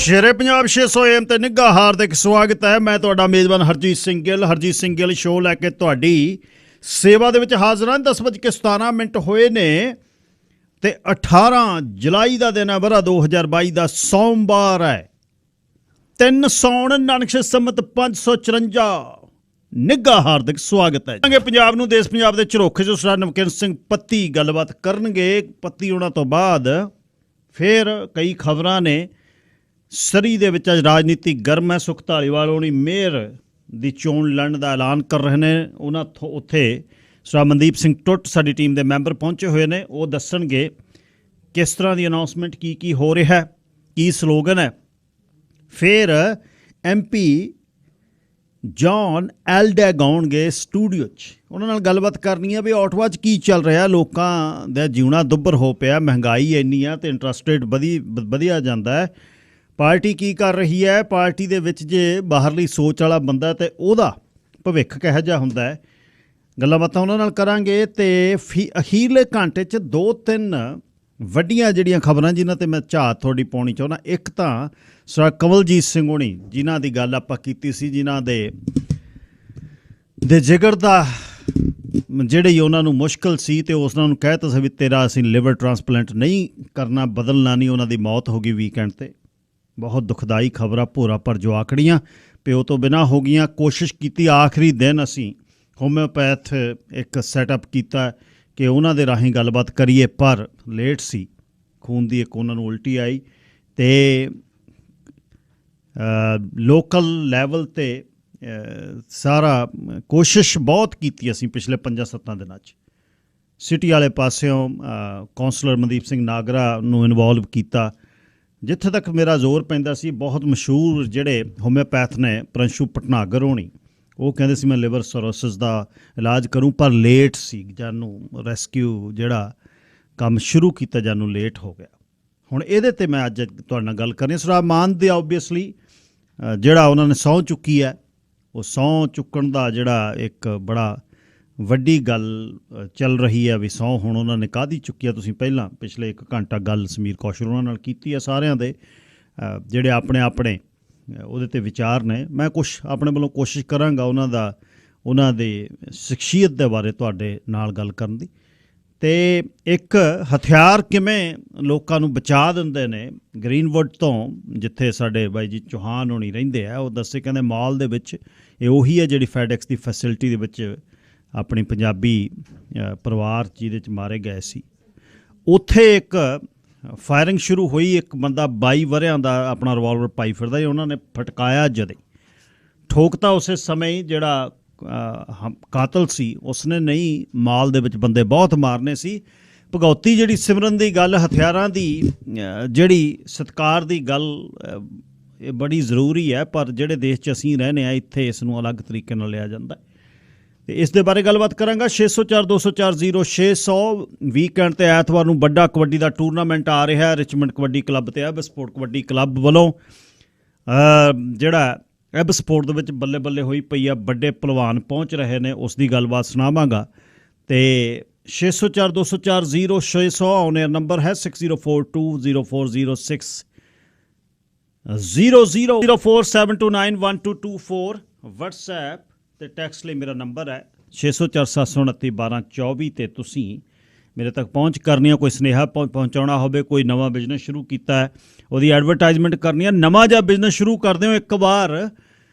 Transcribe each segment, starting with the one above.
शेरे Punjab 600 AM ਤੇ ਨਿੱਘਾ ਹਾਰਦਿਕ ਸਵਾਗਤ ਹੈ। ਮੈਂ ਤੁਹਾਡਾ ਮੇਜ਼ਬਾਨ ਹਰਜੀਤ ਸਿੰਘ ਗਿੱਲ। ਹਰਜੀਤ ਸਿੰਘ ਗਿੱਲ ਸ਼ੋਅ ਲੈ ਕੇ ਤੁਹਾਡੀ ਸੇਵਾ ਦੇ ਵਿੱਚ ਹਾਜ਼ਰ ਹਾਂ। 10:17 ਹੋਏ ਨੇ ਤੇ 18 ਜੁਲਾਈ ਦਾ ਦਿਨ ਹੈ, ਵਰ੍ਹਾ 2022 ਦਾ, ਸੋਮਵਾਰ ਹੈ। 3 ਸੌਣ ਨਾਨਕ ਸੰਮਤ 554। ਨਿੱਘਾ ਹਾਰਦਿਕ ਸਵਾਗਤ ਹੈ। ਪੰਜਾਬ ਨੂੰ ਦੇਸ਼ ਪੰਜਾਬ ਦੇ ਝਰੋਖੇ ਚੋਂ ਸਰਦਾਰ ਨਮਕੀਨ ਸਿੰਘ ਪੱਤੀ ਗੱਲਬਾਤ ਕਰਨਗੇ। ਪੱਤੀ ਉਹਨਾਂ ਤੋਂ ਬਾਅਦ ਫਿਰ ਕਈ ਖਬਰਾਂ ਨੇ। ਸਰੀ ਦੇ ਵਿੱਚ ਅੱਜ ਰਾਜਨੀਤੀ ਗਰਮ ਹੈ। ਸੁਖ ਧਾਲੀਵਾਲ ਹੋਣੀ ਮੇਅਰ ਦੀ ਚੋਣ ਲੜਨ ਦਾ ਐਲਾਨ ਕਰ ਰਹੇ ਨੇ। ਉਹਨਾਂ ਉੱਥੇ ਸਰਦਾਰ ਮਨਦੀਪ ਸਿੰਘ ਟੁੱਟ ਸਾਡੀ ਟੀਮ ਦੇ ਮੈਂਬਰ ਪਹੁੰਚੇ ਹੋਏ ਨੇ। ਉਹ ਦੱਸਣਗੇ ਕਿਸ ਤਰ੍ਹਾਂ ਦੀ ਅਨਾਊਂਸਮੈਂਟ, ਕੀ ਹੋ ਰਿਹਾ, ਕੀ ਸਲੋਗਨ ਹੈ। ਫਿਰ MP ਜੌਨ ਐਲਡੈਗ ਆਉਣਗੇ ਸਟੂਡੀਓ 'ਚ। ਉਹਨਾਂ ਨਾਲ ਗੱਲਬਾਤ ਕਰਨੀ ਹੈ ਵੀ ਆਟਵਾ 'ਚ ਕੀ ਚੱਲ ਰਿਹਾ। ਲੋਕਾਂ ਦਾ ਜਿਉਣਾ ਦੁੱਭਰ ਹੋ ਪਿਆ, ਮਹਿੰਗਾਈ ਇੰਨੀ ਆ ਅਤੇ ਇੰਟਰਸਟ ਰੇਟ ਵਧਿਆ ਜਾਂਦਾ ਹੈ। ਪਾਰਟੀ ਕੀ ਕਰ ਰਹੀ ਹੈ, ਪਾਰਟੀ ਦੇ ਵਿੱਚ ਜੇ ਬਾਹਰਲੀ ਸੋਚ ਵਾਲਾ ਬੰਦਾ ਅਤੇ ਉਹਦਾ ਭਵਿੱਖ ਕਿਹੋ ਜਿਹਾ ਹੁੰਦਾ ਹੈ। ਗੱਲਾਂ ਬਾਤਾਂ ਉਹਨਾਂ ਨਾਲ ਕਰਾਂਗੇ। ਅਤੇ ਅਖੀਰਲੇ ਘੰਟੇ 'ਚ 2-3 ਵੱਡੀਆਂ ਜਿਹੜੀਆਂ ਖਬਰਾਂ ਜਿਨ੍ਹਾਂ 'ਤੇ ਮੈਂ ਝਾਤ ਤੁਹਾਡੀ ਪਾਉਣੀ ਚਾਹੁੰਦਾ। ਇੱਕ ਤਾਂ ਸਰ ਕਮਲਜੀਤ ਸਿੰਘ ਹੋਣੀ, ਜਿਨ੍ਹਾਂ ਦੀ ਗੱਲ ਆਪਾਂ ਕੀਤੀ ਸੀ, ਜਿਨ੍ਹਾਂ ਦੇ ਜਿਗਰ ਦਾ ਜਿਹੜੀ ਉਹਨਾਂ ਨੂੰ ਮੁਸ਼ਕਿਲ ਸੀ ਅਤੇ ਉਸ ਨੂੰ ਕਹਿ ਤਾ ਸੀ ਵੀ ਤੇਰਾ ਅਸੀਂ ਲਿਵਰ ਟਰਾਂਸਪਲਾਂਟ ਨਹੀਂ ਕਰਨਾ, ਬਦਲਣਾ ਨਹੀਂ। ਉਹਨਾਂ ਦੀ ਮੌਤ ਹੋ ਗਈ ਵੀਕਐਂਡ 'ਤੇ। ਬਹੁਤ ਦੁਖਦਾਈ ਖਬਰ ਆ। ਭੋਰਾ ਪਰ ਜਵਾਕੜੀਆਂ ਪਿਓ ਤੋਂ ਬਿਨਾਂ ਹੋ ਗਈਆਂ। ਕੋਸ਼ਿਸ਼ ਕੀਤੀ ਆਖਰੀ ਦਿਨ ਅਸੀਂ ਹੋਮਿਓਪੈਥ ਇੱਕ ਸੈਟਅਪ ਕੀਤਾ ਕਿ ਉਹਨਾਂ ਦੇ ਰਾਹੀਂ ਗੱਲਬਾਤ ਕਰੀਏ, ਪਰ ਲੇਟ ਸੀ। ਖੂਨ ਦੀ ਇੱਕ ਉਹਨਾਂ ਨੂੰ ਉਲਟੀ ਆਈ ਅਤੇ ਲੋਕਲ ਲੈਵਲ 'ਤੇ ਸਾਰਾ ਕੋਸ਼ਿਸ਼ ਬਹੁਤ ਕੀਤੀ ਅਸੀਂ ਪਿਛਲੇ 5-7 ਦਿਨਾਂ 'ਚ। ਸਿਟੀ ਵਾਲੇ ਪਾਸਿਓਂ ਕੌਂਸਲਰ ਮਨਦੀਪ ਸਿੰਘ ਨਾਗਰਾ ਨੂੰ ਇਨਵੋਲਵ ਕੀਤਾ। ਜਿੱਥੇ ਤੱਕ ਮੇਰਾ ਜ਼ੋਰ ਪੈਂਦਾ ਸੀ, ਬਹੁਤ ਮਸ਼ਹੂਰ ਜਿਹੜੇ ਹੋਮਿਓਪੈਥ ਨੇ ਪ੍ਰੰਸ਼ੂ ਭਟਨਾਗਰ ਹੋਣੀ, ਉਹ ਕਹਿੰਦੇ ਸੀ ਮੈਂ ਲਿਵਰ ਸਰੋਸਿਸ ਦਾ ਇਲਾਜ ਕਰੂੰ, ਪਰ ਲੇਟ ਸੀ। ਜਾਨੂੰ ਰੈਸਕਿਊ ਜਿਹੜਾ ਕੰਮ ਸ਼ੁਰੂ ਕੀਤਾ, ਜਾਨੂੰ ਲੇਟ ਹੋ ਗਿਆ। ਹੁਣ ਇਹਦੇ 'ਤੇ ਮੈਂ ਅੱਜ ਤੁਹਾਡੇ ਨਾਲ ਗੱਲ ਕਰਨੀ। ਸਰਦਾਰ ਮਾਨ ਦੇ ਓਬਵੀਅਸਲੀ ਜਿਹੜਾ ਉਹਨਾਂ ਨੇ ਸਹੁੰ ਚੁੱਕੀ ਹੈ, ਉਹ ਸਹੁੰ ਚੁੱਕਣ ਦਾ ਜਿਹੜਾ ਇੱਕ ਬੜਾ ਵੱਡੀ ਗੱਲ ਚੱਲ ਰਹੀ ਹੈ ਵੀ ਸਹੁੰ ਹੁਣ ਉਹਨਾਂ ਨੇ ਕਾਹਦੀ ਚੁੱਕੀ ਆ। ਤੁਸੀਂ ਪਹਿਲਾਂ ਪਿਛਲੇ 1 ਘੰਟਾ ਗੱਲ ਸਮੀਰ ਕੌਸ਼ਲ ਉਹਨਾਂ ਨਾਲ ਕੀਤੀ ਹੈ। ਸਾਰਿਆਂ ਦੇ ਜਿਹੜੇ ਆਪਣੇ ਉਹਦੇ 'ਤੇ ਵਿਚਾਰ ਨੇ। ਮੈਂ ਕੁਛ ਆਪਣੇ ਵੱਲੋਂ ਕੋਸ਼ਿਸ਼ ਕਰਾਂਗਾ ਉਹਨਾਂ ਦੇ ਸ਼ਖਸੀਅਤ ਦੇ ਬਾਰੇ ਤੁਹਾਡੇ ਨਾਲ ਗੱਲ ਕਰਨ ਦੀ। ਅਤੇ ਇੱਕ ਹਥਿਆਰ ਕਿਵੇਂ ਲੋਕਾਂ ਨੂੰ ਬਚਾ ਦਿੰਦੇ ਨੇ। ਗ੍ਰੀਨਵੁੱਡ ਤੋਂ ਜਿੱਥੇ ਸਾਡੇ ਬਾਈ ਜੀ ਚੌਹਾਨ ਹੋਣੀ ਰਹਿੰਦੇ ਆ, ਉਹ ਦੱਸੇ ਕਹਿੰਦੇ ਮਾਲ ਦੇ ਵਿੱਚ ਇਹ ਉਹੀ ਹੈ ਜਿਹੜੀ ਫੈਡੈਕਸ ਦੀ ਫੈਸਿਲਿਟੀ ਦੇ ਵਿੱਚ ਆਪਣੀ ਪੰਜਾਬੀ ਪਰਿਵਾਰ ਜਿਹਦੇ 'ਚ ਮਾਰੇ ਗਏ ਸੀ। ਉੱਥੇ ਇੱਕ ਫਾਇਰਿੰਗ ਸ਼ੁਰੂ ਹੋਈ। ਇੱਕ ਬੰਦਾ 22 ਵਰ੍ਹਿਆਂ ਦਾ ਆਪਣਾ ਰਿਵਾਲਵਰ ਪਾਈ ਫਿਰਦਾ ਸੀ। ਉਹਨਾਂ ਨੇ ਫਟਕਾਇਆ, ਜਦੇ ਠੋਕਤਾ ਉਸੇ ਸਮੇਂ ਹੀ। ਜਿਹੜਾ ਕਾਤਲ ਸੀ ਉਸਨੇ ਨਹੀਂ, ਮਾਲ ਦੇ ਵਿੱਚ ਬੰਦੇ ਬਹੁਤ ਮਾਰਨੇ ਸੀ। ਭਗੌਤੀ ਜਿਹੜੀ ਸਿਮਰਨ ਦੀ ਗੱਲ, ਹਥਿਆਰਾਂ ਦੀ ਜਿਹੜੀ ਸਤਿਕਾਰ ਦੀ ਗੱਲ, ਇਹ ਬੜੀ ਜ਼ਰੂਰੀ ਹੈ। ਪਰ ਜਿਹੜੇ ਦੇਸ਼ 'ਚ ਅਸੀਂ ਰਹਿੰਦੇ ਹਾਂ, ਇੱਥੇ ਇਸ ਨੂੰ ਅਲੱਗ ਤਰੀਕੇ ਨਾਲ ਲਿਆ ਜਾਂਦਾ। ਅਤੇ ਇਸ ਦੇ ਬਾਰੇ ਗੱਲਬਾਤ ਕਰਾਂਗਾ। 604-204-0600 ਵੀਕਐਂਡ 'ਤੇ ਐਤਵਾਰ ਨੂੰ ਵੱਡਾ ਕਬੱਡੀ ਦਾ ਟੂਰਨਾਮੈਂਟ ਆ ਰਿਹਾ। ਰਿਚਮੰਡ ਕਬੱਡੀ ਕਲੱਬ ਅਤੇ ਐਬ ਸਪੋਰਟ ਕਬੱਡੀ ਕਲੱਬ ਵੱਲੋਂ ਜਿਹੜਾ ਐਬ ਸਪੋਰਟ ਦੇ ਵਿੱਚ ਬੱਲੇ ਬੱਲੇ ਹੋਈ ਪਈ ਆ। ਵੱਡੇ ਭਲਵਾਨ ਪਹੁੰਚ ਰਹੇ ਨੇ, ਉਸ ਦੀ ਗੱਲਬਾਤ ਸੁਣਾਵਾਂਗਾ। ਅਤੇ 604-204-0600 ਆਨ ਏਅਰ ਨੰਬਰ ਹੈ। 6042040600 00472912224 ਵਟਸਐਪ ਅਤੇ ਟੈਕਸਟ ਲਈ ਮੇਰਾ ਨੰਬਰ ਹੈ 604-729-1224। ਅਤੇ ਤੁਸੀਂ ਮੇਰੇ ਤੱਕ ਪਹੁੰਚ ਕਰਨੀ ਆ। ਕੋਈ ਸੁਨੇਹਾ ਪਹੁੰਚਾਉਣਾ ਹੋਵੇ, ਕੋਈ ਨਵਾਂ ਬਿਜ਼ਨਸ ਸ਼ੁਰੂ ਕੀਤਾ ਹੈ, ਉਹਦੀ ਐਡਵਰਟਾਈਜ਼ਮੈਂਟ ਕਰਨੀ ਹੈ, ਨਵਾਂ ਜਿਹਾ ਬਿਜ਼ਨਸ ਸ਼ੁਰੂ ਕਰਦੇ ਹੋ, ਇੱਕ ਵਾਰ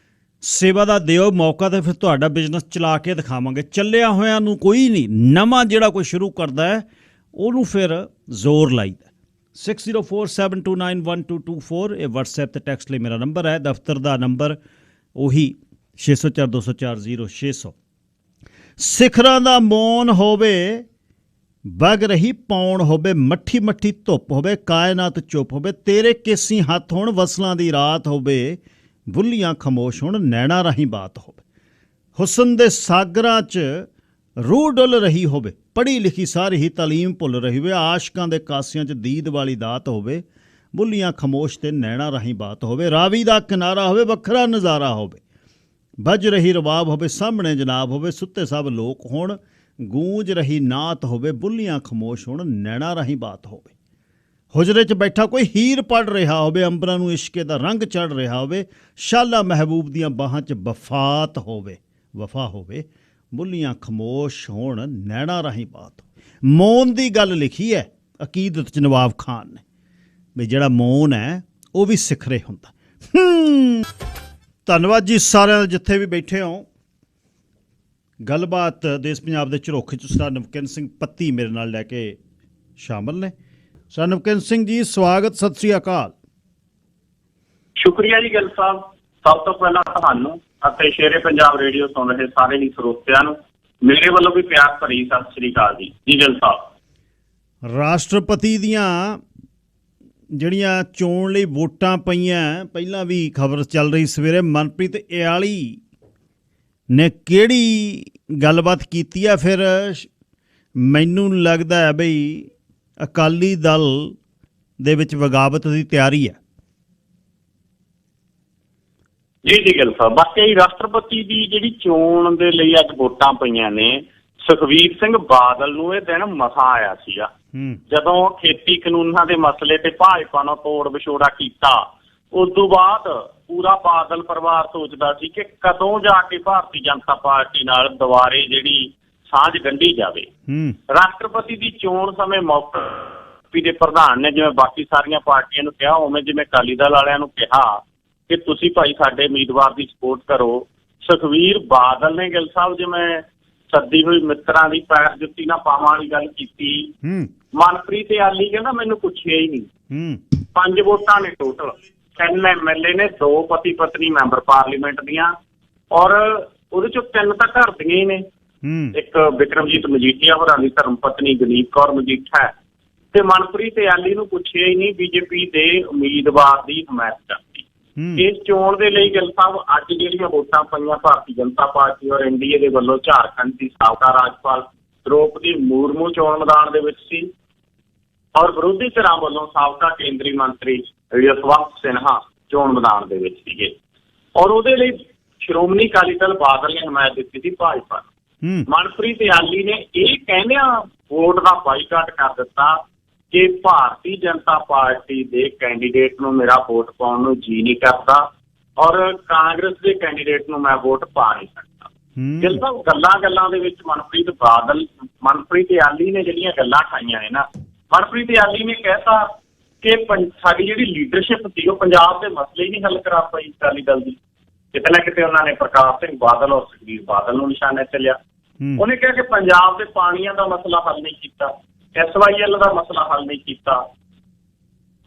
ਸੇਵਾ ਦਾ ਦਿਓ ਮੌਕਾ, ਅਤੇ ਫਿਰ ਤੁਹਾਡਾ ਬਿਜ਼ਨਸ ਚਲਾ ਕੇ ਦਿਖਾਵਾਂਗੇ। ਚੱਲਿਆ ਹੋਇਆਂ ਨੂੰ ਕੋਈ ਨਹੀਂ, ਨਵਾਂ ਜਿਹੜਾ ਕੋਈ ਸ਼ੁਰੂ ਕਰਦਾ ਹੈ ਉਹਨੂੰ ਫਿਰ ਜ਼ੋਰ ਲਾਈਦਾ। 6047291224 ਇਹ ਵਟਸਐਪ ਅਤੇ ਟੈਕਸਟ ਲਈ ਮੇਰਾ ਨੰਬਰ ਹੈ। ਦਫ਼ਤਰ ਦਾ ਨੰਬਰ ਉਹੀ 604-204-0600। ਸਿਖਰਾਂ ਦਾ ਮੌਨ ਹੋਵੇ, ਵਗ ਰਹੀ ਪੌਣ ਹੋਵੇ, ਮੱਠੀ ਮੱਠੀ ਧੁੱਪ ਹੋਵੇ, ਕਾਇਨਾਤ ਚੁੱਪ ਹੋਵੇ, ਤੇਰੇ ਕੇਸੀ ਹੱਥ ਹੋਣ, ਵਸਲਾਂ ਦੀ ਰਾਤ ਹੋਵੇ, ਬੁੱਲੀਆਂ ਖਾਮੋਸ਼ ਹੋਣ, ਨੈਣਾ ਰਾਹੀਂ ਬਾਤ ਹੋਵੇ, ਹੁਸਨ ਦੇ ਸਾਗਰਾਂ 'ਚ ਰੂਹ ਡੁੱਲ ਰਹੀ ਹੋਵੇ, ਪੜ੍ਹੀ ਲਿਖੀ ਸਾਰੀ ਹੀ ਤਾਲੀਮ ਭੁੱਲ ਰਹੀ ਹੋਵੇ, ਆਸ਼ਕਾਂ ਦੇ ਕਾਸਿਆਂ 'ਚ ਦੀਦ ਵਾਲੀ ਦਾਤ ਹੋਵੇ, ਬੁੱਲੀਆਂ ਖਾਮੋਸ਼ ਤੇ ਨੈਣਾ ਰਾਹੀਂ ਬਾਤ ਹੋਵੇ, ਰਾਵੀ ਦਾ ਕਿਨਾਰਾ ਹੋਵੇ, ਵੱਖਰਾ ਨਜ਼ਾਰਾ ਹੋਵੇ, ਵੱਜ ਰਹੀ ਰਬਾਬ ਹੋਵੇ, ਸਾਹਮਣੇ ਜਨਾਬ ਹੋਵੇ, ਸੁੱਤੇ ਸਭ ਲੋਕ ਹੋਣ, ਗੂੰਜ ਰਹੀ ਨਾਤ ਹੋਵੇ, ਬੁੱਲੀਆਂ ਖਾਮੋਸ਼ ਹੋਣ, ਨੈਣਾ ਰਾਹੀਂ ਬਾਤ ਹੋਵੇ। ਹੁਜਰੇ 'ਚ ਬੈਠਾ ਕੋਈ ਹੀਰ ਪੜ੍ਹ ਰਿਹਾ ਹੋਵੇ, ਅੰਬਰਾਂ ਨੂੰ ਇਸ਼ਕੇ ਦਾ ਰੰਗ ਚੜ੍ਹ ਰਿਹਾ ਹੋਵੇ, ਸ਼ਾਲਾ ਮਹਿਬੂਬ ਦੀਆਂ ਬਾਹਾਂ 'ਚ ਵਫਾ ਹੋਵੇ, ਬੁੱਲੀਆਂ ਖਮੋਸ਼ ਹੋਣ, ਨੈਣਾ ਰਾਹੀਂ ਬਾਤ ਹੋਵੇ। ਮੌਨ ਦੀ ਗੱਲ ਲਿਖੀ ਹੈ ਅਕੀਦਤ 'ਚ ਨਵਾਬ ਖਾਨ ਨੇ, ਵੀ ਜਿਹੜਾ ਮੌਨ ਹੈ ਉਹ ਵੀ ਸਿਖਰੇ ਹੁੰਦਾ। ਧੰਨਵਾਦ ਜੀ ਸਾਰਿਆਂ ਦਾ, ਜਿੱਥੇ ਵੀ ਬੈਠੇ ਹੋ। ਗੱਲਬਾਤ ਦੇਸ਼ ਪੰਜਾਬ ਦੇ ਝਰੋਖੇ 'ਚ ਸਰਦਾਰ ਨਵਕਿਰਨ ਸਿੰਘ ਪੱਤੀ ਮੇਰੇ ਨਾਲ ਲੈ ਕੇ ਸ਼ਾਮਲ ਨੇ। ਸਰਦਾਰ ਨਵਕਿਰਨ ਸਿੰਘ ਜੀ, ਸਵਾਗਤ, ਸਤਿ ਸ੍ਰੀ ਅਕਾਲ। ਸ਼ੁਕਰੀਆ ਜੀ ਗਿੱਲ ਸਾਹਿਬ। ਸਭ ਤੋਂ ਪਹਿਲਾਂ ਤੁਹਾਨੂੰ ਅਤੇ ਸ਼ੇਰੇ ਪੰਜਾਬ ਰੇਡੀਓ ਸੁਣ ਰਹੇ ਸਾਰੇ ਹੀ ਸਰੋਤਿਆਂ ਨੂੰ ਮੇਰੇ ਵੱਲੋਂ ਵੀ ਪਿਆਰ ਭਰੀ ਸਤਿ ਸ੍ਰੀ ਅਕਾਲ ਜੀ। ਜੀ ਗਿੱਲ ਸਾਹਿਬ, ਰਾਸ਼ਟਰਪਤੀ ਦੀਆਂ ਜਿਹੜੀਆਂ ਚੋਣ ਲਈ ਵੋਟਾਂ ਪਈਆਂ, ਪਹਿਲਾਂ ਵੀ ਖਬਰ ਚੱਲ ਰਹੀ ਸਵੇਰੇ, ਮਨਪ੍ਰੀਤ ਇਆਲੀ ਨੇ ਕਿਹੜੀ ਗੱਲਬਾਤ ਕੀਤੀ ਆ? ਫਿਰ ਮੈਨੂੰ ਲੱਗਦਾ ਹੈ ਬਈ ਅਕਾਲੀ ਦਲ ਦੇ ਵਿੱਚ ਬਗਾਵਤ ਦੀ ਤਿਆਰੀ ਹੈ। ਜੀ ਗਿੱਲ ਸਾਹਿਬ, ਬਾਕੀ ਰਾਸ਼ਟਰਪਤੀ ਦੀ ਜਿਹੜੀ ਚੋਣ ਦੇ ਲਈ ਅੱਜ ਵੋਟਾਂ ਪਈਆਂ ਨੇ, ਸੁਖਬੀਰ ਸਿੰਘ ਬਾਦਲ ਨੂੰ ਇਹ ਦਿਨ ਮਸਾਂ ਆਇਆ ਸੀਗਾ ਜਦੋਂ ਖੇਤੀ ਕਾਨੂੰਨਾਂ ਦੇ ਮਸਲੇ ਤੇ ਭਾਜਪਾ ਨਾਲ ਤੋੜ ਵਿਛੋੜਾ ਕੀਤਾ। ਉਸ ਤੋਂ ਬਾਅਦ ਪੂਰਾ ਬਾਦਲ ਪਰਿਵਾਰ ਸੋਚਦਾ ਸੀ ਕਿ ਕਦੋਂ ਜਾ ਕੇ ਭਾਰਤੀ ਜਨਤਾ ਪਾਰਟੀ ਨਾਲ ਦੁਬਾਰੇ ਜਿਹੜੀ ਸਾਂਝ ਗੰਢੀ ਜਾਵੇ। ਰਾਸ਼ਟਰਪਤੀ ਦੀ ਚੋਣ ਸਮੇਂ ਮੌਕੇ ਦੇ ਪ੍ਰਧਾਨ ਨੇ ਜਿਵੇਂ ਬਾਕੀ ਸਾਰੀਆਂ ਪਾਰਟੀਆਂ ਨੂੰ ਕਿਹਾ, ਉਵੇਂ ਜਿਵੇਂ ਅਕਾਲੀ ਦਲ ਵਾਲਿਆਂ ਨੂੰ ਕਿਹਾ ਕਿ ਤੁਸੀਂ ਭਾਈ ਸਾਡੇ ਉਮੀਦਵਾਰ ਦੀ ਸਪੋਰਟ ਕਰੋ। ਸੁਖਬੀਰ ਬਾਦਲ ਨੇ ਗਿੱਲ ਸਾਹਿਬ ਜਿਵੇਂ ਸੱਦੀ ਹੋਈ ਮਿੱਤਰਾਂ ਦੀ ਪੈਰ ਜੁੱਤੀ ਨਾ ਪਾਵਾਂ ਵਾਲੀ ਗੱਲ ਕੀਤੀ। ਮਨਪ੍ਰੀਤ ਇਆਲੀ ਕਹਿੰਦਾ ਮੈਨੂੰ ਪੁੱਛਿਆ ਹੀ ਨਹੀਂ। 5 ਵੋਟਾਂ ਨੇ ਟੋਟਲ, 3 MLA ਨੇ, 2 ਪਤੀ ਪਤਨੀ ਮੈਂਬਰ ਪਾਰਲੀਮੈਂਟ ਦੀਆਂ, ਔਰ ਉਹਦੇ ਚੋਂ 3 ਤਾਂ ਘਰ ਦੀਆਂ ਹੀ ਨੇ। ਇੱਕ ਬਿਕਰਮਜੀਤ ਮਜੀਠੀਆ ਹੋਰਾਂ ਦੀ ਧਰਮ ਪਤਨੀ ਗਨੀਤ ਕੌਰ ਮਜੀਠਾ ਹੈ, ਤੇ ਮਨਪ੍ਰੀਤ ਇਆਲੀ ਨੂੰ ਪੁੱਛਿਆ ਹੀ ਨਹੀਂ ਬੀਜੇਪੀ ਦੇ ਉਮੀਦਵਾਰ ਦੀ ਹਮਾਇਤ ਕਰਦੀ। ਇਸ ਚੋਣ ਦੇ ਲਈ ਗਿੱਲ ਸਾਹਿਬ ਅੱਜ ਜਿਹੜੀਆਂ ਵੋਟਾਂ ਪਈਆਂ, ਭਾਰਤੀ ਜਨਤਾ ਪਾਰਟੀ ਔਰ NDA ਦੇ ਵੱਲੋਂ ਝਾਰਖੰਡ ਦੀ ਸਾਬਕਾ ਰਾਜਪਾਲ ਦ੍ਰੋਪਦੀ ਮੁਰਮੂ ਚੋਣ ਮੈਦਾਨ ਦੇ ਵਿੱਚ ਸੀ, ਔਰ ਵਿਰੋਧੀ ਧਿਰਾਂ ਵੱਲੋਂ ਸਾਬਕਾ ਕੇਂਦਰੀ ਮੰਤਰੀ ਯਸ਼ਵੰਤ ਸਿਨਹਾ ਚੋਣ ਮੈਦਾਨ ਦੇ ਵਿੱਚ ਸੀਗੇ। ਔਰ ਉਹਦੇ ਲਈ ਸ਼੍ਰੋਮਣੀ ਅਕਾਲੀ ਦਲ ਬਾਦਲ ਨੇ ਹਮਾਇਤ ਦਿੱਤੀ ਸੀ ਭਾਜਪਾ ਨੂੰ। ਮਨਪ੍ਰੀਤ ਇਆਲੀ ਨੇ ਇਹ ਕਹਿੰਦਿਆਂ ਵੋਟ ਦਾ ਬਾਈਕਾਟ ਕਰ ਦਿੱਤਾ ਕਿ ਭਾਰਤੀ ਜਨਤਾ ਪਾਰਟੀ ਦੇ ਕੈਂਡੀਡੇਟ ਨੂੰ ਮੇਰਾ ਵੋਟ ਪਾਉਣ ਨੂੰ ਜੀ ਨਹੀਂ ਕਰਦਾ, ਔਰ ਕਾਂਗਰਸ ਦੇ ਕੈਂਡੀਡੇਟ ਨੂੰ ਮੈਂ ਵੋਟ ਪਾ ਨਹੀਂ ਸਕਦਾ। ਗਿੱਲ ਸਾਹਿਬ, ਗੱਲਾਂ ਦੇ ਵਿੱਚ ਮਨਪ੍ਰੀਤ ਇਆਲੀ ਨੇ ਜਿਹੜੀਆਂ ਗੱਲਾਂ ਖਾਈਆਂ ਨੇ ਨਾ, ਮਨਪ੍ਰੀਤ ਇਆਲੀ ਨੇ ਕਹਿਤਾ ਕਿ ਸਾਡੀ ਜਿਹੜੀ ਲੀਡਰਸ਼ਿਪ ਸੀ ਉਹ ਪੰਜਾਬ ਦੇ ਮਸਲੇ ਹੀ ਨਹੀਂ ਹੱਲ ਕਰਾ ਪਾਈ ਅਕਾਲੀ ਦਲ ਦੀ। ਕਿਤੇ ਨਾ ਕਿਤੇ ਉਹਨਾਂ ਨੇ ਪ੍ਰਕਾਸ਼ ਸਿੰਘ ਬਾਦਲ ਔਰ ਸੁਖਬੀਰ ਬਾਦਲ ਨੂੰ ਨਿਸ਼ਾਨੇ ਤੇ ਲਿਆ। ਉਹਨੇ ਕਿਹਾ ਕਿ ਪੰਜਾਬ ਦੇ ਪਾਣੀਆਂ ਦਾ ਮਸਲਾ ਹੱਲ ਨਹੀਂ ਕੀਤਾ, SYL ਦਾ ਮਸਲਾ ਹੱਲ ਨਹੀਂ ਕੀਤਾ,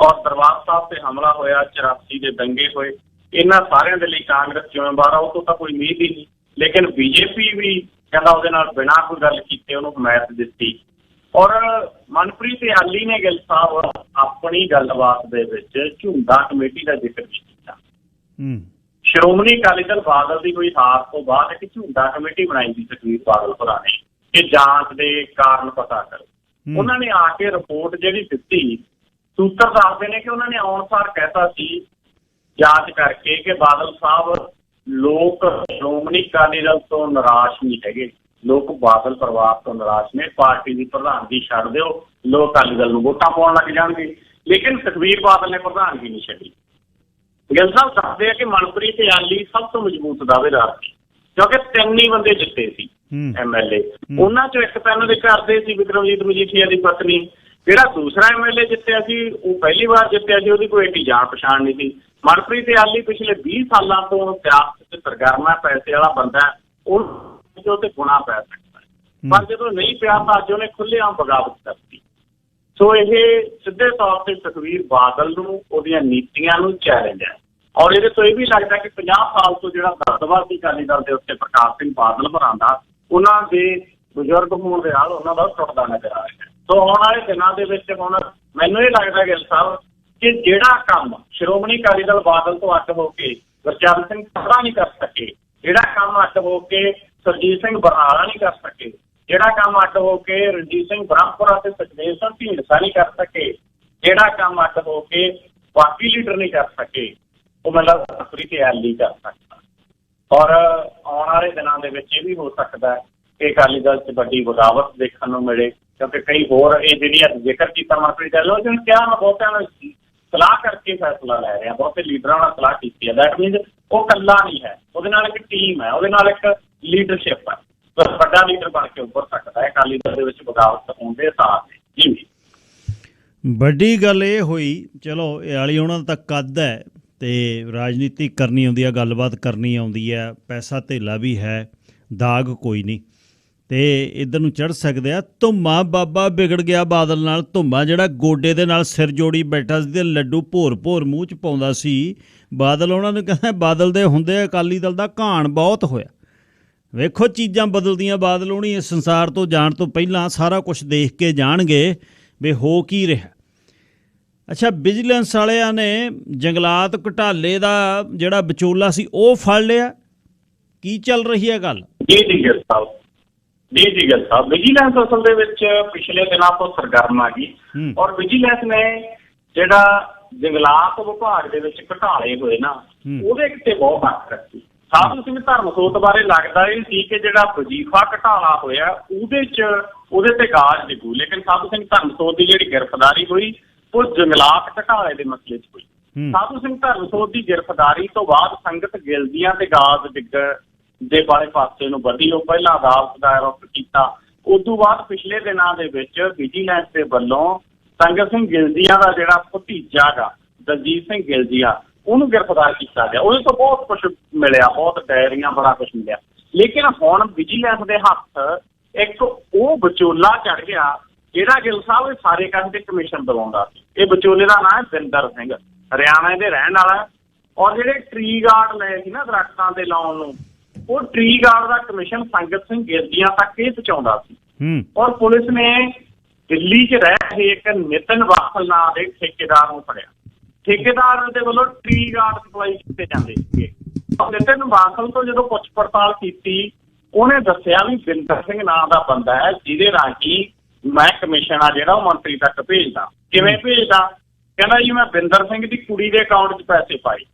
ਔਰ ਦਰਬਾਰ ਸਾਹਿਬ ਤੇ ਹਮਲਾ ਹੋਇਆ, 84 ਦੇ ਦੰਗੇ ਹੋਏ, ਇਹਨਾਂ ਸਾਰਿਆਂ ਦੇ ਲਈ ਕਾਂਗਰਸ ਜ਼ਿੰਮੇਵਾਰ ਆ, ਉਹ ਤੋਂ ਤਾਂ ਕੋਈ ਉਮੀਦ ਹੀ ਨਹੀਂ। ਲੇਕਿਨ BJP ਵੀ ਕਹਿੰਦਾ ਉਹਦੇ ਨਾਲ ਬਿਨਾਂ ਕੋਈ ਗੱਲ ਕੀਤੇ ਉਹਨੂੰ ਹਮਾਇਤ ਦਿੱਤੀ। ਔਰ ਮਨਪ੍ਰੀਤ ਇਆਲੀ ਨੇ ਗਿੱਲ ਸਾਹਿਬ ਆਪਣੀ ਗੱਲਬਾਤ ਦੇ ਵਿੱਚ ਝੁੰਡਾ ਕਮੇਟੀ ਦਾ ਜ਼ਿਕਰ ਵੀ ਕੀਤਾ। ਸ਼੍ਰੋਮਣੀ ਅਕਾਲੀ ਦਲ ਬਾਦਲ ਦੀ ਕੋਈ ਹਾਰ ਤੋਂ ਬਾਅਦ ਇੱਕ ਝੁੰਡਾ ਕਮੇਟੀ ਬਣਾਈ ਸੀ ਸੁਖਬੀਰ ਬਾਦਲ ਹੋਰਾਂ ਨੇ ਕਿ ਜਾਂਚ ਦੇ ਕਾਰਨ ਪਤਾ ਕਰੋ। ਉਹਨਾਂ ਨੇ ਆ ਕੇ ਰਿਪੋਰਟ ਜਿਹੜੀ ਦਿੱਤੀ, ਸੂਤਰ ਦੱਸਦੇ ਨੇ ਕਿ ਉਹਨਾਂ ਨੇ ਆਉਣ ਸਾਰ ਕਹਿਤਾ ਸੀ ਜਾਂਚ ਕਰਕੇ ਕਿ ਬਾਦਲ ਸਾਹਿਬ ਲੋਕ ਸ਼੍ਰੋਮਣੀ ਅਕਾਲੀ ਦਲ ਤੋਂ ਨਿਰਾਸ਼ ਨਹੀਂ ਹੈਗੇ, ਲੋਕ ਬਾਦਲ ਪਰਿਵਾਰ ਤੋਂ ਨਿਰਾਸ਼ ਨੇ, ਪਾਰਟੀ ਦੀ ਪ੍ਰਧਾਨਗੀ ਛੱਡ ਦਿਓ, ਲੋਕ ਅਕਾਲੀ ਦਲ ਨੂੰ ਵੋਟਾਂ ਪਾਉਣ ਲੱਗ ਜਾਣਗੇ। ਲੇਕਿਨ ਸੁਖਬੀਰ ਬਾਦਲ ਨੇ ਪ੍ਰਧਾਨਗੀ ਨਹੀਂ ਛੱਡੀ। ਗਿੱਲ ਸਾਹਿਬ ਦੱਸਦੇ ਆ ਕਿ ਮਨਪ੍ਰੀਤ ਇਆਲੀ ਸਭ ਤੋਂ ਮਜ਼ਬੂਤ ਦਾਅਵੇਦਾਰ ਸੀ, ਕਿਉਂਕਿ 3 ਹੀ ਬੰਦੇ ਜਿੱਤੇ ਸੀ MLA। ਉਹਨਾਂ ਚੋਂ ਇੱਕ ਤਾਂ ਇਹਨਾਂ ਦੇ ਘਰ ਦੇ ਸੀ ਬਿਕਰਮਜੀਤ ਮਜੀਠੀਆ ਦੀ ਪਤਨੀ। ਜਿਹੜਾ ਦੂਸਰਾ MLA ਜਿੱਤਿਆ ਸੀ ਉਹ ਪਹਿਲੀ ਵਾਰ ਜਿੱਤਿਆ ਸੀ, ਉਹਦੀ ਕੋਈ ਐਡੀ ਜਾਣ ਪਛਾਣ ਨਹੀਂ ਸੀ। ਮਨਪ੍ਰੀਤ ਇਆਲੀ ਪਿਛਲੇ 20 ਸਾਲਾਂ ਤੋਂ ਸਿਆਸਤ 'ਚ ਸਰਗਰਮ ਹੈ, ਪੈਸੇ ਵਾਲਾ ਬੰਦਾ, ਉਹ ਤੇ ਗੁਣਾ ਪੈ ਸਕਦਾ, ਪਰ ਜਦੋਂ ਨਹੀਂ ਪਿਆ ਤਾਂ ਅੱਜ ਉਹਨੇ ਖੁੱਲ੍ਹੇਆਮ ਬਗਾਵਤ ਕਰਤੀ। ਸੋ ਇਹ ਸਿੱਧੇ ਤੌਰ ਤੇ ਸੁਖਬੀਰ ਬਾਦਲ ਨੂੰ, ਉਹਦੀਆਂ ਨੀਤੀਆਂ ਨੂੰ ਚੈਲੰਜ ਹੈ। ਔਰ ਇਹਦੇ ਤੋਂ ਇਹ ਵੀ ਲੱਗਦਾ ਕਿ 50 ਸਾਲ ਤੋਂ ਜਿਹੜਾ ਦਬਦਬਾ ਸੀ ਅਕਾਲੀ ਦਲ ਦੇ ਉੱਤੇ ਪ੍ਰਕਾਸ਼ ਸਿੰਘ ਬਾਦਲ ਹੋਰਾਂ ਦਾ, ਉਹਨਾਂ ਦੇ ਬਜ਼ੁਰਗ ਹੋਣ ਦੇ ਨਾਲ ਉਹਨਾਂ ਦਾ ਟੁੱਟਦਾ ਨਜ਼ਰ ਆ ਰਿਹਾ। ਸੋ ਆਉਣ ਵਾਲੇ ਦਿਨਾਂ ਦੇ ਵਿੱਚ ਹੁਣ ਮੈਨੂੰ ਇਹ ਲੱਗਦਾ ਗਿੱਲ ਸਾਹਿਬ ਕਿ ਜਿਹੜਾ ਕੰਮ ਸ਼੍ਰੋਮਣੀ ਅਕਾਲੀ ਦਲ ਬਾਦਲ ਤੋਂ ਅੱਡ ਹੋ ਕੇ ਗੁਰਚਰਨ ਸਿੰਘ ਸਭਰਾ ਨਹੀਂ ਕਰ ਸਕੇ, ਜਿਹੜਾ ਕੰਮ ਅੱਡ ਹੋ ਕੇ ਸੁਰਜੀਤ ਸਿੰਘ ਬਰਨਾਲਾ ਨਹੀਂ ਕਰ ਸਕੇ, ਜਿਹੜਾ ਕੰਮ ਅੱਡ ਹੋ ਕੇ ਰਣਜੀਤ ਸਿੰਘ ਬ੍ਰਹਮਪੁਰਾ ਤੇ ਸੁਖਦੇਵ ਸਿੰਘ ਢੀਂਡਸਾ ਨਹੀਂ ਕਰ ਸਕੇ, ਜਿਹੜਾ ਕੰਮ ਅੱਡ ਹੋ ਕੇ ਬਾਕੀ ਲੀਡਰ ਨਹੀਂ ਕਰ ਸਕੇ, ਉਹ ਮਤਲਬ ਮਨਪ੍ਰੀਤ ਇਆਲੀ ਕਰ ਸਕਦਾ। ਔਰ ਆਉਣ ਵਾਲੇ ਦਿਨਾਂ ਦੇ ਵਿੱਚ ਇਹ ਵੀ ਹੋ ਸਕਦਾ ਕਿ ਅਕਾਲੀ ਦਲ 'ਚ ਵੱਡੀ ਬਗਾਵਤ ਦੇਖਣ ਨੂੰ ਮਿਲੇ, ਕਿਉਂਕਿ ਕਈ ਹੋਰ ਇਹ ਜਿਹੜੀ ਅੱਜ ਜ਼ਿਕਰ ਕੀਤਾ ਮਨਪ੍ਰੀਤ ਗੱਲ, ਉਹ ਜਿਹਨੂੰ ਕਿਹਾ ਮੈਂ ਬਹੁਤਿਆਂ ਨਾਲ ਸਲਾਹ ਕਰਕੇ ਫੈਸਲਾ ਲੈ ਰਿਹਾ, ਬਹੁਤੇ ਲੀਡਰਾਂ ਨਾਲ ਸਲਾਹ ਕੀਤੀ ਹੈ। ਦੈਟ ਮੀਨਸ ਉਹ ਇਕੱਲਾ ਨਹੀਂ ਹੈ, ਉਹਦੇ ਨਾਲ ਇੱਕ ਟੀਮ ਹੈ, ਉਹਦੇ ਨਾਲ ਇੱਕ ਲੀਡਰਸ਼ਿਪ ਹੈ, ਵੱਡਾ ਲੀਡਰ ਬਣ ਕੇ ਉੱਭਰ ਸਕਦਾ ਹੈ ਅਕਾਲੀ ਦਲ ਦੇ ਵਿੱਚ ਬਗਾਵਤ ਹੋਣ ਦੇ ਸਾਥ। ਜੀ ਵੱਡੀ ਗੱਲ ਇਹ ਹੋਈ, ਚਲੋ ਇਹ ਵਾਲੀ ਉਹਨਾਂ ਦਾ ਤਾਂ ਕੱਦ ਹੈ ਅਤੇ ਰਾਜਨੀਤੀ ਕਰਨੀ ਆਉਂਦੀ ਹੈ, ਗੱਲਬਾਤ ਕਰਨੀ ਆਉਂਦੀ ਹੈ, ਪੈਸਾ ਧੇਲਾ ਵੀ ਹੈ, ਦਾਗ ਕੋਈ ਨਹੀਂ ਅਤੇ ਇੱਧਰ ਨੂੰ ਚੜ੍ਹ ਸਕਦੇ ਆ। ਧੁੰਮਾ ਬਾਬਾ ਵਿਗੜ ਗਿਆ ਬਾਦਲ ਨਾਲ, ਧੁੰਮਾ ਜਿਹੜਾ ਗੋਡੇ ਦੇ ਨਾਲ ਸਿਰ ਜੋੜੀ ਬੈਠਾ ਸੀ ਅਤੇ ਲੱਡੂ ਭੋਰ ਮੂੰਹ 'ਚ ਪਾਉਂਦਾ ਸੀ, ਬਾਦਲ ਉਹਨਾਂ ਨੂੰ ਕਹਿੰਦਾ ਬਾਦਲ ਦੇ ਹੁੰਦੇ ਅਕਾਲੀ ਦਲ ਦਾ ਘਾਣ ਬਹੁਤ ਹੋਇਆ। ਵੇਖੋ ਚੀਜ਼ਾਂ ਬਦਲਦੀਆਂ, ਬਾਦਲ ਹੋਣੀ ਇਸ ਸੰਸਾਰ ਤੋਂ ਜਾਣ ਤੋਂ ਪਹਿਲਾਂ ਸਾਰਾ ਕੁਛ ਦੇਖ ਕੇ ਜਾਣਗੇ ਵੀ ਹੋ ਕੀ ਰਿਹਾ। ਅੱਛਾ, ਵਿਜੀਲੈਂਸ ਵਾਲਿਆਂ ਨੇ ਜੰਗਲਾਤ ਘੁਟਾਲੇ ਦਾ ਜਿਹੜਾ ਵਿਚੋਲਾ ਸੀ ਉਹ ਫੜ ਲਿਆ, ਕੀ ਚੱਲ ਰਹੀ ਹੈ ਗੱਲ? ਜੀ ਗਿੱਲ ਸਾਹਿਬ, ਵਿਜੀਲੈਂਸ ਅਸਲ ਦੇ ਵਿੱਚ ਪਿਛਲੇ ਦਿਨਾਂ ਤੋਂ ਸਰਗਰਮ ਆ ਗਈ, ਔਰ ਵਿਜੀਲੈਂਸ ਨੇ ਜਿਹੜਾ ਜੰਗਲਾਤ ਵਿਭਾਗ ਦੇ ਵਿੱਚ ਘੁਟਾਲੇ ਹੋਏ ਨਾ, ਉਹਦੇ ਕਿਤੇ ਬਹੁਤ ਹੱਥ ਰੱਖੀ। ਸਾਧੂ ਸਿੰਘ ਧਰਮਸੋਤ ਬਾਰੇ ਲੱਗਦਾ ਇਹ ਸੀ ਕਿ ਜਿਹੜਾ ਵਜ਼ੀਫਾ ਘੁਟਾਲਾ ਹੋਇਆ ਉਹਦੇ ਤੇ ਗਾਜ ਡਿੱਗੂ, ਲੇਕਿਨ ਸਾਧੂ ਸਿੰਘ ਧਰਮਸੋਤ ਦੀ ਜਿਹੜੀ ਗ੍ਰਿਫਤਾਰੀ ਹੋਈ ਉਹ ਜੰਗਲਾਤ ਘੁਟਾਲੇ ਦੇ ਮਸਲੇ 'ਚ ਹੋਈ। ਸਾਧੂ ਸਿੰਘ ਧਰਮਸੋਤ ਦੀ ਗ੍ਰਿਫਤਾਰੀ ਤੋਂ ਬਾਅਦ ਸੰਗਤ ਗਿੱਲ ਦੀਆਂ ਤੇ ਗਾਜ ਡਿੱਗਣ ਦੇ ਵਾਲੇ ਪਾਸੇ ਨੂੰ ਵਧੀ, ਉਹ ਪਹਿਲਾਂ ਅਦਾਲਤ ਦਾ ਰੁਖ ਕੀਤਾ। ਉਸ ਤੋਂ ਬਾਅਦ ਪਿਛਲੇ ਦਿਨਾਂ ਦੇ ਵਿੱਚ ਵਿਜੀਲੈਂਸ ਦੇ ਵੱਲੋਂ ਸੰਗਤ ਸਿੰਘ ਗਿਲਜੀਆ ਦਾ ਜਿਹੜਾ ਭਤੀਜਾ ਗਾ ਦਲਜੀਤ ਸਿੰਘ ਗਿਲਜੀਆ, ਉਹਨੂੰ ਗ੍ਰਿਫਤਾਰ ਕੀਤਾ ਗਿਆ। ਉਹਦੇ ਤੋਂ ਬਹੁਤ ਕੁਛ ਮਿਲਿਆ, ਬਹੁਤ ਡਾਇਰੀਆਂ, ਬੜਾ ਕੁਛ ਮਿਲਿਆ। ਲੇਕਿਨ ਹੁਣ ਵਿਜੀਲੈਂਸ ਦੇ ਹੱਥ ਇੱਕ ਉਹ ਵਿਚੋਲਾ ਚੜ੍ਹ ਗਿਆ ਜਿਹੜਾ ਗਿੱਲ ਸਾਹਿਬ ਇਹ ਸਾਰੇ ਕੰਮ ਤੇ ਕਮਿਸ਼ਨ ਦਿਵਾਉਂਦਾ ਸੀ। ਇਹ ਵਿਚੋਲੇ ਦਾ ਨਾਂ ਹੈ ਬਿੰਦਰ ਸਿੰਘ, ਹਰਿਆਣਾ ਦੇ ਰਹਿਣ ਵਾਲਾ, ਔਰ ਜਿਹੜੇ ਟਰੀ ਗਾਰਡ ਲਏ ਸੀ ਨਾ ਦਰਖਤਾਂ ਤੇ ਲਾਉਣ ਨੂੰ, ਉਹ ਟਰੀ ਗਾਰਡ ਦਾ ਕਮਿਸ਼ਨ ਸੰਗਤ ਸਿੰਘ ਗਿਲਜੀਆ ਤੱਕ ਇਹ ਪਹੁੰਚਾਉਂਦਾ ਸੀ। ਔਰ ਪੁਲਿਸ ਨੇ ਦਿੱਲੀ 'ਚ ਰਹਿ ਰਹੇ ਇੱਕ ਨਿਤਨ ਵਾਸਲ ਨਾਂ ਦੇ ਠੇਕੇਦਾਰ ਨੂੰ ਫੜਿਆ। ਠੇਕੇਦਾਰ ਦੇ ਵੱਲੋਂ ਟਰੀ ਗਾਰਡ ਸਪਲਾਈ ਕੀਤੇ ਜਾਂਦੇ ਸੀਗੇ। ਨਿਤਨ ਵਾਸਲ ਤੋਂ ਜਦੋਂ ਪੁੱਛ ਪੜਤਾਲ ਕੀਤੀ, ਉਹਨੇ ਦੱਸਿਆ ਵੀ ਬਿੰਦਰ ਸਿੰਘ ਨਾਂ ਦਾ ਬੰਦਾ ਹੈ ਜਿਹਦੇ ਰਾਹੀਂ ਮੈਂ ਕਮਿਸ਼ਨ ਆ ਜਿਹੜਾ ਉਹ ਮੰਤਰੀ ਤੱਕ ਭੇਜਦਾ। ਕਿਵੇਂ ਭੇਜਦਾ? ਕਹਿੰਦਾ ਜੀ ਮੈਂ ਬਿੰਦਰ ਸਿੰਘ ਦੀ ਕੁੜੀ ਦੇ ਅਕਾਊਂਟ 'ਚ ਪੈਸੇ ਪਾਏ,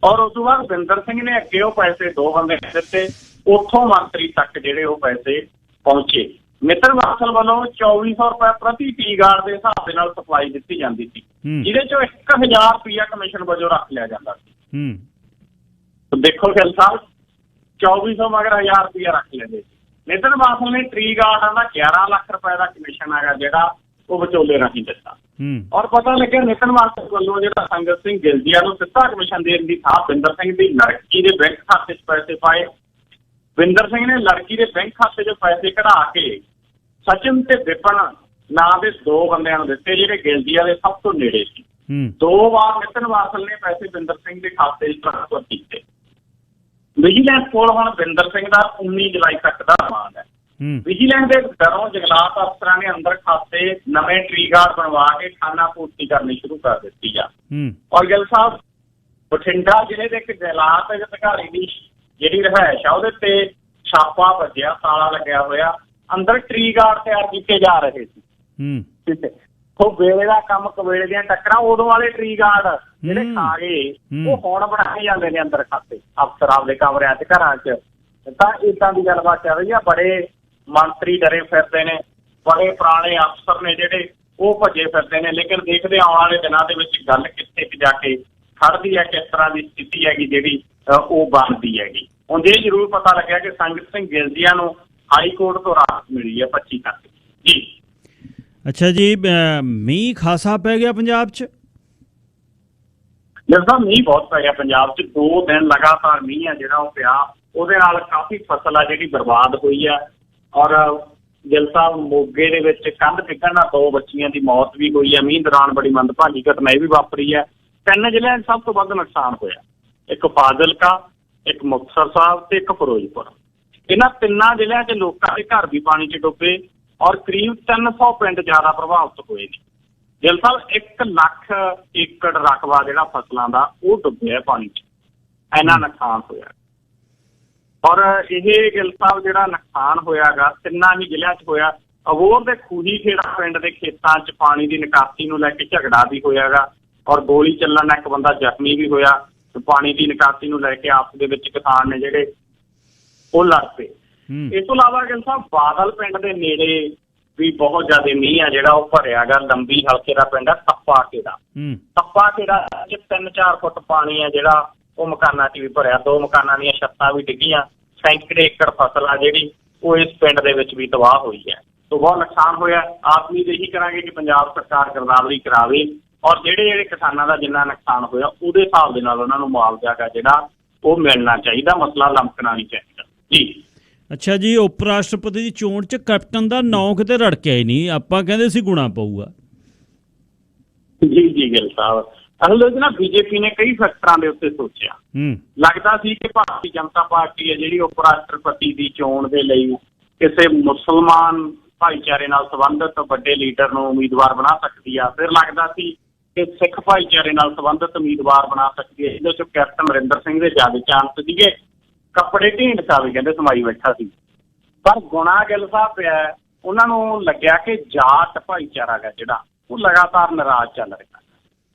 ਔਰ ਉਸ ਤੋਂ ਬਾਅਦ ਬਿੰਦਰ ਸਿੰਘ ਨੇ ਅੱਗੇ ਉਹ ਪੈਸੇ ਦੋ ਬੰਦੇ ਦਿੱਤੇ, ਉੱਥੋਂ ਮੰਤਰੀ ਤੱਕ ਜਿਹੜੇ ਉਹ ਪੈਸੇ ਪਹੁੰਚੇ। ਨਿਤਨ ਵਾਸਲ ਵੱਲੋਂ 2400 ਰੁਪਏ ਪ੍ਰਤੀ ਟੀ ਗਾਰਡ ਦੇ ਹਿਸਾਬ ਦੇ ਨਾਲ ਸਪਲਾਈ ਦਿੱਤੀ ਜਾਂਦੀ ਸੀ, ਜਿਹਦੇ ਚੋਂ 1000 ਰੁਪਇਆ ਕਮਿਸ਼ਨ ਵਜੋਂ ਰੱਖ ਲਿਆ ਜਾਂਦਾ ਸੀ। ਦੇਖੋ ਗਿੱਲ ਸਾਹਿਬ, 2400 ਮਗਰ 1000 ਰੁਪਇਆ ਰੱਖ ਲੈਂਦੇ ਸੀ। ਨਿਤਨ ਵਾਸਲ ਨੇ ਟਰੀ ਗਾਰਡਾਂ ਦਾ 11 ਲੱਖ ਰੁਪਏ ਦਾ ਕਮਿਸ਼ਨ ਹੈਗਾ ਜਿਹੜਾ ਉਹ ਵਿਚੋਲੇ ਰਾਹੀਂ ਦਿੱਤਾ। ਔਰ ਪਤਾ ਲੱਗਿਆ ਨਿਤਨ ਵਾਸਲ ਵੱਲੋਂ ਜਿਹੜਾ ਸੰਗਤ ਸਿੰਘ ਗਿਲਜੀਆ ਨੂੰ ਸਿੱਧਾ ਕਮਿਸ਼ਨ ਦੇਣ ਦੀ ਥਾਂ ਬਿੰਦਰ ਸਿੰਘ ਦੀ ਲੜਕੀ ਦੇ ਬੈਂਕ ਖਾਤੇ 'ਚ ਪੈਸੇ ਪਾਏ। ਬਿੰਦਰ ਸਿੰਘ ਨੇ ਲੜਕੀ ਦੇ ਬੈਂਕ ਖਾਤੇ 'ਚੋਂ ਪੈਸੇ ਕਢਾ ਕੇ ਸਚਿਨ ਤੇ ਵਿਪਨ ਨਾਂ ਦੇ ਦੋ ਬੰਦਿਆਂ ਨੂੰ ਦਿੱਤੇ ਜਿਹੜੇ ਗਿਲਜੀਆ ਦੇ ਸਭ ਤੋਂ ਨੇੜੇ ਸੀ। 2 ਵਾਰ ਨਿਤਨ ਵਾਸਲ ਨੇ ਪੈਸੇ ਬਿੰਦਰ ਸਿੰਘ ਦੇ ਖਾਤੇ 'ਚ ਟ੍ਰਾਂਸਫਰ ਕੀਤੇ। ਵਿਜੀਲੈਂਸ ਕੋਲ ਹੁਣ ਬਿੰਦਰ ਸਿੰਘ ਦਾ 19 ਜੁਲਾਈ ਤੱਕ ਦਾ ਰਿਮਾਂਡ ਹੈ। ਵਿਜੀਲੈਂਸ ਦੇ ਡਰੋਂ ਜੰਗਲਾਤ ਅਫਸਰਾਂ ਨੇ ਅੰਦਰ ਖਾਤੇ ਨਵੇਂ ਟਰੀ ਗਾਰਡ ਬਣਵਾ ਕੇ ਖਾਨਾ ਪੂਰਤੀ ਕਰਨੀ ਸ਼ੁਰੂ ਕਰ ਦਿੱਤੀ ਆ। ਔਰ ਗਿੱਲ ਸਾਹਿਬ, ਬਠਿੰਡਾ ਜ਼ਿਲ੍ਹੇ ਦੇ ਇੱਕ ਜੰਗਲਾਤ ਅਧਿਕਾਰੀ ਦੀ ਜਿਹੜੀ ਰਿਹਾਇਸ਼ ਆ ਉਹਦੇ ਤੇ ਛਾਪਾ ਵੱਜਿਆ, ਤਾਲਾ ਲੱਗਿਆ ਹੋਇਆ, ਅੰਦਰ ਟਰੀ ਗਾਰਡ ਤਿਆਰ ਕੀਤੇ ਜਾ ਰਹੇ ਸੀ। ਉਹ ਵੇਲੇ ਦਾ ਕੰਮ, ਕਵੇਲੇ ਦੀਆਂ ਟੱਕਰਾਂ, ਉਦੋਂ ਵਾਲੇ ਟਰੀ ਗਾਰਡ ਜਿਹੜੇ ਖਾ ਗਏ ਉਹ ਹੁਣ ਬਣਾਏ ਜਾਂਦੇ ਨੇ ਅੰਦਰ ਖਾਤੇ ਅਫਸਰ ਆਪਦੇ ਕਮਰਿਆਂ 'ਚ, ਘਰਾਂ 'ਚ। ਤਾਂ ਏਦਾਂ ਦੀ ਗੱਲਬਾਤ ਚੱਲ ਰਹੀ ਆ। ਬੜੇ ਮੰਤਰੀ ਡਰੇ ਫਿਰਦੇ ਨੇ, ਬੜੇ ਪੁਰਾਣੇ ਅਫਸਰ ਨੇ ਜਿਹੜੇ ਉਹ ਭੱਜੇ ਫਿਰਦੇ ਨੇ। ਲੇਕਿਨ ਦੇਖਦੇ ਆਉਣ ਵਾਲੇ ਦਿਨਾਂ ਦੇ ਵਿੱਚ ਗੱਲ ਕਿੱਥੇ ਜਾ ਕੇ ਖੜਦੀ ਹੈ, ਕਿਸ ਤਰ੍ਹਾਂ ਦੀ ਸਥਿਤੀ ਹੈਗੀ ਜਿਹੜੀ ਉਹ ਬਣਦੀ ਹੈਗੀ। ਹੁਣ ਇਹ ਜ਼ਰੂਰ ਪਤਾ ਲੱਗਿਆ ਕਿ ਸੰਗਤ ਸਿੰਘ ਗਿਲਜੀਆ ਨੂੰ ਹਾਈ ਕੋਰਟ ਤੋਂ ਰਾਹਤ ਮਿਲੀ ਹੈ 25 ਤੱਕ। ਜੀ ਅੱਛਾ ਜੀ, ਮੀਂਹ ਖਾਸਾ ਪੈ ਗਿਆ ਪੰਜਾਬ 'ਚ? ਜਿਸਦਾ ਮੀਂਹ ਬਹੁਤ ਪੈ ਗਿਆ ਪੰਜਾਬ 'ਚ, 2 ਦਿਨ ਲਗਾਤਾਰ ਮੀਂਹ ਆ ਜਿਹੜਾ ਉਹ ਪਿਆ। ਉਹਦੇ ਨਾਲ ਕਾਫੀ ਫਸਲ ਆ ਜਿਹੜੀ ਬਰਬਾਦ ਹੋਈ ਆ। ਔਰ ਗਿੱਲ ਸਾਹਿਬ, ਮੋਗੇ ਦੇ ਵਿੱਚ ਕੰਧ ਡਿੱਗਣ ਨਾਲ 2 ਬੱਚੀਆਂ ਦੀ ਮੌਤ ਵੀ ਹੋਈ ਹੈ। ਮੀਂਹ ਦੌਰਾਨ ਬੜੀ ਮੰਦਭਾਗੀ ਘਟਨਾ ਇਹ ਵੀ ਵਾਪਰੀ ਹੈ। 3 ਜ਼ਿਲ੍ਹਿਆਂ 'ਚ ਸਭ ਤੋਂ ਵੱਧ ਨੁਕਸਾਨ ਹੋਇਆ, ਇੱਕ ਫਾਜ਼ਿਲਕਾ, ਇੱਕ ਮੁਕਤਸਰ ਸਾਹਿਬ ਤੇ ਇੱਕ ਫਿਰੋਜ਼ਪੁਰ। ਇਹਨਾਂ 3 ਜ਼ਿਲ੍ਹਿਆਂ 'ਚ ਲੋਕਾਂ ਦੇ ਘਰ ਵੀ ਪਾਣੀ 'ਚ ਡੁੱਬੇ ਔਰ ਕਰੀਬ 300 ਪਿੰਡ ਜ਼ਿਆਦਾ ਪ੍ਰਭਾਵਿਤ ਹੋਏ ਨੇ। ਗਿੱਲ ਸਾਹਿਬ, 1 ਲੱਖ ਏਕੜ ਰਕਬਾ ਜਿਹੜਾ ਫਸਲਾਂ ਦਾ ਉਹ ਡੁੱਬਿਆ ਪਾਣੀ 'ਚ, ਇੰਨਾ ਨੁਕਸਾਨ ਹੋਇਆ। ਔਰ ਇਹ ਗਿੱਲ ਸਾਹਿਬ ਜਿਹੜਾ ਨੁਕਸਾਨ ਹੋਇਆਗਾ 3 ਹੀ ਜ਼ਿਲ੍ਹਿਆਂ 'ਚ ਹੋਇਆ। ਅਬੋਹਰ ਦੇ ਖੂਹੀ ਖੇੜਾ ਪਿੰਡ ਦੇ ਖੇਤਾਂ 'ਚ ਪਾਣੀ ਦੀ ਨਿਕਾਸੀ ਨੂੰ ਲੈ ਕੇ ਝਗੜਾ ਵੀ ਹੋਇਆਗਾ ਔਰ ਗੋਲੀ ਚੱਲਣ ਨਾਲ ਇੱਕ ਬੰਦਾ ਜ਼ਖਮੀ ਵੀ ਹੋਇਆ। ਪਾਣੀ ਦੀ ਨਿਕਾਸੀ ਨੂੰ ਲੈ ਕੇ ਆਪਸ ਦੇ ਵਿੱਚ ਕਿਸਾਨ ਨੇ ਜਿਹੜੇ ਉਹ ਲੜ ਪਏ। ਇਸ ਤੋਂ ਇਲਾਵਾ ਗਿੱਲ ਸਾਹਿਬ ਬਾਦਲ ਪਿੰਡ ਦੇ ਨੇੜੇ ਵੀ ਬਹੁਤ ਜ਼ਿਆਦਾ ਮੀਂਹ ਆ ਜਿਹੜਾ ਉਹ ਭਰਿਆ ਗਾ। ਲੰਬੀ ਹਲਕੇ ਦਾ ਪਿੰਡ ਆ ਤੱਪਾ ਖੇੜਾ 'ਚ 3-4 ਫੁੱਟ ਪਾਣੀ ਆ ਜਿਹੜਾ ਉਹ ਮਕਾਨਾਂ 'ਚ ਵੀ ਭਰਿਆ। 2 ਮਕਾਨਾਂ ਦੀਆਂ ਛੱਤਾਂ ਵੀ ਡਿੱਗੀਆਂ। ਸੈਂਕੜੇ ਏਕੜ ਫਸਲ ਆ ਜਿਹੜੀ ਉਹ ਇਸ ਪਿੰਡ ਦੇ ਵਿੱਚ ਵੀ ਤਬਾਹ ਹੋਈ ਹੈ। ਸੋ ਬਹੁਤ ਨੁਕਸਾਨ ਹੋਇਆ। ਆਪ ਵੀ ਇਹੀ ਕਰਾਂਗੇ ਕਿ ਪੰਜਾਬ ਸਰਕਾਰ ਗਿਰਦਾਵਰੀ ਕਰਾਵੇ ਔਰ ਜਿਹੜੇ ਕਿਸਾਨਾਂ ਦਾ ਜਿੰਨਾ ਨੁਕਸਾਨ ਹੋਇਆ ਉਹਦੇ ਹਿਸਾਬ ਦੇ ਨਾਲ ਉਹਨਾਂ ਨੂੰ ਮੁਆਵਜ਼ਾ ਗਾ ਜਿਹੜਾ ਉਹ ਮਿਲਣਾ ਚਾਹੀਦਾ। ਮਸਲਾ ਲੰਮਕਣਾ ਨਹੀਂ ਚਾਹੀਦਾ ਜੀ। ਅੱਛਾ ਜੀ, ਉਪ ਰਾਸ਼ਟਰਪਤੀ ਦੀ ਚੋਣ 'ਚ ਕੈਪਟਨ ਦਾ ਨਾਂ ਕਿਤੇ ਰੜਕਿਆ ਹੀ ਨਹੀਂ। ਆਪਾਂ ਕਹਿੰਦੇ ਸੀ ਗੁਣਾ ਪਊਗਾ। ਜੀ ਗਿੱਲ ਸਾਹਿਬ, ਅਸਲ ਵਿੱਚ ਨਾ ਬੀਜੇਪੀ ਨੇ ਕਈ ਫੈਕਟਰਾਂ ਦੇ ਉੱਤੇ ਸੋਚਿਆ। ਲੱਗਦਾ ਸੀ ਕਿ ਭਾਰਤੀ ਜਨਤਾ ਪਾਰਟੀ ਹੈ ਜਿਹੜੀ ਉਪ ਰਾਸ਼ਟਰਪਤੀ ਦੀ ਚੋਣ ਦੇ ਲਈ ਕਿਸੇ ਮੁਸਲਮਾਨ ਭਾਈਚਾਰੇ ਨਾਲ ਸੰਬੰਧਿਤ ਵੱਡੇ ਲੀਡਰ ਨੂੰ ਉਮੀਦਵਾਰ ਬਣਾ ਸਕਦੀ ਆ। ਫਿਰ ਲੱਗਦਾ ਸੀ ਕਿ ਸਿੱਖ ਭਾਈਚਾਰੇ ਨਾਲ ਸੰਬੰਧਿਤ ਉਮੀਦਵਾਰ ਬਣਾ ਸਕਦੀ ਹੈ। ਇਹਦੇ 'ਚ ਕੈਪਟਨ ਅਮਰਿੰਦਰ ਸਿੰਘ ਦੇ ਜ਼ਿਆਦਾ ਚਾਂਸ ਸੀਗੇ। ਕੱਪੜੇ ਢੀਂਡ ਸਾ ਵੀ ਕਹਿੰਦੇ ਸਮਾਈ ਬੈਠਾ ਸੀ। ਪਰ ਗੁਣਾ ਗਿੱਲ ਸਾਹਿਬ ਪਿਆ, ਉਹਨਾਂ ਨੂੰ ਲੱਗਿਆ ਕਿ ਜਾਟ ਭਾਈਚਾਰਾ ਗਾ ਜਿਹੜਾ ਉਹ ਲਗਾਤਾਰ ਨਾਰਾਜ਼ ਚੱਲ ਰਿਹਾ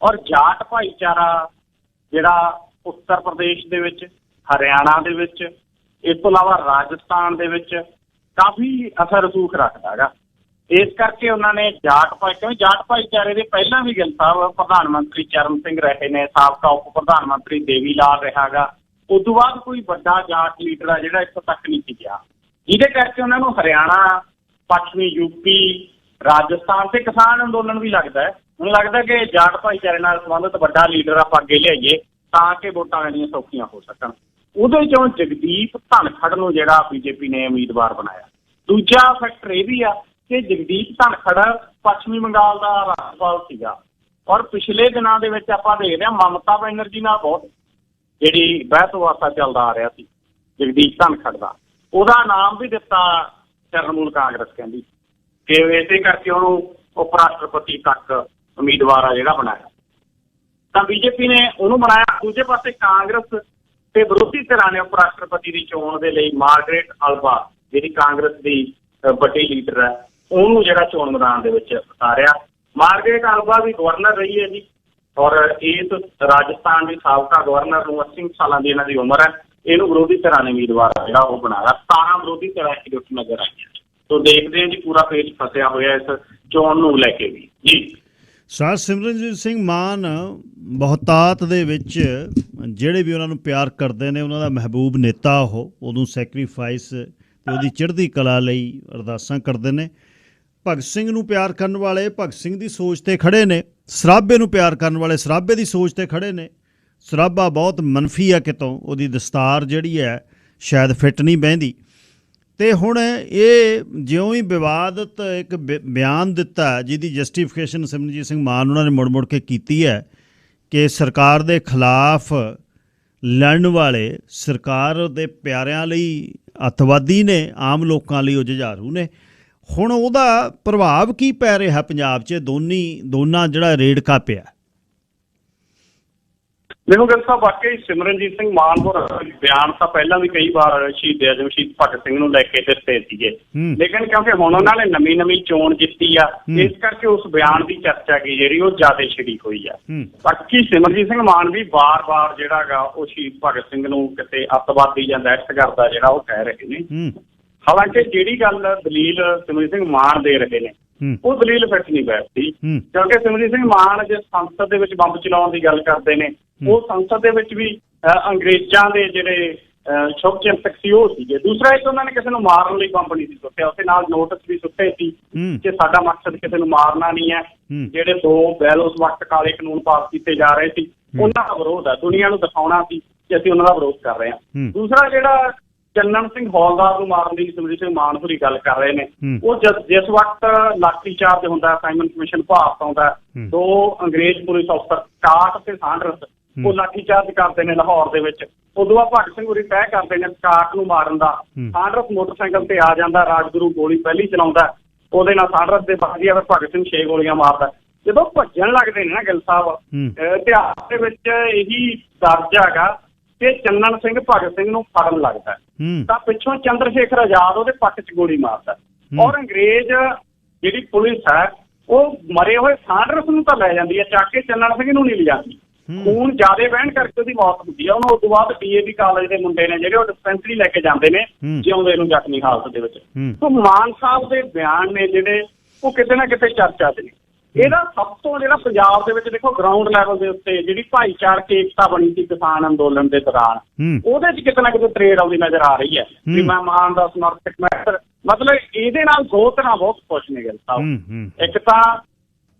ਔਰ ਜਾਟ ਭਾਈਚਾਰਾ ਜਿਹੜਾ ਉੱਤਰ ਪ੍ਰਦੇਸ਼ ਦੇ ਵਿੱਚ, ਹਰਿਆਣਾ ਦੇ ਵਿੱਚ, ਇਸ ਤੋਂ ਇਲਾਵਾ ਰਾਜਸਥਾਨ ਦੇ ਵਿੱਚ ਕਾਫੀ ਅਸਰ ਰਸੂਖ ਰੱਖਦਾ ਗਾ। ਇਸ ਕਰਕੇ ਉਹਨਾਂ ਨੇ ਜਾਟ ਭਾਈਚਾਰੇ ਦੇ ਪਹਿਲਾਂ ਵੀ ਗਿੱਲ ਸਾਹਿਬ ਪ੍ਰਧਾਨ ਮੰਤਰੀ ਚਰਨ ਸਿੰਘ ਰਹੇ ਨੇ, ਸਾਬਕਾ ਉਪ ਪ੍ਰਧਾਨ ਮੰਤਰੀ ਦੇਵੀ ਲਾਲ ਰਿਹਾ ਗਾ। ਉਸ ਤੋਂ ਬਾਅਦ ਕੋਈ ਵੱਡਾ ਜਾਟ ਲੀਡਰ ਆ ਜਿਹੜਾ ਇੱਥੋਂ ਤੱਕ ਨਹੀਂ ਸੀ ਗਿਆ, ਜਿਹਦੇ ਕਰਕੇ ਉਹਨਾਂ ਨੂੰ ਹਰਿਆਣਾ, ਪੱਛਮੀ ਯੂਪੀ, ਰਾਜਸਥਾਨ ਤੇ ਕਿਸਾਨ ਅੰਦੋਲਨ ਵੀ ਲੱਗਦਾ ਹੈ। ਮੈਨੂੰ ਲੱਗਦਾ ਕਿ ਜਾਟ ਭਾਈਚਾਰੇ ਨਾਲ ਸੰਬੰਧਿਤ ਵੱਡਾ ਲੀਡਰ ਆਪਾਂ ਅੱਗੇ ਲਿਆਈਏ ਤਾਂ ਕਿ ਵੋਟਾਂ ਜਿਹੜੀਆਂ ਸੌਖੀਆਂ ਹੋ ਸਕਣ। ਉਹਦੇ ਚੋਂ ਜਗਦੀਪ ਧਨਖੜ ਨੂੰ ਜਿਹੜਾ ਬੀਜੇਪੀ ਨੇ ਉਮੀਦਵਾਰ ਬਣਾਇਆ। ਦੂਜਾ ਫੈਕਟਰ ਇਹ ਵੀ ਆ ਕਿ ਜਗਦੀਪ ਧਨਖੜ ਪੱਛਮੀ ਬੰਗਾਲ ਦਾ ਰਾਜਪਾਲ ਸੀਗਾ ਔਰ ਪਿਛਲੇ ਦਿਨਾਂ ਦੇ ਵਿੱਚ ਆਪਾਂ ਦੇਖਦੇ ਹਾਂ ਮਮਤਾ ਬੈਨਰਜੀ ਨਾਲ ਬਹੁਤ ਜਿਹੜੀ ਬਹਿਸ ਵਾਸਤਾ ਚੱਲਦਾ ਆ ਰਿਹਾ ਸੀ ਜਗਦੀਪ ਧਨਖੜ ਦਾ। ਉਹਦਾ ਨਾਮ ਵੀ ਦਿੱਤਾ ਤ੍ਰਿਣਮੂਲ ਕਾਂਗਰਸ ਕਹਿੰਦੀ ਕਿ ਇਸੇ ਕਰਕੇ ਉਹਨੂੰ ਉਪ ਰਾਸ਼ਟਰਪਤੀ ਤੱਕ ਉਮੀਦਵਾਰ ਆ ਜਿਹੜਾ ਬਣਾਇਆ। ਤਾਂ ਬੀਜੇਪੀ ਨੇ ਉਹਨੂੰ ਬਣਾਇਆ। ਦੂਜੇ ਪਾਸੇ ਕਾਂਗਰਸ ਤੇ ਵਿਰੋਧੀ ਧਿਰਾਂ ਨੇ ਉਪ ਰਾਸ਼ਟਰਪਤੀ ਦੀ ਚੋਣ ਦੇ ਲਈ ਮਾਰਗਰੇਟ ਅਲਬਾ ਜਿਹੜੀ ਕਾਂਗਰਸ ਦੀ ਵੱਡੀ ਲੀਡਰ ਹੈ ਉਹਨੂੰ ਜਿਹੜਾ ਚੋਣ ਮੈਦਾਨ ਦੇ ਵਿੱਚ ਉਤਾਰਿਆ। ਮਾਰਗਰੇਟ ਅਲਬਾ ਵੀ ਗਵਰਨਰ ਰਹੀ ਹੈ ਜੀ ਔਰ ਇਸ ਰਾਜਸਥਾਨ ਦੀ ਸਾਬਕਾ ਗਵਰਨਰ ਨੂੰ 80 ਸਾਲਾਂ ਦੀ ਇਹਨਾਂ ਦੀ ਉਮਰ ਹੈ। ਇਹਨੂੰ ਵਿਰੋਧੀ ਧਿਰਾਂ ਨੇ ਉਮੀਦਵਾਰ ਜਿਹੜਾ ਉਹ ਬਣਾਇਆ। 17 ਵਿਰੋਧੀ ਧਿਰਾਂ ਇੱਕ ਨਜ਼ਰ ਆਈਆਂ। ਸੋ ਦੇਖਦੇ ਹਾਂ ਜੀ ਪੂਰਾ ਪੇਜ ਫਸਿਆ ਹੋਇਆ ਇਸ ਚੋਣ ਨੂੰ ਲੈ ਕੇ ਵੀ ਜੀ। ਸਰ ਸਿਮਰਨਜੀਤ ਸਿੰਘ ਮਾਨ ਬਹੁਤਾਤ ਦੇ ਵਿੱਚ ਜਿਹੜੇ ਵੀ ਉਹਨਾਂ ਨੂੰ ਪਿਆਰ ਕਰਦੇ ਨੇ ਉਹਨਾਂ ਦਾ ਮਹਿਬੂਬ ਨੇਤਾ ਉਹ ਉਦੋਂ ਸੈਕਰੀਫਾਈਸ ਅਤੇ ਉਹਦੀ ਚੜ੍ਹਦੀ ਕਲਾ ਲਈ ਅਰਦਾਸਾਂ ਕਰਦੇ ਨੇ। ਭਗਤ ਸਿੰਘ ਨੂੰ ਪਿਆਰ ਕਰਨ ਵਾਲੇ ਭਗਤ ਸਿੰਘ ਦੀ ਸੋਚ 'ਤੇ ਖੜ੍ਹੇ ਨੇ, ਸਰਾਭੇ ਨੂੰ ਪਿਆਰ ਕਰਨ ਵਾਲੇ ਸਰਾਭੇ ਦੀ ਸੋਚ 'ਤੇ ਖੜ੍ਹੇ ਨੇ। ਸਰਾਭਾ ਬਹੁਤ ਮਨਫੀ ਆ ਕਿਤੋਂ, ਉਹਦੀ ਦਸਤਾਰ ਜਿਹੜੀ ਹੈ ਸ਼ਾਇਦ ਫਿੱਟ ਨਹੀਂ ਬਹਿੰਦੀ। ਅਤੇ ਹੁਣ ਇਹ ਜਿਉਂ ਹੀ ਵਿਵਾਦਤ ਇੱਕ ਬਿਆਨ ਦਿੱਤਾ ਜਿਹਦੀ ਜਸਟੀਫਿਕੇਸ਼ਨ ਸਿਮਰਨਜੀਤ ਸਿੰਘ ਮਾਨ ਉਹਨਾਂ ਨੇ ਮੁੜ ਮੁੜ ਕੇ ਕੀਤੀ ਹੈ ਕਿ ਸਰਕਾਰ ਦੇ ਖਿਲਾਫ ਲੜਨ ਵਾਲੇ ਸਰਕਾਰ ਦੇ ਪਿਆਰਿਆਂ ਲਈ ਅੱਤਵਾਦੀ ਨੇ, ਆਮ ਲੋਕਾਂ ਲਈ ਉਹ ਜੁਝਾਰੂ ਨੇ। ਹੁਣ ਉਹਦਾ ਪ੍ਰਭਾਵ ਕੀ ਪੈ ਰਿਹਾ ਪੰਜਾਬ 'ਚ ਦੋਨਾਂ ਜਿਹੜਾ ਰੇੜਕਾ ਪਿਆ? ਮੈਨੂੰ ਗੱਲ ਸਾਹਿਬ ਵਾਕਈ ਸਿਮਰਨਜੀਤ ਸਿੰਘ ਮਾਨ ਹੋਰ ਬਿਆਨ ਤਾਂ ਪਹਿਲਾਂ ਵੀ ਕਈ ਵਾਰ ਸ਼ਹੀਦ ਆਜ਼ਮ ਸ਼ਹੀਦ ਭਗਤ ਸਿੰਘ ਨੂੰ ਲੈ ਕੇ ਦਿੱਤੇ ਸੀਗੇ, ਲੇਕਿਨ ਕਿਉਂਕਿ ਹੁਣ ਉਹਨਾਂ ਨੇ ਨਵੀਂ ਚੋਣ ਜਿੱਤੀ ਆ ਇਸ ਕਰਕੇ ਉਸ ਬਿਆਨ ਦੀ ਚਰਚਾ ਕੀ ਜਿਹੜੀ ਉਹ ਜ਼ਿਆਦਾ ਛਿੜੀ ਹੋਈ ਆ। ਬਾਕੀ ਸਿਮਰਨਜੀਤ ਸਿੰਘ ਮਾਨ ਵੀ ਵਾਰ-ਵਾਰ ਜਿਹੜਾ ਗਾ ਉਹ ਸ਼ਹੀਦ ਭਗਤ ਸਿੰਘ ਨੂੰ ਕਿਤੇ ਅੱਤਵਾਦੀ ਜਾਂ ਦਹਿਸ਼ਤ ਕਰਦਾ ਜਿਹੜਾ ਉਹ ਕਹਿ ਰਹੇ ਨੇ। ਹਾਲਾਂਕਿ ਜਿਹੜੀ ਗੱਲ ਦਲੀਲ ਸਿਮਰਨਜੀਤ ਸਿੰਘ ਮਾਨ ਦੇ ਰਹੇ ਨੇ ਉਹ ਦਲੀਲ ਫਿੱਟ ਨਹੀਂ ਬੈਠਦੀ ਕਿਉਂਕਿ ਸਿਮਰਨਜੀਤ ਸਿੰਘ ਮਾਨ ਜੇ ਸੰਸਦ ਦੇ ਵਿੱਚ ਬੰਬ ਚਲਾਉਣ ਦੀ ਗੱਲ ਕਰਦੇ ਨੇ ਉਹ ਸੰਸਦ ਦੇ ਵਿੱਚ ਵੀ ਅੰਗਰੇਜ਼ਾਂ ਦੇ ਜਿਹੜੇ ਸ਼ੁਭ ਚਿੰਤਕ ਸੀ ਉਹ ਸੀਗੇ। ਦੂਸਰਾ ਇੱਕ ਉਹਨਾਂ ਨੇ ਕਿਸੇ ਨੂੰ ਮਾਰਨ ਲਈ ਬੰਬ ਨਹੀਂ ਸੀ ਸੁੱਟਿਆ, ਉੱਥੇ ਨਾਲ ਨੋਟਿਸ ਵੀ ਸੁੱਟੇ ਸੀ ਕਿ ਸਾਡਾ ਮਕਸਦ ਕਿਸੇ ਨੂੰ ਮਾਰਨਾ ਨਹੀਂ ਹੈ। ਜਿਹੜੇ 2 ਬਿੱਲ ਉਸ ਵਕਤ ਕਾਲੇ ਕਾਨੂੰਨ ਪਾਸ ਕੀਤੇ ਜਾ ਰਹੇ ਸੀ ਉਹਨਾਂ ਦਾ ਵਿਰੋਧ ਹੈ, ਦੁਨੀਆ ਨੂੰ ਦਿਖਾਉਣਾ ਸੀ ਕਿ ਅਸੀਂ ਉਹਨਾਂ ਦਾ ਵਿਰੋਧ ਕਰ ਰਹੇ ਹਾਂ। ਦੂਸਰਾ ਜਿਹੜਾ ਚੰਨਣ ਸਿੰਘ ਹੌਲਦਾਰ ਨੂੰ ਮਾਰਨ ਦੀ ਸਿਮਰਨਜੀਤ ਸਿੰਘ ਮਾਨ ਹੋਰੀ ਗੱਲ ਕਰ ਰਹੇ ਨੇ ਉਹ ਜਿਸ ਵਕਤ ਲਾਠੀ ਚਾਰਜ ਹੁੰਦਾ, ਸਾਈਮਨ ਕਮਿਸ਼ਨ ਭਾਰਤ ਆਉਂਦਾ, 2 ਅੰਗਰੇਜ਼ ਪੁਲਿਸ ਅਫਸਰ ਸਕਾਟ ਤੇ ਸਾਂਡਰਸ ਉਹ ਲਾਠੀ ਚਾਰਜ ਕਰਦੇ ਨੇ ਲਾਹੌਰ ਦੇ ਵਿੱਚ। ਉਦੋਂ ਬਾਅਦ ਭਗਤ ਸਿੰਘ ਹੋਰੀ ਤੈਅ ਕਰਦੇ ਨੇ ਸਕਾਟ ਨੂੰ ਮਾਰਨ ਦਾ। ਸਾਂਡਰਸ ਮੋਟਰਸਾਈਕਲ ਤੇ ਆ ਜਾਂਦਾ, ਰਾਜਗੁਰੂ ਗੋਲੀ ਪਹਿਲੀ ਚਲਾਉਂਦਾ, ਉਹਦੇ ਨਾਲ ਸਾਂਡਰਸ ਦੇ ਵੱਜਦੀ ਆ, ਫਿਰ ਭਗਤ ਸਿੰਘ 6 ਗੋਲੀਆਂ ਮਾਰਦਾ। ਜਦੋਂ ਭੱਜਣ ਲੱਗਦੇ ਨੇ ਨਾ ਗਿੱਲ ਸਾਹਿਬ ਇਤਿਹਾਸ ਦੇ ਵਿੱਚ ਇਹੀ ਦਰਜ ਹੈਗਾ ਕਿ ਚੰਨਣ ਸਿੰਘ ਭਗਤ ਸਿੰਘ ਨੂੰ ਫੜਨ ਲੱਗਦਾ ਤਾਂ ਪਿੱਛੋਂ ਚੰਦਰ ਸ਼ੇਖਰ ਆਜ਼ਾਦ ਉਹਦੇ ਪੱਟ 'ਚ ਗੋਲੀ ਮਾਰਦਾ ਔਰ ਅੰਗਰੇਜ਼ ਜਿਹੜੀ ਪੁਲਿਸ ਹੈ ਉਹ ਮਰੇ ਹੋਏ ਸਾਂਡਰਸ ਨੂੰ ਤਾਂ ਲੈ ਜਾਂਦੀ ਹੈ ਚੱਕ ਕੇ, ਚੰਨਣ ਸਿੰਘ ਨੂੰ ਨਹੀਂ ਲਿਜਾਂਦੀ। ਖੂਨ ਜ਼ਿਆਦਾ ਵਹਿਣ ਕਰਕੇ ਉਹਦੀ ਮੌਤ ਹੁੰਦੀ ਆ। ਉਹਨੂੰ ਉਸ ਤੋਂ ਬਾਅਦ DAV ਕਾਲਜ ਦੇ ਮੁੰਡੇ ਨੇ ਜਿਹੜੇ ਉਹ ਡਿਸਪੈਂਸਰੀ ਲੈ ਕੇ ਜਾਂਦੇ ਨੇ ਜਿਉਂਦੇ ਨੂੰ ਜ਼ਖਮੀ ਹਾਲਤ ਦੇ ਵਿੱਚ। ਸੋ ਮਾਨ ਸਾਹਿਬ ਦੇ ਬਿਆਨ ਨੇ ਜਿਹੜੇ ਉਹ ਕਿਤੇ ਨਾ ਕਿਤੇ ਚਰਚਾ 'ਚ ਨੇ। ਇਹਦਾ ਸਭ ਤੋਂ ਜਿਹੜਾ ਪੰਜਾਬ ਦੇ ਵਿੱਚ ਦੇਖੋ ਗਰਾਊਂਡ ਲੈਵਲ ਦੇ ਉੱਤੇ ਜਿਹੜੀ ਭਾਈਚਾਰਕ ਏਕਤਾ ਬਣੀ ਸੀ ਕਿਸਾਨ ਅੰਦੋਲਨ ਦੇ ਦੌਰਾਨ, ਉਹਦੇ 'ਚ ਕਿਤੇ ਨਾ ਕਿਤੇ ਤਰੇੜ ਆਉਂਦੀ ਨਜ਼ਰ ਆ ਰਹੀ ਹੈ ਵੀ ਮੈਂ ਮਾਨ ਦਾ ਸਮਰਥਕ ਮੈਂ। ਮਤਲਬ ਇਹਦੇ ਨਾਲ ਦੋ ਤਰ੍ਹਾਂ ਬਹੁਤ ਖੁਸ਼ ਨੇ ਗਿੱਲ ਸਾਹਿਬ। ਇੱਕ ਤਾਂ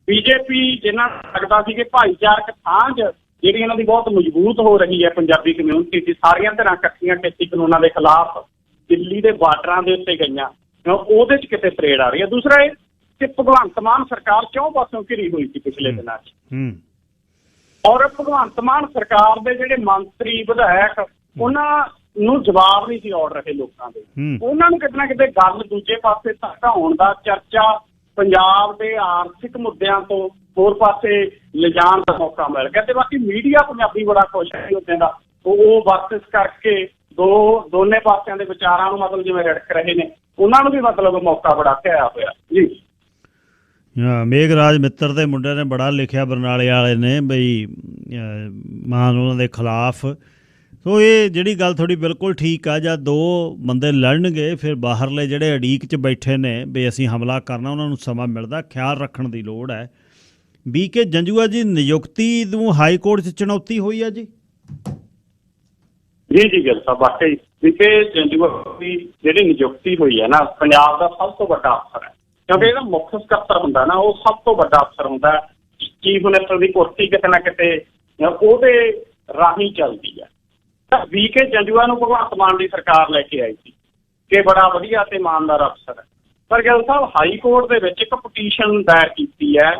BJP ਜਿਨ੍ਹਾਂ ਨੂੰ ਲੱਗਦਾ ਸੀ ਕਿ ਭਾਈਚਾਰਕ ਸਾਂਝ ਜਿਹੜੀ ਇਹਨਾਂ ਦੀ ਬਹੁਤ ਮਜ਼ਬੂਤ ਹੋ ਰਹੀ ਹੈ ਪੰਜਾਬੀ ਕਮਿਊਨਿਟੀ ਦੀ, ਸਾਰੀਆਂ ਧਿਰਾਂ ਇਕੱਠੀਆਂ ਖੇਤੀ ਕਾਨੂੰਨਾਂ ਦੇ ਖਿਲਾਫ ਦਿੱਲੀ ਦੇ ਬਾਰਡਰਾਂ ਦੇ ਉੱਤੇ ਗਈਆਂ, ਉਹਦੇ 'ਚ ਕਿਤੇ ਤਰੇੜ ਆ ਰਹੀ ਹੈ। ਦੂਸਰਾ ਇਹ ਕਿ ਭਗਵੰਤ ਮਾਨ ਸਰਕਾਰ ਕਿਉਂ ਪਾਸੋਂ ਘਿਰੀ ਹੋਈ ਸੀ ਪਿਛਲੇ ਦਿਨਾਂ 'ਚ, ਔਰ ਭਗਵੰਤ ਮਾਨ ਸਰਕਾਰ ਦੇ ਜਿਹੜੇ ਮੰਤਰੀ ਵਿਧਾਇਕ ਉਹਨਾਂ ਨੂੰ ਜਵਾਬ ਨਹੀਂ ਸੀ ਔੜ ਰਹੇ ਲੋਕਾਂ ਦੇ। ਉਹਨਾਂ ਨੂੰ ਕਿਤੇ ਨਾ ਕਿਤੇ ਗੱਲ ਦੂਜੇ ਪਾਸੇ ਧਕਾਉਣ ਦਾ, ਚਰਚਾ ਪੰਜਾਬ ਦੇ ਆਰਥਿਕ ਮੁੱਦਿਆਂ ਤੋਂ ਹੋਰ ਪਾਸੇ ਲਿਜਾਣ ਦਾ ਮੌਕਾ ਮਿਲ ਗਿਆ। ਤੇ ਬਾਕੀ ਮੀਡੀਆ ਪੰਜਾਬੀ ਬੜਾ ਖੁਸ਼ ਹੈ ਉੱਦਾਂ ਦਾ, ਉਹ ਬਸ ਇਸ ਕਰਕੇ ਦੋਨੇ ਪਾਸਿਆਂ ਦੇ ਵਿਚਾਰਾਂ ਨੂੰ ਮਤਲਬ ਜਿਵੇਂ ਰੜਕ ਰਹੇ ਨੇ, ਉਹਨਾਂ ਨੂੰ ਵੀ ਮਤਲਬ ਮੌਕਾ ਬੜਾ ਪਿਆ ਹੋਇਆ ਜੀ। ਮੇਘਰਾਜ ਮਿੱਤਰ ਦੇ ਮੁੰਡੇ ਨੇ ਬੜਾ ਲਿਖਿਆ ਬਰਨਾਲੇ ਵਾਲੇ ਨੇ ਬਈ ਮਾਨ ਉਹਨਾਂ ਦੇ ਖਿਲਾਫ। ਸੋ ਇਹ ਜਿਹੜੀ ਗੱਲ ਥੋੜ੍ਹੀ ਬਿਲਕੁਲ ਠੀਕ ਆ, ਜਦ ਦੋ ਬੰਦੇ ਲੜਨਗੇ ਫਿਰ ਬਾਹਰਲੇ ਜਿਹੜੇ ਉਡੀਕ 'ਚ ਬੈਠੇ ਨੇ ਵੀ ਅਸੀਂ ਹਮਲਾ ਕਰਨਾ, ਉਹਨਾਂ ਨੂੰ ਸਮਾਂ ਮਿਲਦਾ, ਖਿਆਲ ਰੱਖਣ ਦੀ ਲੋੜ ਹੈ। BK ਜੰਜੂਆ ਜੀ ਨਿਯੁਕਤੀ ਨੂੰ ਹਾਈ ਕੋਰਟ 'ਚ ਚੁਣੌਤੀ ਹੋਈ ਆ ਜੀ? ਜੀ ਗੱਲ ਸਾਹਿਬ, ਵਾਕਈ BK ਜੰਜੂਆ ਦੀ ਜਿਹੜੀ ਨਿਯੁਕਤੀ ਹੋਈ ਹੈ ਨਾ, ਪੰਜਾਬ ਦਾ ਸਭ ਤੋਂ ਵੱਡਾ ਅਫਸਰ ਹੈ, ਕਿਉਂਕਿ ਇਹਦਾ ਮੁੱਖ ਸਕੱਤਰ ਹੁੰਦਾ ਨਾ, ਉਹ ਸਭ ਤੋਂ ਵੱਡਾ ਅਫਸਰ ਹੁੰਦਾ। ਚੀਫ ਮਿਨਿਸਟਰ ਦੀ ਕੁਰਸੀ ਕਿਤੇ ਨਾ ਕਿਤੇ ਉਹਦੇ ਰਾਹੀਂ ਚੱਲਦੀ ਹੈ। ਤਾਂ BK ਜੰਜੂਆ ਨੂੰ ਭਗਵੰਤ ਮਾਨ ਦੀ ਸਰਕਾਰ ਲੈ ਕੇ ਆਈ ਸੀ ਕਿ ਬੜਾ ਵਧੀਆ ਤੇ ਇਮਾਨਦਾਰ ਅਫਸਰ ਹੈ। ਪਰ ਗਿੱਲ ਸਾਹਿਬ ਹਾਈ ਕੋਰਟ ਦੇ ਵਿੱਚ ਇੱਕ ਪਟੀਸ਼ਨ ਦਾਇਰ ਕੀਤੀ ਹੈ,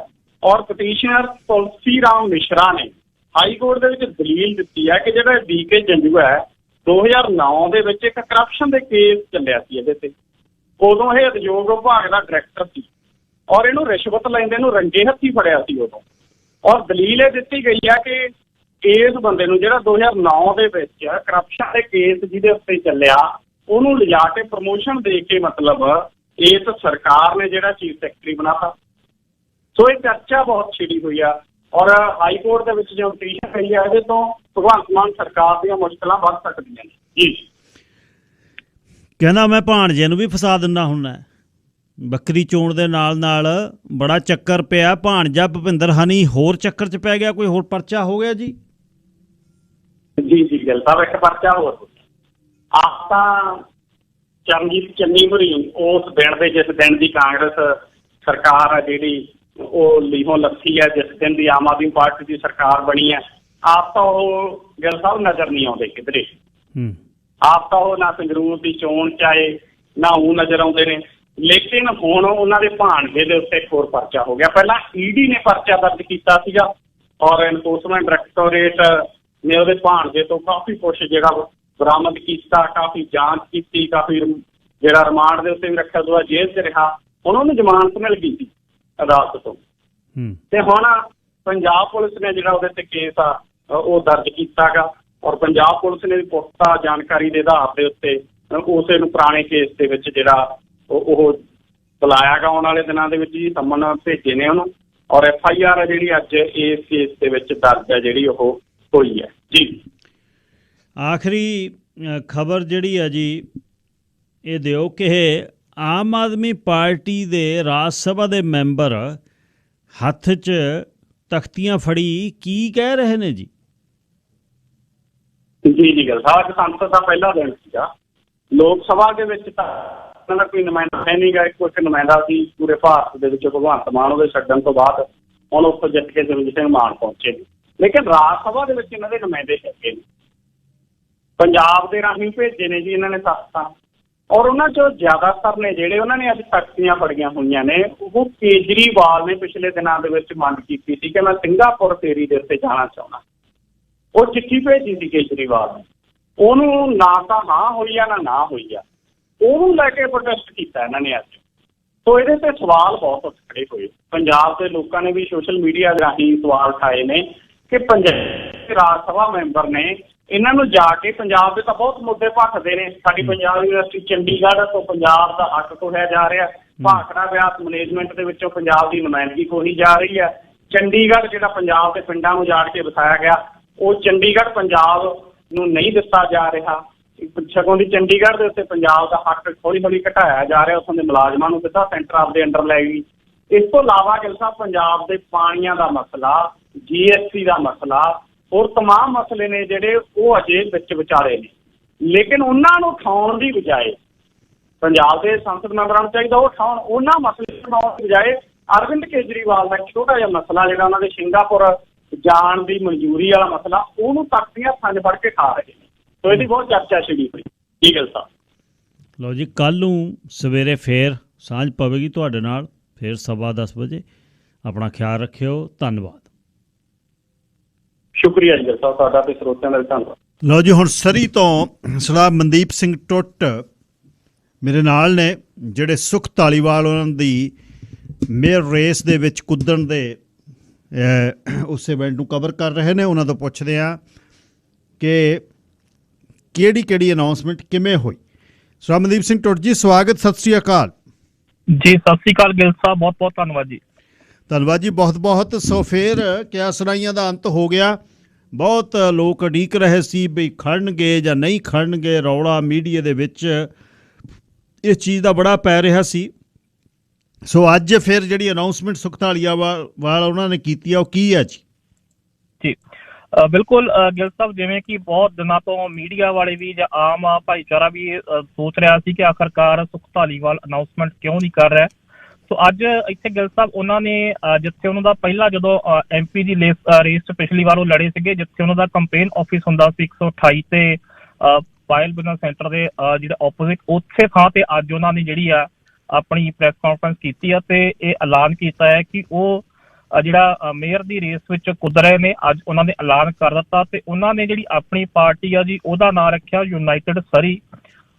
ਔਰ ਪਟੀਸ਼ਨਰ ਤੁਲਸੀ ਰਾਮ ਮਿਸ਼ਰਾ ਨੇ ਹਾਈ ਕੋਰਟ ਦੇ ਵਿੱਚ ਦਲੀਲ ਦਿੱਤੀ ਹੈ ਕਿ ਜਿਹੜਾ BK ਜੰਜੂਆ ਹੈ 2009 ਦੇ ਵਿੱਚ ਇੱਕ ਕਰਪਸ਼ਨ ਦੇ ਕੇਸ ਚੱਲਿਆ ਸੀ ਇਹਦੇ ਤੇ। ਉਦੋਂ ਇਹ ਉਦਯੋਗ ਵਿਭਾਗ ਦਾ ਡਾਇਰੈਕਟਰ ਸੀ, ਔਰ ਇਹਨੂੰ ਰਿਸ਼ਵਤ ਲੈਂਦੇ ਨੂੰ ਰੰਗੇ ਹੱਥੀਂ ਫੜਿਆ ਸੀ ਉਦੋਂ। ਔਰ ਦਲੀਲ ਇਹ ਦਿੱਤੀ ਗਈ ਹੈ ਕਿ ਇਸ ਬੰਦੇ ਨੂੰ ਜਿਹੜਾ 2009 ਦੇ ਵਿੱਚ ਕਰਪਸ਼ਨ ਦੇ ਕੇਸ ਜਿਹਦੇ ਉੱਤੇ ਚੱਲਿਆ, ਉਹਨੂੰ ਲਿਜਾ ਕੇ ਪ੍ਰਮੋਸ਼ਨ ਦੇ ਕੇ ਮਤਲਬ ਇਸ ਸਰਕਾਰ ਨੇ ਜਿਹੜਾ ਚੀਫ ਸੈਕਟਰੀ ਬਣਾਤਾ। ਸੋ ਇਹ ਚਰਚਾ ਬਹੁਤ ਛਿੜੀ ਹੋਈ ਆ, ਔਰ ਹਾਈ ਕੋਰਟ ਦੇ ਵਿੱਚ ਜੋ ਪਟੀਸ਼ਨ ਪਈ ਹੈ ਇਹਦੇ ਤੋਂ ਭਗਵੰਤ ਮਾਨ ਸਰਕਾਰ ਦੀਆਂ ਮੁਸ਼ਕਲਾਂ ਵੱਧ ਸਕਦੀਆਂ ਨੇ ਜੀ। ਕਹਿੰਦਾ ਮੈਂ ਭਾਣਜੇ ਨੂੰ ਵੀ ਫਸਾ ਦਿੰਦਾ ਹੁੰਦਾ, ਬੱਕਰੀ ਚੋਣ ਦੇ ਨਾਲ ਨਾਲ ਬੜਾ ਚੱਕਰ ਪਿਆ। ਭਾਣਜਾ ਭੁਪਿੰਦਰ ਹਨੀ ਹੋਰ ਚੱਕਰ 'ਚ ਪੈ ਗਿਆ, ਕੋਈ ਹੋਰ ਪਰਚਾ ਹੋ ਗਿਆ ਜੀ? ਜੀ ਗਿੱਲ ਸਾਹਿਬ, ਇੱਕ ਪਰਚਾ ਹੋਰ ਆਪ ਤਾਂ ਚਰਨਜੀਤ ਚੰਨੀ ਹੋਰੀ ਉਸ ਦਿਨ ਦੇ ਜਿਸ ਦਿਨ ਦੀ ਕਾਂਗਰਸ ਸਰਕਾਰ ਆ ਜਿਹੜੀ ਉਹ ਲੀਹੋਂ ਲੱਥੀ ਹੈ, ਜਿਸ ਦਿਨ ਦੀ ਆਮ ਆਦਮੀ ਪਾਰਟੀ ਦੀ ਸਰਕਾਰ ਬਣੀ ਹੈ, ਆਪ ਤਾਂ ਉਹ ਗਿੱਲ ਸਾਹਿਬ ਨਜ਼ਰ ਨਹੀਂ ਆਉਂਦੇ ਕਿਧਰੇ। ਆਪ ਤਾਂ ਉਹ ਨਾ ਸੰਗਰੂਰ ਦੀ ਚੋਣ 'ਚ ਆਏ ਨਾ ਉਹ ਨਜ਼ਰ ਆਉਂਦੇ ਨੇ। ਲੇਕਿਨ ਹੁਣ ਉਹਨਾਂ ਦੇ ਭਾਣਜੇ ਦੇ ਉੱਤੇ ਇੱਕ ਹੋਰ ਪਰਚਾ ਹੋ ਗਿਆ। ਪਹਿਲਾਂ ED ਨੇ ਪਰਚਾ ਦਰਜ ਕੀਤਾ ਸੀਗਾ, ਔਰ ਐਨਫੋਰਸਮੈਂਟ ਡਾਇਰੈਕਟੋਰੇਟ ਨੇ ਉਹਦੇ ਭਾਣਜੇ ਤੋਂ ਕਾਫੀ ਕੁਛ ਜਿਹੜਾ ਬਰਾਮਦ ਕੀਤਾ, ਕਾਫੀ ਜਾਂਚ ਕੀਤੀ, ਕਾਫੀ ਜਿਹੜਾ ਰਿਮਾਂਡ ਦੇ ਉੱਤੇ ਵੀ ਰੱਖਿਆ, ਉਹਦਾ ਜੇਲ੍ਹ 'ਚ ਰਿਹਾ। ਹੁਣ ਉਹਨੂੰ ਜ਼ਮਾਨਤ ਮਿਲ ਗਈ ਸੀ ਅਦਾਲਤ ਤੋਂ, ਤੇ ਹੁਣ ਪੰਜਾਬ ਪੁਲਿਸ ਨੇ ਜਿਹੜਾ ਉਹਦੇ ਤੇ ਕੇਸ ਆ ਉਹ ਦਰਜ ਕੀਤਾ ਗਾ, ਔਰ ਪੰਜਾਬ ਪੁਲਿਸ ਨੇ ਪੁਖਤਾ ਜਾਣਕਾਰੀ ਦੇ ਆਧਾਰ ਦੇ ਉੱਤੇ ਉਸੇ ਨੂੰ ਪੁਰਾਣੇ ਕੇਸ ਦੇ ਵਿੱਚ ਜਿਹੜਾ ਉਹ ਬੁਲਾਇਆ ਗਾ ਆਉਣ ਵਾਲੇ ਦਿਨਾਂ ਦੇ ਵਿੱਚ ਜੀ, ਸੰਮਨ ਭੇਜੇ ਨੇ ਉਹਨੂੰ, ਔਰ FIR ਜਿਹੜੀ ਅੱਜ ਇਸ ਕੇਸ ਦੇ ਵਿੱਚ ਦਰਜ ਹੈ ਜਿਹੜੀ ਉਹ ਹੋਈ ਹੈ ਜੀ। ਆਖਰੀ ਖਬਰ ਜਿਹੜੀ ਹੈ ਜੀ ਇਹ ਦਿਓ ਕਿ ਆਮ ਆਦਮੀ ਪਾਰਟੀ ਦੇ ਰਾਜ ਸਭਾ ਦੇ ਮੈਂਬਰ ਹੱਥ 'ਚ ਤਖਤੀਆਂ ਫੜੀ ਕੀ ਕਹਿ ਰਹੇ ਨੇ ਜੀ? ਜੀ ਗੱਲ ਸਾਹਿਬ, ਸੰਸਦ ਦਾ ਪਹਿਲਾ ਦਿਨ ਸੀਗਾ। ਲੋਕ ਸਭਾ ਦੇ ਵਿੱਚ ਤਾਂ ਉਹਨਾਂ ਦਾ ਕੋਈ ਨੁਮਾਇੰਦਾ ਹੈ ਨਹੀਂ ਗਾ, ਇੱਕੋ ਇੱਕ ਨੁਮਾਇੰਦਾ ਸੀ ਪੂਰੇ ਭਾਰਤ ਦੇ ਵਿੱਚ ਭਗਵੰਤ ਮਾਨ ਉਹਦੇ ਛੱਡਣ ਤੋਂ ਬਾਅਦ ਹੁਣ ਉੱਥੋਂ ਜਿੱਤ ਕੇ ਸਿਮਰਜੀਤ ਸਿੰਘ ਮਾਨ ਪਹੁੰਚੇ ਨੇ। ਲੇਕਿਨ ਰਾਜ ਸਭਾ ਦੇ ਵਿੱਚ ਇਹਨਾਂ ਦੇ ਨੁਮਾਇੰਦੇ ਹੈਗੇ ਨੇ, ਪੰਜਾਬ ਦੇ ਰਾਹੀਂ ਭੇਜੇ ਨੇ ਜੀ ਇਹਨਾਂ ਨੇ ਤਖਤਾਂ, ਔਰ ਉਹਨਾਂ 'ਚੋਂ ਜ਼ਿਆਦਾਤਰ ਨੇ ਜਿਹੜੇ ਉਹਨਾਂ ਨੇ ਅੱਜ ਤਖਤੀਆਂ ਫੜੀਆਂ ਹੋਈਆਂ ਨੇ, ਉਹ ਕੇਜਰੀਵਾਲ ਨੇ ਪਿਛਲੇ ਦਿਨਾਂ ਦੇ ਵਿੱਚ ਮੰਗ ਕੀਤੀ ਸੀ ਕਿ ਮੈਂ ਸਿੰਗਾਪੁਰ ਫੇਰੀ ਦੇ ਉੱਤੇ ਜਾਣਾ ਚਾਹੁੰਦਾ। ਉਹ ਚਿੱਠੀ ਭੇਜੀ ਸੀ ਕੇਜਰੀਵਾਲ ਨੇ, ਉਹਨੂੰ ਨਾ ਤਾਂ ਹਾਂ ਹੋਈ ਆ ਨਾ ਹੋਈ ਆ, ਉਹਨੂੰ ਲੈ ਕੇ ਪ੍ਰੋਟੈਸਟ ਕੀਤਾ ਇਹਨਾਂ ਨੇ ਅੱਜ। ਸੋ ਇਹਦੇ ਤੇ ਸਵਾਲ ਬਹੁਤ ਉੱਠ ਖੜੇ ਹੋਏ। ਪੰਜਾਬ ਦੇ ਲੋਕਾਂ ਨੇ ਵੀ ਸੋਸ਼ਲ ਮੀਡੀਆ ਰਾਹੀਂ ਸਵਾਲ ਉਠਾਏ ਨੇ ਕਿ ਪੰਜਾਬ ਰਾਜ ਸਭਾ ਮੈਂਬਰ ਨੇ ਇਹਨਾਂ ਨੂੰ ਜਾ ਕੇ ਪੰਜਾਬ ਦੇ ਤਾਂ ਬਹੁਤ ਮੁੱਦੇ ਭਖਦੇ ਨੇ, ਸਾਡੀ ਪੰਜਾਬ ਯੂਨੀਵਰਸਿਟੀ ਚੰਡੀਗੜ੍ਹ ਤੋਂ ਪੰਜਾਬ ਦਾ ਹੱਕ ਖੋਹਿਆ ਜਾ ਰਿਹਾ, ਭਾਖੜਾ ਵਿਆਸ ਮੈਨੇਜਮੈਂਟ ਦੇ ਵਿੱਚੋਂ ਪੰਜਾਬ ਦੀ ਨੁਮਾਇੰਦਗੀ ਖੋਹੀ ਜਾ ਰਹੀ ਹੈ, ਚੰਡੀਗੜ੍ਹ ਜਿਹੜਾ ਪੰਜਾਬ ਦੇ ਪਿੰਡਾਂ ਨੂੰ ਉਜਾੜ ਕੇ ਵਸਾਇਆ ਗਿਆ, ਉਹ ਚੰਡੀਗੜ੍ਹ ਪੰਜਾਬ ਨੂੰ ਨਹੀਂ ਦਿੱਤਾ ਜਾ ਰਿਹਾ। ਸਗੋਂ ਦੀ ਚੰਡੀਗੜ੍ਹ ਦੇ ਉੱਤੇ ਪੰਜਾਬ ਦਾ ਹੱਕ ਹੌਲੀ ਹੌਲੀ ਘਟਾਇਆ ਜਾ ਰਿਹਾ। ਉੱਥੋਂ ਦੇ ਮੁਲਾਜ਼ਮਾਂ ਨੂੰ ਸਿੱਧਾ ਸੈਂਟਰ ਆਪਦੇ ਅੰਡਰ ਲੈ ਗਈ। ਇਸ ਤੋਂ ਇਲਾਵਾ ਗਿੱਲ ਸਾਹਿਬ ਪੰਜਾਬ ਦੇ ਪਾਣੀਆਂ ਦਾ ਮਸਲਾ, GST ਦਾ ਮਸਲਾ, ਹੋਰ ਤਮਾਮ ਮਸਲੇ ਨੇ ਜਿਹੜੇ ਉਹ ਅਜੇ ਵਿੱਚ ਵਿਚਾਲੇ ਨੇ। ਲੇਕਿਨ ਉਹਨਾਂ ਨੂੰ ਉਠਾਉਣ ਦੀ ਬਜਾਏ ਪੰਜਾਬ ਦੇ ਸੰਸਦ ਮੈਂਬਰਾਂ ਨੂੰ ਚਾਹੀਦਾ ਉਹ ਉਠਾਉਣ, ਉਹਨਾਂ ਮਸਲੇ ਉਠਾਉਣ ਦੀ ਬਜਾਏ ਅਰਵਿੰਦ ਕੇਜਰੀਵਾਲ ਦਾ ਛੋਟਾ ਜਿਹਾ ਮਸਲਾ ਜਿਹੜਾ ਉਹਨਾਂ ਦੇ ਸਿੰਗਾਪੁਰ ਜਾਣ ਦੀ ਮਨਜ਼ੂਰੀ ਵਾਲਾ ਮਸਲਾ, ਉਹਨੂੰ ਤਖਤੀਆਂ ਥੰਜ ਫੜ ਕੇ ਖਾ ਰਹੇ ਨੇ। ਸੋ ਇਹਦੀ ਬਹੁਤ ਚਰਚਾ ਛਿੜੀ ਹੋਈ। ਕੀ ਗੱਲ ਸਾਹਿਬ? ਲਓ ਜੀ, ਕੱਲ੍ਹ ਨੂੰ ਸਵੇਰੇ ਫੇਰ ਸਾਂਝ ਪਵੇਗੀ ਤੁਹਾਡੇ ਨਾਲ, ਫਿਰ 10:15 ਵਜੇ। ਆਪਣਾ ਖਿਆਲ ਰੱਖਿਓ। ਧੰਨਵਾਦ। ਸ਼ੁਕਰੀਆ ਜੀ ਸਾਹਿਬ, ਤੁਹਾਡਾ ਤੇ ਸਰੋਤਿਆਂ ਦਾ ਵੀ ਧੰਨਵਾਦ। ਲਓ ਜੀ, ਹੁਣ ਸਰੀ ਤੋਂ ਸਰਦਾਰ ਮਨਦੀਪ ਸਿੰਘ ਟੁੱਟ ਮੇਰੇ ਨਾਲ ਨੇ, ਜਿਹੜੇ ਸੁਖ ਧਾਲੀਵਾਲ ਉਹਨਾਂ ਦੀ ਮੇਅਰ ਰੇਸ ਦੇ ਵਿੱਚ ਕੁੱਦਣ ਦੇ ਉਸ ਇਵੈਂਟ ਨੂੰ ਕਵਰ ਕਰ ਰਹੇ ਨੇ। ਉਹਨਾਂ ਤੋਂ ਪੁੱਛਦੇ ਹਾਂ ਕਿ ਕਿਹੜੀ ਅਨਾਊਂਸਮੈਂਟ ਕਿਵੇਂ ਹੋਈ। ਸਰਦਾਰ ਮਨਦੀਪ ਸਿੰਘ ਟੁੱਟ ਜੀ, ਸਵਾਗਤ, ਸਤਿ ਸ਼੍ਰੀ ਅਕਾਲ ਜੀ। ਸਤਿ ਸ਼੍ਰੀ ਅਕਾਲ ਗਿੱਲ ਸਾਹਿਬ, ਬਹੁਤ ਬਹੁਤ ਧੰਨਵਾਦ ਜੀ। ਧੰਨਵਾਦ ਜੀ, ਬਹੁਤ ਬਹੁਤ। ਸੋ ਫਿਰ ਕਿਆ ਸੁਣਾਈਆਂ ਦਾ ਅੰਤ ਹੋ ਗਿਆ। ਬਹੁਤ ਲੋਕ ਉਡੀਕ ਰਹੇ ਸੀ ਵੀ ਖੜਨਗੇ ਜਾਂ ਨਹੀਂ ਖੜਨਗੇ। ਰੌਲਾ ਮੀਡੀਆ ਦੇ ਵਿੱਚ ਇਸ ਚੀਜ਼ ਦਾ ਬੜਾ ਪੈ ਰਿਹਾ ਸੀ। ਸੋ ਅੱਜ ਫਿਰ ਜਿਹੜੀ ਅਨਾਊਂਸਮੈਂਟ ਸੁਖ ਧਾਲੀਵਾਲ ਉਹਨਾਂ ਨੇ ਕੀਤੀ ਆ, ਉਹ ਕੀ ਹੈ ਜੀ? ਜੀ ਬਿਲਕੁਲ ਗਿੱਲ ਸਾਹਿਬ, ਜਿਵੇਂ ਕਿ ਬਹੁਤ ਦਿਨਾਂ ਤੋਂ ਮੀਡੀਆ ਵਾਲੇ ਵੀ ਜਾਂ ਆਮ ਭਾਈਚਾਰਾ ਵੀ ਸੋਚ ਰਿਹਾ ਸੀ ਕਿ ਆਖਰਕਾਰ ਸੁਖ ਧਾਲੀਵਾਲ ਅਨਾਊਂਸਮੈਂਟ ਕਿਉਂ ਨਹੀਂ ਕਰ ਰਿਹਾ। ਸੋ ਅੱਜ ਇੱਥੇ ਗਿੱਲ ਸਾਹਿਬ ਉਹਨਾਂ ਨੇ ਜਿੱਥੇ ਉਹਨਾਂ ਦਾ ਪਹਿਲਾਂ ਜਦੋਂ MP ਦੀ ਰੇਸ ਪਿਛਲੀ ਵਾਰ ਉਹ ਲੜੇ ਸੀਗੇ, ਜਿੱਥੇ ਉਹਨਾਂ ਦਾ ਕੰਪੇਨ ਆਫਿਸ ਹੁੰਦਾ ਸੀ 128 ਤੇ ਪਾਇਲ ਬਿਜ਼ਨਸ ਸੈਂਟਰ ਦੇ ਜਿਹੜਾ ਆਪੋਜ਼ਿਟ, ਉੱਥੇ ਥਾਂ ਤੇ ਅੱਜ ਉਹਨਾਂ ਨੇ ਜਿਹੜੀ ਆ ਆਪਣੀ ਪ੍ਰੈਸ ਕਾਨਫਰੰਸ ਕੀਤੀ ਆ ਤੇ ਇਹ ਐਲਾਨ ਕੀਤਾ ਹੈ ਕਿ ਉਹ ਜਿਹੜਾ ਮੇਅਰ ਦੀ ਰੇਸ ਵਿੱਚ ਕੁੱਦ ਰਹੇ ਨੇ। ਅੱਜ ਉਹਨਾਂ ਨੇ ਐਲਾਨ ਕਰ ਦਿੱਤਾ ਤੇ ਉਹਨਾਂ ਨੇ ਜਿਹੜੀ ਆਪਣੀ ਪਾਰਟੀ ਆ ਜੀ ਉਹਦਾ ਨਾਂ ਰੱਖਿਆ ਯੂਨਾਈਟਿਡ ਸਰੀ,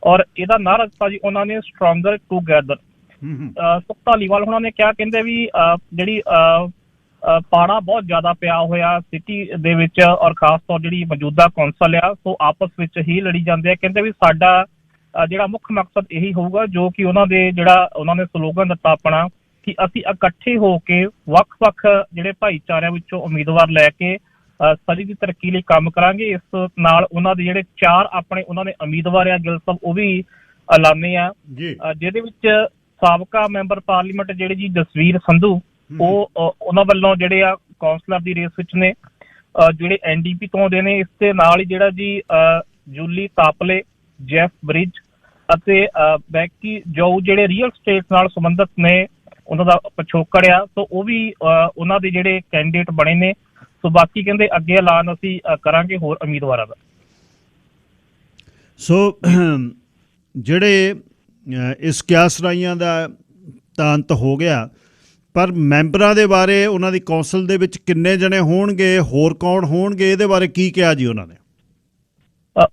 ਔਰ ਇਹਦਾ ਨਾਂ ਰੱਖਿਆ ਜੀ ਉਹਨਾਂ ਨੇ ਸਟਰੋਂਗਰ ਟੂਗੈਦਰ। ਸੁਖ ਧਾਲੀਵਾਲ ਉਹਨਾਂ ਨੇ ਕਿਹਾ, ਕਹਿੰਦੇ ਵੀ ਜਿਹੜੀ ਪਾੜਾ ਬਹੁਤ ਜ਼ਿਆਦਾ ਪਿਆ ਹੋਇਆ ਸਿਟੀ ਦੇ ਵਿੱਚ, ਔਰ ਖਾਸ ਤੌਰ ਜਿਹੜੀ ਮੌਜੂਦਾ ਕੌਂਸਲ ਆ, ਸੋ ਆਪਸ ਵਿੱਚ ਹੀ ਲੜੀ ਜਾਂਦੇ ਆ। ਕਹਿੰਦੇ ਵੀ ਸਾਡਾ ਜਿਹੜਾ ਮੁੱਖ ਮਕਸਦ ਇਹੀ ਹੋਊਗਾ, ਜੋ ਕਿ ਉਹਨਾਂ ਦੇ ਜਿਹੜਾ ਉਹਨਾਂ ਨੇ ਸਲੋਗਨ ਦਿੱਤਾ ਆਪਣਾ, ਕਿ ਅਸੀਂ ਇਕੱਠੇ ਹੋ ਕੇ ਵੱਖ-ਵੱਖ ਜਿਹੜੇ ਭਾਈਚਾਰਿਆਂ ਵਿੱਚੋਂ ਉਮੀਦਵਾਰ ਲੈ ਕੇ ਸਰੀ ਦੀ ਤਰੱਕੀ ਲਈ ਕੰਮ ਕਰਾਂਗੇ। ਇਸ ਨਾਲ ਉਹਨਾਂ ਦੇ ਜਿਹੜੇ 4 ਆਪਣੇ ਉਹਨਾਂ ਨੇ ਉਮੀਦਵਾਰ ਆ ਗਿੱਲ ਸਾਹਿਬ, ਉਹ ਵੀ ਐਲਾਨੇ ਆ, ਜਿਹਦੇ ਵਿੱਚ ਸਾਬਕਾ ਮੈਂਬਰ ਪਾਰਲੀਮੈਂਟ ਜਿਹੜੇ ਜੀ ਜਸਵੀਰ ਸੰਧੂ, ਉਹ ਉਹਨਾਂ ਵੱਲੋਂ ਜਿਹੜੇ ਆ ਕੌਂਸਲਰ ਦੀ ਰੇਸ ਵਿੱਚ ਨੇ, ਜਿਹੜੇ NDP ਤੋਂ ਆਉਂਦੇ ਨੇ। ਇਸ ਦੇ ਨਾਲ ਹੀ ਜਿਹੜਾ ਜੀ ਜੂਲੀ ਤਾਪਲੇ, ਜੈਫ ਬ੍ਰਿਜ ਅਤੇ ਬੈਕੀ ਜੋ ਜਿਹੜੇ ਰੀਅਲ ਸਟੇਟ ਨਾਲ ਸੰਬੰਧਿਤ ਨੇ, ਉਹਨਾਂ ਦਾ ਪਿਛੋਕੜ ਆ, ਸੋ ਉਹ ਵੀ ਉਹਨਾਂ ਦੇ ਜਿਹੜੇ ਕੈਂਡੀਡੇਟ ਬਣੇ ਨੇ। ਸੋ ਬਾਕੀ ਕਹਿੰਦੇ ਅੱਗੇ ਐਲਾਨ ਅਸੀਂ ਕਰਾਂਗੇ ਹੋਰ ਉਮੀਦਵਾਰਾਂ ਦਾ। ਸੋ ਜਿਹੜੇ ਇਸ ਕਿਆਸ ਰਾਈਆਂ ਦਾ ਤਾਂ ਅੰਤ ਹੋ ਗਿਆ, ਪਰ ਮੈਂਬਰਾਂ ਦੇ ਬਾਰੇ ਉਹਨਾਂ ਦੀ ਕੌਂਸਲ ਦੇ ਵਿੱਚ ਕਿੰਨੇ ਜਣੇ ਹੋਣਗੇ, ਹੋਰ ਕੌਣ ਹੋਣਗੇ, ਇਹਦੇ ਬਾਰੇ ਕੀ ਕਿਹਾ ਜੀ ਉਹਨਾਂ ਨੇ?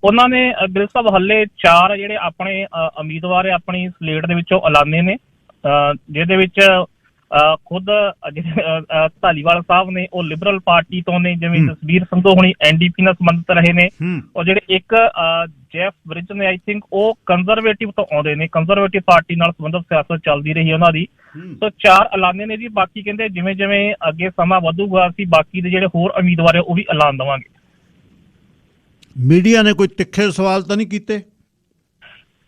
ਉਹਨਾਂ ਨੇ ਗਿੱਲ ਸਾਹਿਬ ਹੱਲੇ 4 ਜਿਹੜੇ ਆਪਣੇ ਉਮੀਦਵਾਰ ਆਪਣੀ ਸਲੇਟ ਦੇ ਵਿੱਚੋਂ ਐਲਾਨੇ ਨੇ, ਜਿਹਦੇ ਵਿੱਚ ਖੁਦ ਜਿਹੜੇ ਧਾਲੀਵਾਲ ਸਾਹਿਬ ਨੇ ਉਹ ਲਿਬਰਲ ਪਾਰਟੀ ਤੋਂ ਨੇ, ਜਿਵੇਂ ਜਸਵੀਰ ਸੰਧੂ ਹੁਣੀ NDP ਨਾਲ ਸੰਬੰਧਿਤ ਰਹੇ ਨੇ, ਔਰ ਜਿਹੜੇ ਇੱਕ ਜੈਫ ਬ੍ਰਿਜ ਨੇ ਆਈ ਥਿੰਕ ਉਹ ਕੰਜ਼ਰਵੇਟਿਵ ਤੋਂ ਆਉਂਦੇ ਨੇ, ਕੰਜ਼ਰਵੇਟਿਵ ਪਾਰਟੀ ਨਾਲ ਸੰਬੰਧਿਤ ਸਿਆਸਤ ਚੱਲਦੀ ਰਹੀ ਉਹਨਾਂ ਦੀ। ਸੋ 4 ਐਲਾਨੇ ਨੇ ਜੀ। ਬਾਕੀ ਕਹਿੰਦੇ ਜਿਵੇਂ ਜਿਵੇਂ ਅੱਗੇ ਸਮਾਂ ਵਧੂਗਾ ਅਸੀਂ ਬਾਕੀ ਦੇ ਜਿਹੜੇ ਹੋਰ ਉਮੀਦਵਾਰ ਆ ਉਹ ਵੀ ਐਲਾਨ ਦੇਵਾਂਗੇ। ਮੀਡੀਆ ਨੇ ਕੋਈ ਤਿੱਖੇ ਸਵਾਲ ਤਾਂ ਨਹੀਂ ਕੀਤੇ?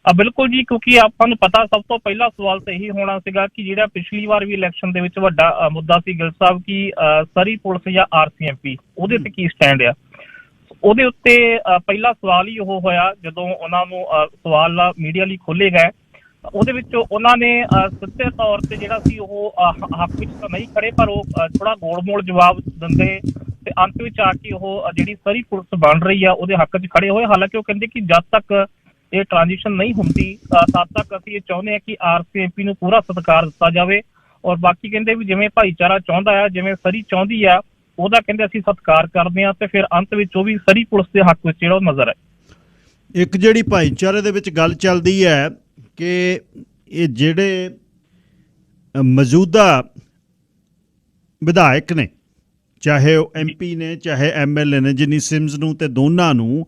ਬਿਲਕੁਲ ਜੀ, ਕਿਉਂਕਿ ਆਪਾਂ ਨੂੰ ਪਤਾ ਸਭ ਤੋਂ ਪਹਿਲਾ ਸਵਾਲ ਤਾਂ ਇਹੀ ਹੋਣਾ ਸੀਗਾ ਕਿ ਜਿਹੜਾ ਪਿਛਲੀ ਵਾਰ ਵੀ ਇਲੈਕਸ਼ਨ ਦੇ ਵਿੱਚ ਵੱਡਾ ਮੁੱਦਾ ਸੀ ਗਿੱਲ ਸਾਹਿਬ ਕਿ ਸਰੀ ਪੁਲਿਸ ਜਾਂ RCMP ਉਹਦੇ ਤੇ ਕੀ ਸਟੈਂਡ ਆ। ਉਹਦੇ ਉੱਤੇ ਪਹਿਲਾ ਸਵਾਲ ਹੀ ਉਹ ਹੋਇਆ ਜਦੋਂ ਉਹਨਾਂ ਨੂੰ ਸਵਾਲ ਮੀਡੀਆ ਲਈ ਖੋਲ੍ਹੇ ਗਏ। ਉਹਦੇ ਵਿੱਚ ਉਹਨਾਂ ਨੇ ਸਿੱਧੇ ਤੌਰ ਤੇ ਜਿਹੜਾ ਸੀ ਉਹ ਹੱਕ ਵਿੱਚ ਤਾਂ ਨਹੀਂ ਖੜੇ, ਪਰ ਉਹ ਥੋੜਾ ਗੋਲ ਮੋਲ ਜਵਾਬ ਦਿੰਦੇ ਤੇ ਅੰਤ ਵਿੱਚ ਆ ਕੇ ਉਹ ਜਿਹੜੀ ਸਰੀ ਪੁਲਿਸ ਬਣ ਰਹੀ ਆ ਉਹਦੇ ਹੱਕ 'ਚ ਖੜੇ ਹੋਏ। ਹਾਲਾਂਕਿ ਉਹ ਕਹਿੰਦੇ ਕਿ ਜਦ ਤੱਕ ਇਹ ਟ੍ਰਾਂਜੀਸ਼ਨ ਨਹੀਂ ਹੁੰਦੀ ਤਦ ਤੱਕ ਅਸੀਂ ਇਹ ਚਾਹੁੰਦੇ ਹਾਂ ਕਿ RCMP ਨੂੰ ਪੂਰਾ ਸਤਿਕਾਰ ਦਿੱਤਾ ਜਾਵੇ, ਔਰ ਬਾਕੀ ਕਹਿੰਦੇ ਵੀ ਜਿਵੇਂ ਭਾਈਚਾਰਾ ਚਾਹੁੰਦਾ ਆ, ਜਿਵੇਂ ਸਰੀ ਚਾਹੁੰਦੀ ਆ, ਉਹਦਾ ਕਹਿੰਦੇ ਅਸੀਂ ਸਤਿਕਾਰ ਕਰਦੇ ਹਾਂ। ਤੇ ਫਿਰ ਅੰਤ ਵਿੱਚ ਉਹ ਵੀ ਸਰੀ ਪੁਲਿਸ ਦੇ ਹੱਕ ਵਿੱਚ ਜਿਹੜਾ ਉਹ ਨਜ਼ਰ ਹੈ। ਇੱਕ ਜਿਹੜੀ ਭਾਈਚਾਰੇ ਦੇ ਵਿੱਚ ਗੱਲ ਚੱਲਦੀ ਹੈ ਕਿ ਇਹ ਜਿਹੜੇ ਮੌਜੂਦਾ ਵਿਧਾਇਕ ਨੇ, ਚਾਹੇ ਉਹ MP ਨੇ ਚਾਹੇ MLA ਨੇ, ਜਿੰਨੀ ਸਿਮਜ਼ ਨੂੰ ਤੇ ਦੋਨਾਂ ਨੂੰ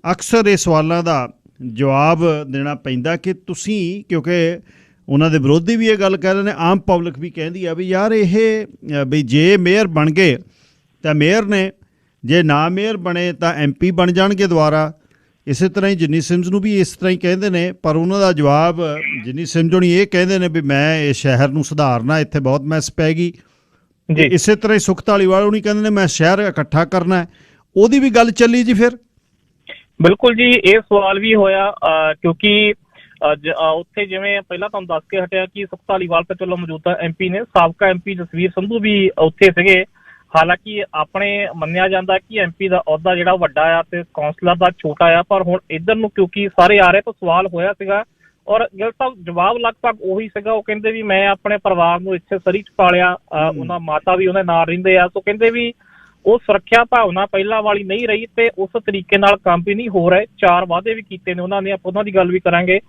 ਅਕਸਰ ਇਹ ਸਵਾਲਾਂ ਦਾ ਜਵਾਬ ਦੇਣਾ ਪੈਂਦਾ ਕਿ ਤੁਸੀਂ, ਕਿਉਂਕਿ ਉਹਨਾਂ ਦੇ ਵਿਰੋਧੀ ਵੀ ਇਹ ਗੱਲ ਕਹਿ ਰਹੇ ਨੇ, ਆਮ ਪਬਲਿਕ ਵੀ ਕਹਿੰਦੀ ਆ ਵੀ ਯਾਰ ਇਹ ਵੀ ਜੇ ਮੇਅਰ ਬਣ ਗਏ ਤਾਂ ਮੇਅਰ ਨੇ, ਜੇ ਨਾ ਮੇਅਰ ਬਣੇ ਤਾਂ MP ਬਣ ਜਾਣਗੇ ਦੁਬਾਰਾ। ਇਸੇ ਤਰ੍ਹਾਂ ਹੀ ਜਿੰਨੀ ਸਿਮਸ ਨੂੰ ਵੀ ਇਸ ਤਰ੍ਹਾਂ ਹੀ ਕਹਿੰਦੇ ਨੇ, ਪਰ ਉਹਨਾਂ ਦਾ ਜਵਾਬ ਜਿੰਨੀ ਸਿਮਸ ਹੋਣੀ ਇਹ ਕਹਿੰਦੇ ਨੇ ਵੀ ਮੈਂ ਇਹ ਸ਼ਹਿਰ ਨੂੰ ਸੁਧਾਰਨਾ, ਇੱਥੇ ਬਹੁਤ ਮੈਸ ਪੈ ਗਈ। ਇਸੇ ਤਰ੍ਹਾਂ ਹੀ ਸੁਖ ਧਾਲੀਵਾਲ ਹੋਣੀ ਕਹਿੰਦੇ ਨੇ ਮੈਂ ਸ਼ਹਿਰ ਇਕੱਠਾ ਕਰਨਾ, ਉਹਦੀ ਵੀ ਗੱਲ ਚੱਲੀ ਜੀ। ਫਿਰ ਬਿਲਕੁਲ ਜੀ, ਇਹ ਸਵਾਲ ਵੀ ਹੋਇਆ ਕਿਉਂਕਿ ਉੱਥੇ ਜਿਵੇਂ ਪਹਿਲਾਂ ਤੁਹਾਨੂੰ ਦੱਸ ਕੇ ਹਟਿਆ ਕਿ ਸੁਖ ਧਾਲੀਵਾਲ ਤਾਂ ਚਲੋ ਮੌਜੂਦਾ MP ਨੇ, ਸਾਬਕਾ MP ਜਸਵੀਰ ਸੰਧੂ ਵੀ ਉੱਥੇ ਸੀਗੇ। ਹਾਲਾਂਕਿ ਆਪਣੇ ਮੰਨਿਆ ਜਾਂਦਾ ਕਿ MP ਦਾ ਅਹੁਦਾ ਜਿਹੜਾ ਵੱਡਾ ਆ ਤੇ ਕੌਂਸਲਰ ਦਾ ਛੋਟਾ ਆ, ਪਰ ਹੁਣ ਇੱਧਰ ਨੂੰ ਕਿਉਂਕਿ ਸਾਰੇ ਆ ਰਹੇ ਤਾਂ ਸਵਾਲ ਹੋਇਆ ਸੀਗਾ, ਔਰ ਗਿੱਲ ਸਾਹਿਬ ਜਵਾਬ ਲਗਭਗ ਉਹੀ ਸੀਗਾ। ਉਹ ਕਹਿੰਦੇ ਵੀ ਮੈਂ ਆਪਣੇ ਪਰਿਵਾਰ ਨੂੰ ਇੱਥੇ ਸਰੀ 'ਚ ਪਾਲਿਆ, ਉਹਨਾਂ ਮਾਤਾ ਵੀ ਉਹਦੇ ਨਾਲ ਰਹਿੰਦੇ ਆ, ਸੋ ਕਹਿੰਦੇ ਵੀ ਉਹ ਸੁਰੱਖਿਆ ਭਾਵਨਾ ਪਹਿਲਾਂ ਵਾਲੀ ਨਹੀਂ ਰਹੀ ਤੇ ਉਸ ਤਰੀਕੇ ਨਾਲ ਕੰਮ ਵੀ ਨਹੀਂ ਹੋ ਰਹੇ। 4 ਵਾਅਦੇ ਵੀ ਕੀਤੇ ਨੇ ਉਹਨਾਂ ਨੇ, ਆਪਾਂ ਉਹਨਾਂ ਦੀ ਗੱਲ ਵੀ ਕਰਾਂਗੇ।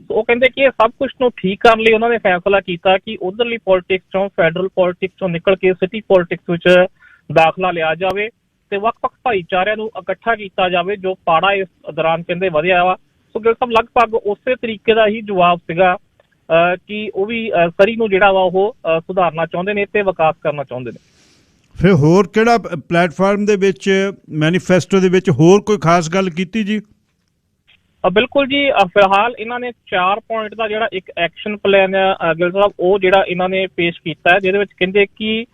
ਉਹ ਕਹਿੰਦੇ ਕਿ ਇਹ ਸਭ ਕੁਛ ਨੂੰ ਠੀਕ ਕਰਨ ਲਈ ਉਹਨਾਂ ਨੇ ਫੈਸਲਾ ਕੀਤਾ ਕਿ ਉਧਰਲੀ ਪੋਲੀਟਿਕਸ ਚੋਂ, ਫੈਡਰਲ ਪੋਲੀਟਿਕਸ ਚੋਂ ਨਿਕਲ ਕੇ ਸਿਟੀ ਪੋਲੀਟਿਕਸ ਵਿੱਚ ਦਾਖਲਾ ਲਿਆ ਜਾਵੇ ਤੇ ਵੱਖ-ਵੱਖ ਭਾਈਚਾਰਿਆਂ ਨੂੰ ਇਕੱਠਾ ਕੀਤਾ ਜਾਵੇ, ਜੋ ਪਾੜਾ ਇਸ ਦੌਰਾਨ ਕਹਿੰਦੇ ਵਧਿਆ ਵਾ। ਸੋ ਗਿੱਲ ਸਾਹਿਬ ਲਗਭਗ ਉਸੇ ਤਰੀਕੇ ਦਾ ਹੀ ਜਵਾਬ ਸੀਗਾ ਕਿ ਉਹ ਵੀ ਸਰੀ ਨੂੰ ਜਿਹੜਾ ਵਾ ਉਹ ਸੁਧਾਰਨਾ ਚਾਹੁੰਦੇ ਨੇ ਤੇ ਵਿਕਾਸ ਕਰਨਾ ਚਾਹੁੰਦੇ ਨੇ। ਫਿਰ ਹੋਰ ਕਿਹੜਾ ਪਲੇਟਫਾਰਮ ਦੇ ਵਿੱਚ, ਮੈਨੀਫੈਸਟੋ ਦੇ ਵਿੱਚ ਹੋਰ ਕੋਈ ਖਾਸ ਗੱਲ ਕੀਤੀ ਜੀ? ਬਿਲਕੁਲ ਜੀ, ਫਿਲਹਾਲ ਇਹਨਾਂ ਨੇ 4 ਪੁਆਇੰਟ ਦਾ ਜਿਹੜਾ ਇੱਕ ਐਕਸ਼ਨ ਪਲਾਨ ਆ ਗਿੱਲ ਸਾਹਿਬ, ਉਹ ਜਿਹੜਾ ਇਹਨਾਂ ਨੇ ਪੇਸ਼ ਕੀਤਾ ਹੈ, ਜਿਹਦੇ ਵਿੱਚ ਕਹਿੰਦੇ ਕਿ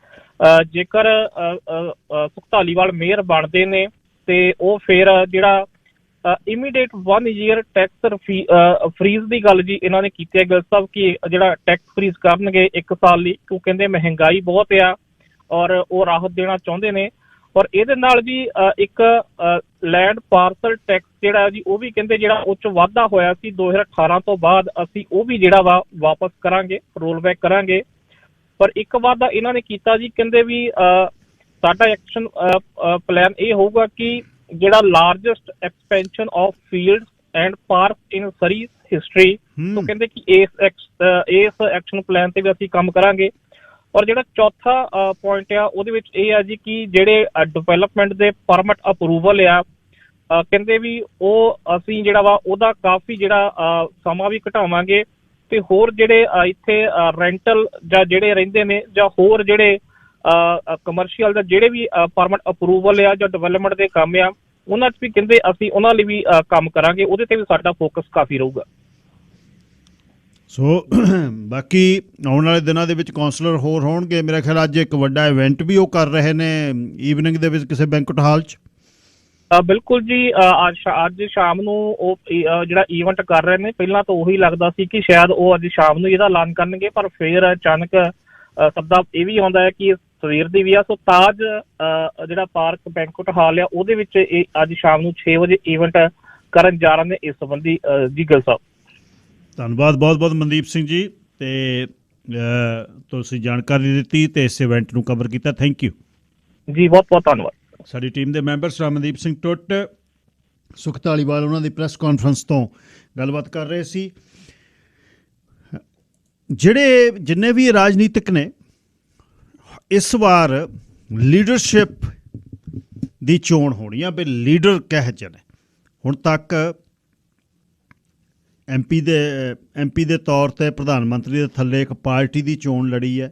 ਜੇਕਰ ਸੁਖ ਧਾਲੀਵਾਲ ਮੇਅਰ ਬਣਦੇ ਨੇ ਤੇ ਉਹ ਫਿਰ ਜਿਹੜਾ ਇਮੀਡੀਏਟ 1 year ਟੈਕਸ ਫਰੀਜ਼ ਦੀ ਗੱਲ ਜੀ ਇਹਨਾਂ ਨੇ ਕੀਤੀ ਹੈ ਗਿੱਲ ਸਾਹਿਬ, ਕਿ ਜਿਹੜਾ ਟੈਕਸ ਫਰੀਜ਼ ਕਰਨਗੇ 1 ਸਾਲ ਲਈ, ਕਿਉਂ ਕਹਿੰਦੇ ਮਹਿੰਗਾਈ ਬਹੁਤ ਆ ਔਰ ਉਹ ਰਾਹਤ ਦੇਣਾ ਚਾਹੁੰਦੇ ਨੇ। ਔਰ ਇਹਦੇ ਨਾਲ ਜੀ ਇੱਕ ਲੈਂਡ ਪਾਰਸਲ ਟੈਕਸ ਜਿਹੜਾ ਜੀ ਉਹ ਵੀ ਕਹਿੰਦੇ ਜਿਹੜਾ ਉਹ 'ਚ ਵਾਧਾ ਹੋਇਆ ਸੀ 2018 ਤੋਂ ਬਾਅਦ, ਅਸੀਂ ਉਹ ਵੀ ਜਿਹੜਾ ਵਾ ਵਾਪਸ ਕਰਾਂਗੇ, ਰੋਲ ਬੈਕ ਕਰਾਂਗੇ। ਪਰ ਇੱਕ ਵਾਅਦਾ ਇਹਨਾਂ ਨੇ ਕੀਤਾ ਜੀ, ਕਹਿੰਦੇ ਵੀ ਸਾਡਾ ਐਕਸ਼ਨ ਪਲਾਨ ਇਹ ਹੋਊਗਾ ਕਿ ਜਿਹੜਾ largest expansion of fields and park in Surrey history, ਤੋਂ ਕਹਿੰਦੇ ਕਿ ਇਸ ਐਕਸ਼ਨ ਪਲਾਨ ਤੇ ਵੀ ਅਸੀਂ ਕੰਮ ਕਰਾਂਗੇ। ਔਰ ਜਿਹੜਾ ਚੌਥਾ ਪੁਆਇੰਟ ਆ ਉਹਦੇ ਵਿੱਚ ਇਹ ਆ ਜੀ ਕਿ ਜਿਹੜੇ ਡਿਵੈਲਪਮੈਂਟ ਦੇ ਪਰਮਿਟ ਅਪਰੂਵਲ ਆ, ਕਹਿੰਦੇ ਵੀ ਉਹ ਅਸੀਂ ਜਿਹੜਾ ਵਾ ਉਹਦਾ ਕਾਫੀ ਜਿਹੜਾ ਸਮਾਂ ਵੀ ਘਟਾਵਾਂਗੇ ਤੇ ਹੋਰ ਜਿਹੜੇ ਇੱਥੇ ਰੈਂਟਲ ਜਾਂ ਜਿਹੜੇ ਰਹਿੰਦੇ ਨੇ ਜਾਂ ਹੋਰ ਜਿਹੜੇ ਕਮਰਸ਼ੀਅਲ ਜਾਂ ਜਿਹੜੇ ਵੀ ਪਰਮਿਟ ਅਪਰੂਵਲ ਆ ਜਾਂ ਡਿਵੈਲਪਮੈਂਟ ਦੇ ਕੰਮ ਆ, ਉਹਨਾਂ 'ਚ ਵੀ ਕਹਿੰਦੇ ਅਸੀਂ ਉਹਨਾਂ ਲਈ ਵੀ ਕੰਮ ਕਰਾਂਗੇ, ਉਹਦੇ ਤੇ ਵੀ ਸਾਡਾ ਫੋਕਸ ਕਾਫੀ ਰਹੂਗਾ। ਸੋ ਬਾਕੀ ਆਉਣ ਵਾਲੇ ਦਿਨਾਂ ਦੇ ਵਿੱਚ ਕੌਂਸਲਰ ਹੋਰ ਹੋਣਗੇ। ਮੇਰਾ ਖਿਆਲ ਅੱਜ ਇੱਕ ਵੱਡਾ ਇਵੈਂਟ ਵੀ ਉਹ ਕਰ ਰਹੇ ਨੇ ਈਵਨਿੰਗ ਦੇ ਵਿੱਚ ਕਿਸੇ ਬੈਂਕਟ ਹਾਲ 'ਚ। ਬਿਲਕੁਲ ਜੀ, ਅੱਜ ਸ਼ਾਮ ਨੂੰ ਉਹ ਜਿਹੜਾ ਈਵੈਂਟ ਕਰ ਰਹੇ ਨੇ, ਪਹਿਲਾਂ ਤਾਂ ਉਹੀ ਲੱਗਦਾ ਸੀ ਕਿ ਸ਼ਾਇਦ ਉਹ ਅੱਜ ਸ਼ਾਮ ਨੂੰ ਇਹਦਾ ਐਲਾਨ ਕਰਨਗੇ, ਪਰ ਫਿਰ ਅਚਾਨਕ ਸੱਦਾ ਇਹ ਵੀ ਆਉਂਦਾ ਹੈ ਕਿ ਸਵੇਰ ਦੀ ਵੀ ਆ। ਸੋ ਤਾਜ ਜਿਹੜਾ ਪਾਰਕ ਬੈਂਕਟ ਹਾਲ ਆ ਉਹਦੇ ਵਿੱਚ ਇਹ ਅੱਜ ਸ਼ਾਮ ਨੂੰ 6 ਵਜੇ ਈਵੈਂਟ ਕਰਨ ਜਾ ਰਹੇ ਨੇ ਇਸ ਸੰਬੰਧੀ। ਜੀ ਗਿੱਲ ਸਾਹਿਬ ਧੰਨਵਾਦ ਬਹੁਤ ਬਹੁਤ ਮਨਦੀਪ ਸਿੰਘ ਜੀ, ਤੇ ਤੁਸੀਂ ਜਾਣਕਾਰੀ ਦਿੱਤੀ ਤੇ ਇਸ ਇਵੈਂਟ ਨੂੰ ਕਵਰ ਕੀਤਾ। ਥੈਂਕ ਯੂ ਜੀ, ਬਹੁਤ ਬਹੁਤ ਧੰਨਵਾਦ। ਸਾਡੀ ਟੀਮ ਦੇ ਮੈਂਬਰ ਸਰ ਮਨਦੀਪ ਸਿੰਘ ਟੁੱਟ, ਸੁਖ ਧਾਲੀਵਾਲ ਉਹਨਾਂ ਦੀ ਪ੍ਰੈਸ ਕਾਨਫਰੰਸ ਤੋਂ ਗੱਲਬਾਤ ਕਰ ਰਹੇ ਸੀ। ਜਿੰਨੇ ਵੀ ਰਾਜਨੀਤਿਕ ਨੇ, ਇਸ ਵਾਰ ਲੀਡਰਸ਼ਿਪ ਦੀ ਚੋਣ ਹੋਣੀ ਆ ਵੀ ਲੀਡਰ ਕਿਹੋ ਜਿਹੇ ਨੇ। ਹੁਣ ਤੱਕ MP ਦੇ ਤੌਰ 'ਤੇ ਪ੍ਰਧਾਨ ਮੰਤਰੀ ਦੇ ਥੱਲੇ ਇੱਕ ਪਾਰਟੀ ਦੀ ਚੋਣ ਲੜੀ ਹੈ।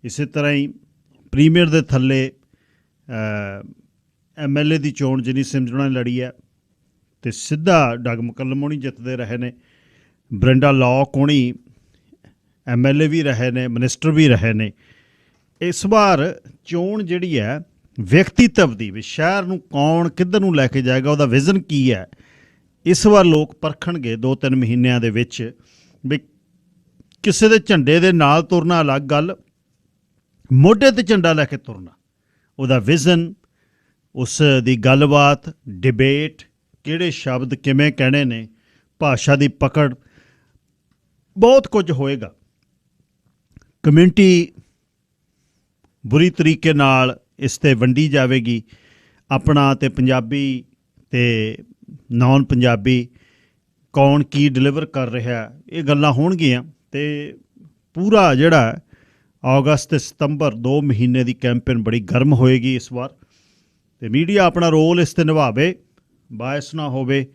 ਇਸੇ ਤਰ੍ਹਾਂ ਹੀ ਪ੍ਰੀਮੀਅਰ ਦੇ ਥੱਲੇ MLA ਦੀ ਚੋਣ ਜਿਨੀ ਸਿਮਜਣਾ ਨੇ ਲੜੀ ਹੈ ਅਤੇ ਸਿੱਧਾ ਡਗ ਮੁਕੱਲਮ ਹੋਣੀ ਜਿੱਤਦੇ ਰਹੇ ਨੇ। ਬਰਿੰਡਾ ਲੌਕ ਹੋਣੀ MLA ਵੀ ਰਹੇ ਨੇ, ਮਿਨਿਸਟਰ ਵੀ ਰਹੇ ਨੇ। ਇਸ ਵਾਰ ਚੋਣ ਜਿਹੜੀ ਹੈ ਵਿਅਕਤੀਤਵ ਦੀ, ਵੀ ਸ਼ਹਿਰ ਨੂੰ ਕੌਣ ਕਿੱਧਰ ਨੂੰ ਲੈ ਕੇ ਜਾਏਗਾ, ਉਹਦਾ ਵਿਜ਼ਨ ਕੀ ਹੈ, ਇਸ ਵਾਰ ਲੋਕ ਪਰਖਣਗੇ 2-3 ਮਹੀਨਿਆਂ ਦੇ ਵਿੱਚ। ਵੀ ਕਿਸੇ ਦੇ ਝੰਡੇ ਦੇ ਨਾਲ ਤੁਰਨਾ ਅਲੱਗ ਗੱਲ, ਮੋਢੇ 'ਤੇ ਝੰਡਾ ਲੈ ਕੇ ਤੁਰਨਾ, ਉਹਦਾ ਵਿਜ਼ਨ, ਉਸ ਦੀ ਗੱਲਬਾਤ, ਡਿਬੇਟ, ਕਿਹੜੇ ਸ਼ਬਦ ਕਿਵੇਂ ਕਹਿਣੇ ਨੇ, ਭਾਸ਼ਾ ਦੀ ਪਕੜ, ਬਹੁਤ ਕੁਝ ਹੋਏਗਾ। ਕਮਿਊਨਿਟੀ ਬੁਰੀ ਤਰੀਕੇ ਨਾਲ ਇਸ 'ਤੇ ਵੰਡੀ ਜਾਵੇਗੀ। ਆਪਣਾ ਅਤੇ ਪੰਜਾਬੀ ਅਤੇ ਨਾਨ ਪੰਜਾਬੀ ਕੌਣ ਕੀ ਡਿਲੀਵਰ ਕਰ ਰਿਹਾ, ਇਹ ਗੱਲਾਂ ਹੋਣਗੀਆਂ। ਅਤੇ ਪੂਰਾ ਜਿਹੜਾ ਅਗਸਤ ਅਤੇ ਸਤੰਬਰ 2 ਮਹੀਨੇ ਦੀ ਕੈਂਪੇਨ ਬੜੀ ਗਰਮ ਹੋਏਗੀ ਇਸ ਵਾਰ। ਅਤੇ ਮੀਡੀਆ ਆਪਣਾ ਰੋਲ ਇਸ 'ਤੇ ਨਿਭਾਵੇ, ਬਾਇਸ ਨਾ ਹੋਵੇ,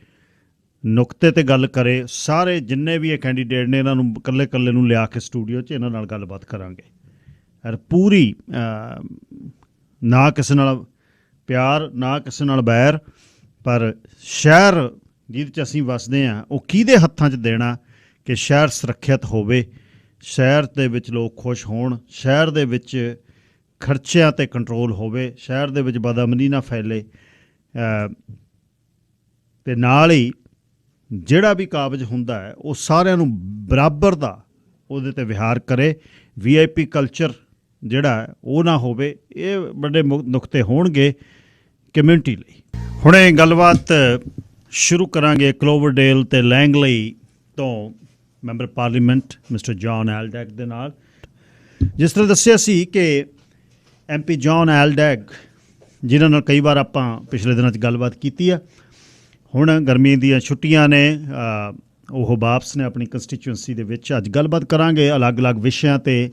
ਨੁਕਤੇ 'ਤੇ ਗੱਲ ਕਰੇ। ਸਾਰੇ ਜਿੰਨੇ ਵੀ ਇਹ ਕੈਂਡੀਡੇਟ ਨੇ ਇਹਨਾਂ ਨੂੰ ਇਕੱਲੇ ਨੂੰ ਲਿਆ ਕੇ ਸਟੂਡੀਓ 'ਚ ਇਹਨਾਂ ਨਾਲ ਗੱਲਬਾਤ ਕਰਾਂਗੇ। ਔਰ ਪੂਰੀ ਨਾ ਕਿਸੇ ਨਾਲ ਪਿਆਰ ਨਾ ਕਿਸੇ ਨਾਲ ਬੈਰ, ਪਰ ਸ਼ਹਿਰ ਜਿਹਦੇ 'ਚ ਅਸੀਂ ਵੱਸਦੇ ਹਾਂ ਉਹ ਕਿਹਦੇ ਹੱਥਾਂ 'ਚ ਦੇਣਾ ਕਿ ਸ਼ਹਿਰ ਸੁਰੱਖਿਅਤ ਹੋਵੇ, ਸ਼ਹਿਰ ਦੇ ਵਿੱਚ ਲੋਕ ਖੁਸ਼ ਹੋਣ, ਸ਼ਹਿਰ ਦੇ ਵਿੱਚ ਖਰਚਿਆਂ 'ਤੇ ਕੰਟਰੋਲ ਹੋਵੇ, ਸ਼ਹਿਰ ਦੇ ਵਿੱਚ ਬਦਅਮਨੀ ਨਾ ਫੈਲੇ, ਅਤੇ ਨਾਲ ਹੀ ਜਿਹੜਾ ਵੀ ਕਾਬਜ਼ ਹੁੰਦਾ ਹੈ ਉਹ ਸਾਰਿਆਂ ਨੂੰ ਬਰਾਬਰ ਦਾ ਉਹਦੇ 'ਤੇ ਵਿਹਾਰ ਕਰੇ। VIP ਕਲਚਰ ਜਿਹੜਾ ਹੈ ਉਹ ਨਾ ਹੋਵੇ। ਇਹ ਵੱਡੇ ਨੁਕਤੇ ਹੋਣਗੇ ਕਮਿਊਨਿਟੀ ਲਈ। ਹੁਣ ਇਹ ਗੱਲਬਾਤ ਸ਼ੁਰੂ ਕਰਾਂਗੇ ਕਲੋਵਰਡੇਲ ਅਤੇ ਲੈਂਗਲੀ ਤੋਂ ਮੈਂਬਰ ਪਾਰਲੀਮੈਂਟ ਮਿਸਟਰ ਜੌਨ ਐਲਡੈਗ ਦੇ ਨਾਲ। ਜਿਸ ਤਰ੍ਹਾਂ ਦੱਸਿਆ ਸੀ ਕਿ MP ਜੌਨ ਐਲਡੈਗ, ਜਿਨ੍ਹਾਂ ਨਾਲ ਕਈ ਵਾਰ ਆਪਾਂ ਪਿਛਲੇ ਦਿਨਾਂ 'ਚ ਗੱਲਬਾਤ ਕੀਤੀ ਆ, ਹੁਣ ਗਰਮੀ ਦੀਆਂ ਛੁੱਟੀਆਂ ਨੇ, ਉਹ ਵਾਪਸ ਨੇ ਆਪਣੀ ਕੰਸਟੀਚੁਐਂਸੀ ਦੇ ਵਿੱਚ। ਅੱਜ ਗੱਲਬਾਤ ਕਰਾਂਗੇ ਅਲੱਗ-ਅਲੱਗ ਵਿਸ਼ਿਆਂ 'ਤੇ।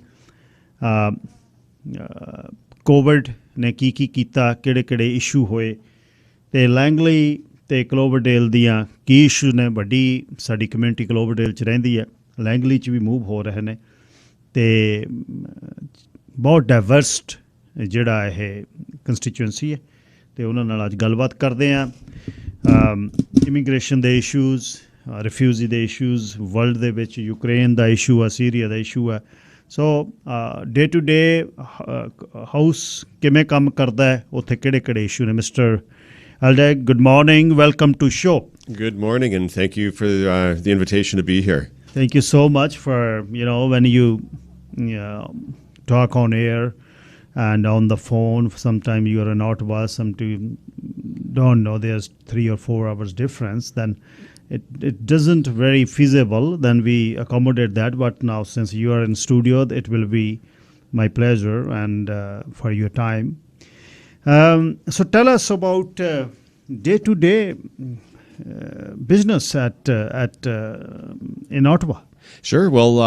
ਕੋਵਿਡ ਨੇ ਕੀ ਕੀਤਾ, ਕਿਹੜੇ ਇਸ਼ੂ ਹੋਏ, ਅਤੇ ਲੈਂਗਲੀ ਅਤੇ ਕਲੋਵਰਡੇਲ ਦੀਆਂ ਕੀ ਇਸ਼ੂ ਨੇ। ਵੱਡੀ ਸਾਡੀ ਕਮਿਊਨਿਟੀ ਕਲੋਵਰਡੇਲ 'ਚ ਰਹਿੰਦੀ ਹੈ, ਲੈਂਗਲੀ 'ਚ ਵੀ ਮੂਵ ਹੋ ਰਹੇ ਨੇ, ਅਤੇ ਬਹੁਤ ਡਾਇਵਰਸਡ ਜਿਹੜਾ ਇਹ ਕੰਸਟੀਚੁਐਂਸੀ ਹੈ, ਅਤੇ ਉਹਨਾਂ ਨਾਲ ਅੱਜ ਗੱਲਬਾਤ ਕਰਦੇ ਹਾਂ। ਇਮੀਗ੍ਰੇਸ਼ਨ ਦੇ ਇਸ਼ੂਜ਼, ਰਿਫਿਊਜੀ ਦੇ ਇਸ਼ੂਜ਼, ਵਰਲਡ ਦੇ ਵਿੱਚ ਯੂਕਰੇਨ ਦਾ ਇਸ਼ੂ ਆ, ਸੀਰੀਆ ਦਾ ਇਸ਼ੂ ਆ। ਸੋ ਡੇ ਟੂ ਡੇ ਹਾਊਸ ਕਿਵੇਂ ਕੰਮ ਕਰਦਾ ਹੈ, ਉੱਥੇ ਕਿਹੜੇ ਇਸ਼ੂ ਨੇ। Mister Aldeg, good morning. Welcome to show. Good morning, and thank you for the invitation to be here. Thank you so much for, when you talk on air and on the phone. Sometimes you are in Ottawa, sometimes don't know, there's 3 or 4 hours difference. Then it doesn't very feasible. Then we accommodate that. But now since you are in studio, it will be my pleasure and for your time. So tell us about day-to-day business in Ottawa. Sure. Well,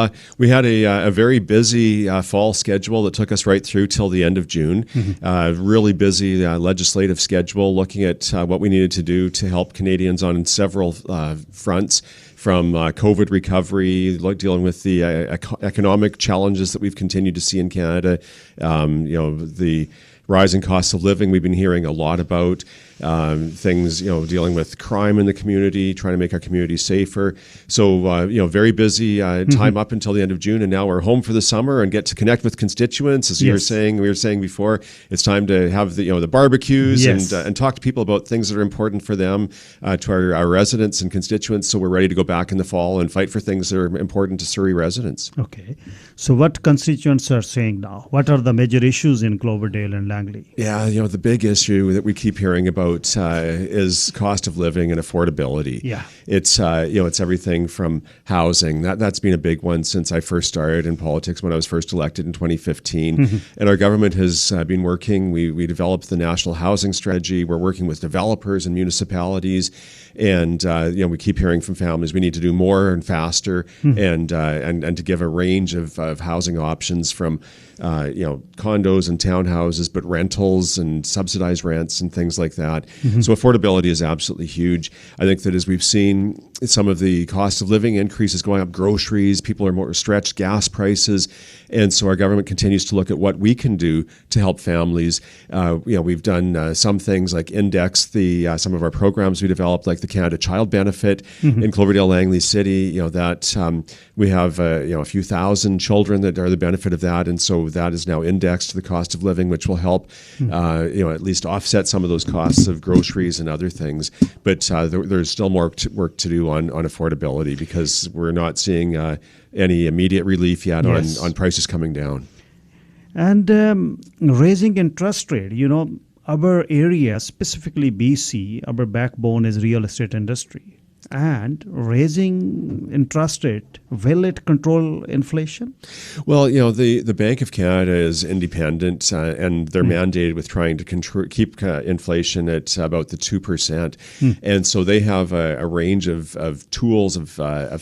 we had a very busy fall schedule that took us right through till the end of June. Really busy legislative schedule, looking at what we needed to do to help Canadians on several fronts, from COVID recovery, dealing with the economic challenges that we've continued to see in Canada, the rising costs of living we've been hearing a lot about, things, dealing with crime in the community, trying to make our community safer. So, very busy time up until the end of June, and now we're home for the summer and get to connect with constituents. As we were saying before, it's time to have the barbecues and talk to people about things that are important for them, to our residents and constituents. So we're ready to go back in the fall and fight for things that are important to Surrey residents. Okay. So what constituents are saying now? What are the major issues in Cloverdale and Langley? Yeah, the big issue that we keep hearing about is cost of living and affordability. Yeah, it's it's everything from housing. That's been a big one since I first started in politics when I was first elected in 2015. And our government has been working. We developed the national housing strategy. We're working with developers and municipalities, and we keep hearing from families we need to do more and faster, and to give a range of housing options from condos and townhouses, but rentals and subsidized rents and things like that. So affordability is absolutely huge. I think that as we've seen some of the cost of living increases going up, groceries, people are more stretched, gas prices, and so our government continues to look at what we can do to help families. We've done some things like index some of our programs we developed, like the Canada Child Benefit in Cloverdale, Langley City. That we have a few thousand children that are the benefit of that, and so that is now indexed to the cost of living, which will help at least offset some of those costs of groceries and other things. But there's still more work to do on affordability, because we're not seeing any immediate relief yet on prices coming down. And raising interest rate, our area, specifically BC, our backbone is real estate industry. And raising interest rate, will it control inflation? Well, the Bank of Canada is independent, and they're mandated with trying to keep inflation at about the 2%. And so they have a range of tools of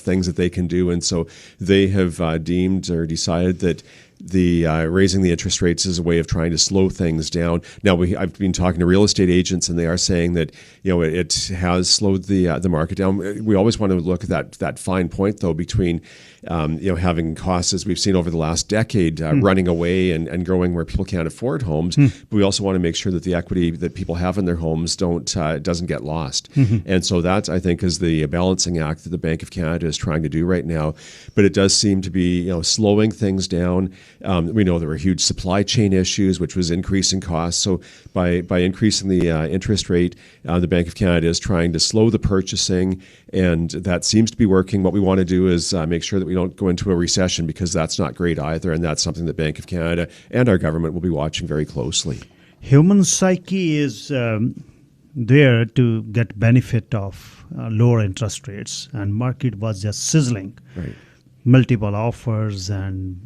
things that they can do. And so they have deemed or decided that raising the interest rates is a way of trying to slow things down. Now, I've been talking to real estate agents, and they are saying that it has slowed the market down. We always want to look at that fine point, though, between having costs, as we've seen over the last decade, running away and growing where people can't afford homes. But we also want to make sure that the equity that people have in their homes doesn't get lost. And so that, I think, is the balancing act that the Bank of Canada is trying to do right now. But it does seem to be slowing things down. We know there were huge supply chain issues, which was increasing costs. So by increasing the interest rate, the Bank of Canada is trying to slow the purchasing, and that seems to be working. What we want to do is make sure that we don't go into a recession, because that's not great either, and that's something the Bank of Canada and our government will be watching very closely. Human psyche is there to get benefit of lower interest rates, and market was just sizzling. Right. Multiple offers, and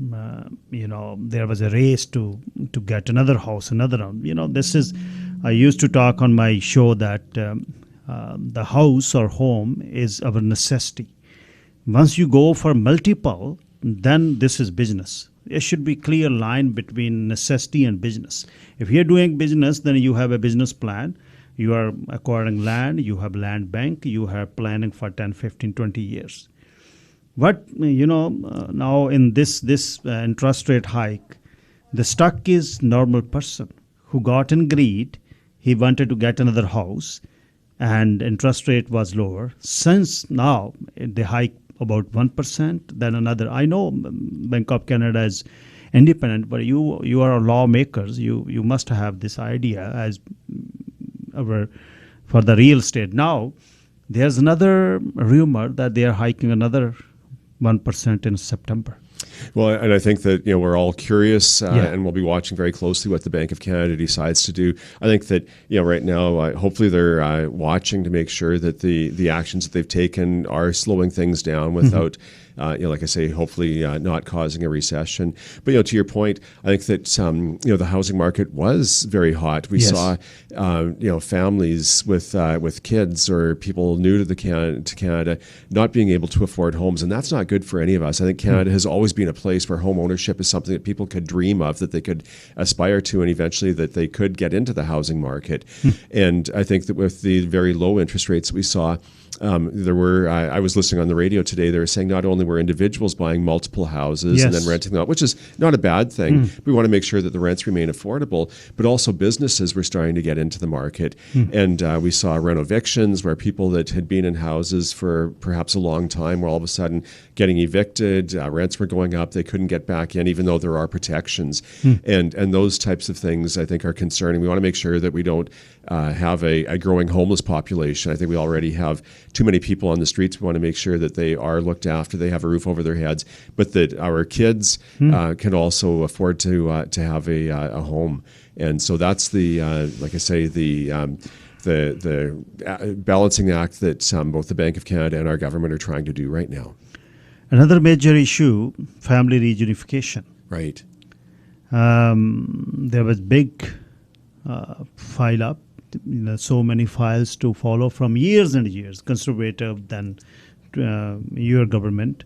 there was a race to get another house, this is, I used to talk on my show that the house or home is our necessity. Once you go for multiple, then this is business. There should be clear line between necessity and business. If you're doing business, then you have a business plan. You are acquiring land, you have land bank, you have planning for 10, 15, 20 years. But, now in this interest rate hike, the stuck is normal person who got in greed. He wanted to get another house, and interest rate was lower. Since now they hike about 1%, then another. I know Bank of Canada is independent, but you are lawmakers. You must have this idea as for the real estate. Now there's another rumor that they are hiking another 1% in September. Well, and I think that we're all curious, and we'll be watching very closely what the Bank of Canada decides to do. I think that right now, hopefully they're watching to make sure that the actions that they've taken are slowing things down without, like I say, hopefully not causing a recession. But to your point, I think that the housing market was very hot. We saw families with kids or people new to Canada not being able to afford homes, and that's not good for any of us. I think Canada has always been a place where home ownership is something that people could dream of, that they could aspire to, and eventually that they could get into the housing market. And I think that with the very low interest rates that we saw, I was listening on the radio today, they were saying not only were individuals buying multiple houses and then renting them out, which is not a bad thing. We want to make sure that the rents remain affordable, but also businesses were starting to get into the market. And we saw renovictions where people that had been in houses for perhaps a long time were all of a sudden getting evicted, rents were going up, they couldn't get back in even though there are protections. And those types of things I think are concerning. We want to make sure that we don't have a growing homeless population. I think we already have too many people on the streets. We want to make sure that they are looked after, they have a roof over their heads, but that our kids can also afford to have a home. And so that's the like I say, the balancing act that both the Bank of Canada and our government are trying to do right now. Another major issue, family reunification. Right. There was big file up, so many files to follow from years and years, conservative, then your government.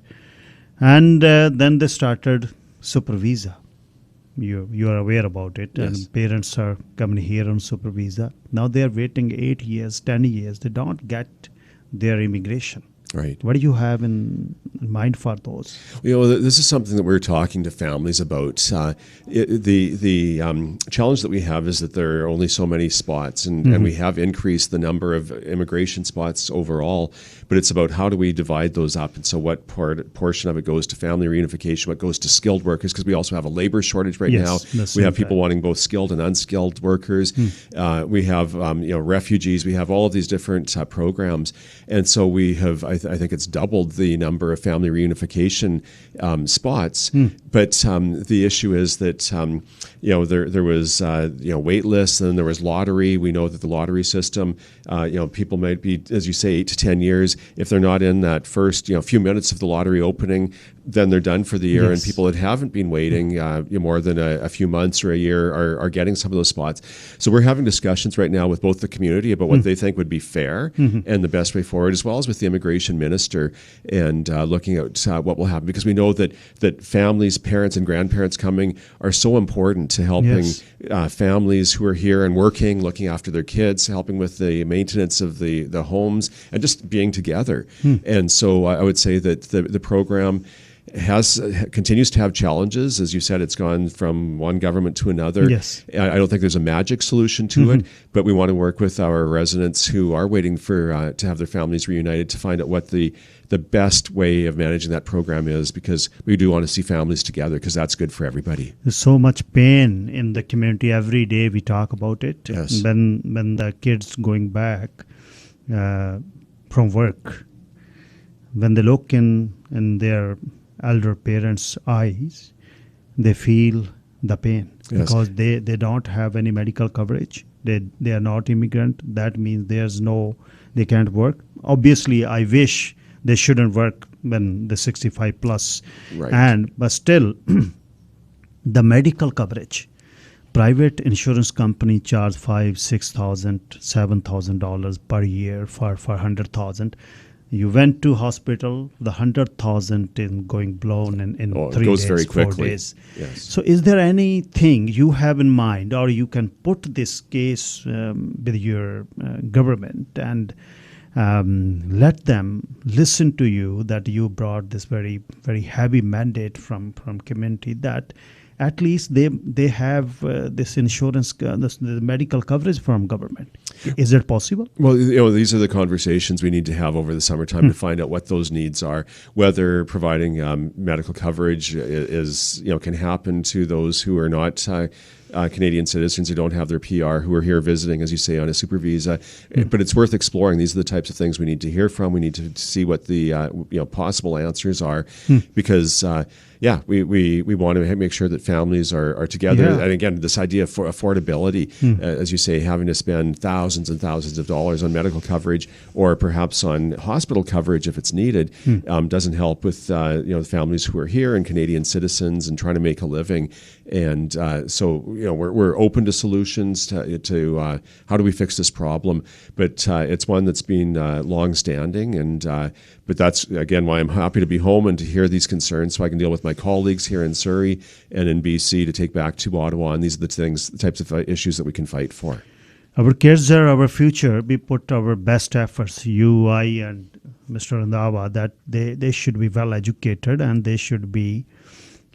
And then they started super visa. You are aware about it. Yes. And parents are coming here on super visa. Now they are waiting 8 years, 10 years. They don't get their immigration. Right. What do you have in mind for those? This is something that we're talking to families about. The challenge that we have is that there are only so many spots, and we have increased the number of immigration spots overall, but it's about how do we divide those up, and so what portion of it goes to family reunification, what goes to skilled workers, because we also have a labor shortage right now. We have people wanting both skilled and unskilled workers. We have refugees. We have all of these different programs, and so we have, I think it's doubled the number of family reunification spots. But the issue is that there was wait lists, and then there was lottery. We know that the lottery system, people might be, as you say, 8 to 10 years. If they're not in that first few minutes of the lottery opening, then they're done for the year. Yes. And people that haven't been waiting more than a few months or a year are getting some of those spots. So we're having discussions right now with both the community about what they think would be fair and the best way forward, as well as with the immigration education minister and looking at what will happen, because we know that families, parents and grandparents coming are so important to helping families who are here and working, looking after their kids, helping with the maintenance of the homes, and just being together. And so I would say that the program continues to have challenges. As you said, it's gone from one government to another. Yes. I don't think there's a magic solution to it, but we want to work with our residents who are waiting for to have their families reunited to find out what the best way of managing that program is, because we do want to see families together, because that's good for everybody. There's so much pain in the community. Every day we talk about it. Yes. When the kids going back from work, when they look in their elder parents' eyes, they feel the pain, because they don't have any medical coverage. They are not immigrant. That means they can't work. Obviously, I wish they shouldn't work when they're 65 plus. Right. But still, the medical coverage, private insurance company charge $5,000, $6,000, $7,000 per year for 100,000. You went to hospital, the 100,000 is going blown in 3 goes days, very 4 quickly. days. Yes. So is there anything you have in mind, or you can put this case with your government and let them listen to you, that you brought this very, very heavy mandate from community, that at least they have this insurance, the medical coverage from government. Is it possible? Well, these are the conversations we need to have over the summertime to find out what those needs are. Whether providing medical coverage can happen to those who are not Canadian citizens, who don't have their PR, who are here visiting, as you say, on a super visa. But it's worth exploring. These are the types of things we need to hear from. We need to see what the possible answers are, because we want to make sure that families are together. Yeah. And again, this idea of affordability, as you say, having to spend thousands and thousands of dollars on medical coverage, or perhaps on hospital coverage if it's needed, doesn't help with the families who are here and Canadian citizens and trying to make a living. And so we're open to solutions to how do we fix this problem. But it's one that's been long-standing, and but that's, again, why I'm happy to be home and to hear these concerns, so I can deal with my colleagues here in Surrey and in BC to take back to Ottawa. And these are the types of issues that we can fight for. Our kids are our future. We put our best efforts, you, I, and Mr. Randhawa, that they should be well educated, and they should be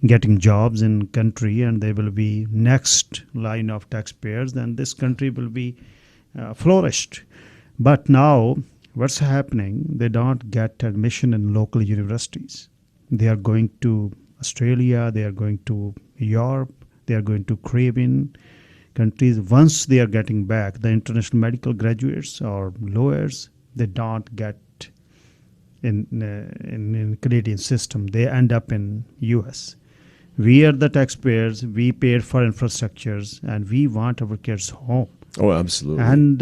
getting jobs in country, and they will be next line of taxpayers, and this country will be flourished. But now what's happening, they don't get admission in local universities. They are going to Australia, they are going to Europe, they are going to Caribbean countries. Once they are getting back, the international medical graduates or lawyers, they don't get in Canadian system. They end up in US. We are the taxpayers, we paid for infrastructures, and we want our kids home. Oh, absolutely. And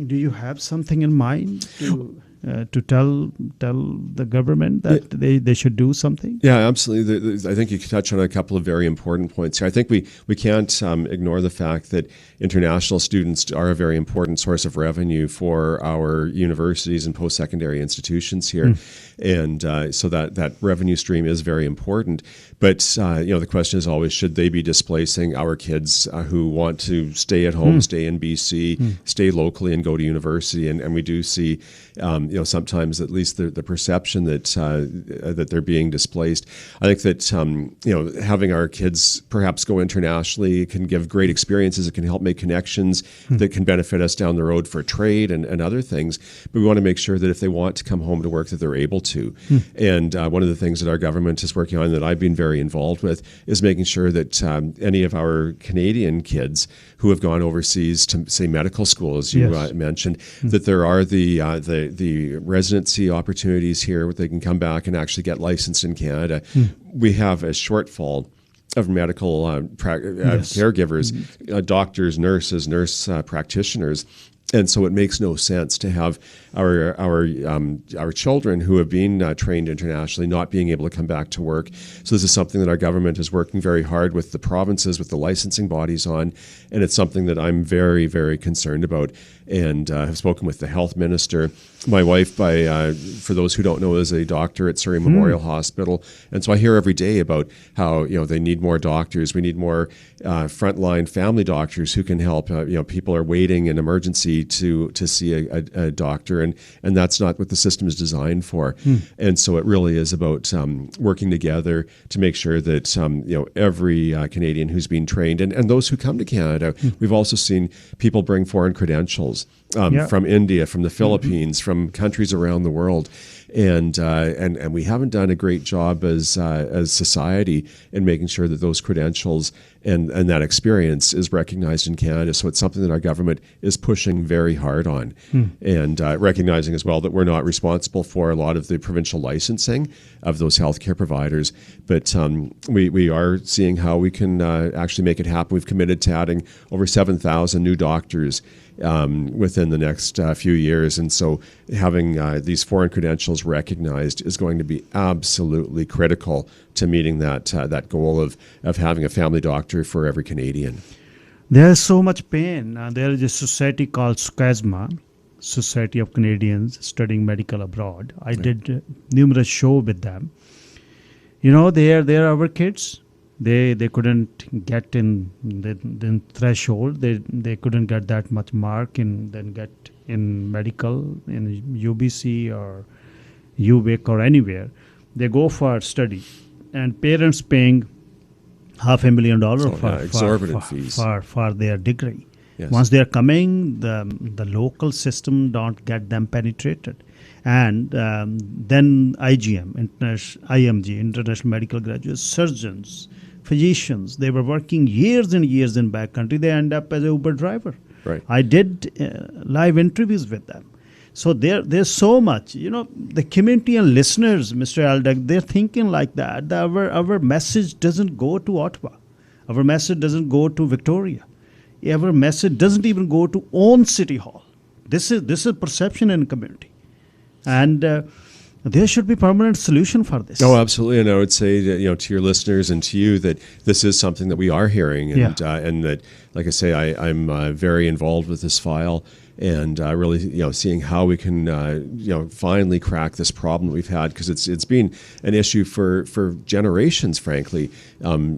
do you have something in mind to tell the government that they should do something? Yeah, absolutely. I think you could touch on a couple of very important points here. I think we can't ignore the fact that international students are a very important source of revenue for our universities and post-secondary institutions here. And so that revenue stream is very important. But the question is always, should they be displacing our kids who want to stay at home, stay in BC, stay locally, and go to university? And we do see, sometimes at least the perception that they're being displaced. I think that having our kids perhaps go internationally can give great experiences. It can help make connections that can benefit us down the road for trade and other things. But we want to make sure that if they want to come home to work, that they're able to. And one of the things that our government is working on, that I've been very involved with, is making sure that any of our Canadian kids who have gone overseas to, say, medical school, as you mentioned, that there are the residency opportunities here where they can come back and actually get licensed in Canada. We have a shortfall of medical caregivers, doctors, nurse practitioners. And so it makes no sense to have our children who have been trained internationally not being able to come back to work. So this is something that our government is working very hard with the provinces, with the licensing bodies on, and it's something that I'm very, very concerned about, and have spoken with the health minister. My wife, for those who don't know, is a doctor at Surrey Memorial Hospital, and so I hear every day about how they need more doctors. We need more frontline family doctors who can help. People are waiting in emergency to see a doctor, and that's not what the system is designed for. And so it really is about working together to make sure that every Canadian who's been trained, and those who come to Canada, we've also seen people bring foreign credentials from India, from the Philippines, from countries around the world. And we haven't done a great job as society in making sure that those credentials and that experience is recognized in Canada. So it's something that our government is pushing very hard on, and recognizing as well that we're not responsible for a lot of the provincial licensing of those healthcare providers, but we are seeing how we can actually make it happen. We've committed to adding over 7,000 new doctors within the next few years, and so having these foreign credentials recognized is going to be absolutely critical to meeting that goal of having a family doctor for every Canadian. There's so much pain. There is a society called SCASMA, Society of Canadians Studying Medical Abroad. I did numerous shows with them. They are our kids. They couldn't get in the threshold. They couldn't get that much mark and then get in medical in UBC or UVic or anywhere. They go for study, and parents paying $500,000 exorbitant fees for their degree. Yes. Once they are coming, the local system don't get them penetrated. And then IGM, IMG, International Medical Graduates, surgeons, physicians, they were working years and years in backcountry. They end up as an Uber driver. Right. I did live interviews with them. So there's so much, the community and listeners, Mr. Aldag, they're thinking like that. Our message doesn't go to Ottawa. Our message doesn't go to Victoria. Our message doesn't even go to own City Hall. This is perception in the community. And there should be permanent solution for this. Oh, absolutely. And I would say that, to your listeners and to you that this is something that we are hearing, and that, like I say, I'm very involved with this file, and really, seeing how we can, finally crack this problem that we've had, because it's been an issue for generations, frankly.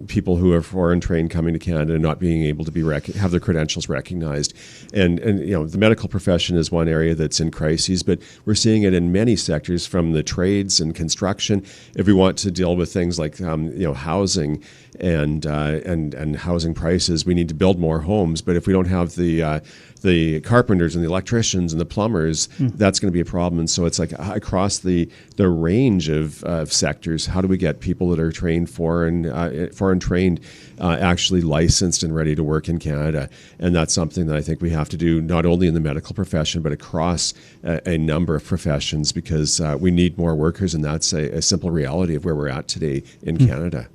People who are foreign trained coming to Canada and not being able to have their credentials recognized, and the medical profession is one area that's in crises, but we're seeing it in many sectors, from the trades and construction. If we want to deal with things like housing and housing prices, we need to build more homes. But if we don't have the carpenters and the electricians and the plumbers, that's going to be a problem. And so it's like across the range of sectors, how do we get people that are trained foreign trained actually licensed and ready to work in Canada? And that's something that I think we have to do, not only in the medical profession, but across a number of professions, because we need more workers, and that's a simple reality of where we're at today in Canada.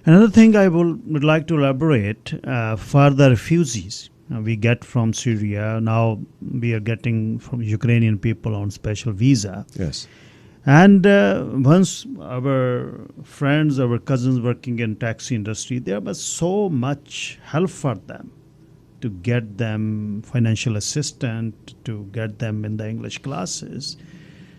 Another thing I would like to elaborate, for the refugees we get from Syria. Now we are getting from Ukrainian people on special visa. Yes. And once our friends, our cousins working in taxi industry, there was so much help for them to get them financial assistance, to get them in the English classes.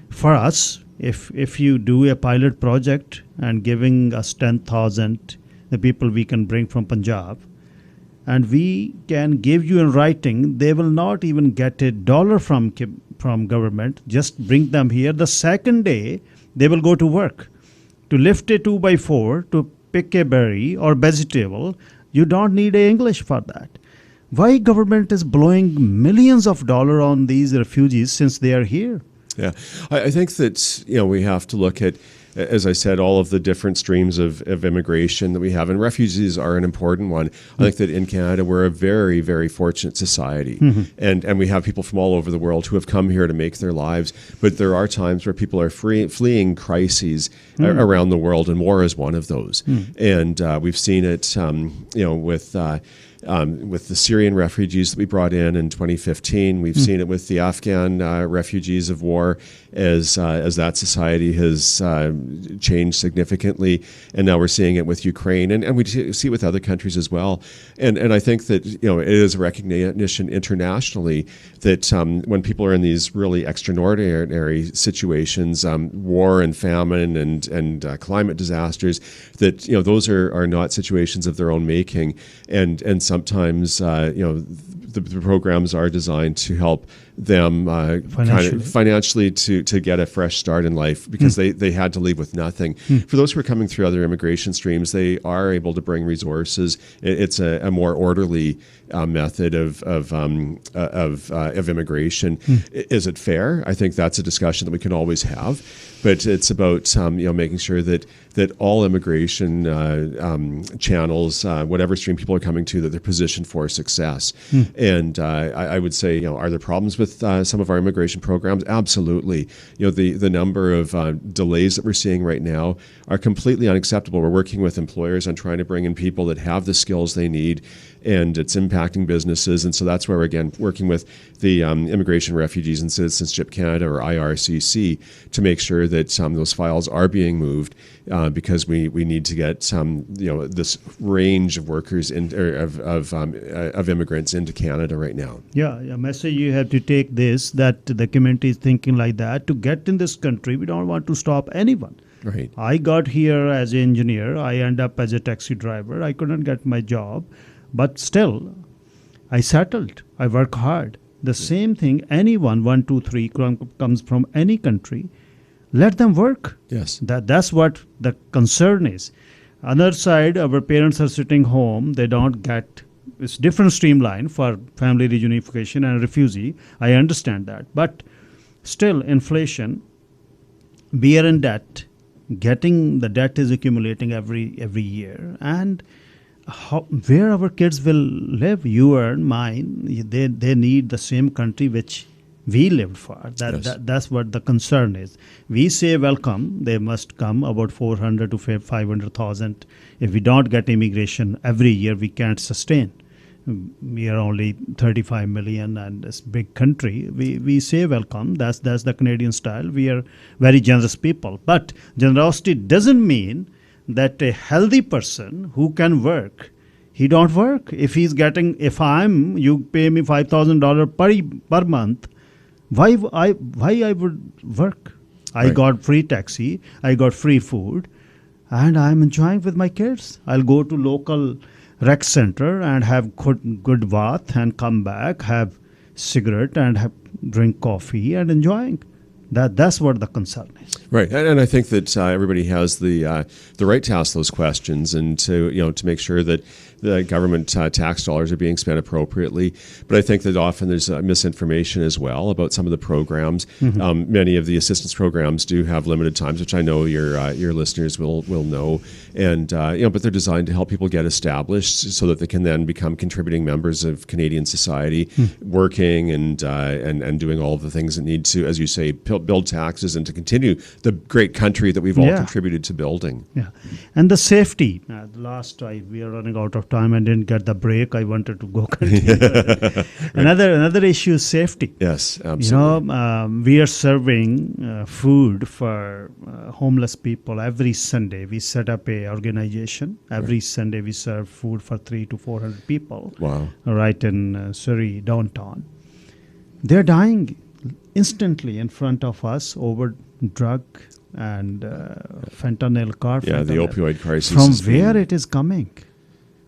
For us, if you do a pilot project and giving us 10,000, the people we can bring from Punjab, and we can give you in writing, they will not even get $1 from government. Just bring them here. The second day, they will go to work. To lift a 2x4, to pick a berry or vegetable, you don't need English for that. Why government is blowing millions of dollars on these refugees since they are here? Yeah, I think that we have to look at, as I said, all of the different streams of immigration that we have, and refugees are an important one. I think that in Canada we're a very, very fortunate society, and we have people from all over the world who have come here to make their lives. But there are times where people are fleeing crises around the world, and war is one of those. And we've seen it, with with the Syrian refugees that we brought in 2015. We've seen it with the Afghan refugees of war as that society has changed significantly, and now we're seeing it with Ukraine, and we see it with other countries as well. And I think that it is a recognition internationally that when people are in these really extraordinary situations, war and famine and climate disasters, that those are not situations of their own making, and sometimes the programs are designed to help them financially to get a fresh start in life, because they had to leave with nothing. For those who are coming through other immigration streams, they are able to bring resources. It's a more orderly method of immigration. Is it fair? I think that's a discussion that we can always have, but it's about making sure that all immigration channels, whatever stream people are coming to, that they're positioned for success. And I would say, are there problems with some of our immigration programs? Absolutely. The number of delays that we're seeing right now are completely unacceptable. We're working with employers on trying to bring in people that have the skills they need, and it's impacting businesses. And so that's where we're, again, working with the Immigration, Refugees and Citizenship Canada, or IRCC, to make sure that those files are being moved, because we need to get this range of workers of immigrants into Canada right now. Yeah, message you have to take this, that the community is thinking like that. To get in this country, we don't want to stop anyone. Right. I got here as an engineer. I end up as a taxi driver. I couldn't get my job, but still, I settled. I work hard. The same thing, anyone, 1, 2, 3, comes from any country, let them work. Yes. That's what the concern is. Other side, our parents are sitting home. They don't get, it's different streamline for family reunification and refugee. I understand that. But still, inflation, we are in debt. Getting the debt is accumulating every year. And where our kids will live, you earn, mine, they need the same country which we lived for. That's what the concern is. We say welcome, they must come, about 400 to 500,000. If we don't get immigration every year, we can't sustain. We are only 35 million and this big country. We say welcome. That's the Canadian style. We are very generous people. But generosity doesn't mean that a healthy person who can work, he don't work. If you pay me $5,000 per month, why I would work? I got free taxi, I got free food, and I'm enjoying with my kids. I'll go to local rec center and have good bath and come back, have cigarette and drink coffee and enjoying. That's what the concern is. Right, and I think that everybody has the right to ask those questions, and to make sure that the government tax dollars are being spent appropriately. But I think that often there's misinformation as well about some of the programs. Many of the assistance programs do have limited times, which I know your listeners will know, and but they're designed to help people get established so that they can then become contributing members of Canadian society, working and doing all of the things that need to, as you say, build taxes and to continue the great country that we've all contributed to building. Yeah, and the safety. We are running out of time and didn't get the break. I wanted to go continue. Right. Another issue is safety. Yes, absolutely. We are serving food for homeless people every Sunday. We set up a organization. Every Sunday we serve food for 300 to 400 people. Wow. Right in Surrey, downtown. They're dying instantly in front of us over drug and fentanyl, the opioid crisis. From where it is coming?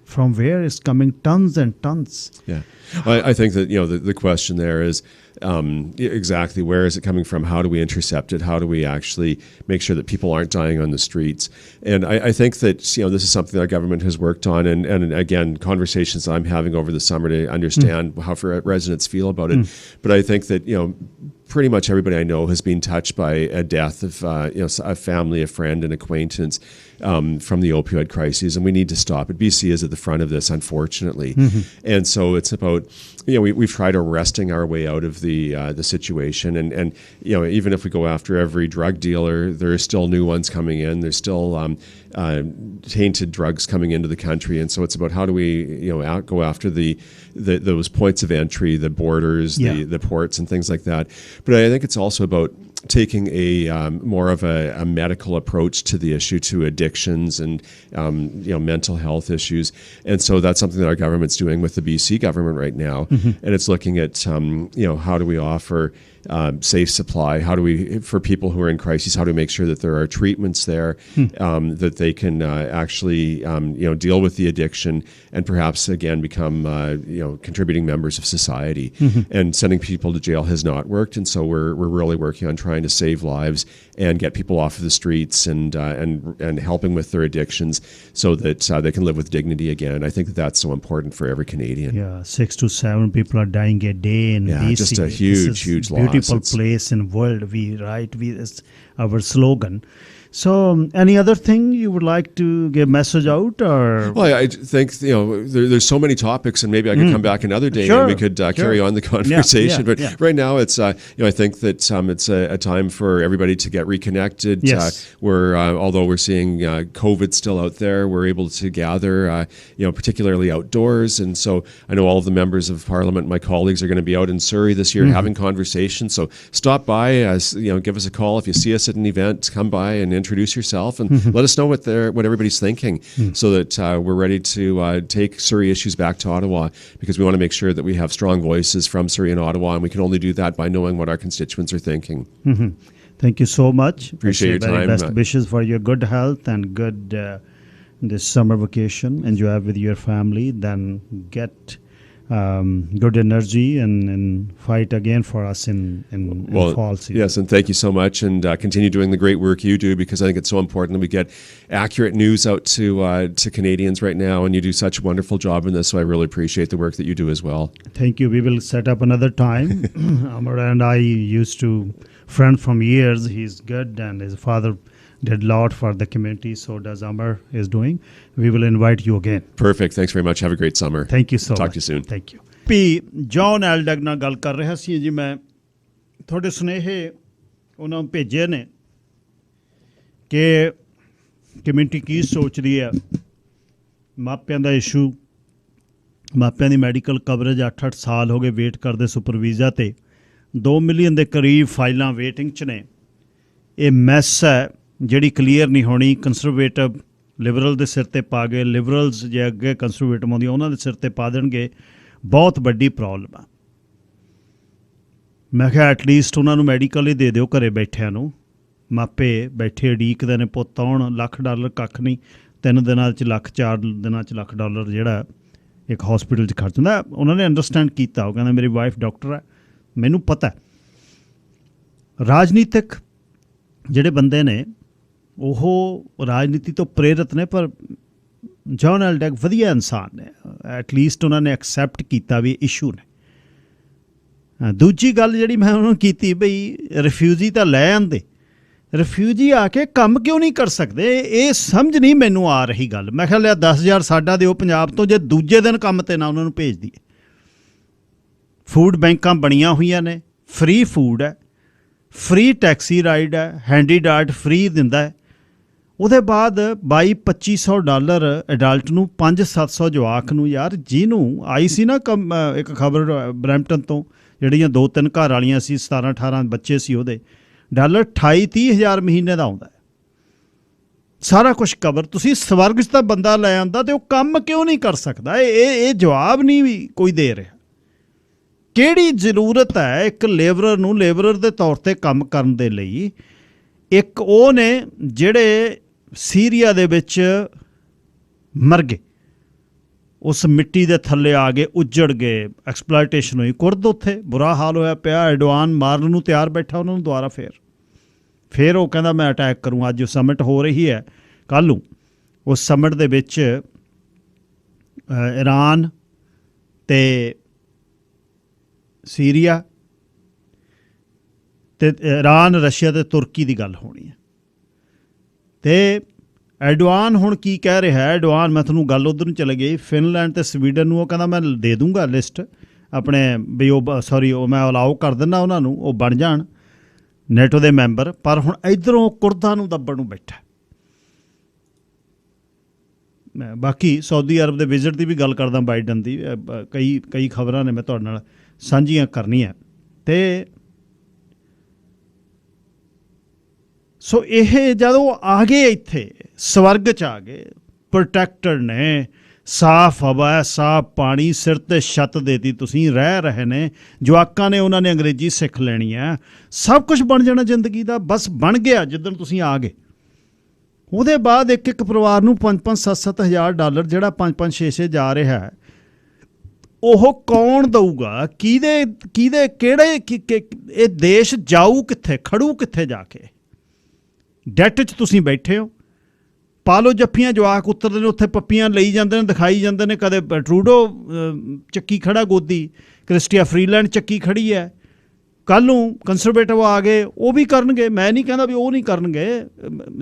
From where is coming? Tons and tons. Yeah, I think that the question there is exactly where is it coming from? How do we intercept it? How do we actually make sure that people aren't dying on the streets? And I think that this is something that our government has worked on, and again, conversations I'm having over the summer to understand how residents feel about it. But I think that pretty much everybody I know has been touched by a death of a family, a friend, an acquaintance from the opioid crisis, and we need to stop it. BC is at the front of this, unfortunately, and so it's about we've tried arresting our way out of the situation, and even if we go after every drug dealer, there are still new ones coming in. There's still tainted drugs coming into the country, and so it's about how do we go after those points of entry, the borders, the ports, and things like that. But I think it's also about taking a more of a medical approach to the issue, to addictions and mental health issues, and so that's something that our government's doing with the BC government right now, and it's looking at how do we offer safe supply, how do we, for people who are in crises, how do we make sure that there are treatments there, that they can actually deal with the addiction and perhaps again become contributing members of society. And sending people to jail has not worked, and so we're really working on trying to save lives and get people off of the streets and helping with their addictions so that they can live with dignity again. I think that's so important for every Canadian. Yeah, 6 to 7 people are dying a day in BC. Just a huge loss. Beautiful place in world. It's our slogan. So, any other thing you would like to give message out, or? Well, I think there's so many topics, and maybe I could come back another day and we could carry on the conversation. But right now, it's I think that it's a time for everybody to get reconnected. Yes. Although we're seeing COVID still out there, we're able to gather, particularly outdoors. And so I know all of the members of Parliament, my colleagues, are going to be out in Surrey this year having conversations. So stop by, give us a call if you see us at an event. Come by and introduce yourself and let us know what everybody's thinking, so that we're ready to take Surrey issues back to Ottawa, because we want to make sure that we have strong voices from Surrey and Ottawa, and we can only do that by knowing what our constituents are thinking. Thank you so much. Appreciate your time. Best wishes for your good health and good this summer vacation. Enjoy with your family, then get good energy and fight again for us in fall season. Yes, and thank you so much, and continue doing the great work you do, because I think it's so important that we get accurate news out to Canadians right now, and you do such a wonderful job in this, so I really appreciate the work that you do as well. Thank you. We will set up another time. Amar and I used to friend from years. He's good, and his father did a lot for the community, so does Amar is doing. We will invite you again. Perfect. Thanks very much. Have a great summer. Thank you so much. Talk to you soon. Thank you. P John ਐਲਡਗ ਨਾਲ ਗੱਲ ਕਰ ਰਿਹਾ ਸੀ ਜੀ। ਮੈਂ ਤੁਹਾਡੇ ਸੁਨੇਹੇ ਉਹਨਾਂ ਨੂੰ ਭੇਜੇ ਨੇ ਕਿ ਕਮਿਊਨਿਟੀ ਕੀ ਸੋਚਦੀ ਹੈ, ਮਾਪਿਆਂ ਦਾ ਇਸ਼ੂ, ਮਾਪਿਆਂ ਦੀ ਮੈਡੀਕਲ ਕਵਰੇਜ 8-8 ਸਾਲ ਹੋ ਗਏ ਵੇਟ ਕਰਦੇ ਸੁਪਰ ਵੀਜ਼ਾ ਤੇ, 2 ਮਿਲੀਅਨ ਦੇ ਕਰੀਬ ਫਾਈਲਾਂ ਵੇਟਿੰਗ 'ਚ ਨੇ। ਇਹ ਮੈਸ ਹੈ ਜਿਹੜੀ ਕਲੀਅਰ ਨਹੀਂ ਹੋਣੀ। ਕੰਸਰਵੇਟਿਵ ਲਿਬਰਲ ਦੇ ਸਿਰ 'ਤੇ ਪਾ ਗਏ, ਲਿਬਰਲਸ ਜੇ ਅੱਗੇ ਕੰਸਰਵੇਟਿਵ ਆਉਂਦੀਆਂ ਉਹਨਾਂ ਦੇ ਸਿਰ 'ਤੇ ਪਾ ਦੇਣਗੇ। ਬਹੁਤ ਵੱਡੀ ਪ੍ਰੋਬਲਮ ਆ। ਮੈਂ ਕਿਹਾ ਐਟਲੀਸਟ ਉਹਨਾਂ ਨੂੰ ਮੈਡੀਕਲ ਹੀ ਦੇ ਦਿਓ ਘਰੇ ਬੈਠਿਆਂ ਨੂੰ। ਮਾਪੇ ਬੈਠੇ ਉਡੀਕਦੇ ਨੇ ਪੁੱਤ ਆਉਣ। $1,00,000 ਕੱਖ ਨਹੀਂ, 3 ਦਿਨਾਂ 'ਚ ਲੱਖ, 4 ਦਿਨਾਂ 'ਚ $1,00,000 ਜਿਹੜਾ ਇੱਕ ਹੌਸਪੀਟਲ 'ਚ ਖਰਚ ਹੁੰਦਾ। ਉਹਨਾਂ ਨੇ ਅੰਡਰਸਟੈਂਡ ਕੀਤਾ। ਉਹ ਕਹਿੰਦਾ ਮੇਰੀ ਵਾਈਫ ਡਾਕਟਰ ਹੈ, ਮੈਨੂੰ ਪਤਾ। ਰਾਜਨੀਤਿਕ ਜਿਹੜੇ ਬੰਦੇ ਨੇ ਉਹ ਰਾਜਨੀਤੀ ਤੋਂ ਪ੍ਰੇਰਿਤ ਨੇ, ਪਰ ਜੌਨ ਐਲਡਗ ਵਧੀਆ ਇਨਸਾਨ ਨੇ। ਐਟਲੀਸਟ ਉਹਨਾਂ ਨੇ ਐਕਸੈਪਟ ਕੀਤਾ ਵੀ ਇਸ਼ੂ ਨੇ। ਦੂਜੀ ਗੱਲ ਜਿਹੜੀ ਮੈਂ ਉਹਨਾਂ ਨੂੰ ਕੀਤੀ, ਬਈ ਰਿਫਿਊਜੀ ਤਾਂ ਲੈ ਆਉਂਦੇ, ਰਿਫਿਊਜੀ ਆ ਕੇ ਕੰਮ ਕਿਉਂ ਨਹੀਂ ਕਰ ਸਕਦੇ? ਇਹ ਸਮਝ ਨਹੀਂ ਮੈਨੂੰ ਆ ਰਹੀ ਗੱਲ। ਮੈਂ ਕਿਹਾ ਲਿਆ 10,000 ਸਾਡਾ ਦਿਓ ਪੰਜਾਬ ਤੋਂ, ਜੇ ਦੂਜੇ ਦਿਨ ਕੰਮ 'ਤੇ ਨਾ ਉਹਨਾਂ ਨੂੰ ਭੇਜ ਦਈਏ। ਫੂਡ ਬੈਂਕਾਂ ਬਣੀਆਂ ਹੋਈਆਂ ਨੇ, ਫ੍ਰੀ ਫੂਡ ਹੈ, ਫ੍ਰੀ ਟੈਕਸੀ ਰਾਈਡ ਹੈ, ਹੈਂਡੀ ਡਾਟ ਫ੍ਰੀ ਦਿੰਦਾ ਹੈ। ਉਹਦੇ ਬਾਅਦ $2,200-$2,500 ਅਡਲਟ ਨੂੰ, 500-700 ਜਵਾਕ ਨੂੰ। ਯਾਰ ਜਿਹਨੂੰ ਆਈ ਸੀ ਨਾ ਇੱਕ ਖਬਰ ਬਰੈਂਪਟਨ ਤੋਂ, ਜਿਹੜੀਆਂ 2-3 ਘਰ ਵਾਲੀਆਂ ਸੀ, 17-18 ਬੱਚੇ ਸੀ ਉਹਦੇ, $28,000-30,000 ਮਹੀਨੇ ਦਾ ਆਉਂਦਾ। ਸਾਰਾ ਕੁਛ ਕਵਰ। ਤੁਸੀਂ ਸਵਰਗ 'ਚ ਤਾਂ ਬੰਦਾ ਲੈ ਆਉਂਦਾ ਤੇ ਉਹ ਕੰਮ ਕਿਉਂ ਨਹੀਂ ਕਰ ਸਕਦਾ? ਇਹ ਜਵਾਬ ਨਹੀਂ ਵੀ ਕੋਈ ਦੇ ਰਿਹਾ। ਕਿਹੜੀ ਜ਼ਰੂਰਤ ਹੈ ਇੱਕ ਲੇਬਰਰ ਨੂੰ ਲੇਬਰਰ ਦੇ ਤੌਰ 'ਤੇ ਕੰਮ ਕਰਨ ਦੇ ਲਈ? ਇੱਕ ਉਹ ਨੇ ਜਿਹੜੇ ਸੀਰੀਆ ਦੇ ਵਿੱਚ ਮਰ ਗਏ, ਉਸ ਮਿੱਟੀ ਦੇ ਥੱਲੇ ਆ ਗਏ, ਉੱਜੜ ਗਏ, ਐਕਸਪਲਾਇਟੇਸ਼ਨ ਹੋਈ। ਕੁਰਦ ਉੱਥੇ ਬੁਰਾ ਹਾਲ ਹੋਇਆ ਪਿਆ। ਐਡਵਾਨ ਮਾਰਨ ਨੂੰ ਤਿਆਰ ਬੈਠਾ ਉਹਨਾਂ ਨੂੰ ਦੁਬਾਰਾ। ਫਿਰ ਉਹ ਕਹਿੰਦਾ ਮੈਂ ਅਟੈਕ ਕਰੂੰ। ਅੱਜ ਸਮਿਟ ਹੋ ਰਹੀ ਹੈ ਕੱਲ੍ਹ ਨੂੰ। ਉਸ ਸਮਿਟ ਦੇ ਵਿੱਚ ਇਰਾਨ ਅਤੇ ਸੀਰੀਆ ਅਤੇ ਇਰਾਨ, ਰਸ਼ੀਆ ਅਤੇ ਤੁਰਕੀ ਦੀ ਗੱਲ ਹੋਣੀ ਹੈ। ਅਤੇ ਐਡਵਾਨ ਹੁਣ ਕੀ ਕਹਿ ਰਿਹਾ? ਐਡਵਾਨ, ਮੈਂ ਤੁਹਾਨੂੰ ਗੱਲ ਉੱਧਰ ਨੂੰ ਚਲੇ ਗਈ, ਫਿਨਲੈਂਡ ਅਤੇ ਸਵੀਡਨ ਨੂੰ। ਉਹ ਕਹਿੰਦਾ ਮੈਂ ਦੇ ਦੂੰਗਾ ਲਿਸਟ ਆਪਣੇ, ਵੀ ਉਹ ਮੈਂ ਅਲਾਓ ਕਰ ਦਿੰਦਾ ਉਹਨਾਂ ਨੂੰ, ਉਹ ਬਣ ਜਾਣ ਨੈਟੋ ਦੇ ਮੈਂਬਰ। ਪਰ ਹੁਣ ਇੱਧਰੋਂ ਕੁਰਦਾਂ ਨੂੰ ਦੱਬਣ ਨੂੰ ਬੈਠਾ। ਬਾਕੀ ਸਾਊਦੀ ਅਰਬ ਦੇ ਵਿਜ਼ਿਟ ਦੀ ਵੀ ਗੱਲ ਕਰਦਾ ਬਾਈਡਨ ਦੀ, ਕਈ ਖਬਰਾਂ ਨੇ ਮੈਂ ਤੁਹਾਡੇ ਨਾਲ ਸਾਂਝੀਆਂ ਕਰਨੀਆਂ। ਅਤੇ ਸੋ ਇਹ ਜਦੋਂ ਆ ਗਏ ਇੱਥੇ ਸਵਰਗ 'ਚ ਆ ਗਏ, ਪ੍ਰੋਟੈਕਟਡ ਨੇ, ਸਾਫ਼ ਹਵਾ ਹੈ, ਸਾਫ਼ ਪਾਣੀ, ਸਿਰ 'ਤੇ ਛੱਤ ਦੇਤੀ, ਤੁਸੀਂ ਰਹਿ ਰਹੇ ਨੇ, ਜਵਾਕਾਂ ਨੇ ਉਹਨਾਂ ਨੇ ਅੰਗਰੇਜ਼ੀ ਸਿੱਖ ਲੈਣੀ ਹੈ, ਸਭ ਕੁਝ ਬਣ ਜਾਣਾ ਜ਼ਿੰਦਗੀ ਦਾ, ਬਸ ਬਣ ਗਿਆ ਜਿੱਦਣ ਤੁਸੀਂ ਆ ਗਏ। ਉਹਦੇ ਬਾਅਦ ਇੱਕ ਪਰਿਵਾਰ ਨੂੰ 5-5 7-7 ਹਜ਼ਾਰ ਡਾਲਰ ਜਿਹੜਾ 5-5 6-6 ਜਾ ਰਿਹਾ ਹੈ, ਉਹ ਕੌਣ ਦਊਗਾ? ਕਿਹੜੇ ਇਹ ਦੇਸ਼ ਜਾਊ ਕਿੱਥੇ, ਖੜੂ ਕਿੱਥੇ ਜਾ ਕੇ? ਡੈਟ 'ਚ ਤੁਸੀਂ ਬੈਠੇ ਹੋ, ਪਾ ਲਓ ਜੱਫੀਆਂ, ਜਵਾਕ ਉਤਰਦੇ ਨੇ ਉੱਥੇ, ਪੱਪੀਆਂ ਲਈ ਜਾਂਦੇ ਨੇ, ਦਿਖਾਈ ਜਾਂਦੇ ਨੇ, ਕਦੇ ਟਰੂਡੋ ਚੱਕੀ ਖੜਾ ਗੋਦੀ, ਕ੍ਰਿਸਟੀਆ ਫਰੀਲੈਂਡ ਚੱਕੀ ਖੜੀ ਹੈ, ਕੱਲ੍ਹ ਨੂੰ ਕੰਸਰਵੇਟਿਵ ਆ ਗਏ, ਉਹ ਵੀ ਕਰਨਗੇ। ਮੈਂ ਨਹੀਂ ਕਹਿੰਦਾ ਵੀ ਉਹ ਨਹੀਂ ਕਰਨਗੇ,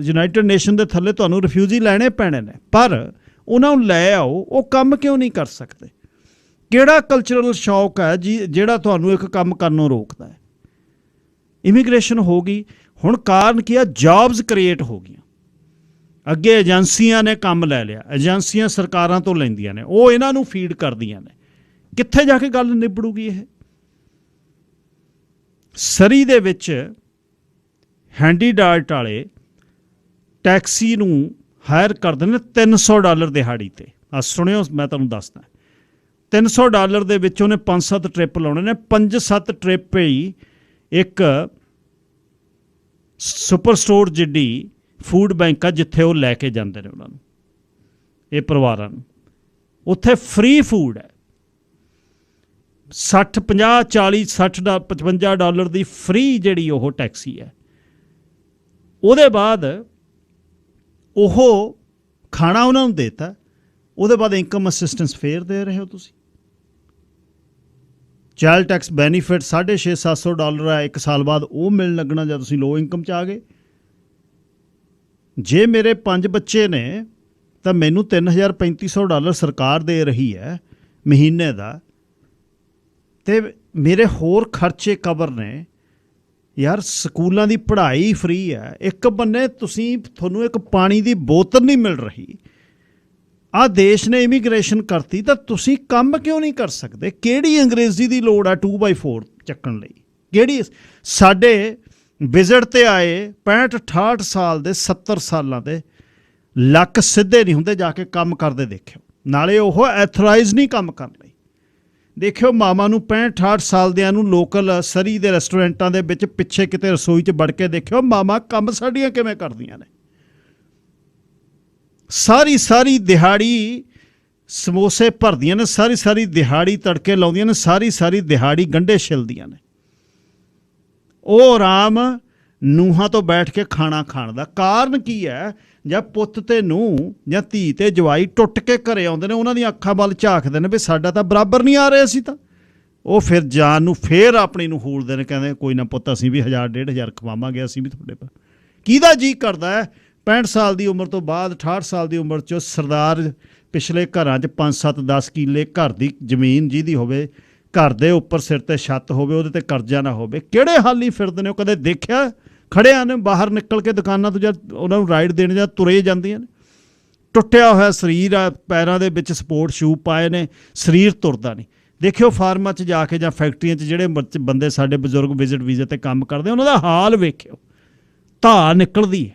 ਯੂਨਾਈਟਿਡ ਨੇਸ਼ਨ ਦੇ ਥੱਲੇ ਤੁਹਾਨੂੰ ਰਿਫਿਊਜੀ ਲੈਣੇ ਪੈਣੇ ਨੇ, ਪਰ ਉਹਨਾਂ ਨੂੰ ਲੈ ਆਓ। ਉਹ ਕੰਮ ਕਿਉਂ ਨਹੀਂ ਕਰ ਸਕਦੇ? ਕਿਹੜਾ ਕਲਚਰਲ ਸ਼ੌਕ ਹੈ ਜਿਹੜਾ ਤੁਹਾਨੂੰ ਇੱਕ ਕੰਮ ਕਰਨੋਂ ਰੋਕਦਾ ਹੈ? ਇਮੀਗ੍ਰੇਸ਼ਨ ਹੋ ਗਈ। ਹੁਣ ਕਾਰਨ ਕੀ ਆ? ਜੌਬਸ ਕ੍ਰੀਏਟ ਹੋ ਗਈਆਂ। ਅੱਗੇ ਏਜੰਸੀਆਂ ਨੇ ਕੰਮ ਲੈ ਲਿਆ, ਏਜੰਸੀਆਂ ਸਰਕਾਰਾਂ ਤੋਂ ਲੈਂਦੀਆਂ ਨੇ, ਉਹ ਇਹਨਾਂ ਨੂੰ ਫੀਡ ਕਰਦੀਆਂ ਨੇ। ਕਿੱਥੇ ਜਾ ਕੇ ਗੱਲ ਨਿਬੜੂਗੀ? ਇਹ ਸਰੀ ਦੇ ਵਿੱਚ ਹੈਂਡੀਡਾਰਟ ਵਾਲੇ ਟੈਕਸੀ ਨੂੰ ਹਾਇਰ ਕਰਦੇ ਨੇ $300 ਦਿਹਾੜੀ 'ਤੇ। ਸੁਣਿਓ, ਮੈਂ ਤੁਹਾਨੂੰ ਦੱਸਦਾ, $300 ਦੇ ਵਿੱਚ ਉਹਨੇ 5-7 ਟ੍ਰਿਪ ਲਾਉਣੇ ਨੇ। 5-7 ਟ੍ਰਿਪ ਹੀ ਇੱਕ ਸੁਪਰ ਸਟੋਰ ਜਿੱਡੀ ਫੂਡ ਬੈਂਕ ਆ, ਜਿੱਥੇ ਉਹ ਲੈ ਕੇ ਜਾਂਦੇ ਨੇ ਉਹਨਾਂ ਨੂੰ, ਇਹ ਪਰਿਵਾਰਾਂ ਨੂੰ। ਉੱਥੇ ਫ੍ਰੀ ਫੂਡ ਹੈ, 60, 50, 40, 60, $55 ਦੀ ਫ੍ਰੀ ਜਿਹੜੀ ਉਹ ਟੈਕਸੀ ਹੈ। ਉਹਦੇ ਬਾਅਦ ਉਹ ਖਾਣਾ ਉਹਨਾਂ ਨੂੰ ਦੇਤਾ, ਉਹਦੇ ਬਾਅਦ ਇਨਕਮ ਅਸਿਸਟੈਂਸ ਫੇਰ ਦੇ ਰਹੇ ਹੋ ਤੁਸੀਂ। ਚਾਈਲਡ ਟੈਕਸ ਬੈਨੀਫਿਟ $600-700 ਹੈ, 1 ਸਾਲ ਬਾਅਦ ਉਹ ਮਿਲਣ ਲੱਗਣਾ ਜਦ ਤੁਸੀਂ ਲੋ ਇਨਕਮ 'ਚ ਆ ਗਏ। ਜੇ ਮੇਰੇ 5 ਬੱਚੇ ਨੇ ਤਾਂ ਮੈਨੂੰ $3,000-3,500 ਸਰਕਾਰ ਦੇ ਰਹੀ ਹੈ ਮਹੀਨੇ ਦਾ, ਅਤੇ ਮੇਰੇ ਹੋਰ ਖਰਚੇ ਕਵਰ ਨੇ। ਯਾਰ, ਸਕੂਲਾਂ ਦੀ ਪੜ੍ਹਾਈ ਫ੍ਰੀ ਹੈ, ਇੱਕ ਬੰਨੇ ਤੁਹਾਨੂੰ ਇੱਕ ਪਾਣੀ ਦੀ ਬੋਤਲ ਨਹੀਂ ਮਿਲ ਰਹੀ। ਆਹ ਦੇਸ਼ ਨੇ ਇਮੀਗ੍ਰੇਸ਼ਨ ਕਰਤੀ, ਤਾਂ ਤੁਸੀਂ ਕੰਮ ਕਿਉਂ ਨਹੀਂ ਕਰ ਸਕਦੇ? ਕਿਹੜੀ ਅੰਗਰੇਜ਼ੀ ਦੀ ਲੋੜ ਆ 2x4 ਚੱਕਣ ਲਈ? ਕਿਹੜੀ? ਸਾਡੇ ਵਿਜ਼ਿਟ 'ਤੇ ਆਏ 65-68 ਸਾਲ ਦੇ, 70 ਸਾਲਾਂ ਦੇ, ਲੱਕ ਸਿੱਧੇ ਨਹੀਂ ਹੁੰਦੇ ਜਾ ਕੇ ਕੰਮ ਕਰਦੇ ਦੇਖਿਓ। ਨਾਲੇ ਉਹ ਐਥੋਰਾਈਜ਼ ਨਹੀਂ ਕੰਮ ਕਰਨ ਲਈ। ਦੇਖਿਓ ਮਾਵਾਂ ਨੂੰ 65-68 ਸਾਲ ਦਿਆਂ ਨੂੰ ਲੋਕਲ ਸਰੀ ਦੇ ਰੈਸਟੋਰੈਂਟਾਂ ਦੇ ਵਿੱਚ ਪਿੱਛੇ ਕਿਤੇ ਰਸੋਈ 'ਚ ਵੜ ਕੇ ਦੇਖਿਓ ਮਾਵਾਂ ਕੰਮ ਸਾਡੀਆਂ ਕਿਵੇਂ ਕਰਦੀਆਂ ਨੇ। ਸਾਰੀ ਦਿਹਾੜੀ ਸਮੋਸੇ ਭਰਦੀਆਂ ਨੇ, ਸਾਰੀ ਦਿਹਾੜੀ ਤੜਕੇ ਲਾਉਂਦੀਆਂ ਨੇ, ਸਾਰੀ ਦਿਹਾੜੀ ਗੰਢੇ ਛਿਲਦੀਆਂ ਨੇ। ਉਹ ਆਰਾਮ ਨੂੰਹਾਂ ਤੋਂ ਬੈਠ ਕੇ ਖਾਣਾ ਖਾਣ ਦਾ ਕਾਰਨ ਕੀ ਹੈ? ਜਾਂ ਪੁੱਤ ਤੇ ਨੂੰਹ ਜਾਂ ਧੀ ਤੇ ਜਵਾਈ ਟੁੱਟ ਕੇ ਘਰੇ ਆਉਂਦੇ ਨੇ, ਉਹਨਾਂ ਦੀਆਂ ਅੱਖਾਂ ਵੱਲ ਝਾਕਦੇ ਨੇ ਵੀ ਸਾਡਾ ਤਾਂ ਬਰਾਬਰ ਨਹੀਂ ਆ ਰਿਹਾ, ਅਸੀਂ ਤਾਂ। ਉਹ ਫਿਰ ਜਾਨ ਨੂੰ ਫੇਰ ਆਪਣੀ ਨੂੰ ਹੂਲਦੇ ਨੇ, ਕਹਿੰਦੇ ਕੋਈ ਨਾ ਪੁੱਤ, ਅਸੀਂ ਵੀ 1000-1500 ਖਵਾਵਾਂਗੇ, ਅਸੀਂ ਵੀ ਤੁਹਾਡੇ ਪਰ। ਕਿਹਦਾ ਜੀਅ ਕਰਦਾ ਹੈ 65 ਸਾਲ ਦੀ ਉਮਰ ਤੋਂ ਬਾਅਦ 68 ਸਾਲ ਦੀ ਉਮਰ 'ਚ ਸਰਦਾਰ ਪਿਛਲੇ ਘਰਾਂ 'ਚ 5-7-10 ਕਿੱਲੇ ਘਰ ਦੀ ਜ਼ਮੀਨ ਜਿਹਦੀ ਹੋਵੇ, ਘਰ ਦੇ ਉੱਪਰ ਸਿਰ 'ਤੇ ਛੱਤ ਹੋਵੇ, ਉਹਦੇ 'ਤੇ ਕਰਜ਼ਾ ਨਾ ਹੋਵੇ, ਕਿਹੜੇ ਹਾਲੀ ਫਿਰਦੇ ਨੇ? ਉਹ ਕਦੇ ਦੇਖਿਆ? ਖੜਿਆਂ ਨੇ ਬਾਹਰ ਨਿਕਲ ਕੇ ਦੁਕਾਨਾਂ ਤੋਂ ਜਦ ਉਹਨਾਂ ਨੂੰ ਰਾਈਡ ਦੇਣ ਜਾਂ ਤੁਰੇ ਜਾਂਦੀਆਂ ਨੇ। ਟੁੱਟਿਆ ਹੋਇਆ ਸਰੀਰ ਆ, ਪੈਰਾਂ ਦੇ ਵਿੱਚ ਸਪੋਰਟ ਸ਼ੂ ਪਾਏ ਨੇ, ਸਰੀਰ ਤੁਰਦਾ ਨਹੀਂ। ਦੇਖਿਓ ਫਾਰਮਾਂ 'ਚ ਜਾ ਕੇ ਜਾਂ ਫੈਕਟਰੀਆਂ 'ਚ ਜਿਹੜੇ ਬੰਦੇ ਸਾਡੇ ਬਜ਼ੁਰਗ ਵਿਜ਼ਿਟ ਵੀਜ਼ੇ 'ਤੇ ਕੰਮ ਕਰਦੇ, ਉਹਨਾਂ ਦਾ ਹਾਲ ਵੇਖਿਓ, ਧਾਰ ਨਿਕਲਦੀ ਹੈ।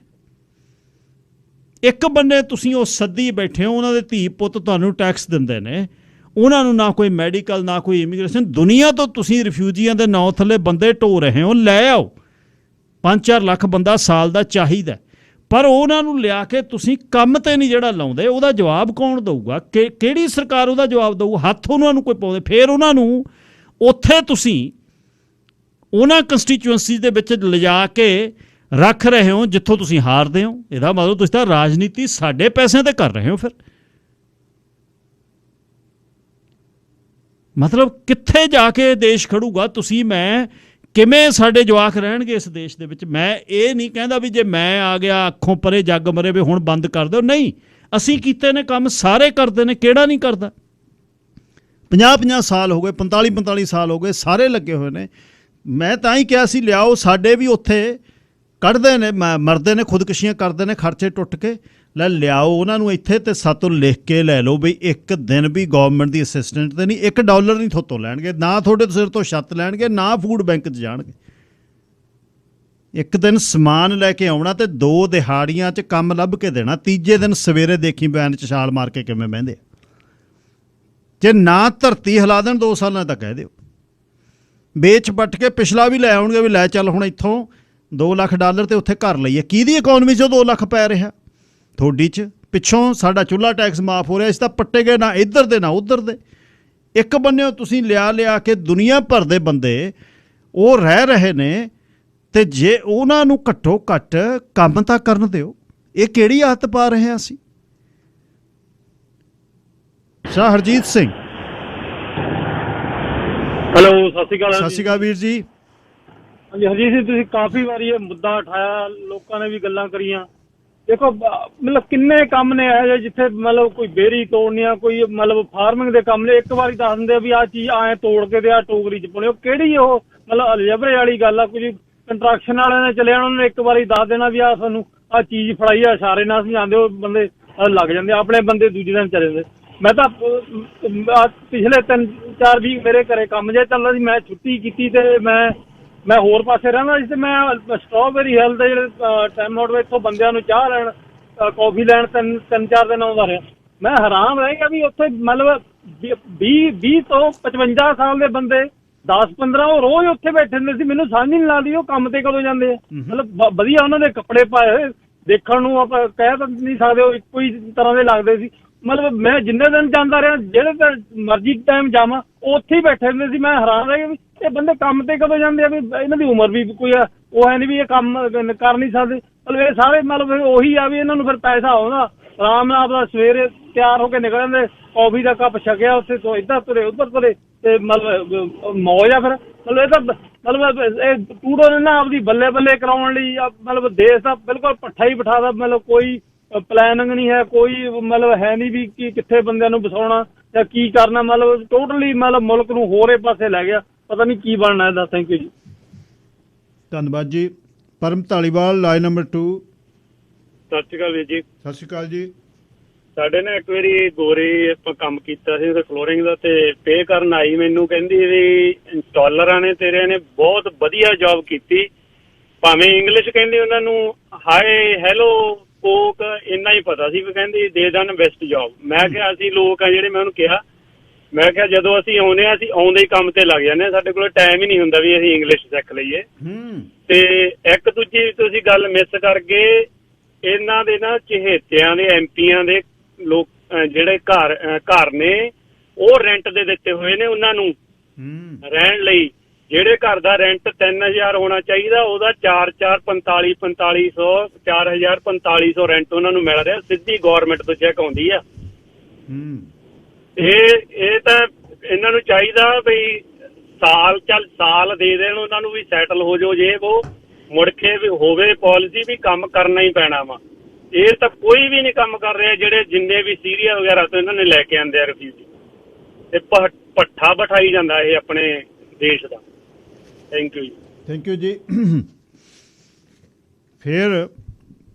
ਇੱਕ ਬੰਨੇ ਤੁਸੀਂ ਉਹ ਸੱਦੀ ਬੈਠੇ ਹੋ, ਉਹਨਾਂ ਦੇ ਧੀ ਪੁੱਤ ਤੁਹਾਨੂੰ ਟੈਕਸ ਦਿੰਦੇ ਨੇ, ਉਹਨਾਂ ਨੂੰ ਨਾ ਕੋਈ ਮੈਡੀਕਲ ਨਾ ਕੋਈ ਇਮੀਗ੍ਰੇਸ਼ਨ। ਦੁਨੀਆ ਤੋਂ ਤੁਸੀਂ ਰਿਫਿਊਜੀਆਂ ਦੇ ਨਾਂ ਥੱਲੇ ਬੰਦੇ ਢੋ ਰਹੇ ਹੋ। ਲੈ ਆਓ, 5-4 ਲੱਖ ਬੰਦਾ ਸਾਲ ਦਾ ਚਾਹੀਦਾ, ਪਰ ਉਹਨਾਂ ਨੂੰ ਲਿਆ ਕੇ ਤੁਸੀਂ ਕੰਮ 'ਤੇ ਨਹੀਂ ਜਿਹੜਾ ਲਾਉਂਦੇ, ਉਹਦਾ ਜਵਾਬ ਕੌਣ ਦਊਗਾ? ਕਿਹੜੀ ਸਰਕਾਰ ਉਹਦਾ ਜਵਾਬ ਦਊ? ਹੱਥ ਉਹਨਾਂ ਨੂੰ ਕੋਈ ਪਾਉਂਦੇ, ਫਿਰ ਉਹਨਾਂ ਨੂੰ ਉੱਥੇ ਤੁਸੀਂ ਉਹਨਾਂ ਕੰਸਟੀਚੁਐਂਸੀ ਦੇ ਵਿੱਚ ਲਿਜਾ ਕੇ ਰੱਖ ਰਹੇ ਹੋ ਜਿੱਥੋਂ ਤੁਸੀਂ ਹਾਰਦੇ ਹੋ। ਇਹਦਾ ਮਤਲਬ ਤੁਸੀਂ ਤਾਂ ਰਾਜਨੀਤੀ ਸਾਡੇ ਪੈਸਿਆਂ 'ਤੇ ਕਰ ਰਹੇ ਹੋ। ਫਿਰ ਮਤਲਬ ਕਿੱਥੇ ਜਾ ਕੇ ਦੇਸ਼ ਖੜੂਗਾ? ਤੁਸੀਂ ਮੈਂ ਕਿਵੇਂ ਸਾਡੇ ਜਵਾਕ ਰਹਿਣਗੇ ਇਸ ਦੇਸ਼ ਦੇ ਵਿੱਚ? ਮੈਂ ਇਹ ਨਹੀਂ ਕਹਿੰਦਾ ਵੀ ਜੇ ਮੈਂ ਆ ਗਿਆ ਅੱਖੋਂ ਪਰੇ ਜੱਗ ਮਰੇ ਵੀ ਹੁਣ ਬੰਦ ਕਰ ਦਿਓ, ਨਹੀਂ। ਅਸੀਂ ਕੀਤੇ ਨੇ ਕੰਮ, ਸਾਰੇ ਕਰਦੇ ਨੇ, ਕਿਹੜਾ ਨਹੀਂ ਕਰਦਾ? 50-50 ਸਾਲ ਹੋ ਗਏ, 45-45 ਸਾਲ ਹੋ ਗਏ, ਸਾਰੇ ਲੱਗੇ ਹੋਏ ਨੇ। ਮੈਂ ਤਾਂ ਹੀ ਕਿਹਾ ਸੀ ਲਿਆਓ, ਸਾਡੇ ਵੀ ਉੱਥੇ ਕੱਢਦੇ ਨੇ, ਮਰਦੇ ਨੇ, ਖੁਦਕੁਸ਼ੀਆਂ ਕਰਦੇ ਨੇ, ਖਰਚੇ ਟੁੱਟ ਕੇ। ਲੈ ਲਿਆਓ ਉਹਨਾਂ ਨੂੰ ਇੱਥੇ ਅਤੇ ਸਾਤੋਂ ਲਿਖ ਕੇ ਲੈ ਲਓ ਬਈ ਇੱਕ ਦਿਨ ਵੀ ਗੌਰਮੈਂਟ ਦੀ ਅਸਿਸਟੈਂਟ 'ਤੇ ਨਹੀਂ, $1 ਨਹੀਂ ਥੋਤੋਂ ਲੈਣਗੇ, ਨਾ ਤੁਹਾਡੇ ਸਿਰ ਤੋਂ ਛੱਤ ਲੈਣਗੇ, ਨਾ ਫੂਡ ਬੈਂਕ 'ਚ ਜਾਣਗੇ। ਇੱਕ ਦਿਨ ਸਮਾਨ ਲੈ ਕੇ ਆਉਣਾ ਅਤੇ 2 ਦਿਹਾੜੀਆਂ 'ਚ ਕੰਮ ਲੱਭ ਕੇ ਦੇਣਾ, ਤੀਜੇ ਦਿਨ ਸਵੇਰੇ ਦੇਖੀ ਵੈਨ 'ਚ ਛਾਲ ਮਾਰ ਕੇ ਕਿਵੇਂ ਬਹਿੰਦੇ ਆ। ਜੇ ਨਾ ਧਰਤੀ ਹਿਲਾ ਦੇਣ 2 ਸਾਲਾਂ ਤਾਂ ਕਹਿ ਦਿਓ, ਵੇਚ ਪੱਟ ਕੇ ਪਿਛਲਾ ਵੀ ਲੈ ਆਉਣਗੇ ਵੀ ਲੈ ਚੱਲ ਹੁਣ ਇੱਥੋਂ $2 ਲੱਖ ਅਤੇ ਉੱਥੇ ਘਰ ਲਈਏ। ਕਿਹਦੀ ਇਕੋਨਮੀ 'ਚੋਂ 2 ਲੱਖ ਪੈ ਰਿਹਾ? ਤੁਹਾਡੀ 'ਚ। ਪਿੱਛੋਂ ਸਾਡਾ ਚੁੱਲ੍ਹਾ ਟੈਕਸ ਮਾਫ ਹੋ ਰਿਹਾ, ਇਸ ਤਾਂ ਪੱਟੇ ਗਏ ਨਾ ਇੱਧਰ ਦੇ ਨਾ ਉੱਧਰ ਦੇ। ਇੱਕ ਬੰਨਿਓ ਤੁਸੀਂ ਲਿਆ ਕੇ ਦੁਨੀਆ ਭਰ ਦੇ ਬੰਦੇ ਉਹ ਰਹਿ ਰਹੇ ਨੇ, ਅਤੇ ਜੇ ਉਹਨਾਂ ਨੂੰ ਘੱਟੋ ਘੱਟ ਕੰਮ ਤਾਂ ਕਰਨ ਦਿਓ। ਇਹ ਕਿਹੜੀ ਆਦਤ ਪਾ ਰਹੇ ਹਾਂ ਅਸੀਂ? ਸ਼ਾਹ ਹਰਜੀਤ ਸਿੰਘ, ਹੈਲੋ, ਸਤਿ ਸ਼੍ਰੀ ਅਕਾਲ। ਸਤਿ ਸ਼੍ਰੀ ਅਕਾਲ ਵੀਰ ਜੀ। ਹਾਂਜੀ ਹਰਜੀਤ ਸਿੰਘ, ਤੁਸੀਂ ਕਾਫੀ ਵਾਰੀ ਇਹ ਮੁੱਦਾ ਉਠਾਇਆ, ਲੋਕਾਂ ਨੇ ਵੀ ਗੱਲਾਂ ਕਰੀਆਂ। ਦੇਖੋ ਮਤਲਬ ਕਿੰਨੇ ਕੰਮ ਨੇ ਇਹੋ ਜਿਹੇ ਜਿੱਥੇ ਮਤਲਬ ਕੋਈ ਬੇਰੀ ਤੋੜਨੀ ਆ, ਕੋਈ ਮਤਲਬ ਫਾਰਮਿੰਗ ਦੇ ਕੰਮ ਨੇ, ਇੱਕ ਵਾਰੀ ਦੱਸ ਦਿੰਦੇ ਆ ਵੀ ਆਹ ਚੀਜ਼ ਐਂ ਤੋੜ ਕੇ ਤੇ ਆਹ ਟੋਕਰੀ 'ਚ ਪਾਉਣੀ। ਉਹ ਕਿਹੜੀ ਉਹ ਮਤਲਬ ਅਲਜਬਰੇ ਵਾਲੀ ਗੱਲ ਆ? ਕੁਝ ਕੰਟਰੈਕਸ਼ਨ ਵਾਲਿਆਂ ਨੇ ਚੱਲਿਆ, ਉਹਨਾਂ ਨੇ ਇੱਕ ਵਾਰੀ ਦੱਸ ਦੇਣਾ ਵੀ ਆਹ ਸਾਨੂੰ ਆਹ ਚੀਜ਼ ਫੜਾਈ ਆ, ਇਸ਼ਾਰੇ ਨਾਲ ਸਮਝਾਉਂਦੇ, ਉਹ ਬੰਦੇ ਲੱਗ ਜਾਂਦੇ, ਆਪਣੇ ਬੰਦੇ ਦੂਜੇ ਦਿਨ ਚਲੇ ਜਾਂਦੇ। ਮੈਂ ਤਾਂ ਪਿਛਲੇ 3-4 ਵੀਕ ਮੇਰੇ ਘਰੇ ਕੰਮ ਜਿਹਾ ਚੱਲਦਾ ਸੀ, ਮੈਂ ਛੁੱਟੀ ਕੀਤੀ ਤੇ ਮੈਂ ਹੋਰ ਪਾਸੇ ਰਹਿੰਦਾ ਸੀ, ਤੇ ਮੈਂ ਸਟ੍ਰਾਬੇਰੀ ਹਿੱਲ ਦੇ ਜਿਹੜੇ ਟਾਈਮ ਆਊਟ ਵਿੱਚ ਇੱਥੋਂ ਬੰਦਿਆਂ ਨੂੰ ਚਾਹ ਲੈਣ, ਕੌਫੀ ਲੈਣ 3-4 ਦਿਨ ਆਉਂਦਾ ਰਿਹਾ। ਮੈਂ ਹੈਰਾਨ ਰਹਿ ਗਿਆ ਵੀ ਉੱਥੇ ਮਤਲਬ 20 ਤੋਂ 55 ਸਾਲ ਦੇ ਬੰਦੇ 10-15 ਉਹ ਰੋਜ਼ ਉੱਥੇ ਬੈਠੇ ਹੁੰਦੇ ਸੀ। ਮੈਨੂੰ ਸਮਝ ਨਹੀਂ ਲੱਗਦੀ ਉਹ ਕੰਮ ਤੇ ਕਦੋਂ ਜਾਂਦੇ ਆ। ਮਤਲਬ ਵਧੀਆ ਉਹਨਾਂ ਦੇ ਕੱਪੜੇ ਪਾਏ ਹੋਏ, ਦੇਖਣ ਨੂੰ ਆਪਾਂ ਕਹਿ ਤਾਂ ਨਹੀਂ ਸਕਦੇ, ਉਹ ਇੱਕੋ ਹੀ ਤਰ੍ਹਾਂ ਦੇ ਲੱਗਦੇ ਸੀ। ਮਤਲਬ ਮੈਂ ਜਿੰਨੇ ਦਿਨ ਜਾਂਦਾ ਰਿਹਾ, ਜਿਹੜੇ ਮਰਜ਼ੀ ਟਾਈਮ ਜਾਵਾਂ, ਉੱਥੇ ਹੀ ਬੈਠੇ ਹੁੰਦੇ ਸੀ। ਮੈਂ ਹੈਰਾਨ ਰਹਿ ਗਿਆ ਵੀ ਇਹ ਬੰਦੇ ਕੰਮ ਤੇ ਕਦੋਂ ਜਾਂਦੇ ਆ? ਵੀ ਇਹਨਾਂ ਦੀ ਉਮਰ ਵੀ ਕੋਈ ਉਹ ਹੈ ਨਹੀਂ ਵੀ ਇਹ ਕੰਮ ਕਰ ਨਹੀਂ ਸਕਦੇ। ਮਤਲਬ ਇਹ ਸਾਰੇ ਮਤਲਬ ਉਹੀ ਆ ਵੀ ਇਹਨਾਂ ਨੂੰ ਫਿਰ ਪੈਸਾ ਆਉਂਦਾ, ਆਰਾਮ ਨਾਲ ਆਪਦਾ ਸਵੇਰੇ ਤਿਆਰ ਹੋ ਕੇ ਨਿਕਲ ਜਾਂਦੇ, ਕੌਫੀ ਦਾ ਕੱਪ ਛਕਿਆ, ਉੱਥੇ ਤੋਂ ਇੱਧਰ ਤੁਰੇ ਉੱਧਰ ਤੁਰੇ, ਤੇ ਮਤਲਬ ਮੌਜ ਆ ਫਿਰ। ਮਤਲਬ ਇਹ ਤਾਂ ਮਤਲਬ ਇਹ ਟੂਡੋ ਨੇ ਨਾ ਆਪਦੀ ਬੱਲੇ ਬੱਲੇ ਕਰਾਉਣ ਲਈ ਮਤਲਬ ਦੇਸ਼ ਦਾ ਬਿਲਕੁਲ ਪੱਠਾ ਹੀ ਬਿਠਾ, ਮਤਲਬ ਕੋਈ ਪਲੈਨਿੰਗ ਨਹੀਂ ਹੈ, ਕੋਈ ਮਤਲਬ ਹੈ ਨਹੀਂ ਵੀ ਕਿ ਕਿੱਥੇ ਬੰਦਿਆਂ ਨੂੰ ਵਸਾਉਣਾ ਜਾਂ ਕੀ ਕਰਨਾ। ਮਤਲਬ ਟੋਟਲੀ ਮਤਲਬ ਮੁਲਕ ਨੂੰ ਹੋਰੇ ਪਾਸੇ ਲੈ ਗਿਆ, ਪਤਾ ਨਹੀਂ ਕੀ ਬਣਨਾ ਇਹਦਾ। ਥੈਂਕ ਯੂ ਜੀ। ਧੰਨਵਾਦ ਜੀ। ਪਰਮ ਧਾਲੀਵਾਲ, ਲਾਈਨ ਨੰਬਰ 2। ਸਤਿ ਸ਼੍ਰੀ ਅਕਾਲ ਵੀਰ ਜੀ। ਸਤਿ ਸ਼੍ਰੀ ਅਕਾਲ ਜੀ। ਸਾਡੇ ਨਾ ਇੱਕ ਵਾਰੀ ਗੋਰੀ ਆਪਾਂ ਕੰਮ ਕੀਤਾ ਸੀ ਉਹਦੇ ਫਲੋਰਿੰਗ ਦਾ, ਤੇ ਪੇ ਕਰਨ ਆਈ, ਮੈਨੂੰ ਕਹਿੰਦੀ ਵੀ ਇੰਸਟਾਲਰਾਂ ਨੇ ਤੇਰੇ ਨੇ ਬਹੁਤ ਵਧੀਆ ਜੌਬ ਕੀਤੀ, ਭਾਵੇਂ ਇੰਗਲਿਸ਼ ਕਹਿੰਦੀ ਉਹਨਾਂ ਨੂੰ ਹਾਏ ਹੈਲੋ ਕੋਕ ਇੰਨਾ ਹੀ ਪਤਾ ਸੀ, ਵੀ ਕਹਿੰਦੀ ਦੇ ਦਨ ਬੈਸਟ ਜੌਬ। ਮੈਂ ਕਿਹਾ ਅਸੀਂ ਲੋਕ ਆ ਜਿਹੜੇ, ਮੈਂ ਉਹਨੂੰ ਕਿਹਾ, ਮੈਂ ਕਿਹਾ ਜਦੋਂ ਅਸੀਂ ਆਉਂਦੇ ਹਾਂ ਅਸੀਂ ਆਉਂਦੇ ਹੀ ਕੰਮ ਤੇ ਲੱਗ ਜਾਂਦੇ ਹਾਂ, ਸਾਡੇ ਕੋਲ ਟਾਈਮ ਹੀ ਨਹੀਂ ਹੁੰਦਾ ਵੀ ਅਸੀਂ ਇੰਗਲਿਸ਼ ਸਿੱਖ ਲਈਏ। ਤੇ ਇੱਕ ਦੂਜੀ ਤੁਸੀਂ ਗੱਲ ਮਿਸ ਕਰਕੇ ਇਹਨਾਂ ਦੇ ਨਾ ਚਹੇਤਿਆਂ ਦੇ ਐਮਪੀਆਂ ਦੇ ਲੋਕ ਜਿਹੜੇ ਘਰ ਨੇ ਉਹ ਰੈਂਟ ਦੇ ਦਿੱਤੇ ਹੋਏ ਨੇ ਉਹਨਾਂ ਨੂੰ ਰਹਿਣ ਲਈ। ਜਿਹੜੇ ਘਰ ਦਾ ਰੈਂਟ 3000 ਹੋਣਾ ਚਾਹੀਦਾ, ਉਹਦਾ 4500 4500 ਰੈਂਟ ਉਹਨਾਂ ਨੂੰ ਮਿਲ ਰਿਹਾ, ਸਿੱਧੀ ਗੌਰਮੈਂਟ ਤੋਂ ਚੈੱਕ ਆਉਂਦੀ ਆ। ਇਹ ਤਾਂ ਇਹਨਾਂ ਨੂੰ ਚਾਹੀਦਾ ਬਈ ਸਾਲ ਦੇ ਦੇਣ ਉਹਨਾਂ ਨੂੰ, ਵੀ ਸੈਟਲ ਹੋ ਜਾਓ। ਜੇ ਉਹ ਮੁੜ ਕੇ ਵੀ ਹੋਵੇ ਪਾਲਿਸੀ ਵੀ ਕੰਮ ਕਰਨਾ ਹੀ ਪੈਣਾ ਵਾ। ਇਹ ਤਾਂ ਕੋਈ ਵੀ ਨਹੀਂ ਕੰਮ ਕਰ ਰਿਹਾ, ਜਿਹੜੇ ਜਿੰਨੇ ਵੀ ਸੀਰੀਆ ਵਗੈਰਾ ਤੋਂ ਇਹਨਾਂ ਨੇ ਲੈ ਕੇ ਆਉਂਦੇ ਆ ਰਿਫਿਊਜੀ, ਤੇ ਭੱਠਾ ਬਿਠਾਈ ਜਾਂਦਾ ਇਹ ਆਪਣੇ ਦੇਸ਼ ਦਾ। ਥੈਂਕ ਯੂ ਜੀ। ਥੈਂਕ ਯੂ ਜੀ। ਫਿਰ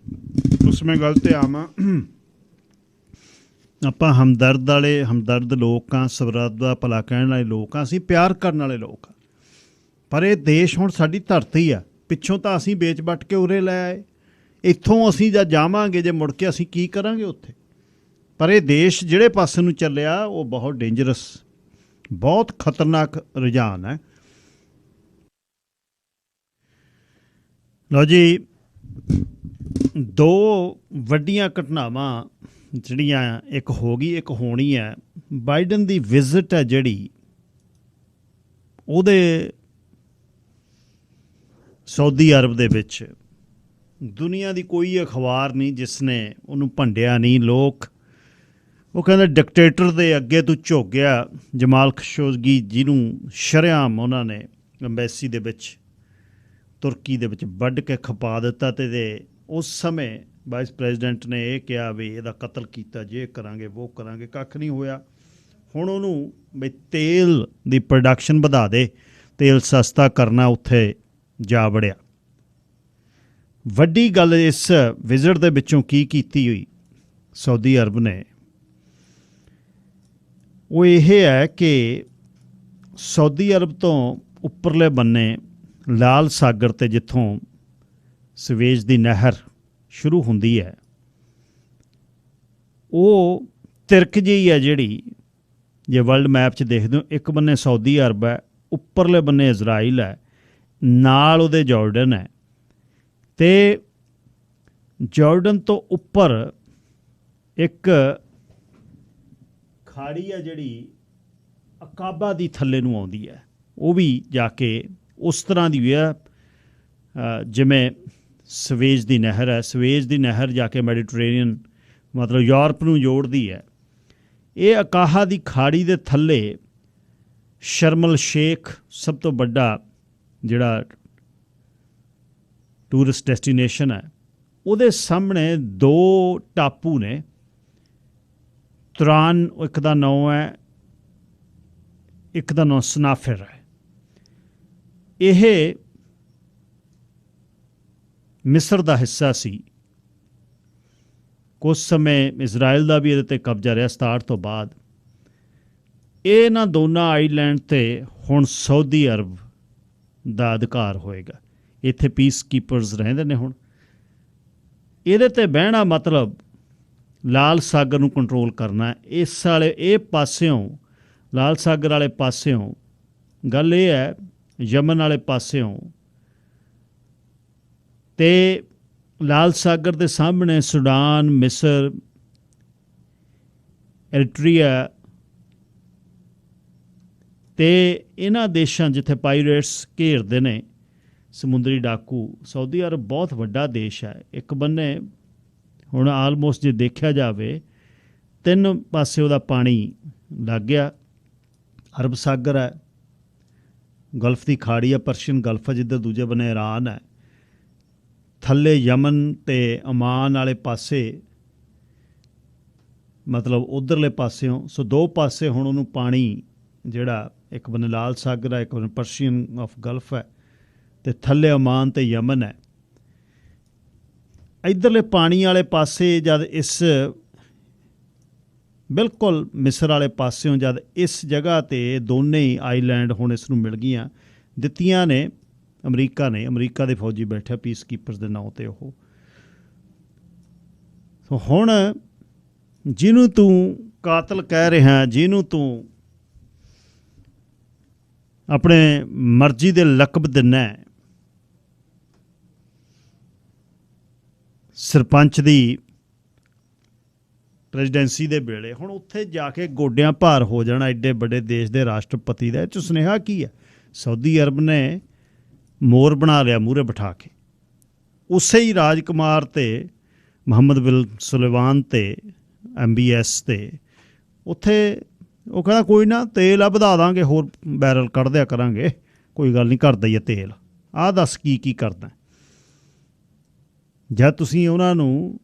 ਉਸ ਮੈਂ ਗੱਲ 'ਤੇ ਆਵਾਂ, ਆਪਾਂ ਹਮਦਰਦ ਲੋਕ ਹਾਂ, ਸਵਰਾਜ ਦਾ ਭਲਾ ਕਹਿਣ ਵਾਲੇ ਲੋਕ ਹਾਂ, ਅਸੀਂ ਪਿਆਰ ਕਰਨ ਵਾਲੇ ਲੋਕ ਹਾਂ। ਪਰ ਇਹ ਦੇਸ਼ ਹੁਣ ਸਾਡੀ ਧਰਤੀ ਆ, ਪਿੱਛੋਂ ਤਾਂ ਅਸੀਂ ਵੇਚ ਵੱਟ ਕੇ ਉਰੇ ਲੈ ਆਏ, ਇੱਥੋਂ ਅਸੀਂ ਜਾਂ ਜਾਵਾਂਗੇ ਜੇ ਮੁੜ ਕੇ ਅਸੀਂ ਕੀ ਕਰਾਂਗੇ ਉੱਥੇ। ਪਰ ਇਹ ਦੇਸ਼ ਜਿਹੜੇ ਪਾਸੇ ਨੂੰ ਚੱਲਿਆ ਉਹ ਬਹੁਤ ਡੇਂਜਰਸ, ਬਹੁਤ ਖਤਰਨਾਕ ਰੁਝਾਨ ਹੈ। ਲਓ ਜੀ, 2 ਵੱਡੀਆਂ ਘਟਨਾਵਾਂ ਜਿਹੜੀਆਂ ਇੱਕ ਹੋ ਗਈ, ਇੱਕ ਹੋਣੀ ਹੈ। ਬਾਈਡਨ ਦੀ ਵਿਜ਼ਿਟ ਹੈ ਜਿਹੜੀ, ਉਹਦੇ ਸਾਊਦੀ ਅਰਬ ਦੇ ਵਿੱਚ ਦੁਨੀਆ ਦੀ ਕੋਈ ਅਖਬਾਰ ਨਹੀਂ ਜਿਸ ਨੇ ਉਹਨੂੰ ਭੰਡਿਆ ਨਹੀਂ। ਲੋਕ ਉਹ ਕਹਿੰਦੇ ਡਿਕਟੇਟਰ ਦੇ ਅੱਗੇ ਤੂੰ ਝੁਕ ਗਿਆ। ਜਮਾਲ ਖਸ਼ੋਗੀ ਜਿਹਨੂੰ ਸ਼ਰੇਆਮ ਉਹਨਾਂ ਨੇ ਅੰਬੈਸੀ ਦੇ ਵਿੱਚ ਤੁਰਕੀ ਦੇ ਵਿੱਚ ਵੱਢ ਕੇ ਖਪਾ ਦਿੱਤਾ, ਅਤੇ ਉਸ ਸਮੇਂ ਵਾਈਸ ਪ੍ਰੈਜ਼ੀਡੈਂਟ ਨੇ ਇਹ ਕਿਹਾ ਵੀ ਇਹਦਾ ਕਤਲ ਕੀਤਾ, ਜੇ ਕਰਾਂਗੇ ਉਹ ਕਰਾਂਗੇ, ਕੱਖ ਨਹੀਂ ਹੋਇਆ। ਹੁਣ ਉਹਨੂੰ ਵੀ ਤੇਲ ਦੀ ਪ੍ਰੋਡਕਸ਼ਨ ਵਧਾ ਦੇ, ਤੇਲ ਸਸਤਾ ਕਰਨਾ, ਉੱਥੇ ਜਾ ਵੜਿਆ। ਵੱਡੀ ਗੱਲ ਇਸ ਵਿਜ਼ਿਟ ਦੇ ਵਿੱਚੋਂ ਕੀ ਕੀਤੀ ਹੋਈ, ਸਾਊਦੀ ਅਰਬ ਨੇ ਉਹ ਇਹ ਹੈ ਕਿ ਸਾਊਦੀ ਅਰਬ ਤੋਂ ਉੱਪਰਲੇ ਬੰਨੇ ਲਾਲ ਸਾਗਰ 'ਤੇ ਜਿੱਥੋਂ ਸਵੇਜ ਦੀ ਨਹਿਰ ਸ਼ੁਰੂ ਹੁੰਦੀ ਹੈ, ਉਹ ਤਿਰਕ ਜਿਹੀ ਹੈ ਜਿਹੜੀ, ਜੇ ਵਰਲਡ ਮੈਪ 'ਚ ਦੇਖਦੇ ਹੋ, ਇੱਕ ਬੰਨੇ ਸਾਊਦੀ ਅਰਬ ਹੈ, ਉੱਪਰਲੇ ਬੰਨੇ ਇਜ਼ਰਾਈਲ ਹੈ, ਨਾਲ ਉਹਦੇ ਜਾਰਡਨ ਹੈ, ਅਤੇ ਜਾਰਡਨ ਤੋਂ ਉੱਪਰ ਇੱਕ ਖਾੜੀ ਹੈ ਜਿਹੜੀ ਅਕਾਬਾ ਦੀ ਥੱਲੇ ਨੂੰ ਆਉਂਦੀ ਹੈ। ਉਹ ਵੀ ਜਾ ਕੇ ਉਸ ਤਰ੍ਹਾਂ ਦੀ ਵੀ ਹੈ ਜਿਵੇਂ ਸਵੇਜ ਦੀ ਨਹਿਰ ਹੈ। ਸਵੇਜ ਦੀ ਨਹਿਰ ਜਾ ਕੇ ਮੈਡੀਟਰੇਨੀਅਨ ਮਤਲਬ ਯੂਰਪ ਨੂੰ ਜੋੜਦੀ ਹੈ। ਇਹ ਅਕਾਹਾ ਦੀ ਖਾੜੀ ਦੇ ਥੱਲੇ ਸ਼ਰਮਲ ਸ਼ੇਖ ਸਭ ਤੋਂ ਵੱਡਾ ਜਿਹੜਾ ਟੂਰਿਸਟ ਡੈਸਟੀਨੇਸ਼ਨ ਹੈ, ਉਹਦੇ ਸਾਹਮਣੇ ਦੋ ਟਾਪੂ ਨੇ। ਤੁਰਾਨ ਇੱਕ ਦਾ ਨਾਂ ਹੈ, ਇੱਕ ਦਾ ਨਾਂ ਸਨਾਫਿਰ ਹੈ। ਇਹ ਮਿਸਰ ਦਾ ਹਿੱਸਾ ਸੀ। ਕੁਝ ਸਮੇਂ ਇਜ਼ਰਾਈਲ ਦਾ ਵੀ ਇਹਦੇ 'ਤੇ ਕਬਜ਼ਾ ਰਿਹਾ 67 ਤੋਂ ਬਾਅਦ। ਇਹਨਾਂ ਦੋਨਾਂ ਆਈਲੈਂਡ 'ਤੇ ਹੁਣ ਸਾਊਦੀ ਅਰਬ ਦਾ ਅਧਿਕਾਰ ਹੋਏਗਾ। ਇੱਥੇ ਪੀਸ ਕੀਪਰਸ ਰਹਿੰਦੇ ਨੇ। ਹੁਣ ਇਹਦੇ 'ਤੇ ਬਹਿਣਾ ਮਤਲਬ ਲਾਲ ਸਾਗਰ ਨੂੰ ਕੰਟਰੋਲ ਕਰਨਾ। ਇਸ ਵਾਲੇ ਇਹ ਪਾਸਿਓਂ, ਲਾਲ ਸਾਗਰ ਵਾਲੇ ਪਾਸਿਓਂ ਗੱਲ ਇਹ ਹੈ, ਯਮਨ ਵਾਲੇ ਪਾਸਿਓਂ, ਅਤੇ ਲਾਲ ਸਾਗਰ ਦੇ ਸਾਹਮਣੇ ਸੁਡਾਨ, ਮਿਸਰ, ਐਰੀਟਰੀਆ ਅਤੇ ਇਹਨਾਂ ਦੇਸ਼ਾਂ ਜਿੱਥੇ ਪਾਇਰੇਟਸ ਘੇਰਦੇ ਨੇ, ਸਮੁੰਦਰੀ ਡਾਕੂ। ਸਾਊਦੀ ਅਰਬ ਬਹੁਤ ਵੱਡਾ ਦੇਸ਼ ਹੈ। ਇੱਕ ਬੰਨੇ ਹੁਣ ਆਲਮੋਸਟ ਜੇ ਦੇਖਿਆ ਜਾਵੇ 3 ਪਾਸੇ ਉਹਦਾ ਪਾਣੀ ਲੱਗ ਗਿਆ। ਅਰਬ ਸਾਗਰ ਹੈ, ਗਲਫ ਦੀ ਖਾੜੀ ਹੈ, ਪਰਸ਼ੀਅਨ ਗਲਫ ਹੈ, ਜਿੱਧਰ ਦੂਜੇ ਬੰਨੇ ਇਰਾਨ ਹੈ, ਥੱਲੇ ਯਮਨ ਅਤੇ ਅਮਾਨ ਵਾਲੇ ਪਾਸੇ ਮਤਲਬ ਉੱਧਰਲੇ ਪਾਸਿਓਂ। ਸੋ ਦੋ ਪਾਸੇ ਹੁਣ ਉਹਨੂੰ ਪਾਣੀ ਜਿਹੜਾ, ਇੱਕ ਬੰਨੇ ਲਾਲ ਸਾਗਰ ਹੈ, ਇੱਕ ਬੰਨੇ ਪਰਸ਼ੀਅਨ ਆਫ ਗਲਫ ਹੈ, ਅਤੇ ਥੱਲੇ ਅਮਾਨ ਅਤੇ ਯਮਨ ਹੈ। ਇੱਧਰਲੇ ਪਾਣੀ ਵਾਲੇ ਪਾਸੇ ਜਦ ਇਸ ਬਿਲਕੁਲ ਮਿਸਰ ਵਾਲੇ ਪਾਸਿਓਂ ਜਦ ਇਸ ਜਗ੍ਹਾ 'ਤੇ ਦੋਨੇ ਹੀ ਆਈਲੈਂਡ ਹੁਣ ਇਸ ਨੂੰ ਮਿਲ ਗਈਆਂ, ਦਿੱਤੀਆਂ ਨੇ ਅਮਰੀਕਾ ਨੇ। ਅਮਰੀਕਾ ਦੇ ਫੌਜੀ ਬੈਠੇ ਪੀਸ ਕੀਪਰਸ ਦੇ ਨਾਂ 'ਤੇ ਉਹ। ਸੋ ਹੁਣ ਜਿਹਨੂੰ ਤੂੰ ਕਾਤਲ ਕਹਿ ਰਿਹਾ, ਜਿਹਨੂੰ ਤੂੰ ਆਪਣੇ ਮਰਜ਼ੀ ਦੇ ਲਕਬ ਦਿੰਦਾ, ਸਰਪੰਚ ਦੀ ਪ੍ਰੈਜ਼ੀਡੈਂਸੀ ਦੇ ਵੇਲੇ, ਹੁਣ ਉੱਥੇ ਜਾ ਕੇ ਗੋਡਿਆਂ ਭਾਰ ਹੋ ਜਾਣਾ ਐਡੇ ਵੱਡੇ ਦੇਸ਼ ਦੇ ਰਾਸ਼ਟਰਪਤੀ ਦਾ। ਇਹ 'ਚ ਸੁਨੇਹਾ ਕੀ ਹੈ? ਸਾਊਦੀ ਅਰਬ ਨੇ ਮੋਰ ਬਣਾ ਲਿਆ ਮੂਹਰੇ ਬਿਠਾ ਕੇ। ਉਸੇ ਹੀ ਰਾਜਕੁਮਾਰ ਅਤੇ ਮੁਹੰਮਦ ਬਿਨ ਸੁਲੇਮਾਨ ਅਤੇ MBS 'ਤੇ ਉੱਥੇ ਉਹ ਕਹਿੰਦਾ ਕੋਈ ਨਾ, ਤੇਲ ਆ ਵਧਾ ਦਾਂਗੇ, ਹੋਰ ਬੈਰਲ ਕੱਢ ਦਿਆ ਕਰਾਂਗੇ, ਕੋਈ ਗੱਲ ਨਹੀਂ, ਕਰਦਾ ਹੀ ਹੈ ਤੇਲ। ਆਹ ਦੱਸ ਕੀ ਕਰਦਾ? ਜਦ ਤੁਸੀਂ ਉਹਨਾਂ ਨੂੰ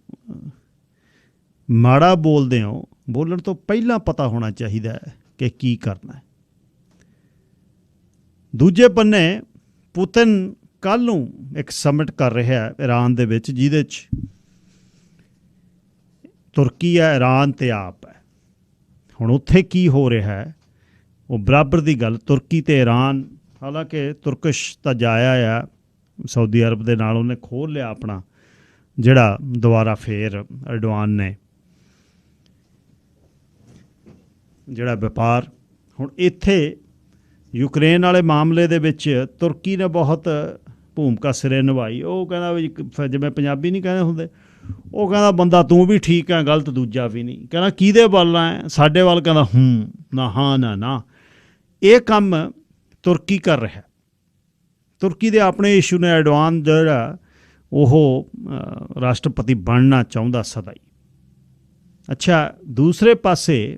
ਮਾੜਾ ਬੋਲਦੇ ਹੋ, ਬੋਲਣ ਤੋਂ ਪਹਿਲਾਂ ਪਤਾ ਹੋਣਾ ਚਾਹੀਦਾ ਹੈ ਕਿ ਕੀ ਕਰਨਾ। ਦੂਜੇ ਬੰਨੇ ਪੁਤਿਨ ਕੱਲ੍ਹ ਨੂੰ ਇੱਕ ਸਮਿਟ ਕਰ ਰਿਹਾ ਇਰਾਨ ਦੇ ਵਿੱਚ, ਜਿਹਦੇ 'ਚ ਤੁਰਕੀ ਹੈ, ਇਰਾਨ ਅਤੇ ਆਪ ਹੈ। ਹੁਣ ਉੱਥੇ ਕੀ ਹੋ ਰਿਹਾ ਹੈ ਉਹ ਬਰਾਬਰ ਦੀ ਗੱਲ। ਤੁਰਕੀ ਅਤੇ ਇਰਾਨ, ਹਾਲਾਂਕਿ ਤੁਰਕਸ਼ ਤਾਂ ਜਾਇਆ ਆ ਸਾਊਦੀ ਅਰਬ ਦੇ ਨਾਲ, ਉਹਨੇ ਖੋਲ੍ਹ ਲਿਆ ਆਪਣਾ ਜਿਹੜਾ ਦੁਬਾਰਾ ਫੇਰ ਅਰਡੋਆਨ ਨੇ ਜਿਹੜਾ ਵਪਾਰ। ਹੁਣ ਇੱਥੇ ਯੂਕਰੇਨ ਵਾਲੇ ਮਾਮਲੇ ਦੇ ਵਿੱਚ ਤੁਰਕੀ ਨੇ ਬਹੁਤ ਭੂਮਿਕਾ ਸਿਰੇ ਨਿਭਾਈ। ਉਹ ਕਹਿੰਦਾ ਵੀ ਜਿਵੇਂ ਪੰਜਾਬੀ ਨਹੀਂ ਕਹਿੰਦੇ ਹੁੰਦੇ, ਉਹ ਕਹਿੰਦਾ ਬੰਦਾ ਤੂੰ ਵੀ ਠੀਕ ਹੈ, ਗਲਤ ਦੂਜਾ ਵੀ ਨਹੀਂ। ਕਹਿੰਦਾ ਕਿਹਦੇ ਵੱਲ ਹੈ? ਸਾਡੇ ਵੱਲ। ਕਹਿੰਦਾ ਨਾ, ਹਾਂ ਨਾ ਨਾ। ਇਹ ਕੰਮ ਤੁਰਕੀ ਕਰ ਰਿਹਾ। ਤੁਰਕੀ ਦੇ ਆਪਣੇ ਇਸ਼ੂ ਨੇ। ਅਰਡੋਆਨ ਜਿਹੜਾ ਉਹ ਰਾਸ਼ਟਰਪਤੀ ਬਣਨਾ ਚਾਹੁੰਦਾ ਸਦਾ ਹੀ। ਅੱਛਾ, ਦੂਸਰੇ ਪਾਸੇ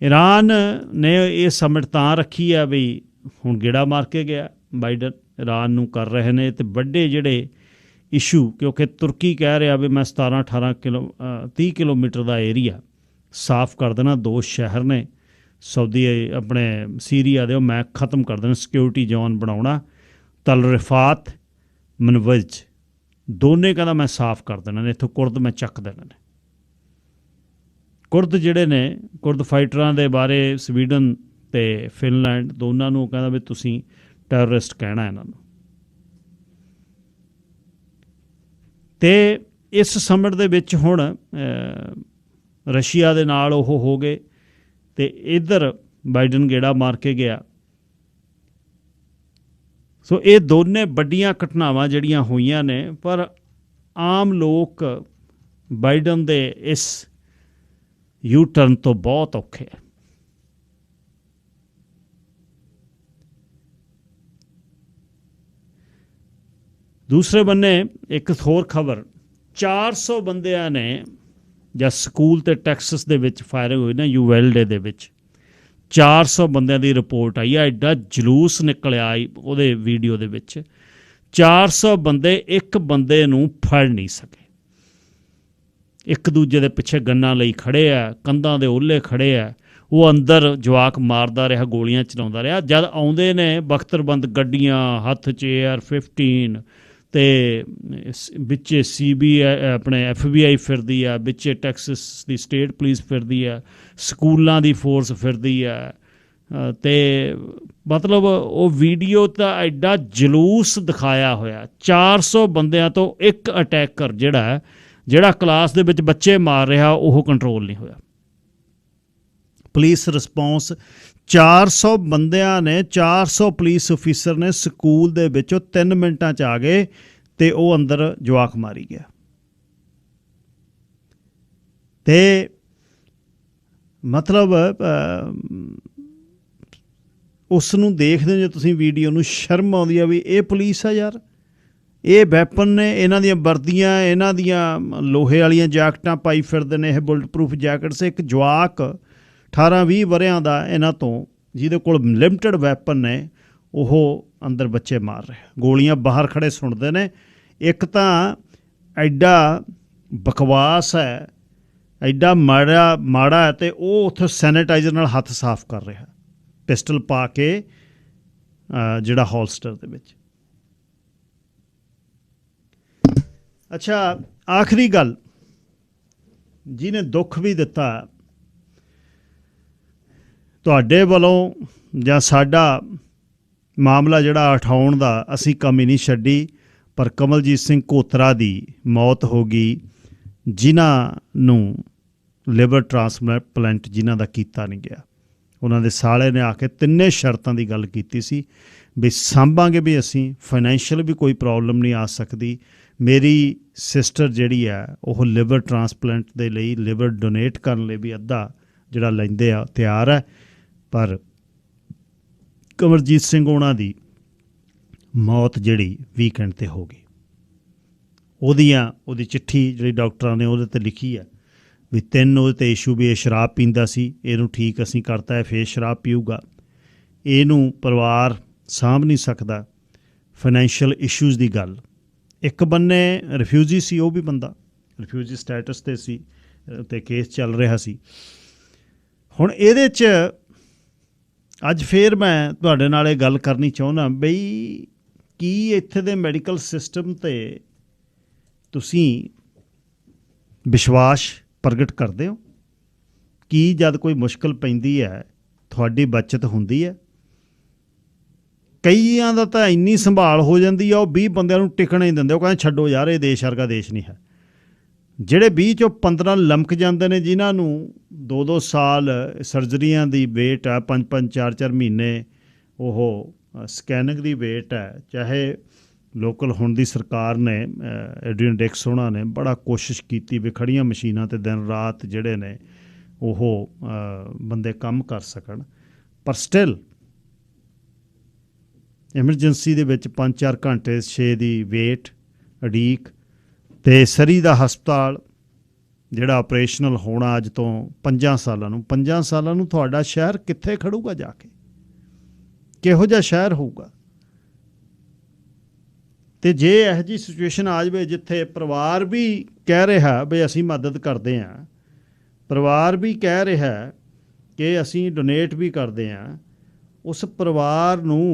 ਈਰਾਨ ਨੇ ਇਹ ਸਮਿਟ ਤਾਂ ਰੱਖੀ ਹੈ ਵੀ ਹੁਣ ਗੇੜਾ ਮਾਰ ਕੇ ਗਿਆ ਬਾਈਡਨ। ਈਰਾਨ ਨੂੰ ਕਰ ਰਹੇ ਨੇ ਅਤੇ ਵੱਡੇ ਜਿਹੜੇ ਇਸ਼ੂ, ਕਿਉਂਕਿ ਤੁਰਕੀ ਕਹਿ ਰਿਹਾ ਵੀ ਮੈਂ 30 ਕਿਲੋਮੀਟਰ ਦਾ ਏਰੀਆ ਸਾਫ਼ ਕਰ ਦੇਣਾ। 2 ਸ਼ਹਿਰ ਨੇ ਸਾਊਦੀ ਆਪਣੇ ਸੀਰੀਆ ਦੇ, ਉਹ ਮੈਂ ਖ਼ਤਮ ਕਰ ਦੇਣਾ, ਸਿਕਿਉਰਿਟੀ ਜ਼ੋਨ ਬਣਾਉਣਾ। ਤਲ ਰਿਫਾਤ, ਮਨਵਜ, ਦੋਨੇ ਕਹਿੰਦਾ ਮੈਂ ਸਾਫ਼ ਕਰ ਦੇਣਾ ਨੇ, ਇੱਥੋਂ ਕੁਰਦ ਮੈਂ ਚੱਕ ਦੇਣਾ ਨੇ। ਕੁਰਦ ਜਿਹੜੇ ਨੇ ਕੁਰਦ ਫਾਈਟਰਾਂ ਦੇ ਬਾਰੇ ਸਵੀਡਨ ਅਤੇ ਫਿਨਲੈਂਡ ਦੋਨਾਂ ਨੂੰ ਕਹਿੰਦਾ ਵੀ ਤੁਸੀਂ ਟੈਰਰਿਸਟ ਕਹਿਣਾ ਇਹਨਾਂ ਨੂੰ। ਅਤੇ ਇਸ ਸਮਿਟ ਦੇ ਵਿੱਚ ਹੁਣ ਰਸ਼ੀਆ ਦੇ ਨਾਲ ਉਹ ਹੋ ਗਏ ਅਤੇ ਇੱਧਰ ਬਾਈਡਨ ਗੇੜਾ ਮਾਰ ਕੇ ਗਿਆ। ਸੋ ਇਹ ਦੋਨੇ ਵੱਡੀਆਂ ਘਟਨਾਵਾਂ ਜਿਹੜੀਆਂ ਹੋਈਆਂ ਨੇ, ਪਰ ਆਮ ਲੋਕ ਬਾਈਡਨ ਦੇ ਇਸ ਯੂ ਟਰਨ ਤੋਂ ਬਹੁਤ ਔਖੇ ਹੈ। ਦੂਸਰੇ ਬੰਨੇ ਇੱਕ ਹੋਰ ਖਬਰ, 400 ਬੰਦਿਆਂ ਨੇ ਜਾਂ ਸਕੂਲ ਅਤੇ ਟੈਕਸਸ ਦੇ ਵਿੱਚ ਫਾਇਰਿੰਗ ਹੋਈ ਨਾ ਯੂਵੈਲਡੇ ਦੇ ਵਿੱਚ, 400 ਬੰਦਿਆਂ ਦੀ ਰਿਪੋਰਟ ਆਈ ਆ। ਐਡਾ ਜਲੂਸ ਨਿਕਲਿਆ ਉਹਦੇ ਵੀਡੀਓ ਦੇ ਵਿੱਚ। 400 ਬੰਦੇ ਇੱਕ ਬੰਦੇ ਨੂੰ ਫੜ ਨਹੀਂ ਸਕੇ। ਇੱਕ ਦੂਜੇ ਦੇ ਪਿੱਛੇ ਗੰਨਾਂ ਲਈ ਖੜ੍ਹੇ ਆ, ਕੰਧਾਂ ਦੇ ਓਹਲੇ ਖੜ੍ਹੇ ਆ। ਉਹ ਅੰਦਰ ਜਵਾਕ ਮਾਰਦਾ ਰਿਹਾ, ਗੋਲੀਆਂ ਚਲਾਉਂਦਾ ਰਿਹਾ। ਜਦ ਆਉਂਦੇ ਨੇ ਬਖਤਰਬੰਦ ਗੱਡੀਆਂ, ਹੱਥ 'ਚ AR-15 ਅਤੇ ਵਿੱਚੇ ਆਪਣੇ FBI ਫਿਰਦੀ ਆ, ਵਿੱਚੇ ਟੈਕਸਸ ਦੀ ਸਟੇਟ ਪੁਲਿਸ ਫਿਰਦੀ ਆ, ਸਕੂਲਾਂ ਦੀ ਫੋਰਸ ਫਿਰਦੀ ਆ। ਅਤੇ ਮਤਲਬ ਉਹ ਵੀਡੀਓ ਤਾਂ ਐਡਾ ਜਲੂਸ ਦਿਖਾਇਆ ਹੋਇਆ। 400 ਬੰਦਿਆਂ ਤੋਂ ਇੱਕ ਅਟੈਕਰ ਜਿਹੜਾ ਕਲਾਸ ਦੇ ਵਿੱਚ ਬੱਚੇ ਮਾਰ ਰਿਹਾ, ਉਹ ਕੰਟਰੋਲ ਨਹੀਂ ਹੋਇਆ। ਪੁਲਿਸ ਰਿਸਪੌਂਸ 400 ਬੰਦਿਆਂ ਨੇ, 400 ਪੁਲਿਸ ਅਫੀਸਰ ਨੇ ਸਕੂਲ ਦੇ ਵਿੱਚ 3 ਮਿੰਟਾਂ 'ਚ ਆ ਗਏ ਅਤੇ ਉਹ ਅੰਦਰ ਜਵਾਕ ਮਾਰੀ ਗਿਆ। ਅਤੇ ਮਤਲਬ ਉਸ ਨੂੰ ਦੇਖਦੇ ਹੋ ਜੇ ਤੁਸੀਂ ਵੀਡੀਓ ਨੂੰ, ਸ਼ਰਮ ਆਉਂਦੀ ਆ ਵੀ ਇਹ ਪੁਲਿਸ ਆ ਯਾਰ। ਇਹ ਵੈਪਨ ਨੇ, ਇਹਨਾਂ ਦੀਆਂ ਵਰਦੀਆਂ, ਇਹਨਾਂ ਦੀਆਂ ਲੋਹੇ ਵਾਲੀਆਂ ਜੈਕਟਾਂ ਪਾਈ ਫਿਰਦੇ ਨੇ, ਇਹ ਬੁਲਟ ਪ੍ਰੂਫ ਜੈਕਟਸ। ਇੱਕ ਜਵਾਕ 18-20 ਵਰ੍ਹਿਆਂ ਦਾ ਇਹਨਾਂ ਤੋਂ, ਜਿਹਦੇ ਕੋਲ ਲਿਮਟਿਡ ਵੈਪਨ ਨੇ, ਉਹ ਅੰਦਰ ਬੱਚੇ ਮਾਰ ਰਿਹਾ। ਗੋਲੀਆਂ ਬਾਹਰ ਖੜ੍ਹੇ ਸੁਣਦੇ ਨੇ। ਇੱਕ ਤਾਂ ਐਡਾ ਬਕਵਾਸ ਹੈ, ਐਡਾ ਮਾੜਾ ਹੈ, ਅਤੇ ਉਹ ਉੱਥੇ ਸੈਨੇਟਾਈਜ਼ਰ ਨਾਲ ਹੱਥ ਸਾਫ਼ ਕਰ ਰਿਹਾ, ਪਿਸਟਲ ਪਾ ਕੇ ਜਿਹੜਾ ਹੋਲਸਟਰ ਦੇ ਵਿੱਚ। ਅੱਛਾ, ਆਖਰੀ ਗੱਲ, ਜਿਹਨੇ ਦੁੱਖ ਵੀ ਦਿੱਤਾ ਤੁਹਾਡੇ ਵੱਲੋਂ ਜਾਂ ਸਾਡਾ ਮਾਮਲਾ ਜਿਹੜਾ ਉਠਾਉਣ ਦਾ, ਅਸੀਂ ਕਮੀ ਨਹੀਂ ਛੱਡੀ, ਪਰ ਕਮਲਜੀਤ ਸਿੰਘ ਘੋਤਰਾ ਦੀ ਮੌਤ ਹੋ ਗਈ, ਜਿਨ੍ਹਾਂ ਨੂੰ ਲਿਵਰ ਟ੍ਰਾਂਸਪਲਾਂਟ ਜਿਨ੍ਹਾਂ ਦਾ ਕੀਤਾ ਨਹੀਂ ਗਿਆ। ਉਹਨਾਂ ਦੇ ਸਾਲੇ ਨੇ ਆ ਕੇ 3 ਸ਼ਰਤਾਂ ਦੀ ਗੱਲ ਕੀਤੀ ਸੀ ਵੀ ਸਾਂਭਾਂਗੇ ਵੀ ਅਸੀਂ, ਫਾਈਨੈਂਸ਼ੀਅਲ ਵੀ ਕੋਈ ਪ੍ਰੋਬਲਮ ਨਹੀਂ ਆ ਸਕਦੀ। ਮੇਰੀ ਸਿਸਟਰ ਜਿਹੜੀ ਹੈ ਉਹ ਲਿਵਰ ਟ੍ਰਾਂਸਪਲਾਂਟ ਦੇ ਲਈ, ਲਿਵਰ ਡੋਨੇਟ ਕਰਨ ਲਈ ਵੀ ਅੱਧਾ ਜਿਹੜਾ ਲੈਂਦੇ ਆ ਤਿਆਰ ਹੈ। ਪਰ ਕਮਲਜੀਤ ਸਿੰਘ ਉਹਨਾਂ ਦੀ ਮੌਤ ਜਿਹੜੀ ਵੀਕਐਂਡ 'ਤੇ ਹੋ ਗਈ। ਉਹਦੀ ਚਿੱਠੀ ਜਿਹੜੀ ਡਾਕਟਰਾਂ ਨੇ ਉਹਦੇ 'ਤੇ ਲਿਖੀ ਹੈ ਵੀ 3 ਉਹਦੇ 'ਤੇ ਇਸ਼ੂ ਵੀ ਇਹ ਸ਼ਰਾਬ ਪੀਂਦਾ ਸੀ, ਇਹਨੂੰ ਠੀਕ ਅਸੀਂ ਕਰਤਾ ਹੈ, ਫਿਰ ਸ਼ਰਾਬ ਪੀਊਗਾ, ਇਹਨੂੰ ਪਰਿਵਾਰ ਸਾਂਭ ਨਹੀਂ ਸਕਦਾ, ਫਾਈਨੈਂਸ਼ੀਅਲ ਇਸ਼ੂਜ਼ ਦੀ ਗੱਲ। ਇੱਕ ਬੰਨੇ ਰਿਫਿਊਜੀ ਸੀ, ਉਹ ਵੀ ਬੰਦਾ ਰਿਫਿਊਜੀ ਸਟੇਟਸ 'ਤੇ ਸੀ ਅਤੇ ਕੇਸ ਚੱਲ ਰਿਹਾ ਸੀ। ਹੁਣ ਇਹਦੇ 'ਚ ਅੱਜ ਫਿਰ ਮੈਂ ਤੁਹਾਡੇ ਨਾਲ ਇਹ ਗੱਲ ਕਰਨੀ ਚਾਹੁੰਦਾ ਬਈ, ਕੀ ਇੱਥੇ ਦੇ ਮੈਡੀਕਲ ਸਿਸਟਮ 'ਤੇ ਤੁਸੀਂ ਵਿਸ਼ਵਾਸ ਪ੍ਰਗਟ ਕਰਦੇ ਹੋ? ਕੀ ਜਦ ਕੋਈ ਮੁਸ਼ਕਿਲ ਪੈਂਦੀ ਹੈ ਤੁਹਾਡੀ ਬੱਚਤ ਹੁੰਦੀ ਹੈ? ਕਈਆਂ ਦਾ ਤਾਂ ਇੰਨੀ ਸੰਭਾਲ ਹੋ ਜਾਂਦੀ ਆ, ਉਹ 20 ਬੰਦਿਆਂ ਨੂੰ ਟਿਕਣ ਹੀ ਦਿੰਦੇ। ਉਹ ਕਹਿੰਦੇ ਛੱਡੋ ਯਾਰ, ਇਹ ਦੇਸ਼ ਵਰਗਾ ਦੇਸ਼ ਨਹੀਂ ਹੈ। ਜਿਹੜੇ 20 ਚੋਂ 15 ਲਮਕ ਜਾਂਦੇ ਨੇ, ਜਿਨ੍ਹਾਂ ਨੂੰ 2-2 ਸਾਲ ਸਰਜਰੀਆਂ ਦੀ ਵੇਟ ਹੈ, 5-5 4-4 ਮਹੀਨੇ ਉਹ ਸਕੈਨਿੰਗ ਦੀ ਵੇਟ ਹੈ। ਚਾਹੇ ਲੋਕਲ ਹੁਣ ਦੀ ਸਰਕਾਰ ਨੇ, ਐਡਰੀਅਨ ਡਿਕਸ ਉਹਨਾਂ ਨੇ ਬੜਾ ਕੋਸ਼ਿਸ਼ ਕੀਤੀ ਵੀ ਖੜੀਆਂ ਮਸ਼ੀਨਾਂ 'ਤੇ ਦਿਨ ਰਾਤ ਜਿਹੜੇ ਨੇ ਉਹ ਬੰਦੇ ਕੰਮ ਕਰ ਸਕਣ, ਪਰ ਸਟਿਲ ਐਮਰਜੈਂਸੀ ਦੇ ਵਿੱਚ 5-4 ਘੰਟੇ 6 ਦੀ ਵੇਟ ਉਡੀਕ। ਅਤੇ ਸਰੀ ਦਾ ਹਸਪਤਾਲ ਜਿਹੜਾ ਆਪਰੇਸ਼ਨਲ ਹੋਣਾ ਅੱਜ ਤੋਂ 5 ਸਾਲਾਂ ਨੂੰ ਤੁਹਾਡਾ ਸ਼ਹਿਰ ਕਿੱਥੇ ਖੜੂਗਾ ਜਾ ਕੇ? ਕਿਹੋ ਜਿਹਾ ਸ਼ਹਿਰ ਹੋਊਗਾ? ਅਤੇ ਜੇ ਇਹੋ ਜਿਹੀ ਸਿਚੁਏਸ਼ਨ ਆ ਜਾਵੇ ਜਿੱਥੇ ਪਰਿਵਾਰ ਵੀ ਕਹਿ ਰਿਹਾ ਵੀ ਅਸੀਂ ਮਦਦ ਕਰਦੇ ਹਾਂ, ਪਰਿਵਾਰ ਵੀ ਕਹਿ ਰਿਹਾ ਕਿ ਅਸੀਂ ਡੋਨੇਟ ਵੀ ਕਰਦੇ ਹਾਂ, ਉਸ ਪਰਿਵਾਰ ਨੂੰ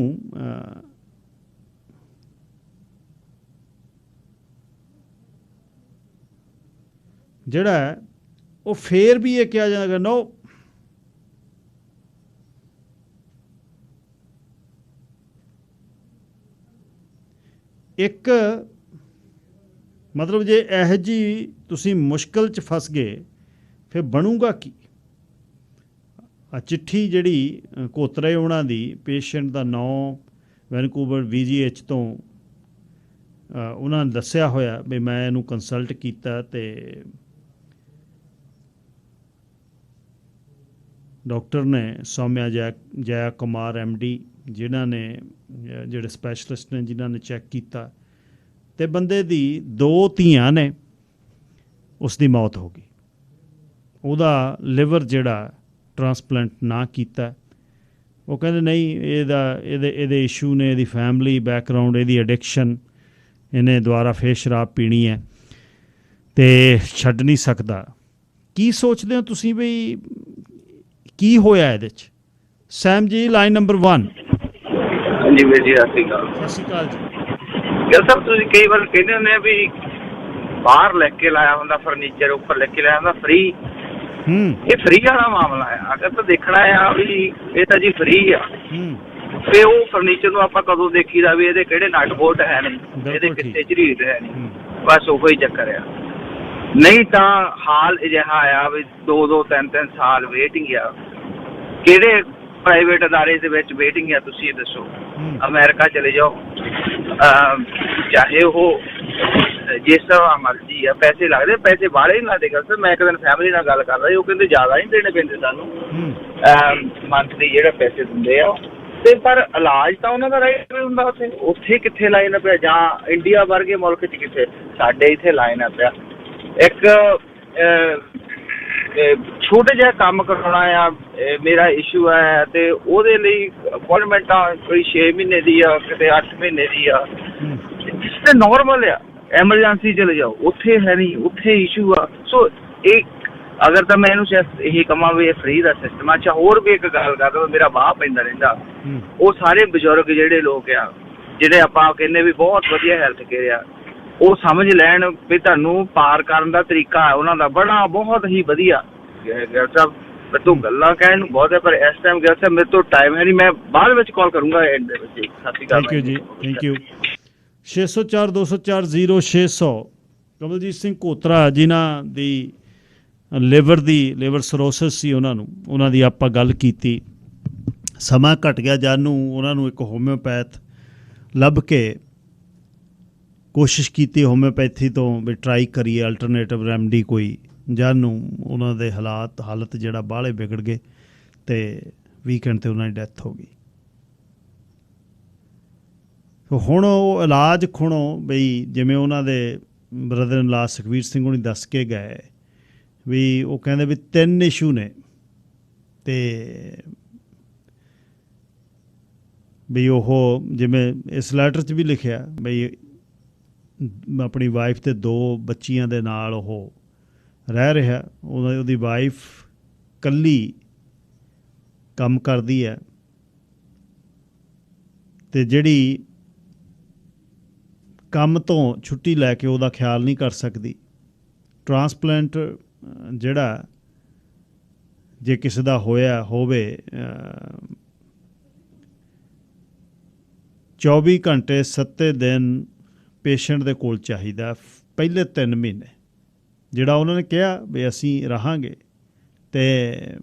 ਜਿਹੜਾ ਉਹ ਫੇਰ ਵੀ ਇਹ ਕਿਹਾ ਜਾਏਗਾ ਨੋ, ਇੱਕ ਮਤਲਬ ਜੇ ਇਹੋ ਜਿਹੀ ਤੁਸੀਂ ਮੁਸ਼ਕਿਲ 'ਚ ਫਸ ਗਏ ਫਿਰ ਬਣੂਗਾ ਕੀ। ਆ ਚਿੱਠੀ ਜਿਹੜੀ ਕੋਤਰੇ ਉਹਨਾਂ ਦੀ ਪੇਸ਼ੈਂਟ ਦਾ ਨਾਂ ਵੈਨਕੂਵਰ VGH ਤੋਂ ਉਹਨਾਂ ਨੇ ਦੱਸਿਆ ਹੋਇਆ ਵੀ ਮੈਂ ਇਹਨੂੰ ਕੰਸਲਟ ਕੀਤਾ ਅਤੇ ਡਾਕਟਰ ਨੇ ਸੌਮਿਆ ਜੈ ਕੁਮਾਰ MD ਜਿਨ੍ਹਾਂ ਨੇ ਜਿਹੜੇ ਸਪੈਸ਼ਲਿਸਟ ਨੇ ਜਿਨ੍ਹਾਂ ਨੇ ਚੈੱਕ ਕੀਤਾ ਅਤੇ ਬੰਦੇ ਦੀ 2 ਧੀਆਂ ਨੇ, ਉਸ ਦੀ ਮੌਤ ਹੋ ਗਈ। ਉਹਦਾ ਲਿਵਰ ਜਿਹੜਾ ਟਰਾਂਸਪਲਾਂਟ ਨਾ ਕੀਤਾ। ਉਹ ਕਹਿੰਦੇ ਨਹੀਂ ਇਹਦੇ ਇਸ਼ੂ ਨੇ, ਇਹਦੀ ਫੈਮਿਲੀ ਬੈਕਗਰਾਊਂਡ, ਇਹਦੀ ਐਡਿਕਸ਼ਨ, ਇਹਨੇ ਦੁਬਾਰਾ ਫੇਰ ਸ਼ਰਾਬ ਪੀਣੀ ਹੈ ਅਤੇ ਛੱਡ ਨਹੀਂ ਸਕਦਾ। ਕੀ ਸੋਚਦੇ ਹੋ ਤੁਸੀਂ ਵੀ ਕੀ ਹੋਇਆ ਇਹਦੇ 'ਚ? ਸੈਮ ਜੀ, ਲਾਈਨ ਨੰਬਰ 1। ਹਾਂਜੀ ਵੀਰ ਜੀ, ਸਤਿ ਸ਼੍ਰੀ ਅਕਾਲ। ਸਤਿ ਸ਼੍ਰੀ ਅਕਾਲ ਜੀ। ਗਿੱਲ ਸਾਹਿਬ, ਤੁਸੀਂ ਕਈ ਵਾਰ ਕਹਿੰਦੇ ਹੁੰਦੇ ਆ ਵੀ ਬਾਹਰ ਲੈ ਕੇ ਲਾਇਆ ਹੁੰਦਾ ਫਰਨੀਚਰ, ਉੱਪਰ ਲੈ ਕੇ ਲਾਇਆ ਹੁੰਦਾ ਫ੍ਰੀ। ਇਹ ਫ੍ਰੀ ਵਾਲਾ ਮਾਮਲਾ ਆ। ਅਗਰ ਤਾਂ ਦੇਖਣਾ ਆ ਵੀ ਇਹ ਤਾਂ ਜੀ ਫ੍ਰੀ ਆ, ਤੇ ਉਹ ਫਰਨੀਚਰ ਨੂੰ ਆਪਾਂ ਕਦੋਂ ਦੇਖੀਦਾ ਵੀ ਇਹਦੇ ਕਿਹੜੇ ਨਟ ਬੋਲਟ ਹੈ ਨਹੀਂ, ਇਹਦੇ ਕਿੱਥੇ ਝਰੀਟ ਹੈ ਨਹੀਂ, ਬਸ ਉਹੋ ਹੀ ਚੱਕਰ ਆ। ਨਹੀਂ ਤਾਂ ਹਾਲ ਅਜਿਹਾ ਆ ਵੀ 2-2, 3-3 ਸਾਲ ਵੇਟਿੰਗ ਆ। ਕਿਹੜੇ ਪ੍ਰਾਈਵੇਟ ਅਦਾਰੇ ਦੇ ਵਿੱਚ ਵੇਟਿੰਗ ਆ ਤੁਸੀਂ ਦੱਸੋ? ਅਮਰੀਕਾ ਚਲੇ ਜਾਓ, ਚਾਹੇ ਉਹ ਜਿਸ ਤਰ੍ਹਾਂ ਮਰਜ਼ੀ ਆ, ਪੈਸੇ ਲੱਗਦੇ, ਪੈਸੇ ਬਾਹਲੇ ਨਹੀਂ ਲੱਗਦੇ। ਗੱਲ ਸਰ, ਮੈਂ ਇੱਕ ਦਿਨ ਫੈਮਿਲੀ ਨਾਲ ਗੱਲ ਕਰਦਾ ਸੀ, ਉਹ ਕਹਿੰਦੇ ਜ਼ਿਆਦਾ ਨਹੀਂ ਦੇਣੇ ਪੈਂਦੇ ਸਾਨੂੰ ਮੰਥਲੀ ਜਿਹੜੇ ਪੈਸੇ ਦਿੰਦੇ ਆ, ਤੇ ਪਰ ਇਲਾਜ ਤਾਂ ਉਹਨਾਂ ਦਾ ਰਾਈਟ ਵੀ ਹੁੰਦਾ ਉੱਥੇ। ਉੱਥੇ ਕਿੱਥੇ ਲਾਈਨ ਪਿਆ, ਜਾਂ ਇੰਡੀਆ ਵਰਗੇ ਮੁਲਕ 'ਚ ਕਿੱਥੇ, ਸਾਡੇ ਇੱਥੇ ਲਾਈਨ ਪਿਆ। ਇੱਕ ਛੋਟੇ ਜਿਹਾ ਕੰਮ ਕਰਾਉਣਾ ਆ, ਮੇਰਾ ਇਸ਼ੂ ਹੈ, ਤੇ ਉਹਦੇ ਲਈ ਅਪੋਇੰਟਮੈਂਟਾਂ ਕੋਈ 6 ਮਹੀਨੇ ਦੀ ਆ, ਕਿਤੇ 8 ਮਹੀਨੇ ਦੀ ਆ। ਤੇ ਨੋਰਮਲ ਆ, ਐਮਰਜੈਂਸੀ ਚਲੇ ਜਾਓ, ਉੱਥੇ ਹੈ ਨਹੀਂ, ਉੱਥੇ ਇਸ਼ੂ ਆ। ਸੋ ਇਹ ਅਗਰ ਤਾਂ ਮੈਂ ਇਹਨੂੰ ਸਿਰਫ ਇਹੀ ਕਹਾਂ ਵੀ ਇਹ ਫ੍ਰੀ ਦਾ ਸਿਸਟਮ ਆ। ਅੱਛਾ, ਹੋਰ ਵੀ ਇੱਕ ਗੱਲ ਕਰਦਾ, ਮੇਰਾ ਬਾਹ ਪੈਂਦਾ ਰਹਿੰਦਾ, ਉਹ ਸਾਰੇ ਬਜ਼ੁਰਗ ਜਿਹੜੇ ਲੋਕ ਆ, ਜਿਹੜੇ ਆਪਾਂ ਕਹਿੰਦੇ ਵੀ ਬਹੁਤ ਵਧੀਆ ਹੈਲਥ ਕੇਅਰ ਆ, ਉਹ ਸਮਝ ਲੈਣ ਵੀ ਤੁਹਾਨੂੰ ਪਾਰ ਕਰਨ ਦਾ ਤਰੀਕਾ ਹੈ ਉਹਨਾਂ ਦਾ ਬੜਾ ਬਹੁਤ ਹੀ ਵਧੀਆ। ਗਿੱਲ ਸਾਹਿਬ, ਮੇਰੇ ਤੋਂ ਗੱਲਾਂ ਕਹਿਣ ਨੂੰ ਬਹੁਤ ਹੈ, ਪਰ ਇਸ ਟਾਈਮ ਗਿੱਲ ਸਾਹਿਬ ਮੇਰੇ ਤੋਂ ਟਾਈਮ ਹੈ ਨਹੀਂ, ਮੈਂ ਬਾਅਦ ਵਿੱਚ ਕਾਲ ਕਰੂੰਗਾ ਐਂਡ ਦੇ ਵਿੱਚ। ਸਤਿ ਸ਼੍ਰੀ ਅਕਾਲ। ਥੈਂਕ ਯੂ ਜੀ, ਥੈਂਕ ਯੂ। 604-204-0600 ਕਮਲਜੀਤ ਸਿੰਘ ਕੋਤਰਾ, ਜਿਨ੍ਹਾਂ ਦੀ ਲਿਵਰ ਸਰੋਸਿਸ ਸੀ, ਉਹਨਾਂ ਦੀ ਆਪਾਂ ਗੱਲ ਕੀਤੀ। ਸਮਾਂ ਘੱਟ ਗਿਆ ਜਾਨੂੰ ਉਹਨਾਂ ਨੂੰ ਇੱਕ ਹੋਮਿਓਪੈਥ ਲੱਭ ਕੇ ਕੋਸ਼ਿਸ਼ ਕੀਤੀ ਹੋਮਿਓਪੈਥੀ ਤੋਂ ਵੀ ਟਰਾਈ ਕਰੀਏ ਅਲਟਰਨੇਟਿਵ ਰੈਮਡੀ ਕੋਈ, ਜਾਨੂੰ ਉਹਨਾਂ ਦੇ ਹਾਲਤ ਜਿਹੜਾ ਬਾਹਲੇ ਵਿਗੜ ਗਏ ਅਤੇ ਵੀਕਐਂਡ 'ਤੇ ਉਹਨਾਂ ਦੀ ਡੈਥ ਹੋ ਗਈ। ਹੁਣ ਉਹ ਇਲਾਜ ਖੁਣੋ ਬਈ ਜਿਵੇਂ ਉਹਨਾਂ ਦੇ ਬ੍ਰਦਰ ਇਨ ਲਾ ਸੁਖਬੀਰ ਸਿੰਘ ਹੁਣੀ ਦੱਸ ਕੇ ਗਏ ਵੀ ਉਹ ਕਹਿੰਦੇ ਵੀ 3 ਇਸ਼ੂ ਨੇ, ਅਤੇ ਵੀ ਉਹ ਜਿਵੇਂ ਇਸ ਲੈਟਰ 'ਚ ਵੀ ਲਿਖਿਆ ਬਈ ਆਪਣੀ ਵਾਈਫ ਅਤੇ 2 ਬੱਚੀਆਂ ਦੇ ਨਾਲ ਉਹ ਰਹਿ ਰਿਹਾ। ਉਹਦੀ ਵਾਈਫ ਇਕੱਲੀ ਕੰਮ ਕਰਦੀ ਹੈ, ਅਤੇ ਜਿਹੜੀ ਕੰਮ ਤੋਂ ਛੁੱਟੀ ਲੈ ਕੇ ਉਹਦਾ ਖਿਆਲ ਨਹੀਂ ਕਰ ਸਕਦੀ। ਟਰਾਂਸਪਲਾਂਟ ਜਿਹੜਾ ਜੇ ਕਿਸੇ ਦਾ ਹੋਵੇ 24 ਘੰਟੇ 7 ਦਿਨ ਪੇਸ਼ੈਂਟ ਦੇ ਕੋਲ ਚਾਹੀਦਾ ਪਹਿਲੇ 3 ਮਹੀਨੇ, ਜਿਹੜਾ ਉਹਨਾਂ ਨੇ ਕਿਹਾ ਵੀ ਅਸੀਂ ਰਹਾਂਗੇ। ਅਤੇ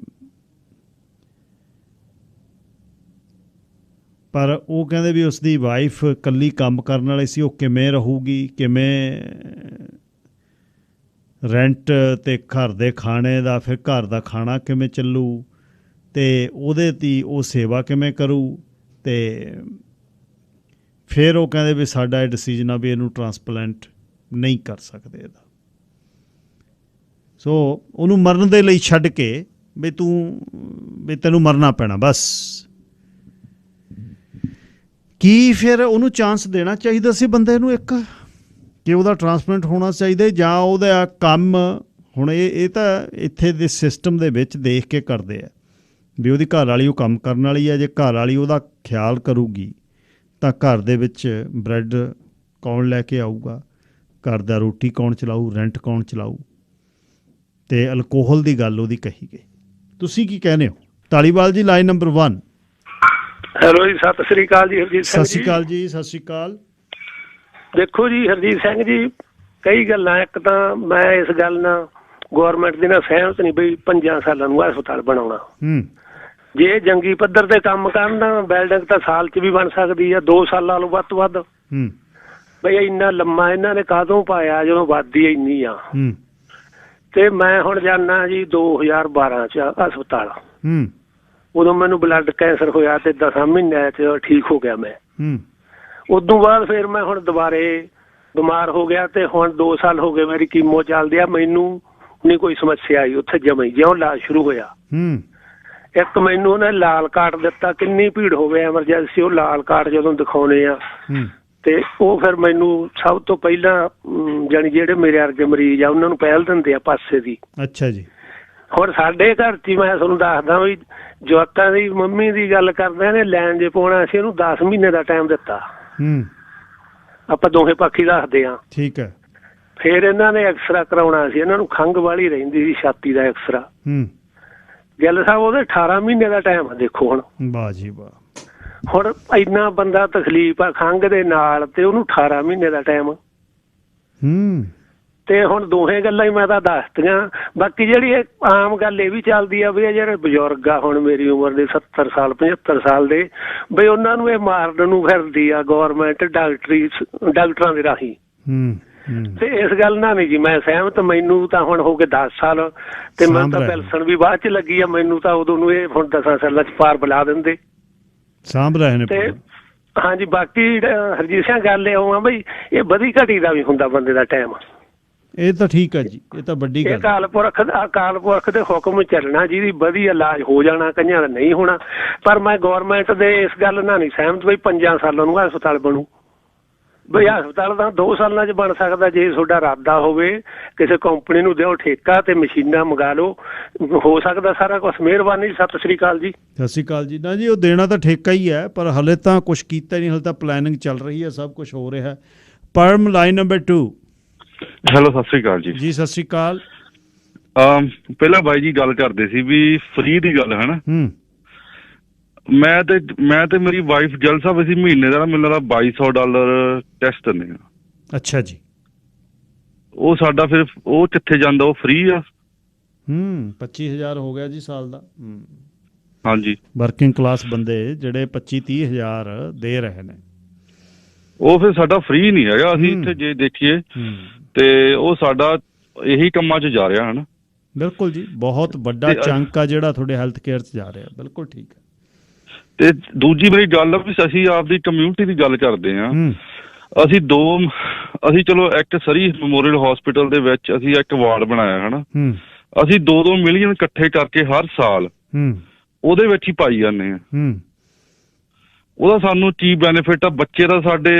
ਪਰ ਉਹ ਕਹਿੰਦੇ ਵੀ ਉਸਦੀ ਵਾਈਫ ਇਕੱਲੀ ਕੰਮ ਕਰਨ ਵਾਲੀ ਸੀ, ਉਹ ਕਿਵੇਂ ਰਹੂਗੀ, ਕਿਵੇਂ ਰੈਂਟ ਅਤੇ ਘਰ ਦੇ ਖਾਣੇ ਦਾ, ਫਿਰ ਘਰ ਦਾ ਖਾਣਾ ਕਿਵੇਂ ਚੱਲੂ, ਅਤੇ ਉਹਦੇ 'ਤੇ ਉਹ ਸੇਵਾ ਕਿਵੇਂ ਕਰੂ। ਅਤੇ ਫਿਰ ਉਹ ਕਹਿੰਦੇ ਵੀ ਸਾਡਾ ਇਹ ਡਿਸੀਜਨ ਆ ਵੀ ਇਹਨੂੰ ਟਰਾਂਸਪਲਾਂਟ ਨਹੀਂ ਕਰ ਸਕਦੇ ਇਹਦਾ। ਸੋ ਉਹਨੂੰ ਮਰਨ ਦੇ ਲਈ ਛੱਡ ਕੇ ਵੀ ਤੈਨੂੰ ਮਰਨਾ ਪੈਣਾ ਬਸ। ਕੀ ਫਿਰ ਉਹਨੂੰ ਚਾਂਸ ਦੇਣਾ ਚਾਹੀਦਾ ਸੀ ਬੰਦੇ ਨੂੰ ਇੱਕ, ਕਿ ਉਹਦਾ ਟਰਾਂਸਪਲਾਂਟ ਹੋਣਾ ਚਾਹੀਦਾ, ਜਾਂ ਉਹਦਾ ਕੰਮ ਹੁਣ ਇਹ ਤਾਂ ਇੱਥੇ ਦੇ ਸਿਸਟਮ ਦੇ ਵਿੱਚ ਦੇਖ ਕੇ ਕਰਦੇ ਆ ਵੀ ਉਹਦੀ ਘਰ ਵਾਲੀ ਉਹ ਕੰਮ ਕਰਨ ਵਾਲੀ ਹੈ, ਜੇ ਘਰ ਵਾਲੀ ਉਹਦਾ ਖਿਆਲ ਕਰੂਗੀ ਤਾਂ ਘਰ ਦੇ ਵਿੱਚ ਬ੍ਰੈਡ ਕੌਣ ਲੈ ਕੇ ਆਊਗਾ, ਘਰ ਦਾ ਰੋਟੀ ਕੌਣ ਚਲਾਊ, ਰੈਂਟ ਕੌਣ ਚਲਾਊ। ਅਤੇ ਅਲਕੋਹਲ ਦੀ ਗੱਲ ਉਹਦੀ ਕਹੀ ਗਈ। ਤੁਸੀਂ ਕੀ ਕਹਿੰਦੇ ਹੋ? ਧਾਲੀਵਾਲ ਜੀ, ਲਾਈਨ ਨੰਬਰ 1। ਹੈਲੋ ਜੀ, ਸਤਿ ਸ੍ਰੀ ਅਕਾਲ ਜੀ ਹਰਜੀਤ ਸਿੰਘ ਜੀ। ਸਤਿ ਸ਼੍ਰੀ ਅਕਾਲ ਜੀ। ਸਤਿ ਸ਼੍ਰੀ ਅਕਾਲ। ਦੇਖੋ ਜੀ ਹਰਜੀਤ ਸਿੰਘ ਜੀ, ਕਈ ਗੱਲਾਂ। ਇੱਕ ਤਾਂ ਮੈਂ ਇਸ ਗੱਲ ਨਾਲ ਗੌਰਮੈਂਟ ਦੇ ਨਾਲ ਸਹਿਮਤ ਨਹੀਂ ਬਈ 5 ਸਾਲਾਂ ਨੂੰ ਹਸਪਤਾਲ ਬਣਾਉਣਾ। ਜੇ ਜੰਗੀ ਪੱਧਰ ਤੇ ਕੰਮ ਕਰਨ, ਬਿਲਡਿੰਗ ਤਾਂ ਸਾਲ 'ਚ ਵੀ ਬਣ ਸਕਦੀ ਆ, 2 ਸਾਲਾਂ ਨੂੰ ਵੱਧ ਤੋਂ ਵੱਧ। ਬਈ ਇੰਨਾ ਲੰਮਾ ਇਹਨਾਂ ਨੇ ਕਾਹਦੋਂ ਪਾਇਆ ਜਦੋਂ ਆਬਾਦੀ ਇੰਨੀ ਆ। ਤੇ ਮੈਂ ਹੁਣ ਜਾਣਾ ਜੀ 2012 'ਚ ਹਸਪਤਾਲ। ਉਦੋਂ ਮੈਨੂੰ ਬਲੱਡ ਕੈਂਸਰ ਹੋਇਆ ਤੇ 10 ਮਹੀਨਿਆਂ 'ਚ ਠੀਕ ਹੋ ਗਿਆ ਮੈਂ। ਉਦੋਂ ਬਾਅਦ ਫਿਰ ਮੈਂ ਹੁਣ ਦੁਬਾਰੇ ਬਿਮਾਰ ਹੋ ਗਿਆ ਤੇ ਹੁਣ 2 ਸਾਲ ਹੋ ਗਏ ਮੇਰੀ ਕੀਮੋ ਚੱਲਦੀ ਆ। ਮੈਨੂੰ ਨਹੀਂ ਕੋਈ ਸਮੱਸਿਆ ਆਈ ਉੱਥੇ ਜਮੀ ਜਿਉਂ ਇਲਾਜ ਸ਼ੁਰੂ ਹੋਇਆ। ਇੱਕ ਮੈਨੂੰ ਉਹਨੇ ਲਾਲ ਕਾਰਡ ਦਿੱਤਾ। ਕਿੰਨੀ ਭੀੜ ਹੋਵੇ ਐਮਰਜੈਂਸੀ, ਉਹ ਲਾਲ ਕਾਰਡ ਜਦੋਂ ਦਿਖਾਉਣੇ ਆ ਤੇ ਉਹ ਫਿਰ ਮੈਨੂੰ ਸਭ ਤੋਂ ਪਹਿਲਾਂ ਜਾਣੀ ਜਿਹੜੇ ਮੇਰੇ ਵਰਗੇ ਮਰੀਜ਼ ਆ ਉਹਨਾਂ ਨੂੰ ਪਹਿਲ ਦਿੰਦੇ ਆ ਪਾਸੇ ਦੀ। ਅੱਛਾ ਜੀ। ਹੁਣ ਸਾਡੇ ਘਰ 'ਚ ਮੈਂ ਤੁਹਾਨੂੰ ਦੱਸਦਾ ਵੀ ਜਵਾਕਾਂ ਦੀ ਮੰਮੀ ਦੀ ਗੱਲ ਕਰਦੇ ਨੇ, ਲੈਣ ਜੇ ਪਾਉਣਾ ਸੀ ਉਹਨੂੰ 10 ਮਹੀਨੇ ਦਾ ਟਾਈਮ ਦਿੱਤਾ। ਆਪਾਂ ਦੋਹੇ ਪੱਖੀ ਦੱਸਦੇ ਹਾਂ। ਠੀਕ ਹੈ। ਫਿਰ ਇਹਨਾਂ ਨੇ ਐਕਸਰਾ ਕਰਾਉਣਾ ਸੀ। ਇਹਨਾਂ ਨੂੰ ਖੰਘ ਵਾਲੀ ਰਹਿੰਦੀ ਸੀ, ਛਾਤੀ ਦਾ ਐਕਸਰਾ। ਗਿੱਲ ਸਾਹਿਬ ਉਹਦੇ 18 ਮਹੀਨੇ ਦਾ ਟਾਈਮ ਆ। ਦੇਖੋ ਹੁਣ। ਵਾਹ ਜੀ ਵਾਹ। ਹੁਣ ਇੰਨਾ ਬੰਦਾ ਤਕਲੀਫ ਆ ਖੰਘ ਦੇ ਨਾਲ ਤੇ ਉਹਨੂੰ 18 ਮਹੀਨੇ ਦਾ ਟਾਈਮ। ਤੇ ਹੁਣ ਦੋਹੇ ਗੱਲਾਂ ਹੀ ਮੈਂ ਤਾਂ ਦੱਸਤੀਆਂ। ਬਾਕੀ ਜਿਹੜੀ ਆਮ ਗੱਲ ਇਹ ਵੀ ਚੱਲਦੀ ਆ ਵੀ ਇਹ ਜਿਹੜੇ ਬਜ਼ੁਰਗ ਆ ਹੁਣ ਮੇਰੀ ਉਮਰ ਦੇ 70 ਸਾਲ 75 ਸਾਲ ਦੇ, ਬਈ ਉਹਨਾਂ ਨੂੰ ਇਹ ਮਾਰਨ ਨੂੰ ਫਿਰਦੀ ਆ ਗੌਰਮੈਂਟ ਡਾਕਟਰਾਂ ਦੇ ਰਾਹੀਂ। ਤੇ ਇਸ ਗੱਲ ਨਾਲ ਨਹੀਂ ਜੀ ਮੈਂ ਸਹਿਮਤ। ਮੈਨੂੰ ਤਾਂ ਹੁਣ ਹੋ ਗਏ 10 ਸਾਲ ਤੇ ਮੈਨੂੰ ਤਾਂ ਪੈਨਸ਼ਨ ਵੀ ਬਾਅਦ 'ਚ ਲੱਗੀ ਆ। ਮੈਨੂੰ ਤਾਂ ਉਦੋਂ ਨੂੰ ਇਹ ਹੁਣ 10 ਸਾਲਾਂ 'ਚ ਪਾਰ ਬੁਲਾ ਦਿੰਦੇ। ਸਾਂਭ ਰਹੇ ਨੇ ਤੇ ਹਾਂਜੀ। ਬਾਕੀ ਹਰਜੀਤ ਸਿੰਘ ਗੱਲ ਇਹ ਆ ਬਈ ਇਹ ਵਧੀ ਘਟੀ ਦਾ ਵੀ ਹੁੰਦਾ ਬੰਦੇ ਦਾ ਟਾਈਮ। ਇਹ ਤਾਂ ਠੀਕ ਹੈ ਜੀ, ਇਹ ਤਾਂ ਵੱਡੀ ਗੱਲ। ਅਕਾਲ ਪੁਰਖ ਦੇ ਹੁਕਮ ਚੱਲਣਾ, ਜਿਹਦੀ ਵਧੀਆ ਇਲਾਜ ਹੋ ਜਾਣਾ, ਕਈਆਂ ਦਾ ਨਹੀਂ ਹੋਣਾ। ਪਰ ਮੈਂ ਗੌਰਮੈਂਟ ਦੇ ਇਸ ਗੱਲ ਨਾਲ ਨਹੀਂ ਸਹਿਮਤ ਬਈ 5 ਸਾਲਾਂ ਨੂੰ ਹਸਪਤਾਲ ਬਣੂ। ਬਈ ਹਸਪਤਾਲ ਤਾਂ 2 ਸਾਲਾਂ 'ਚ ਬਣ ਸਕਦਾ ਜੇ ਤੁਹਾਡਾ ਇਰਾਦਾ ਹੋਵੇ। ਕਿਸੇ ਕੰਪਨੀ ਨੂੰ ਦਿਓ ਠੇਕਾ ਤੇ ਮਸ਼ੀਨਾਂ ਮੰਗਾ ਲਓ, ਹੋ ਸਕਦਾ ਸਾਰਾ ਕੁਛ। ਮਿਹਰਬਾਨੀ। ਸਤਿ ਸ੍ਰੀ ਅਕਾਲ ਜੀ। ਸਤਿ ਸ਼੍ਰੀ ਅਕਾਲ ਜੀ। ਨਾ ਜੀ, ਉਹ ਦੇਣਾ ਤਾਂ ਠੇਕਾ ਹੀ ਹੈ, ਪਰ ਹਲੇ ਤਾਂ ਕੁਛ ਕੀਤਾ ਨਹੀਂ। ਹਲੇ ਤਾਂ ਪਲੈਨਿੰਗ ਚੱਲ ਰਹੀ ਹੈ, ਸਭ ਕੁਛ ਹੋ ਰਿਹਾ। ਪਰਮ, line number 2। Hello, Sat Sri ਅਕਾਲ ਜੀ। ਜੀ ਸਤਿ ਸ਼੍ਰੀ ਅਕਾਲ। ਪਹਿਲਾਂ ਬਾਈ ਜੀ ਗੱਲ ਕਰਦੇ ਸੀ ਵੀ ਫਰੀ ਦੀ ਗੱਲ ਹੈ ਨਾ। ਮੈਂ ਤੇ ਮੇਰੀ ਵਾਈਫ ਜਲ ਸਾਹਿਬ ਅਸੀਂ ਮਹੀਨੇ ਦਾ ਮੈਨੂੰ ਲੱਗਦਾ $2200 ਟੈਸਟ ਦਿੰਦੇ ਆ। ਅੱਛਾ ਜੀ। ਉਹ ਸਾਡਾ ਫਿਰ ਉਹ ਕਿੱਥੇ ਜਾਂਦਾ? ਉਹ ਫਰੀ ਆ। 25,000 ਹੋ ਗਿਆ ਜੀ ਸਾਲ ਦਾ। ਹਾਂਜੀ। ਵਰਕਿੰਗ ਕਲਾਸ ਬੰਦੇ ਜਿਹੜੇ 25-30 ਹਜ਼ਾਰ ਦੇ ਰਹੇ ਨੇ, ਉਹ ਫਿਰ ਸਾਡਾ ਫਰੀ ਨਹੀਂ ਹੈਗਾ। ਅਸੀਂ ਇੱਥੇ ਜੇ ਦੇਖੀਏ ਤੇ ਉਹ ਸਾਡਾ ਇਹੀ ਕੰਮਾਂ 'ਚ ਜਾ ਰਿਹਾ ਹੈ ਨਾ। ਬਿਲਕੁਲ ਜੀ, ਬਹੁਤ ਵੱਡਾ ਚੰਕ ਆ ਜਿਹੜਾ ਤੁਹਾਡੇ ਹੈਲਥ ਕੇਅਰ 'ਚ ਜਾ ਰਿਹਾ। ਬਿਲਕੁਲ ਠੀਕ ਹੈ। ਤੇ ਦੂਜੀ ਮੇਰੀ ਗੱਲ ਆ ਵੀ ਅਸੀਂ ਆਪਦੀ ਕਮਿਊਨਿਟੀ ਦੀ ਗੱਲ ਕਰਦੇ ਹਾਂ। ਅਸੀਂ ਚਲੋ ਇੱਕ ਸਰੀ ਮੈਮੋਰੀਅਲ ਹਸਪੀਟਲ ਦੇ ਵਿੱਚ ਅਸੀਂ ਇੱਕ ਵਾਰਡ ਬਣਾਇਆ ਹੈ ਨਾ। ਅਸੀਂ 2-2 ਮਿਲੀਅਨ ਇਕੱਠੇ ਕਰਕੇ ਹਰ ਸਾਲ ਉਹਦੇ ਵਿੱਚ ਹੀ ਪਾਈ ਜਾਂਦੇ ਹਾਂ। ਉਹਦਾ ਸਾਨੂੰ ਕੀ ਬੈਨੀਫਿਟ ਆ? ਬੱਚੇ ਤਾਂ ਸਾਡੇ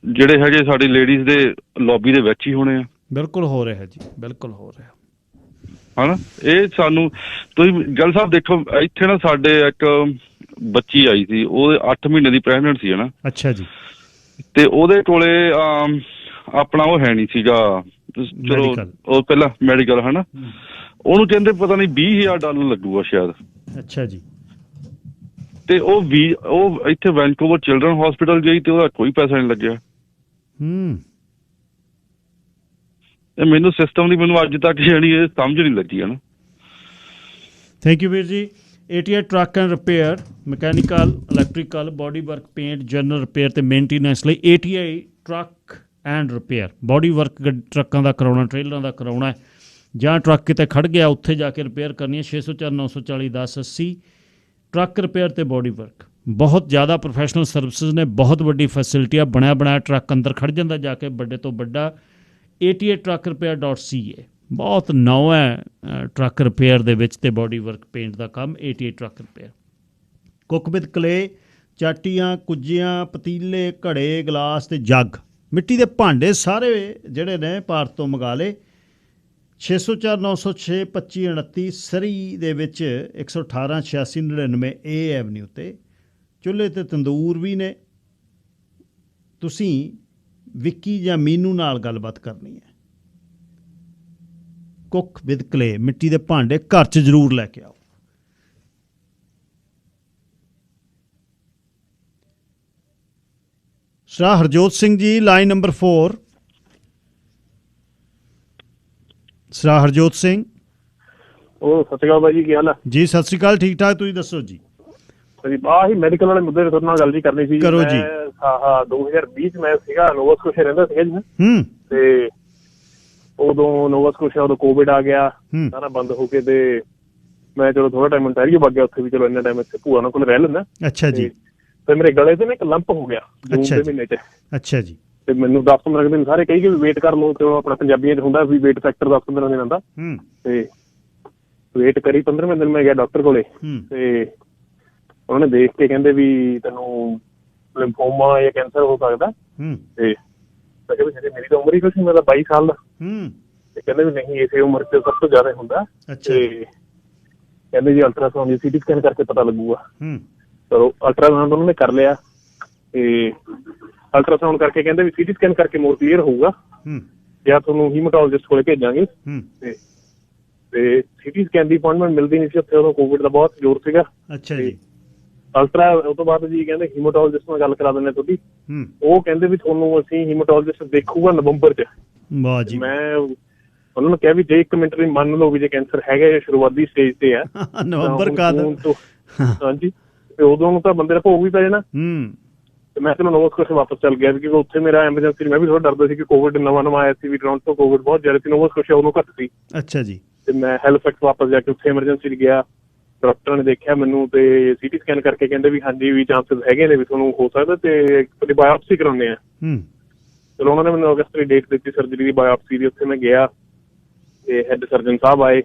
ਜਿਹੜੇ ਹੈਗੇ ਸਾਡੀ ਲੇਡੀਜ਼ ਦੇ ਲੌਬੀ ਦੇ ਵਿੱਚ ਹੀ ਹੋਣੇ ਆ। ਬਿਲਕੁਲ ਹੋ ਰਿਹਾ ਜੀ, ਬਿਲਕੁਲ ਹੋ ਰਿਹਾ ਹਨਾ। ਇਹ ਸਾਨੂੰ ਤੁਸੀਂ ਗੱਲ ਸਾਹਿਬ ਦੇਖੋ, ਇੱਥੇ ਨਾ ਸਾਡੇ ਇੱਕ ਬੱਚੀ ਆਈ ਸੀ, ਉਹ 8 ਮਹੀਨੇ ਦੀ ਪ੍ਰੈਗਨੈਂਟ ਸੀ ਹਨਾ। ਅੱਛਾ ਜੀ। ਤੇ ਉਹਦੇ ਕੋਲੇ ਆਪਣਾ ਉਹ ਹੈ ਨਹੀਂ ਸੀਗਾ, ਚਲੋ ਉਹ ਪਹਿਲਾਂ ਮੈਡੀਕਲ ਹਨਾ। ਉਹਨੂੰ ਕਹਿੰਦੇ ਪਤਾ ਨਹੀਂ $20,000 ਲੱਗੂਗਾ ਸ਼ਾਇਦ। ਅੱਛਾ ਜੀ। ਤੇ ਉਹ ਇੱਥੇ ਵੈਨਕੂਵਰ ਚਿਲਡਰਨ ਹਸਪੀਟਲ ਗਈ ਤੇ ਉਹਦਾ ਕੋਈ ਪੈਸਾ ਨਹੀਂ ਲੱਗਿਆ। ਮੈਨੂੰ ਸਿਸਟਮ ਦੀ ਅੱਜ ਤੱਕ ਜਿਹੜੀ ਇਹ ਸਮਝ ਨਹੀਂ ਲੱਗੀ ਹੈ ਨਾ। ਥੈਂਕ ਯੂ ਵੀਰ ਜੀ। ATI truck and repair, mechanical, electrical, body work, paint, general repair ਤੇ ਮੇਨਟੇਨੈਂਸ ਲਈ ATI truck and repair. Body work ਟਰੱਕਾਂ ਦਾ ਕਰਾਉਣਾ, ਟ੍ਰੇਲਰਾਂ ਦਾ ਕਰਾਉਣਾ, ਜਾਂ ਟਰੱਕ ਕਿਤੇ ਖੜ੍ਹ ਗਿਆ ਉੱਥੇ ਜਾ ਕੇ ਰਿਪੇਅਰ ਕਰਨੀ ਹੈ। 604 940 1080। ਟਰੱਕ ਰਿਪੇਅਰ ਤੇ ਬੋਡੀ ਵਰਕ, ਬਹੁਤ ਜ਼ਿਆਦਾ ਪ੍ਰੋਫੈਸ਼ਨਲ ਸਰਵਿਸਿਜ਼ ਨੇ, ਬਹੁਤ ਵੱਡੀ ਫੈਸਿਲਿਟੀ ਆ। ਬਣਿਆ ਬਣਾਇਆ ਟਰੱਕ ਅੰਦਰ ਖੜ੍ਹ ਜਾਂਦਾ ਜਾ ਕੇ, ਵੱਡੇ ਤੋਂ ਵੱਡਾ। ATI ਟਰੱਕ ਰਿਪੇਅਰ.ca ਬਹੁਤ ਨਵਾਂ ਹੈ ਟਰੱਕ ਰਿਪੇਅਰ ਦੇ ਵਿੱਚ ਤੇ ਬੋਡੀ ਵਰਕ ਪੇਂਟ ਦਾ ਕੰਮ। ATI truck repair. Cook with clay, ਚਾਟੀਆਂ, ਕੁੱਜੀਆਂ, ਪਤੀਲੇ, ਘੜੇ, ਗਲਾਸ ਤੇ ਜੱਗ, ਮਿੱਟੀ ਦੇ ਭਾਂਡੇ ਸਾਰੇ ਜਿਹੜੇ ਨੇ ਭਾਰਤ ਤੋਂ ਮੰਗਾ ਲਏ। 604 906 2529 ਸਰੀ ਦੇ ਵਿੱਚ 118 86 99 A ਐਵਨਿਊ 'ਤੇ। ਚੁੱਲ੍ਹੇ ਤੇ ਤੰਦੂਰ ਵੀ ਨੇ। ਤੁਸੀਂ ਵਿੱਕੀ ਜਾਂ ਮੀਨੂ ਨਾਲ ਗੱਲਬਾਤ ਕਰਨੀ ਹੈ। ਕੁੱਕ ਵਿਦ ਕਲੇ, ਮਿੱਟੀ ਦੇ ਭਾਂਡੇ ਘਰ 'ਚ ਜ਼ਰੂਰ ਲੈ ਕੇ ਆਓ। Sir Harjot Singh ji, line number 4। Sir Harjot Singh. ਉਹ ਸਤਿ ਸ਼੍ਰੀ ਅਕਾਲ ਬਾਈ ਜੀ, ਕੀ ਹਾਲ ਹੈ ਜੀ? ਸਤਿ ਸ਼੍ਰੀ ਅਕਾਲ, ਠੀਕ ਠਾਕ, ਤੁਸੀਂ ਦੱਸੋ ਜੀ। ਆਹੀ ਮੈਡੀਕਲ ਵਾਲੇ ਮੁੱਦੇ ਤੇ ਤੁਹਾਡੇ ਨਾਲ ਗੱਲ ਜੀ ਕਰਨੀ ਸੀ। ਕਰੋ ਜੀ। 2020 ਚ ਮੈਂ ਸੀਗਾ ਨੋਵਾ ਸਕੋਸ਼ੀਆ ਰਹਿੰਦਾ ਸੀਗਾ ਜੀ, ਤੇ ਉਦੋਂ ਨੋਵਾ ਸਕੋਸ਼ੀਆ ਉਦੋਂ ਕੋਵਿਡ ਆ ਗਿਆ, ਸਾਰਾ ਬੰਦ ਹੋ ਕੇ, ਤੇ ਮੈਂ ਚਲੋ ਥੋੜਾ ਟਾਈਮ ontario ਵਗ ਗਿਆ ਉੱਥੇ ਵੀ, ਚਲੋ ਇੰਨਾ ਟਾਈਮ ਇੱਥੇ ਭੂਆ ਉਹਨਾਂ ਕੋਲ ਰਹਿ ਲੈਂਦਾ। ਅੱਛਾ ਜੀ। ਤੇ ਮੇਰੇ ਗਲੇ ਤੇ ਨਾ ਇੱਕ ਲੰਪ ਹੋ ਗਿਆ ਜੂਨ ਦੇ ਮਹੀਨੇ ਚ। ਅੱਛਾ ਜੀ। ਤੇ ਮੈਨੂੰ 10-15 ਦਿਨ ਸਾਰੇ ਕਹੀ ਕਿ ਵੇਟ ਕਰ ਲਓ, ਤੇ ਆਪਣਾ ਪੰਜਾਬੀਆਂ ਚ ਹੁੰਦਾ ਵੀ ਵੇਟ ਫੈਕਟਰ 10-15 ਦਿਨ ਆਉਂਦਾ, ਤੇ ਵੇਟ ਕਰੀ 15ਵੇਂ ਦਿਨ ਮੈਂ ਗਿਆ ਡਾਕਟਰ ਕੋਲੇ, ਤੇ ਉਹਨਾਂ ਨੇ ਦੇਖ ਕੇ ਕਹਿੰਦੇ ਵੀ ਤੈਨੂੰ ਲਿੰਫੋਮਾ ਜਾਂ ਕੈਂਸਰ ਹੋ ਸਕਦਾ। ਤੇ ਮੇਰੀ ਤਾਂ ਉਮਰ ਹੀ ਕੁਛ, ਮੈਂ ਤਾਂ 22 ਸਾਲ ਦਾ। ਤੇ ਕਹਿੰਦੇ ਵੀ ਨਹੀਂ, ਇਸੇ ਉਮਰ ਚ ਸਭ ਤੋਂ ਜ਼ਿਆਦਾ ਹੁੰਦਾ। ਤੇ ਕਹਿੰਦੇ ਜੀ ਅਲਟਰਾਸਾਊਂਡ, ਸੀਟੀ ਸਕੈਨ ਕਰਕੇ ਪਤਾ ਲੱਗੂਗਾ। ਚਲੋ ਅਲਟਰਾਸਾਊਂਡ ਉਹਨਾਂ ਨੇ ਕਰ ਲਿਆ, ਤੇ ਅਲਟਰਾਸਾਊਂਡ ਕਰਕੇ ਕਹਿੰਦੇ ਵੀ ਸੀਟੀ ਸਕੈਨ ਕਰਕੇ ਮੋਰ ਕਲੀਅਰ ਹੋਊਗਾ, ਜਾਂ ਤੁਹਾਨੂੰ ਹੀਮਾਟੋਲੋਜਿਸਟ ਕੋਲੇ ਭੇਜਾਂਗੇ। ਤੇ ਸੀਟੀ ਸਕੈਨ ਦੀ ਅਪੁਆਇੰਟਮੈਂਟ ਮਿਲਦੀ ਨਹੀਂ ਸੀ ਉੱਥੇ, ਉਦੋਂ ਕੋਵਿਡ ਦਾ ਬਹੁਤ ਜ਼ੋਰ ਸੀਗਾ। ਅੱਛਾ ਜੀ। ਅਲਟਰਾ ਉਹ ਤੋਂ ਬਾਅਦ ਜੀ ਕਹਿੰਦੇ ਹੀਮਾਟੋਲੋਜਿਸਟ ਨਾਲ ਗੱਲ ਕਰਾ ਦਿੰਦੇ ਤੁਹਾਡੀ। ਉਹ ਕਹਿੰਦੇ ਵੀ ਤੁਹਾਨੂੰ ਅਸੀਂ ਹੀਮਾਟੋਲੋਜਿਸਟ ਦੇਖੂਗਾ ਨਵੰਬਰ ਚ। ਵਾਹ ਜੀ। ਮੈਂ ਉਹਨਾਂ ਨੂੰ ਕਿਹਾ ਵੀ ਜੇ 1 ਮਿੰਟ ਵੀ ਮੰਨ ਲਓ ਵੀ ਜੇ ਕੈਂਸਰ ਹੈਗਾ ਜਾਂ ਸ਼ੁਰੂਆਤੀ ਸਟੇਜ ਤੇ ਆ, ਨਵੰਬਰ ਕਦ? ਹਾਂਜੀ, ਤੇ ਉਦੋਂ ਨੂੰ ਤਾਂ ਬੰਦੇ ਦਾ ਭੋਗ ਵੀ ਪੈ ਜਾਣਾ। ਤੇ ਮੈਂ ਚਲੋ ਨੋਵਾ ਸਕੋਸ਼ੀਆ ਵਾਪਸ ਚੱਲ ਗਿਆ, ਕਿਉਂਕਿ ਉੱਥੇ ਮੇਰਾ ਐਮਰਜੈਂਸੀ, ਮੈਂ ਵੀ ਥੋੜਾ ਡਰਦਾ ਸੀ ਕਿ ਕੋਵਿਡ ਨਵਾਂ ਆਇਆ ਸੀ ਵੀ, ਟੋਰਾਂਟੋ ਕੋਵਿਡ ਬਹੁਤ ਜ਼ਿਆਦਾ ਸੀ, ਨੋਵਾ ਸਕੋਸ਼ੀਆ ਉਦੋਂ ਘੱਟ ਸੀ। ਅੱਛਾ ਜੀ। ਤੇ ਮੈਂ ਹੈਲੀਫੈਕਸ ਵਾਪਸ ਜਾ ਕੇ ਉੱਥੇ ਐਮਰਜੈਂਸੀ ਗਿਆ, ਡਾਕਟਰਾਂ ਨੇ ਦੇਖਿਆ ਮੈਨੂੰ, ਤੇ ਸੀਟੀ ਸਕੈਨ ਕਰਕੇ ਕਹਿੰਦੇ ਵੀ ਹਾਂਜੀ ਵੀ ਚਾਂਸਸ ਹੈਗੇ ਨੇ ਵੀ ਤੁਹਾਨੂੰ ਹੋ ਸਕਦਾ, ਤੇ ਤੁਹਾਡੀ ਬਾਇਓਪਸੀ ਕਰਾਉਂਦੇ ਆ। ਚਲੋ ਉਹਨਾਂ ਨੇ ਮੈਨੂੰ ਅਗਸਤ ਦੀ ਡੇਟ ਦਿੱਤੀ ਸਰਜਰੀ ਦੀ, ਬਾਇਓਪਸੀ ਦੀ। ਉੱਥੇ ਮੈਂ ਗਿਆ, ਤੇ ਹੈਡ ਸਰਜਨ ਸਾਹਿਬ ਆਏ,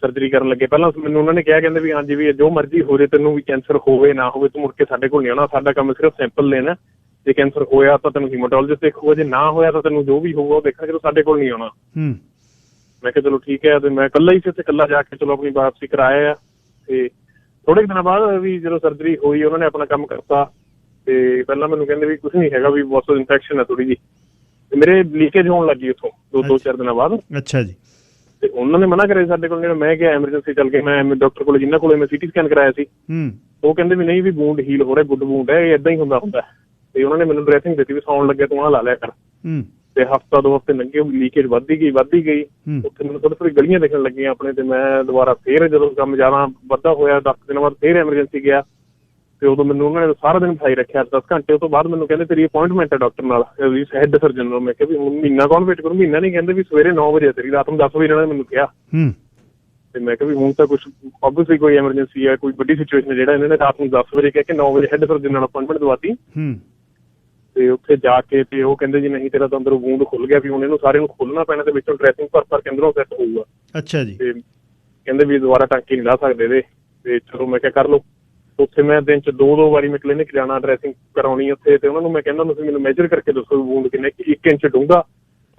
ਸਰਜਰੀ ਕਰਨ ਲੱਗੇ। ਪਹਿਲਾਂ ਮੈਨੂੰ ਉਹਨਾਂ ਨੇ ਕਿਹਾ, ਕਹਿੰਦੇ ਵੀ ਹਾਂਜੀ ਵੀ ਜੋ ਮਰਜ਼ੀ ਹੋ ਜਾਏ, ਤੈਨੂੰ ਵੀ ਕੈਂਸਰ ਹੋਵੇ ਨਾ ਹੋਵੇ, ਤੂੰ ਮੁੜ ਕੇ ਸਾਡੇ ਕੋਲ ਨਹੀਂ ਆਉਣਾ, ਸਾਡਾ ਕੰਮ ਸਿਰਫ ਸੈਂਪਲ ਲੈਣਾ। ਜੇ ਕੈਂਸਰ ਹੋਇਆ ਤਾਂ ਤੈਨੂੰ ਹੀਮਾਟੋਲੋਜਿਸਟ ਦੇਖੂਗਾ, ਜੇ ਨਾ ਹੋਇਆ ਤਾਂ ਤੈਨੂੰ ਜੋ ਵੀ ਹੋਊਗਾ ਉਹ ਦੇਖਣਾ, ਜਦੋਂ ਸਾਡੇ ਕੋਲ ਨਹੀਂ ਆਉਣਾ। ਮੈਂ ਕਿਹਾ ਚਲੋ ਠੀਕ ਹੈ। ਤੇ ਮੈਂ ਇਕੱਲਾ ਹੀ ਸੀ ਉੱਥੇ, ਇਕੱਲਾ ਜਾ ਕੇ ਚਲੋ ਆਪਣੀ ਬਾਇਓਪਸੀ ਕਰਾਇਆ ਆ। ਤੇ ਥੋੜੇ ਦਿਨਾਂ ਬਾਅਦ ਵੀ ਜਦੋਂ ਸਰਜਰੀ ਹੋਈ, ਉਹਨਾਂ ਨੇ ਆਪਣਾ ਕੰਮ ਕਰਤਾ। ਤੇ ਪਹਿਲਾਂ ਮੈਨੂੰ ਕਹਿੰਦੇ ਵੀ ਕੁਛ ਨਹੀਂ ਹੈਗਾ, ਵੀ ਬਹੁਤ ਇਨਫੈਕਸ਼ਨ ਹੈ ਥੋੜੀ ਜਿਹੀ, ਤੇ ਮੇਰੇ ਲੀਕੇਜ ਹੋਣ ਲੱਗੀ ਉੱਥੋਂ 2-4 ਦਿਨਾਂ ਬਾਅਦ। ਅੱਛਾ ਜੀ। ਤੇ ਉਹਨਾਂ ਨੇ ਮਨਾ ਕਰਿਆ ਸਾਡੇ ਕੋਲ, ਮੈਂ ਕਿਹਾ ਐਮਰਜੈਂਸੀ ਚੱਲ ਕੇ ਮੈਂ ਡਾਕਟਰ ਕੋਲ, ਜਿੰਨਾਂ ਕੋਲੇ ਮੈਂ ਸੀਟੀ ਸਕੈਨ ਕਰਾਇਆ ਸੀ, ਉਹ ਕਹਿੰਦੇ ਵੀ ਨਹੀਂ ਵੀ ਵੂੰਡ ਹੀਲ ਹੋ ਰਿਹਾ, ਗੁੱਡ ਵੂੰਡ ਹੈ, ਇਹ ਏਦਾਂ ਹੀ ਹੁੰਦਾ। ਤੇ ਉਹਨਾਂ ਨੇ ਮੈਨੂੰ ਡਰੈਸਿੰਗ ਦਿੱਤੀ ਵੀ ਸੌਣ ਲੱਗੇ ਤੂੰ ਆਹ ਲਾ ਲਿਆ ਕਰ। ਤੇ ਹਫ਼ਤਾ 2 ਹਫ਼ਤੇ ਲੰਘੇ, ਲੀਕੇਜ ਵੱਧਦੀ ਗਈ। ਉੱਥੇ ਮੈਨੂੰ ਥੋੜੀ ਗਲੀਆਂ ਦਿਖਣ ਲੱਗੀਆਂ ਆਪਣੇ, ਤੇ ਮੈਂ ਦੁਬਾਰਾ ਫੇਰ ਜਦੋਂ ਕੰਮ ਜ਼ਿਆਦਾ ਵੱਧਾ ਹੋਇਆ 10 ਦਿਨਾਂ ਬਾਅਦ ਫੇਰ ਐਮਰਜੈਂਸੀ ਗਿਆ। ਤੇ ਉਦੋਂ ਮੈਨੂੰ ਉਹਨਾਂ ਨੇ ਸਾਰਾ ਦਿਨ ਬਿਠਾਈ ਰੱਖਿਆ 10 ਘੰਟੇ। ਉਹ ਤੋਂ ਬਾਅਦ ਮੈਨੂੰ ਕਹਿੰਦੇ ਤੇਰੀ ਅਪੁਆਇੰਟਮੈਂਟ ਹੈ ਡਾਕਟਰ ਨਾਲ, ਹੈਡ ਸਰਜਨ ਨਾਲ। ਮੈਂ ਕਿਹਾ ਵੀ ਹੁਣ ਮਹੀਨਾ ਕੌਣ ਵੇਟ ਕਰੂ? ਮਹੀਨਾ ਨਹੀਂ, ਕਹਿੰਦੇ ਵੀ ਸਵੇਰੇ 9 ਵਜੇ ਤੇਰੀ, ਰਾਤ ਨੂੰ 10 ਵਜੇ ਇਹਨਾਂ ਨੇ ਮੈਨੂੰ ਕਿਹਾ। ਤੇ ਮੈਂ ਕਿਹਾ ਵੀ ਹੁਣ ਤਾਂ ਕੁਛ ਓਬਵੀਅਸਲੀ ਕੋਈ ਐਮਰਜੈਂਸੀ ਹੈ, ਕੋਈ ਵੱਡੀ ਸਿਚੁਏਸ਼ਨ, ਜਿਹੜਾ ਇਹਨਾਂ ਨੇ ਰਾਤ ਨੂੰ 10 ਵਜੇ ਕਹਿ ਕੇ 9 ਵਜੇ ਹੈਡ ਸਰਜਨ ਨਾਲ ਅਪੁਆਇੰਟਮੈਂਟ ਦਵਾਤੀ। ਤੇ ਉੱਥੇ ਜਾ ਕੇ ਤੇ ਉਹ ਕਹਿੰਦੇ ਜੀ ਨਹੀਂ, ਤੇਰਾ ਤਾਂ ਅੰਦਰੋਂ ਵੂੰਡ ਖੁੱਲ ਗਿਆ, ਵੀ ਹੁਣ ਇਹਨੂੰ ਸਾਰੇ ਨੂੰ ਖੋਲਣਾ ਪੈਣਾ, ਤੇ ਵਿੱਚੋਂ ਡਰੈਸਿੰਗ ਭਰ ਕੇ ਅੰਦਰੋਂ ਸੈੱਟ ਹੋਊਗਾ। ਅੱਛਾ ਜੀ। ਤੇ ਕਹਿੰਦੇ ਵੀ ਦੁਬਾਰਾ ਟਾਂਕੀ ਨਹੀਂ ਲਾ ਸਕਦੇ ਇਹਦੇ। ਤੇ ਚਲੋ ਮੈਂ ਕਿਹਾ ਕਰ ਲਓ। ਉੱਥੇ ਮੈਂ ਦਿਨ ਚ 2 ਵਾਰੀ ਮੈਂ ਕਲੀਨਿਕ ਜਾਣਾ, ਡਰੈਸਿੰਗ ਕਰਾਉਣੀ ਉੱਥੇ। ਤੇ ਉਹਨਾਂ ਨੂੰ ਮੈਂ ਕਹਿੰਦਾ ਤੁਸੀਂ ਮੈਨੂੰ ਮੈਜਰ ਕਰਕੇ ਦੱਸੋ ਵੂੰਡ ਕਿੰਨੇ, 1 ਇੰਚ ਡੂੰਘਾ,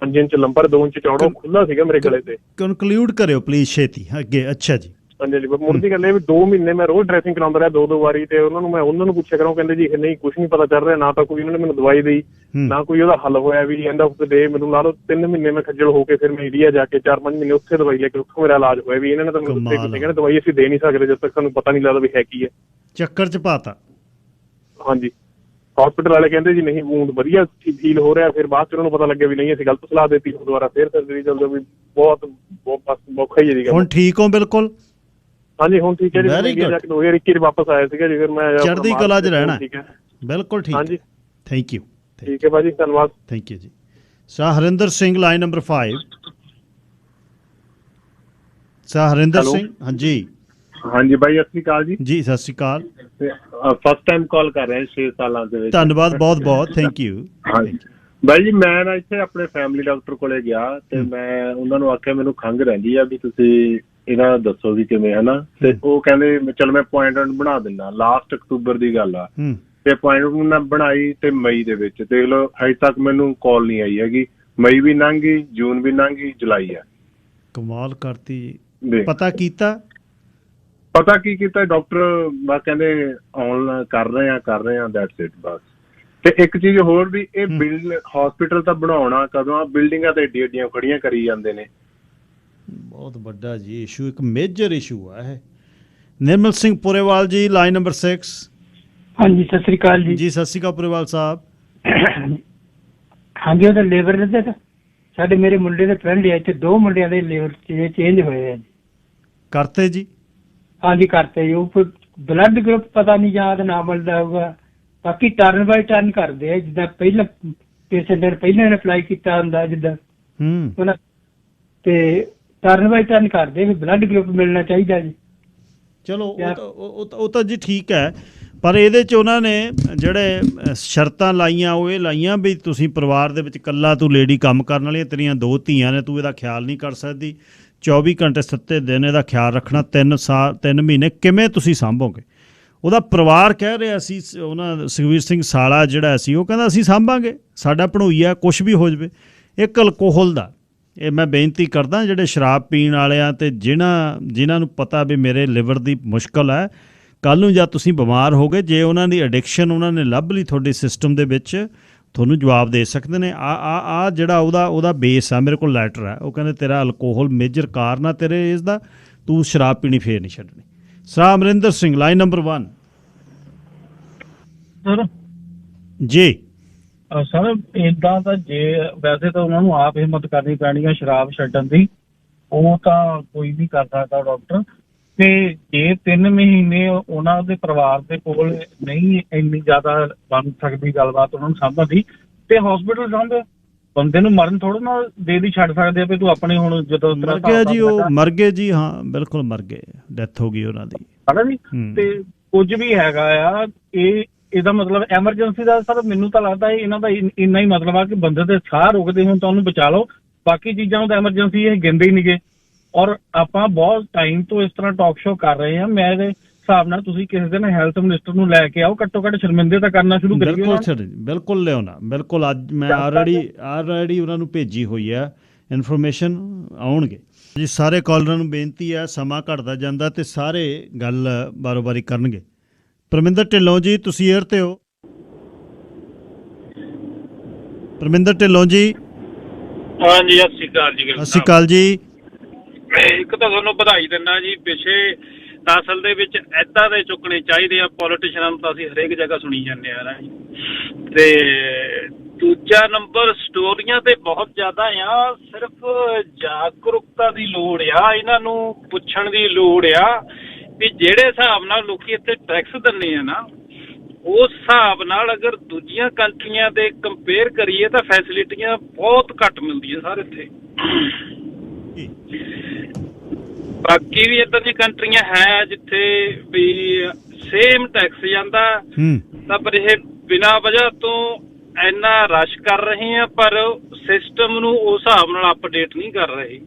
5 ਇੰਚ ਲੰਬਾ, 2 ਇੰਚ ਚੌੜਾ, ਖੁੱਲਾ ਸੀਗਾ ਮੇਰੇ ਗਲੇ ਤੇ। ਕਨਕਲੂਡ ਕਰਿਓ ਪਲੀਜ਼ ਛੇਤੀ ਅੱਗੇ। ਅੱਛਾ ਜੀ। ਹਾਂਜੀ, ਮੁੜਦੀ ਗੱਲ ਇਹ ਵੀ 2 ਮਹੀਨੇ ਮੈਂ ਰੋਜ਼ ਡਰੈਸਿੰਗ ਕਰਾਉਂਦਾ ਰਿਹਾ 2-2 ਵਾਰੀ। ਤੇ ਉਹਨਾਂ ਨੂੰ ਪੁੱਛਿਆ ਕਰਾਂ, ਕਹਿੰਦੇ ਜੀ ਨਹੀਂ ਕੁਛ ਨਹੀਂ ਪਤਾ ਚੱਲ ਰਿਹਾ, ਨਾ ਤਾਂ ਕੋਈ ਉਹਨਾਂ ਨੇ ਮੈਨੂੰ ਦਵਾਈ ਦੇਈ, ਨਾ ਕੋਈ ਉਹਦਾ ਹੱਲ ਹੋਇਆ। ਵੀ ਐਂਡ ਆਫ ਦ ਡੇ ਮੈਨੂੰ ਲਾ ਲਓ 3 ਮਹੀਨੇ ਮੈਂ ਖੱਜਲ ਹੋ ਕੇ ਫਿਰ ਮੈਂ ਇੰਡੀਆ ਜਾ ਕੇ 4-5 ਮਹੀਨੇ ਉੱਥੇ ਦਵਾਈ ਲੈ ਕੇ ਉੱਥੋਂ ਮੇਰਾ ਇਲਾਜ ਹੋਇਆ। ਵੀ ਇਹਨਾਂ ਨੇ ਤਾਂ ਮੈਨੂੰ ਕਹਿੰਦੇ ਦਵਾਈ ਅਸੀਂ ਦੇ ਨਹੀਂ ਸਕਦੇ ਜਦ ਤੱਕ ਸਾਨੂੰ ਪਤਾ ਨਹੀਂ ਲੱਗਦਾ ਵੀ ਹੈ ਕੀ ਹੈ। ਚੱਕਰ ਚ ਪਾਤਾ। ਹਾਂਜੀ, ਹਸਪੀਟਲ ਵਾਲੇ ਕਹਿੰਦੇ ਜੀ ਨਹੀਂ ਵੂੰਡ ਵਧੀਆ ਫੀਲ ਹੋ ਰਿਹਾ। ਫਿਰ ਬਾਅਦ ਚ ਉਹਨਾਂ ਨੂੰ ਪਤਾ ਲੱਗਿਆ ਵੀ ਨਹੀਂ, ਅਸੀਂ ਗਲਤ ਸਲਾਹ ਦਿੱਤੀ, ਦੁਬਾਰਾ ਫਿਰ ਸਰਜਰੀ ਚੱਲਦਾ। ਵੀ ਬਹੁਤ ਔਖਾ ਹੀ ਹੈ ਜੀ। ਹੁਣ ਠੀਕ ਹੋ ਬਿਲਕੁਲ? ਹਾਂਜੀ ਹੁਣ ਠੀਕ ਹੈ ਜੀ। 2021 ਵਾਪਸ ਆਇਆ ਸੀਗਾ ਜੀ। ਫਿਰ ਮੈਂ ਚੜ੍ਹਦੀ ਕਲਾ ਚ ਰਹਿਣਾ। ਬਿਲਕੁਲ ਠੀਕ। ਹਾਂਜੀ ਥੈਂਕ ਯੂ। ਠੀਕ ਹੈ ਭਾਜੀ, ਧੰਨਵਾਦ। ਥੈਂਕ ਯੂ ਜੀ। Sir Harinder Singh, line number 5। Sir Harinder Singh. ਹਾਂਜੀ ਹਾਂਜੀ ਬਾਈ, ਸਤਿ ਸ਼੍ਰੀ ਅਕਾਲ ਜੀ। ਜੀ ਸਤਿ ਸ਼੍ਰੀ ਅਕਾਲ। ਫਸਟ ਟਾਈਮ ਕਾਲ ਕਰ ਰਹੇ 6 ਸਾਲਾਂ ਦੇ ਵਿੱਚ। ਧੰਨਵਾਦ ਬਹੁਤ ਬਹੁਤ, ਥੈਂਕ ਯੂ। ਹਾਂਜੀ ਬਾਈ ਜੀ, ਮੈਂ ਨਾ ਇੱਥੇ ਆਪਣੇ ਫੈਮਿਲੀ ਡਾਕਟਰ ਕੋਲੇ ਗਿਆ, ਤੇ ਮੈਂ ਉਹਨਾਂ ਨੂੰ ਆਖਿਆ ਮੈਨੂੰ ਖੰਘ ਰਹਿੰਦੀ ਆ, ਵੀ ਤੁਸੀਂ ਇਹਨਾਂ ਦੱਸੋ ਵੀ ਕਿਵੇਂ, ਹਨਾ। ਤੇ ਉਹ ਕਹਿੰਦੇ ਚਲ ਮੈਂ ਅਪੁਆਇੰਟਮੈਂਟ ਬਣਾ ਦਿੰਦਾ। ਲਾਸਟ ਅਕਤੂਬਰ ਦੀ ਗੱਲ ਆ। ਤੇ ਅਪੁਆਇੰਟਮੈਂਟ ਮੈਂ ਬਣਾਈ ਤੇ ਮਈ ਦੇ ਵਿੱਚ, ਦੇਖ ਲਓ ਹਜੇ ਤੱਕ ਮੈਨੂੰ ਕਾਲ ਨਹੀਂ ਆਈ ਹੈਗੀ। ਮਈ ਵੀ ਲੰਘ ਗਈ, ਜੂਨ ਵੀ ਲੰਘ ਗਈ, ਜੁਲਾਈ ਆ। ਕਮਾਲ ਕਰਤੀ ਜੀ। ਪਤਾ ਕੀ ਕੀਤਾ ਡਾਕਟਰ? ਬਸ ਕਹਿੰਦੇ ਆਨਲਾਈਨ ਕਰ ਰਹੇ ਆ ਦੈਟਸ ਇਟ ਬਸ। ਤੇ ਇੱਕ ਚੀਜ਼ ਹੋਰ ਵੀ, ਇਹ ਹਸਪੀਟਲ ਤਾਂ ਬਣਾਉਣਾ ਕਦੋਂ ਆ? ਬਿਲਡਿੰਗਾਂ ਤੇ ਏਡੀਆਂ ਖੜੀਆਂ ਕਰੀ ਜਾਂਦੇ ਨੇ। ਬਹੁਤ ਵੱਡਾ ਜੀ ਇਸ਼ੂ, ਇੱਕ ਮੇਜਰ ਇਸ਼ੂ ਆ ਇਹ। ਨਿਰਮਲ ਸਿੰਘ ਪੁਰੇਵਾਲ ਜੀ, ਲਾਈਨ ਨੰਬਰ 6। ਹਾਂਜੀ, ਸਤਿ ਸ੍ਰੀ ਅਕਾਲ ਜੀ। ਜੀ ਸਤਿ ਸ੍ਰੀ ਅਕਾਲ ਪੁਰੇਵਾਲ ਸਾਹਿਬ। ਹਾਂਜੀ, ਉਹਦਾ ਲੇਬਰ ਦੇ ਸਾਡੇ ਮੇਰੇ ਮੁੰਡੇ ਦੇ ਫਰੈਂਡ ਆ ਇੱਥੇ, 2 ਮੁੰਡਿਆਂ ਦੇ ਲੇਬਰ ਚੇਂਜ ਹੋਏ ਆ ਜੀ। ਕਰਤੇ ਜੀ? ਹਾਂਜੀ ਕਰਤੇ ਜੀ। ਉਹ ਬਲੱਡ ਗਰੁੱਪ ਪਤਾ ਨਹੀਂ ਯਾਦ ਨਾ ਮਿਲਦਾ ਹੋਊਗਾ, ਬਾਕੀ ਟਰਨ ਬਾਈ ਟਰਨ ਕਰਦੇ ਆ। ਜਿੱਦਾਂ ਪਹਿਲਾਂ ਪੇਸ਼ੈਂਟ ਨੇ ਪਹਿਲਾਂ ਅਪਲਾਈ ਕੀਤਾ ਹੁੰਦਾ ਜਿੱਦਾਂ ਉਹਨਾਂ, ਤੇ ਟਰਨ ਬਾਈ ਟਰਨ ਕਰਦੇ ਵੀ ਬਲੱਡ ਗਰੁੱਪ ਮਿਲਣਾ ਚਾਹੀਦਾ ਜੀ। ਚਲੋ ਉਹ ਤਾਂ ਜੀ ਠੀਕ ਹੈ, ਪਰ ਇਹਦੇ 'ਚ ਉਹਨਾਂ ਨੇ ਜਿਹੜੇ ਸ਼ਰਤਾਂ ਲਾਈਆਂ ਉਹ ਇਹ ਲਾਈਆਂ ਵੀ ਤੁਸੀਂ ਪਰਿਵਾਰ ਦੇ ਵਿੱਚ ਇਕੱਲਾ ਤੂੰ ਲੇਡੀ ਕੰਮ ਕਰਨ ਵਾਲੀਆਂ, ਤੇਰੀਆਂ 2 ਧੀਆਂ ਨੇ, ਤੂੰ ਇਹਦਾ ਖਿਆਲ ਨਹੀਂ ਕਰ ਸਕਦੀ, 24 ਘੰਟੇ 7 ਦਿਨ ਇਹਦਾ ਖਿਆਲ ਰੱਖਣਾ, 3 ਮਹੀਨੇ ਕਿਵੇਂ ਤੁਸੀਂ ਸਾਂਭੋਗੇ? ਉਹਦਾ ਪਰਿਵਾਰ ਕਹਿ ਰਿਹਾ ਸੀ, ਉਹਨਾਂ ਸੁਖਵੀਰ ਸਿੰਘ ਸਾਲਾ ਜਿਹੜਾ ਸੀ ਉਹ ਕਹਿੰਦਾ ਅਸੀਂ ਸਾਂਭਾਂਗੇ, ਸਾਡਾ ਭਣੋਈਆ ਕੁਛ ਵੀ ਹੋ ਜਾਵੇ। ਇੱਕ ਅਲਕੋਹਲ ਦਾ ਇਹ ਮੈਂ ਬੇਨਤੀ ਕਰਦਾ, ਜਿਹੜੇ ਸ਼ਰਾਬ ਪੀਣ ਵਾਲਿਆਂ ਅਤੇ ਜਿਨ੍ਹਾਂ ਨੂੰ ਪਤਾ ਵੀ ਮੇਰੇ ਲਿਵਰ ਦੀ ਮੁਸ਼ਕਲ ਹੈ, ਕੱਲ੍ਹ ਨੂੰ ਜਦ ਤੁਸੀਂ ਬਿਮਾਰ ਹੋ ਗਏ, ਜੇ ਉਹਨਾਂ ਦੀ ਐਡਿਕਸ਼ਨ ਉਹਨਾਂ ਨੇ ਲੱਭ ਲਈ ਤੁਹਾਡੇ ਸਿਸਟਮ ਦੇ ਵਿੱਚ, ਤੁਹਾਨੂੰ ਜਵਾਬ ਦੇ ਸਕਦੇ ਨੇ। ਆ ਜਿਹੜਾ ਉਹਦਾ ਬੇਸ ਆ, ਮੇਰੇ ਕੋਲ ਲੈਟਰ ਹੈ, ਉਹ ਕਹਿੰਦੇ ਤੇਰਾ ਅਲਕੋਹਲ ਮੇਜਰ ਕਾਰਨ ਆ ਤੇਰੇ ਇਸ ਦਾ, ਤੂੰ ਸ਼ਰਾਬ ਪੀਣੀ ਫੇਰ ਨਹੀਂ ਛੱਡਣੀ। Sir Amarinder Singh, line number 1। Sir ਜੀ ਸਰ, ਇੱਦਾਂ ਤਾਂ ਜੇ ਵੈਸੇ ਤਾਂ ਉਹਨਾਂ ਨੂੰ ਆਪ ਹਿੰਮਤ ਕਰਨੀ ਪੈਣੀ ਹੈ ਸ਼ਰਾਬ ਛੱਡਣ ਦੀ, ਉਹ ਤਾਂ ਕੋਈ ਵੀ ਕਰ ਸਕਦਾ ਡਾਕਟਰ। ਤੇ ਜੇ 3 ਮਹੀਨੇ ਉਹਨਾਂ ਦੇ ਪਰਿਵਾਰ ਦੇ ਕੋਲ ਨਹੀਂ ਇੰਨੀ ਜ਼ਿਆਦਾ ਬਣ ਸਕਦੀ ਗੱਲਬਾਤ ਉਹਨਾਂ ਨੂੰ ਸਾਂਭਣ ਦੀ, ਤੇ ਹਸਪੀਟਲ ਸਾਂਭੇ। ਬੰਦੇ ਨੂੰ ਮਰਨ ਥੋੜਾ ਨਾ ਦੇ ਦੀ ਛੱਡ ਸਕਦੇ ਆ ਵੀ ਤੂੰ ਆਪਣੇ ਹੁਣ ਜਦੋਂ ਮਰ ਗਿਆ ਜੀ, ਉਹ ਮਰ ਗਏ ਜੀ, ਹਾਂ ਬਿਲਕੁਲ ਮਰ ਗਏ, ਡੈਥ ਹੋ ਗਈ ਉਹਨਾਂ ਦੀ, ਹੈ ਜੀ। ਤੇ ਕੁਝ ਵੀ ਹੈਗਾ ਆ, ਇਹਦਾ ਮਤਲਬ ਐਮਰਜੈਂਸੀ ਦਾ ਸਰ ਮੈਨੂੰ ਤਾਂ ਲੱਗਦਾ ਇਹਨਾਂ ਦਾ ਇੰਨਾ ਹੀ ਮਤਲਬ ਆ ਕਿ ਬੰਦੇ ਦੇ ਸਾਹ ਰੁਕਦੇ ਹੁਣ ਤਾਂ ਉਹਨੂੰ ਬਚਾ ਲਓ, ਬਾਕੀ ਚੀਜ਼ਾਂ ਨੂੰ ਤਾਂ ਐਮਰਜੈਂਸੀ ਇਹ ਗਿਣਦੇ ਹੀ ਨਹੀਂਗੇ। ਔਰ ਆਪਾਂ ਬਹੁਤ ਟਾਈਮ ਤੋਂ ਇਸ ਤਰ੍ਹਾਂ ਟਾਕ ਸ਼ੋ ਕਰ ਰਹੇ ਹਾਂ, ਮੇਰੇ ਹਿਸਾਬ ਨਾਲ ਤੁਸੀਂ ਕਿਸੇ ਦਿਨ ਹੈਲਥ ਮਿਨਿਸਟਰ ਨੂੰ ਲੈ ਕੇ ਆਓ, ਘੱਟੋ ਘੱਟ ਸ਼ਰਮਿੰਦੇ ਤਾਂ ਕਰਨਾ ਸ਼ੁਰੂ ਕਰੀਏ। ਬਿਲਕੁਲ ਲਿਆਉਣਾ, ਬਿਲਕੁਲ। ਅੱਜ ਮੈਂ ਆਲਰੇਡੀ ਉਹਨਾਂ ਨੂੰ ਭੇਜੀ ਹੋਈ ਹੈ ਇਨਫੋਰਮੇਸ਼ਨ, ਆਉਣਗੇ ਜੀ। ਸਾਰੇ ਕਾਲਰਾਂ ਨੂੰ ਬੇਨਤੀ ਹੈ, ਸਮਾਂ ਘਟਦਾ ਜਾਂਦਾ ਤੇ ਸਾਰੇ ਗੱਲ ਬਾਰੋ-ਬਾਰੀ ਕਰਨਗੇ। ਪਰਮਿੰਦਰ ਢਿੱਲੋਂ ਜੀ, ਤੁਸੀਂ ਏਅਰ 'ਤੇ ਹੋ। ਪਰਮਿੰਦਰ ਢਿੱਲੋਂ ਜੀ। ਹਾਂਜੀ, ਸਤਿ ਸ਼੍ਰੀ ਅਕਾਲ ਜੀ। ਸਤਿ ਸ਼੍ਰੀ ਅਕਾਲ ਜੀ। ਇੱਕ ਤਾਂ ਤੁਹਾਨੂੰ ਵਧਾਈ ਦਿੰਦਾ ਜੀ, ਪਿੱਛੇ ਅਸਲ ਦੇ ਵਿੱਚ ਏਦਾਂ ਦੇ ਚੁੱਕਣੇ ਚਾਹੀਦੇ ਆ ਪੋਲੀਟੀਸ਼ੀਅਨਾਂ ਨੂੰ, ਤਾਂ ਅਸੀਂ ਹਰੇਕ ਜਗ੍ਹਾ ਸੁਣੀ ਜਾਂਦੇ ਆ ਨਾ ਜੀ। ਤੇ ਦੂਜਾ ਨੰਬਰ, ਸਟੋਰੀਆਂ ਤੇ ਬਹੁਤ ਜ਼ਿਆਦਾ ਆ, ਸਿਰਫ ਜਾਗਰੂਕਤਾ ਦੀ ਲੋੜ ਆ, ਇਹਨਾਂ ਨੂੰ ਪੁੱਛਣ ਦੀ ਲੋੜ ਆ ਵੀ ਜਿਹੜੇ ਹਿਸਾਬ ਨਾਲ ਲੋਕੀ ਇੱਥੇ ਟੈਕਸ ਦਿੰਦੇ ਆ ਨਾ, ਉਸ ਹਿਸਾਬ ਨਾਲ ਅਗਰ ਦੂਜੀਆਂ ਕੰਟਰੀਆਂ ਦੇ ਕੰਪੇਅਰ ਕਰੀਏ ਤਾਂ ਫੈਸਿਲਿਟੀਆਂ ਬਹੁਤ ਘੱਟ ਮਿਲਦੀਆਂ ਸਰ ਇੱਥੇ। ਬਾਕੀ ਵੀ ਇੱਦਾਂ ਦੀਆਂ ਕੰਟਰੀਆਂ ਹੈ ਜਿੱਥੇ ਵੀ ਸੇਮ ਟੈਕਸ ਜਾਂਦਾ, ਤਾਂ ਪਰ ਇਹ ਬਿਨਾਂ ਵਜ੍ਹਾ ਤੋਂ ਇੰਨਾ ਰਸ਼ ਕਰ ਰਹੇ ਆ, ਪਰ ਸਿਸਟਮ ਨੂੰ ਉਸ ਹਿਸਾਬ ਨਾਲ ਅਪਡੇਟ ਨਹੀਂ ਕਰ ਰਹੇ।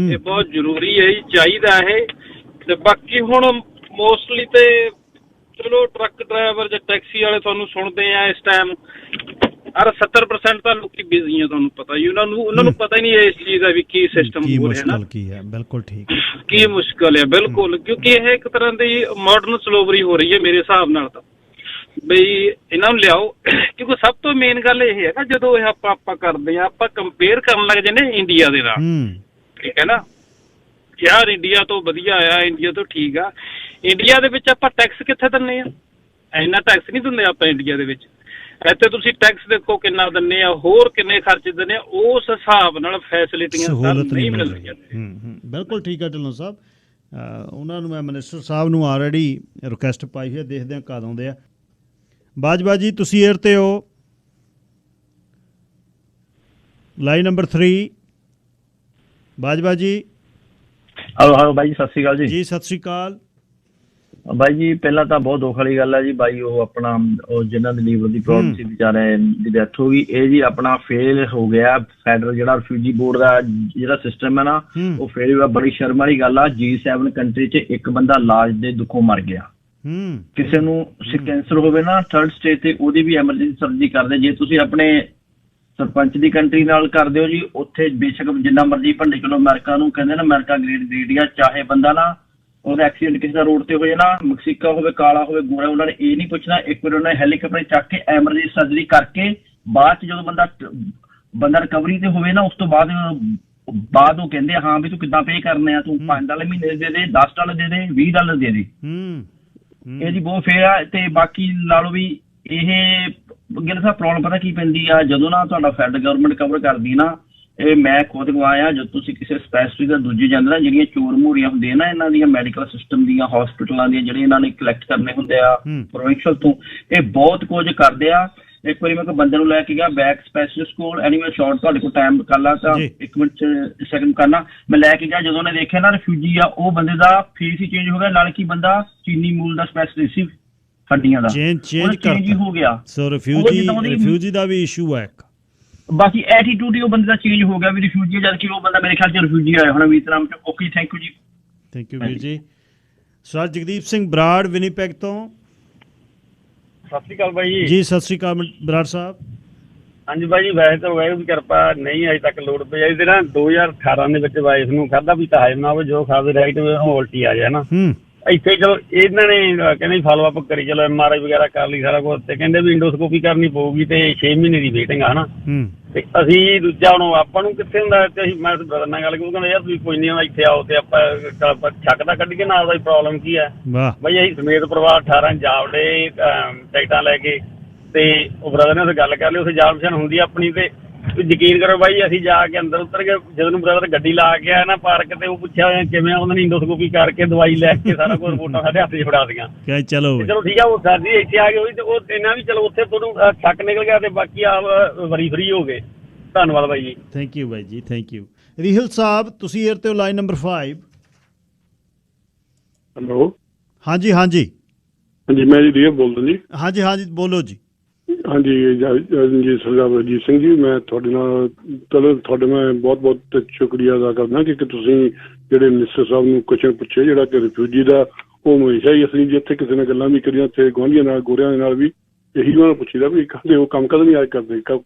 ਇਹ ਬਹੁਤ ਜ਼ਰੂਰੀ ਹੈ ਜੀ, ਚਾਹੀਦਾ ਇਹ। ਤੇ ਬਾਕੀ ਹੁਣ ਮੋਸਟਲੀ ਤੇ ਚਲੋ ਟਰੱਕ ਡਰਾਈਵਰ ਜਾਂ ਟੈਕਸੀ ਵਾਲੇ ਤੁਹਾਨੂੰ ਸੁਣਦੇ ਆ ਇਸ ਟਾਈਮ, ਅਰ 70% ਤਾਂ ਲੋਕੀ ਬਿਜ਼ੀ ਆ, ਤੁਹਾਨੂੰ ਪਤਾ ਜੀ। ਉਹਨਾਂ ਨੂੰ ਪਤਾ ਹੀ ਨਹੀਂ ਇਸ ਚੀਜ਼ ਦਾ ਵੀ ਕੀ ਸਿਸਟਮ ਹੋ ਰਿਹਾ ਨਾ, ਕੀ ਹੈ। ਬਿਲਕੁਲ ਠੀਕ, ਕੀ ਮੁਸ਼ਕਲ ਹੈ, ਬਿਲਕੁਲ। ਕਿਉਂਕਿ ਇਹ ਇੱਕ ਤਰ੍ਹਾਂ ਦੀ ਮਾਡਰਨ ਸਲੋਵਰੀ ਹੋ ਰਹੀ ਹੈ ਮੇਰੇ ਹਿਸਾਬ ਨਾਲ ਤਾਂ, ਬਈ ਇਹਨਾਂ ਨੂੰ ਲਿਆਓ। ਕਿਉਂਕਿ ਸਭ ਤੋਂ ਮੇਨ ਗੱਲ ਇਹ ਹੈ ਨਾ, ਜਦੋਂ ਇਹ ਆਪਾਂ ਕਰਦੇ ਹਾਂ, ਆਪਾਂ ਕੰਪੇਅਰ ਕਰਨ ਲੱਗ ਜਾਂਦੇ ਇੰਡੀਆ ਦੇ ਨਾਲ, ਠੀਕ ਹੈ ਨਾ, ਯਾਰ ਇੰਡੀਆ ਤੋਂ ਵਧੀਆ ਆ, ਇੰਡੀਆ ਤੋਂ ਠੀਕ ਆ। ਇੰਡੀਆ ਦੇ ਵਿੱਚ ਆਪਾਂ ਟੈਕਸ ਕਿੱਥੇ ਦਿੰਦੇ ਆ? ਇੰਨਾ ਟੈਕਸ ਨਹੀਂ ਦਿੰਦੇ ਆਪਾਂ ਇੰਡੀਆ ਦੇ ਵਿੱਚ। ਇੱਥੇ ਤੁਸੀਂ ਟੈਕਸ ਦੇਖੋ ਕਿੰਨਾ ਦਿੰਦੇ ਆ, ਹੋਰ ਕਿੰਨੇ ਖਰਚ ਦਿੰਦੇ ਆ, ਉਸ ਹਿਸਾਬ ਨਾਲ ਫੈਸਿਲਿਟੀਆਂ ਨਹੀਂ ਮਿਲਦੀਆਂ। ਬਿਲਕੁਲ ਠੀਕ ਹੈ ਢਿੱਲੋਂ ਸਾਹਿਬ। ਉਹਨਾਂ ਨੂੰ ਮੈਂ ਮਿਨਿਸਟਰ ਸਾਹਿਬ ਨੂੰ ਆਲਰੇਡੀ ਰਿਕੁਐਸਟ ਪਾਈ ਹੈ, ਦੇਖਦੇ ਹਾਂ ਕਦ ਆਉਂਦੇ ਆ। ਬਾਜਵਾ ਜੀ, ਤੁਸੀਂ ਏਅਰ 'ਤੇ ਹੋ, ਲਾਈਨ ਨੰਬਰ 3। ਬਾਜਵਾ ਜੀ। ਹੈਲੋ ਬਾਈ ਜੀ, ਸਤਿ ਸ਼੍ਰੀ ਅਕਾਲ ਜੀ। ਜੀ ਸਤਿ ਸ਼੍ਰੀ ਅਕਾਲ ਬਾਈ ਜੀ। ਪਹਿਲਾਂ ਤਾਂ ਬਹੁਤ ਦੁੱਖ ਵਾਲੀ ਗੱਲ ਹੈ ਜੀ ਬਾਈ, ਉਹ ਆਪਣਾ ਉਹ ਜਿਹਨਾਂ ਦੀ ਲੀਵਰ ਦੀ ਪ੍ਰੋਬਲਮ ਸੀ ਵਿਚਾਰੇ ਦੀ ਡੈਥ ਹੋ ਗਈ। ਇਹ ਜੀ ਆਪਣਾ ਫੇਲ ਹੋ ਗਿਆ ਫੈਡਰਲ ਜਿਹੜਾ ਰਿਫਿਊਜੀ ਬੋਰਡ ਦਾ ਜਿਹੜਾ ਸਿਸਟਮ ਹੈ ਨਾ, ਉਹ ਫੇਲ ਹੋਇਆ। ਬੜੀ ਸ਼ਰਮ ਵਾਲੀ ਗੱਲ ਆ, G7 ਕੰਟਰੀ 'ਚ ਇੱਕ ਬੰਦਾ ਲਾਜ ਦੇ ਦੁੱਖੋਂ ਮਰ ਗਿਆ। ਕਿਸੇ ਨੂੰ ਕੈਂਸਰ ਹੋਵੇ ਨਾ 3rd ਸਟੇਜ ਤੇ, ਉਹਦੀ ਵੀ ਐਮਰਜੈਂਸੀ ਸਰਜਰੀ ਕਰਦੇ। ਜੇ ਤੁਸੀਂ ਆਪਣੇ ਸਰਪੰਚ ਦੀ ਕੰਟਰੀ ਨਾਲ ਕਰਦੇ ਹੋ ਜੀ, ਉੱਥੇ ਬੇਸ਼ੱਕ ਜਿੰਨਾ ਮਰਜ਼ੀ ਭੰਡੇ ਕਿਲੋ ਅਮਰੀਕਾ ਨੂੰ ਕਹਿੰਦੇ ਨਾ, ਅਮਰੀਕਾ ਗ੍ਰੇਟ ਆ, ਚਾਹੇ ਬੰਦਾ ਨਾ ਉਹਦਾ ਐਕਸੀਡੈਂਟ ਕਿਸੇ ਦਾ ਰੋਡ ਤੇ ਹੋਏ ਨਾ, ਮਕਸੀਕਾ ਹੋਵੇ, ਕਾਲਾ ਹੋਵੇ, ਗੋਰਾ, ਉਹਨਾਂ ਨੇ ਇਹ ਨਹੀਂ ਪੁੱਛਣਾ। ਇੱਕ ਵਾਰ ਉਹਨਾਂ ਨੇ ਹੈਲੀਕਾਪਟਰ ਚੱਕ ਕੇ ਐਮਰਜੈਂਸੀ ਸਰਜਰੀ ਕਰਕੇ, ਬਾਅਦ ਚ ਜਦੋਂ ਬੰਦਾ ਰਿਕਵਰੀ ਤੇ ਹੋਵੇ ਨਾ, ਉਸ ਤੋਂ ਬਾਅਦ ਬਾਅਦ ਉਹ ਕਹਿੰਦੇ ਹਾਂ ਵੀ ਤੂੰ ਕਿੱਦਾਂ ਪੇ ਕਰਨੇ ਆ, ਤੂੰ $5 ਮਹੀਨੇ ਦੇ ਦੇ, $10 ਦੇ ਦੇ, $20 ਦੇ ਦੇ। ਇਹ ਜੀ ਬਹੁਤ ਫੇਰ ਆ। ਤੇ ਬਾਕੀ ਲਾ ਲਓ ਵੀ ਇਹ ਗਿੱਲ ਸਾਹਿਬ ਪ੍ਰੋਬਲਮ ਪਤਾ ਕੀ ਪੈਂਦੀ ਆ, ਜਦੋਂ ਨਾ ਤੁਹਾਡਾ ਫੈਡਰਲ ਗਵਰਨਮੈਂਟ ਕਵਰ ਕਰਦੀ ਨਾ, ਇਹ ਮੈਂ ਖੁਦ ਗਵਾਇਆ ਜਦੋਂ ਤੁਸੀਂ ਕਿਸੇ ਸਪੈਸ਼ਲਿਸਟ ਦਾ ਦੂਜੇ ਜਾਂਦੇ ਨਾ, ਜਿਹੜੀਆਂ ਚੋਰ ਮੂਰੀਆਂ ਹੁੰਦੀਆਂ ਨਾ ਇਹਨਾਂ ਦੀਆਂ ਮੈਡੀਕਲ ਸਿਸਟਮ ਦੀਆਂ, ਹਸਪੀਟਲਾਂ ਦੀਆਂ, ਜਿਹੜੇ ਇਹਨਾਂ ਨੇ ਕਲੈਕਟ ਕਰਨੇ ਹੁੰਦੇ ਆ ਪ੍ਰੋਵਿੰਸ਼ਲ ਤੋਂ, ਇਹ ਬਹੁਤ ਕੁਝ ਕਰਦੇ ਆ। ਇੱਕ ਵਾਰੀ ਮੈਂ ਕੋਈ ਬੰਦੇ ਨੂੰ ਲੈ ਕੇ ਗਿਆ ਬੈਕ ਸਪੈਸ਼ਲਿਸਟ ਕੋਲ, ਐਨੀਮਲ ਸ਼ਾਰਟ ਤੁਹਾਡੇ ਕੋਲ ਟਾਈਮ ਕਰ ਲਾ ਤਾਂ 1 ਮਿੰਟ ਸੈਕਿੰਡ ਕਰਨਾ, ਮੈਂ ਲੈ ਕੇ ਗਿਆ, ਜਦੋਂ ਉਹਨੇ ਦੇਖਿਆ ਨਾ ਰਿਫਿਊਜੀ ਆ, ਉਹ ਬੰਦੇ ਦਾ ਫੇਸ ਹੀ ਚੇਂਜ ਹੋ ਗਿਆ, ਨਾਲ ਕੀ ਬੰਦਾ ਚੀਨੀ ਮੂਲ ਦਾ ਸਪੈਸ਼ਲਿਸਟ ਸੀ ਹੱਡੀਆਂ ਦਾ, ਚੇਂਜ ਹੋ ਗਿਆ। ਸੋ ਰਿਫਿਊਜੀ ਦਾ ਵੀ ਇਸ਼ੂ ਹੈ। ਬਾਕੀ ਐਟੀਟਿਊਡ ਹੀ ਉਹ ਬੰਦੇ ਦਾ ਚੇਂਜ ਹੋ ਗਿਆ ਵੀ ਰਿਫਿਊਜੀ, ਜਦ ਕਿ ਉਹ ਬੰਦਾ ਮੇਰੇ ਖਿਆਲ ਚ ਰਿਫਿਊਜੀ ਆਇਆ ਹੋਣਾ ਵੀਤਨਾਮ ਚ। ਓਕੇ, ਥੈਂਕ ਯੂ ਜੀ। ਥੈਂਕ ਯੂ ਵੀਰ ਜੀ। ਸਰ ਜਗਦੀਪ ਸਿੰਘ ਬਰਾੜ ਵਿਨੀਪੈਗ ਤੋਂ। ਸਤਿ ਸ਼੍ਰੀ ਅਕਾਲ ਬਾਈ ਜੀ। ਸਤਿ ਸ਼੍ਰੀ ਅਕਾਲ ਬਰਾੜ ਸਾਹਿਬ। ਹਾਂਜੀ ਬਾਈ ਜੀ, ਵੈਸੇ ਤਾਂ ਵਾਹਿਗੁਰੂ ਦੀ ਕਿਰਪਾ ਨਹੀਂ ਅਜੇ ਤੱਕ ਲੋੜ ਪਈ। ਇਹਦੇ ਨਾ 2018 ਦੇ ਵਿੱਚ ਵਾਈਫ ਨੂੰ ਖਾਧਾ ਵੀ ਤਾਂ ਹਾਜ਼ਮ ਨਾ ਹੋਵੇ, ਜੋ ਖਾਦੇ ਰਾਈਟ ਉਲਟੀ ਆ ਜਾਏ ਨਾ। ਇੱਥੇ ਚਲੋ ਇਹਨਾਂ ਨੇ ਕਹਿੰਦੇ ਫਾਲੋ ਅਪ ਕਰੀ, ਚਲੋ MRI ਵਗੈਰਾ ਕਰ ਲਈ ਸਾਰਾ ਕੁਝ, ਤੇ ਕਹਿੰਦੇ ਵੀ ਇੰਡੋਸਕੋਪੀ ਕਰਨੀ ਪਊਗੀ ਤੇ 6 ਮਹੀਨੇ ਦੀ ਵੇਟਿੰਗ ਆ ਨਾ। ਤੇ ਅਸੀਂ ਦੂਜਾ ਹੁਣ ਆਪਾਂ ਨੂੰ ਕਿੱਥੇ ਹੁੰਦਾ, ਤੇ ਅਸੀਂ ਮੈਂ ਬ੍ਰਦਰ ਨਾਲ ਗੱਲ ਕੀਤੀ, ਕਹਿੰਦਾ ਯਾਰ ਤੁਸੀਂ ਕੋਈ ਨਹੀਂ ਇੱਥੇ ਆਓ ਤੇ ਆਪਾਂ ਛੱਕਦਾ ਕੱਢ ਕੇ ਨਾਲ ਦਾ ਪ੍ਰੋਬਲਮ ਕੀ ਹੈ ਬਈ। ਅਸੀਂ ਸਮੇਤ ਪਰਿਵਾਰ 18 ਜਾਵੜੇ ਟਿਕਟਾਂ ਲੈ ਕੇ, ਤੇ ਉਹ ਬ੍ਰਦਰ ਨੇ ਉੱਥੇ ਗੱਲ ਕਰ ਲਈ, ਉੱਥੇ ਜਾਣ ਪਛਾਣ ਹੁੰਦੀ ਆਪਣੀ। ਤੇ ਯਕੀਨ ਕਰੋ ਬਾਈ, ਅਸੀਂ ਜਾ ਕੇ ਅੰਦਰ ਉਤਰ ਕੇ ਜਦੋਂ ਨੂੰ ਬ੍ਰਦਰ ਗੱਡੀ ਲਾ ਕੇ ਆਇਆ ਨਾ ਪਾਰਕ ਤੇ, ਉਹ ਪੁੱਛਿਆ ਕਿਵੇਂ, ਉਹਨਾਂ ਨੇ ਇੰਡੋਸਕੋਪੀ ਕਰਕੇ ਦਵਾਈ ਲੈ ਕੇ ਸਾਰਾ ਕੁਝ ਰਿਪੋਰਟਾਂ ਸਾਡੇ ਹੱਥ 'ਚ ਫੜਾ ਦਿੱਤੀਆਂ। ਚਲੋ ਠੀਕ ਆ, ਉਹ ਸਰ ਜੀ ਇੱਥੇ ਆ ਗਏ ਹੋਈ ਤੇ ਉਹ ਇਹਨਾਂ ਵੀ ਚਲੋ ਉੱਥੇ ਤੁਹਾਨੂੰ ਸ਼ੱਕ ਨਿਕਲ ਗਿਆ, ਤੇ ਬਾਕੀ ਆਪ ਵਰੀ ਫਰੀ ਹੋ ਗਏ। ਧੰਨਵਾਦ ਬਾਈ ਜੀ। ਥੈਂਕ ਯੂ ਬਾਈ ਜੀ, ਥੈਂਕ ਯੂ। ਰੀਹਲ ਸਾਹਿਬ ਤੁਸੀਂ ਏਅਰ ਤੇ ਹੋ, ਲਾਈਨ ਨੰਬਰ 5। ਹੈਲੋ। ਹਾਂਜੀ ਹਾਂਜੀ ਹਾਂਜੀ, ਮੈਂ ਜੀ ਰੀਹਲ ਬੋਲਦਾ ਜੀ। ਹਾਂਜੀ ਹਾਂਜੀ ਬੋਲੋ ਜੀ। ਹਾਂਜੀ ਜੀ, ਸਰਦਾਰ ਰਣਜੀਤ ਸਿੰਘ ਜੀ, ਮੈਂ ਤੁਹਾਡੇ ਨਾਲ ਤੁਹਾਡੇ ਮੈਂ ਬਹੁਤ ਬਹੁਤ ਸ਼ੁਕਰੀਆ ਅਦਾ ਕਰਦਾ ਕਿ ਤੁਸੀਂ ਜਿਹੜੇ ਮਿਨਿਸਟਰ ਸਾਹਿਬ ਨੂੰ ਕੁਐਸਚਨ ਪੁੱਛੇ, ਜਿਹੜਾ ਕਿ ਰਿਫਿਊਜੀ ਦਾ, ਉਹ ਹਮੇਸ਼ਾ ਹੀ ਅਸੀਂ ਜਿੱਥੇ ਕਿਸੇ ਨੇ ਗੱਲਾਂ ਵੀ ਕਰੀਆਂ, ਉੱਥੇ ਗੁਆਂਢੀਆਂ ਨਾਲ, ਗੋਰਿਆਂ ਦੇ ਨਾਲ ਵੀ ਇਹੀ ਉਹਨਾਂ ਨੂੰ ਪੁੱਛੀਦਾ ਵੀ ਕਹਿੰਦੇ ਉਹ ਕੰਮ ਕਦੋਂ ਨਹੀਂ ਅੱਜ ਕਰਦੇ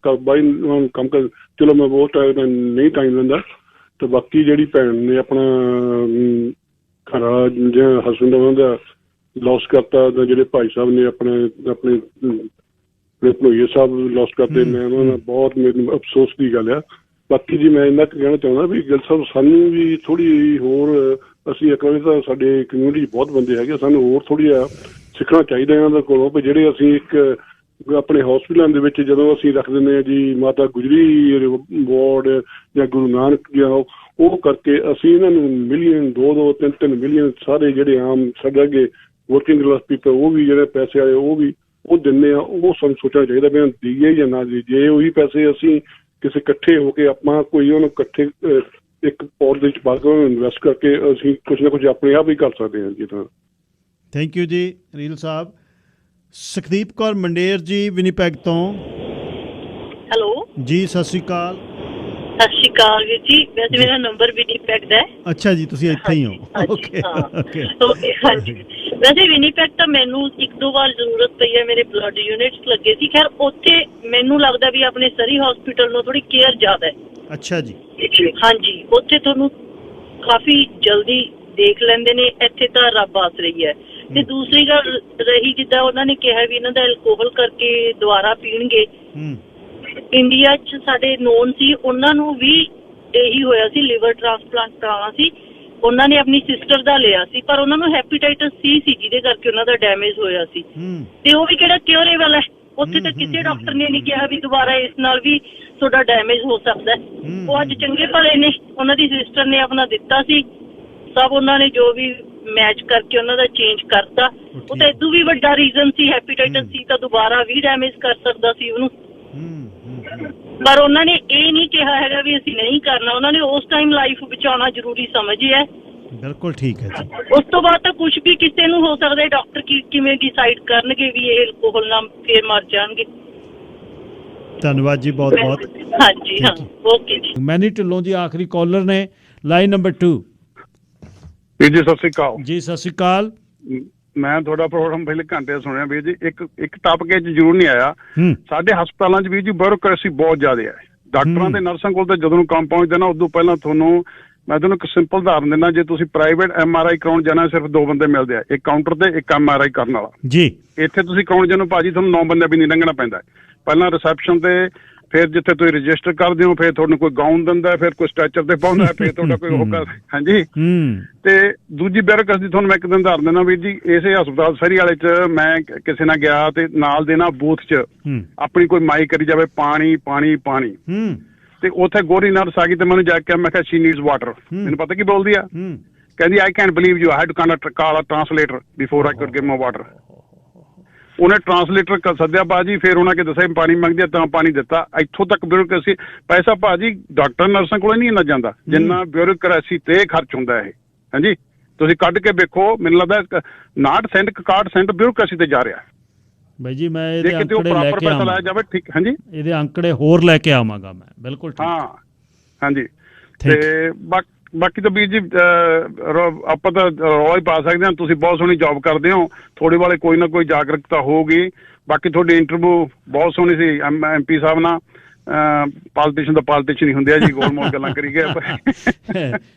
ਬਾਈ ਕੰਮ ਕਰ। ਚਲੋ ਮੈਂ ਬਹੁਤ ਨਹੀਂ ਟਾਈਮ ਲੈਂਦਾ। ਤੇ ਬਾਕੀ ਜਿਹੜੀ ਭੈਣ ਨੇ ਆਪਣਾ ਖਰਾ ਜਿਹੜਾ ਹਸਬੈਂਡ ਉਹਨਾਂ ਦਾ ਲੋਸ ਕਰਤਾ, ਜਿਹੜੇ ਭਾਈ ਸਾਹਿਬ ਨੇ ਆਪਣੇ ਭਨੋਈਏ ਸਾਹਿਬ ਲੋਸ ਕਰਦੇ, ਮੈਂ ਉਹਨਾਂ ਨਾਲ ਬਹੁਤ ਮੈਨੂੰ ਅਫਸੋਸ ਦੀ ਗੱਲ ਆ। ਬਾਕੀ ਜੀ ਮੈਂ ਇੰਨਾ ਕੁ ਕਹਿਣਾ ਚਾਹੁੰਦਾ ਵੀ ਗਿੱਲ ਸਾਹਿਬ ਸਾਨੂੰ ਵੀ ਥੋੜ੍ਹੀ ਹੋਰ, ਅਸੀਂ ਇੱਕ ਵਾਰੀ ਤਾਂ ਸਾਡੇ ਕਮਿਊਨਿਟੀ 'ਚ ਬਹੁਤ ਬੰਦੇ ਹੈਗੇ, ਸਾਨੂੰ ਹੋਰ ਥੋੜ੍ਹੀ ਜਿਹਾ ਸਿੱਖਣਾ ਚਾਹੀਦਾ ਇਹਨਾਂ ਦੇ ਕੋਲੋਂ ਵੀ ਜਿਹੜੇ ਅਸੀਂ ਇੱਕ ਆਪਣੇ ਹੌਸਪੀਟਲਾਂ ਦੇ ਵਿੱਚ ਜਦੋਂ ਅਸੀਂ ਰੱਖ ਦਿੰਦੇ ਹਾਂ ਜੀ ਮਾਤਾ ਗੁਜਰੀ ਵਾਰਡ ਜਾਂ ਗੁਰੂ ਨਾਨਕ ਜਾਂ ਉਹ ਕਰਕੇ ਅਸੀਂ ਇਹਨਾਂ ਨੂੰ ਮਿਲੀਅਨ 2-2, 3-3 ਮਿਲੀਅਨ ਸਾਰੇ ਜਿਹੜੇ ਆਮ ਸਾਡੇ ਅੱਗੇ ਵਰਕਿੰਗ ਕਲਾਸ ਪੀਪਲ, ਉਹ ਵੀ ਜਿਹੜੇ ਪੈਸੇ ਆਏ ਉਹ ਦਿੰਦੇ ਆ, ਉਹ ਸਾਨੂੰ ਸੋਚਣਾ ਚਾਹੀਦਾ ਵੀ ਦੇਈਏ ਜਾਂ ਨਾ ਦੇਈਏ। ਜੇ ਉਹੀ ਪੈਸੇ ਅਸੀਂ ਕਿਸੇ ਇਕੱਠੇ ਹੋ ਕੇ ਆਪਾਂ ਕੋਈ ਉਹਨੂੰ ਇਕੱਠੇ ਇੱਕ ਪੌੜ ਦੇ ਵਿੱਚ ਪਾ ਕੇ ਉਹਨੂੰ ਇਨਵੈਸਟ ਕਰਕੇ ਅਸੀਂ ਕੁਛ ਨਾ ਕੁਛ ਆਪਣੇ ਆਪ ਹੀ ਕਰ ਸਕਦੇ ਹਾਂ ਜੀ। ਤਾਂ ਥੈਂਕ ਯੂ ਜੀ ਰੀਲ ਸਾਹਿਬ। ਸੁਖਦੀਪ ਕੌਰ ਮੰਡੇਰ ਜੀ ਵਿਨੀਪੈਗ ਤੋਂ। ਹੈਲੋ ਜੀ, ਸਤਿ ਸ਼੍ਰੀ ਅਕਾਲ। ਸਤਿ ਸ਼੍ਰੀ ਅਕਾਲ ਵੀਰ ਜੀ। ਵੈਸੇ ਮੇਰਾ ਨੰਬਰ ਵਿਨੀਪੈਗ ਦਾ ਹੈ। ਅੱਛਾ ਜੀ, ਤੁਸੀਂ ਇੱਥੇ ਹੀ ਹੋ। ਹਾਂਜੀ, ਵੈਸੇ ਵਿਨੀਪੈਗ ਤਾਂ ਮੈਨੂੰ 1-2 ਵਾਰ ਜ਼ਰੂਰਤ ਪਈ ਹੈ, ਮੇਰੇ ਬਲੱਡ ਯੂਨਿਟਸ ਲੱਗੇ ਸੀ। ਖੈਰ ਉੱਥੇ ਮੈਨੂੰ ਲੱਗਦਾ ਵੀ ਆਪਣੇ ਸਰੀ ਹਸਪੀਟਲ ਨੂੰ ਥੋੜੀ ਕੇਅਰ ਜ਼ਿਆਦਾ ਹੈ। ਅੱਛਾ ਜੀ। ਹਾਂਜੀ, ਉੱਥੇ ਤੁਹਾਨੂੰ ਕਾਫੀ ਜਲਦੀ ਦੇਖ ਲੈਂਦੇ ਨੇ, ਇੱਥੇ ਤਾਂ ਰੱਬ ਆਸ ਰਹੀ ਹੈ। ਤੇ ਦੂਸਰੀ ਗੱਲ ਰਹੀ, ਜਿੱਦਾਂ ਉਹਨਾਂ ਨੇ ਕਿਹਾ ਵੀ ਇਹਨਾਂ ਦਾ ਐਲਕੋਹਲ ਕਰਕੇ ਦੁਬਾਰਾ ਪੀਣਗੇ, ਇੰਡੀਆ 'ਚ ਸਾਡੇ ਨੋਨ ਸੀ, ਉਹਨਾਂ ਨੂੰ ਵੀ ਇਹੀ ਹੋਇਆ ਸੀ, ਲਿਵਰ ਟ੍ਰਾਂਸਪਲਾਂਟ ਕਰਾਉਣਾ ਸੀ, ਉਹਨਾਂ ਨੇ ਆਪਣੀ ਸਿਸਟਰ ਦਾ ਲਿਆ ਸੀ, ਪਰ ਉਹਨਾਂ ਨੂੰ ਹੈਪੇਟਾਈਟਸ ਸੀ ਜਿਹਦੇ ਕਰਕੇ ਉਹਨਾਂ ਦਾ ਡੈਮੇਜ ਹੋਇਆ ਸੀ। ਤੇ ਉਹ ਵੀ ਕਿਹੜਾ ਕਿਉਰੇਬਲ ਹੈ, ਉੱਥੇ ਤਾਂ ਕਿਸੇ ਡਾਕਟਰ ਨੇ ਨਹੀਂ ਕਿਹਾ ਵੀ ਦੁਬਾਰਾ ਇਸ ਨਾਲ ਵੀ ਤੁਹਾਡਾ ਡੈਮੇਜ ਹੋ ਸਕਦਾ। ਉਹ ਅੱਜ ਚੰਗੇ ਭਲੇ ਨੇ, ਉਹਨਾਂ ਦੀ ਸਿਸਟਰ ਨੇ ਆਪਣਾ ਦਿੱਤਾ ਸੀ ਸਭ, ਉਹਨਾਂ ਨੇ ਜੋ ਵੀ ਮੈਚ ਕਰਕੇ ਉਹਨਾਂ ਦਾ ਚੇਂਜ ਕਰਤਾ। ਉਹ ਤਾਂ ਇਦੋਂ ਵੀ ਵੱਡਾ ਰੀਜ਼ਨ ਸੀ, ਹੈਪੇਟਾਈਟਸ ਸੀ ਤਾਂ ਦੁਬਾਰਾ ਵੀ ਡੈਮੇਜ ਕਰ ਸਕਦਾ ਸੀ ਉਹਨੂੰ। ਪਰ ਉਹਨਾਂ ਨੇ ਇਹ ਨਹੀਂ ਕਿਹਾ ਹੈਗਾ ਵੀ ਅਸੀਂ ਨਹੀਂ ਕਰਨਾ, ਉਹਨਾਂ ਨੇ ਉਸ ਟਾਈਮ ਲਾਈਫ ਬਚਾਉਣਾ ਜ਼ਰੂਰੀ ਸਮਝਿਆ। ਬਿਲਕੁਲ ਠੀਕ ਹੈ ਜੀ। ਉਸ ਤੋਂ ਬਾਅਦ ਤਾਂ ਕੁਝ ਵੀ ਕਿਸੇ ਨੂੰ ਹੋ ਸਕਦਾ, ਡਾਕਟਰ ਕਿਵੇਂ ਡਿਸਾਈਡ ਕਰਨਗੇ ਵੀ ਇਹ ਐਲਕੋਹਲ ਨਾਲ ਫੇਰ ਮਰ ਜਾਣਗੇ। ਧੰਨਵਾਦ ਜੀ, ਬਹੁਤ ਬਹੁਤ। ਹਾਂਜੀ ਹਾਂ, ਓਕੇ ਜੀ। ਮੈਨੀ ਢਿੱਲੋਂ ਜੀ ਆਖਰੀ ਕਾਲਰ ਨੇ, ਲਾਈਨ ਨੰਬਰ 2। ਜੀ ਸਤਿ ਸ਼੍ਰੀ ਅਕਾਲ। ਜੀ ਸਤਿ ਸ਼੍ਰੀ ਅਕਾਲ। ਮੈਂ ਤੁਹਾਡਾ ਪ੍ਰੋਗਰਾਮ ਪਹਿਲੇ ਘੰਟੇ ਸੁਣਿਆ ਵੀਰ ਜੀ। ਇੱਕ ਟਾਪਿਕ 'ਚ ਜ਼ਰੂਰ ਨਹੀਂ ਆਇਆ, ਸਾਡੇ ਹਸਪਤਾਲਾਂ 'ਚ ਵੀਰ ਜੀ ਬਿਊਰੋਕ੍ਰੇਸੀ ਬਹੁਤ ਜ਼ਿਆਦਾ ਹੈ। ਡਾਕਟਰਾਂ ਤੇ ਨਰਸਾਂ ਕੋਲ ਤਾਂ ਜਦੋਂ ਨੂੰ ਕੰਮ ਪਹੁੰਚਦੇ ਨਾ, ਉਦੋਂ ਪਹਿਲਾਂ ਮੈਂ ਤੁਹਾਨੂੰ ਇੱਕ ਸਿੰਪਲ ਉਦਾਹਰਨ ਦਿੰਦਾ। ਜੇ ਤੁਸੀਂ ਪ੍ਰਾਈਵੇਟ MRI ਕਰਾਉਣ ਜਾਣਾ, ਸਿਰਫ 2 ਬੰਦੇ ਮਿਲਦੇ ਆ, ਇੱਕ ਕਾਊਂਟਰ ਤੇ ਇੱਕ MRI ਕਰਨ ਵਾਲਾ ਜੀ। ਇੱਥੇ ਤੁਸੀਂ ਕਰਾਉਣ ਜਾਣੋ ਭਾਜੀ, ਤੁਹਾਨੂੰ 9 ਬੰਦੇ ਵੀ ਨਹੀਂ ਲੰਘਣਾ ਪੈਂਦਾ। ਪਹਿਲਾਂ ਰਿਸੈਪਸ਼ਨ ਤੇ ਫਿਰ ਜਿੱਥੇ ਤੁਸੀਂ ਰਜਿਸਟਰ ਕਰਦੇ ਹੋ ਫਿਰ ਤੁਹਾਨੂੰ ਕੋਈ ਗਾਊਨ ਦਿੰਦਾ, ਫਿਰ ਕੋਈ ਸਟ੍ਰੈਚਰ ਤੇ ਪਾਉਂਦਾ, ਫਿਰ ਤੁਹਾਡਾ ਕੋਈ ਉਹ ਕਰ, ਹਾਂਜੀ। ਤੇ ਦੂਜੀ ਬਿਊਰੋਕ੍ਰੇਸੀ ਤੁਹਾਨੂੰ ਮੈਂ ਇੱਕ ਦਿਨ ਦੱਸ ਦਿੰਦਾ ਵੀਰ ਜੀ, ਇਸੇ ਹਸਪਤਾਲ ਸਰੀ ਵਾਲੇ 'ਚ ਮੈਂ ਕਿਸੇ ਨਾਲ ਗਿਆ ਤੇ ਨਾਲ ਦੇ ਨਾ ਬੂਥ 'ਚ ਆਪਣੀ ਕੋਈ ਮਾਈ ਕਰੀ ਜਾਵੇ ਪਾਣੀ ਪਾਣੀ ਪਾਣੀ, ਤੇ ਉੱਥੇ ਗੋਰੀ ਨਰਸ ਆ ਗਈ ਤੇ ਮੈਨੂੰ ਜਾ ਕੇ ਮੈਂ ਕਿਹਾ ਸ਼ੀ ਨੀਡਸ ਵਾਟਰ। ਮੈਨੂੰ ਪਤਾ ਕੀ ਬੋਲਦੀ ਆ, ਕਹਿੰਦੀ I can't believe you, I had to call a translator before I could give my water. ਉਹਨੇ ਟ੍ਰਾਂਸਲੇਟਰ ਸੱਦਿਆ ਭਾਜੀ, ਫਿਰ ਉਹਨਾਂ ਕੇ ਦੱਸਿਆ ਪਾਣੀ ਮੰਗਦੀ ਆ ਤਾਂ ਪਾਣੀ ਦਿੱਤਾ। ਇੱਥੋਂ ਤੱਕ ਬਿਊਰੋਕ੍ਰੇਸੀ, ਪੈਸਾ ਭਾਜੀ ਡਾਕਟਰ ਨਰਸਾਂ ਕੋਲ ਨਹੀਂ ਇੰਨਾ ਜਾਂਦਾ ਜਿੰਨਾ ਬਿਊਰੋਕ੍ਰੇਸੀ ਤੇ ਖਰਚ ਹੁੰਦਾ ਇਹ। ਹਾਂਜੀ, ਤੁਸੀਂ ਕੱਢ ਕੇ ਵੇਖੋ, ਮੈਨੂੰ ਲੱਗਦਾ 59% ਬਿਊਰੋਕ੍ਰੇਸੀ ਤੇ ਜਾ ਰਿਹਾ ਬਾਈ ਜੀ। ਮੈਂ ਇਹਦੇ ਅੰਕੜੇ ਲੈ ਕੇ ਆਵਾਂਗਾ ਜਾਵੇ, ਠੀਕ, ਹਾਂਜੀ, ਇਹਦੇ ਅੰਕੜੇ ਹੋਰ ਲੈ ਕੇ ਆਵਾਂਗਾ ਮੈਂ, ਬਿਲਕੁਲ ਠੀਕ। ਹਾਂ, ਹਾਂਜੀ। ਤੇ ਬਾਕੀ ਤਾਂ ਵੀਰ ਜੀ ਆਪਾਂ ਤਾਂ ਰੌਲਾ ਹੀ ਪਾ ਸਕਦੇ ਹਾਂ, ਤੁਸੀਂ ਬਹੁਤ ਸੋਹਣੀ ਜੌਬ ਕਰਦੇ ਹੋ, ਤੁਹਾਡੇ ਵਾਲੇ ਕੋਈ ਨਾ ਕੋਈ ਜਾਗਰੂਕਤਾ ਹੋਊਗੀ। ਬਾਕੀ ਤੁਹਾਡੀ ਇੰਟਰਵਿਊ ਬਹੁਤ ਸੋਹਣੀ ਸੀ MP ਸਾਹਿਬ ਨਾਲ। ਪੋਲੀਟੀਸ਼ਨ ਦਾ ਪੋਲੀਟੀਸ਼ਨ ਹੀ ਹੁੰਦੇ ਆ ਜੀ, ਗੋਲ ਮੋਲ ਗੱਲਾਂ ਕਰੀ ਗਏ।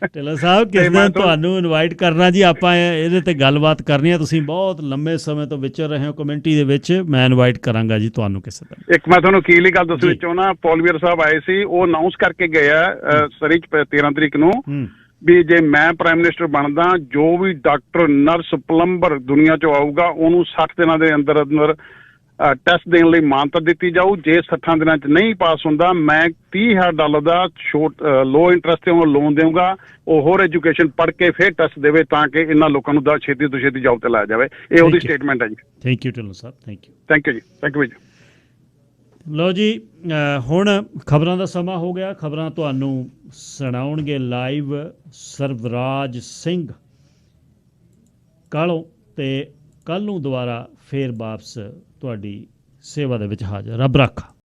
ਢਿੱਲੋਂ ਸਾਹਿਬ ਕਿਸ ਦਿਨ ਤੁਹਾਨੂੰ ਇਨਵਾਈਟ ਕਰਨਾ ਜੀ, ਆਪਾਂ ਇਹਦੇ ਤੇ ਗੱਲਬਾਤ ਕਰਨੀ ਆ। ਤੁਸੀਂ ਬਹੁਤ ਲੰਬੇ ਸਮੇਂ ਤੋਂ ਵਿਚਰ ਰਹੇ ਹੋ ਕਮਿਊਨਿਟੀ ਦੇ ਵਿੱਚ, ਮੈਂ ਇਨਵਾਈਟ ਕਰਾਂਗਾ ਜੀ ਤੁਹਾਨੂੰ ਕਿਸੇ ਦਿਨ। ਇੱਕ ਮੈਂ ਤੁਹਾਨੂੰ ਕੀ ਲਈ ਗੱਲ ਦੱਸਣ ਵਿੱਚੋਂ ਨਾ, ਪੌਲਵੀਅਰ ਸਾਹਿਬ ਆਏ ਸੀ, ਉਹ ਅਨਾਊਂਸ ਕਰਕੇ ਗਏ ਆ ਸਰੀ 13 ਤਰੀਕ ਨੂੰ ਵੀ ਜੇ ਮੈਂ ਪ੍ਰਾਈਮ ਮਿਨਿਸਟਰ ਬਣਦਾ, ਜੋ ਵੀ ਡਾਕਟਰ ਨਰਸ ਪਲੰਬਰ ਦੁਨੀਆ 'ਚੋਂ ਆਊਗਾ ਉਹਨੂੰ 60 ਦਿਨਾਂ ਦੇ ਅੰਦਰ ਅੰਦਰ ਟੈਸਟ ਦੇਣ ਲਈ ਮਾਨਤਾ ਦਿੱਤੀ ਜਾਊ। ਜੇ 60 ਦਿਨਾਂ 'ਚ ਨਹੀਂ ਪਾਸ ਹੁੰਦਾ, ਮੈਂ $30,000 ਦਾ ਲੋ ਇੰਟਰਸਟ ਤੇ ਲੋਨ ਦੇਵਾਂਗਾ। ਉਹ ਹੋਰ ਐਜੂਕੇਸ਼ਨ ਪੜ੍ਹ ਕੇ ਫਿਰ ਟੈਸਟ ਦੇਵੇ ਤਾਂ ਕਿ ਇਹਨਾਂ ਲੋਕਾਂ ਨੂੰ ਛੇਤੀ ਤੋਂ ਛੇਤੀ ਜੌਬ ਤੇ ਲਾਇਆ ਜਾਵੇ। ਇਹ ਉਹਦੀ ਸਟੇਟਮੈਂਟ ਹੈ ਜੀ। Thank you Dhillon Sahib, thank you. Thank you ਜੀ, ਥੈਂਕ ਯੂ ਜੀ। ਲਓ ਜੀ, ਹੁਣ ਖਬਰਾਂ ਦਾ ਸਮਾਂ ਹੋ ਗਿਆ। ਖਬਰਾਂ ਤੁਹਾਨੂੰ ਸੁਣਾਉਣਗੇ ਲਾਈਵ ਸਰਵਰਾਜ ਸਿੰਘ ਕਾਲੋਂ, ਤੇ ਕੱਲ੍ਹ ਨੂੰ ਦੁਬਾਰਾ ਫੇਰ ਵਾਪਸ ਤੁਹਾਡੀ ਸੇਵਾ ਦੇ ਵਿੱਚ ਹਾਜ਼ਰ। ਰੱਬ ਰਾਖਾ।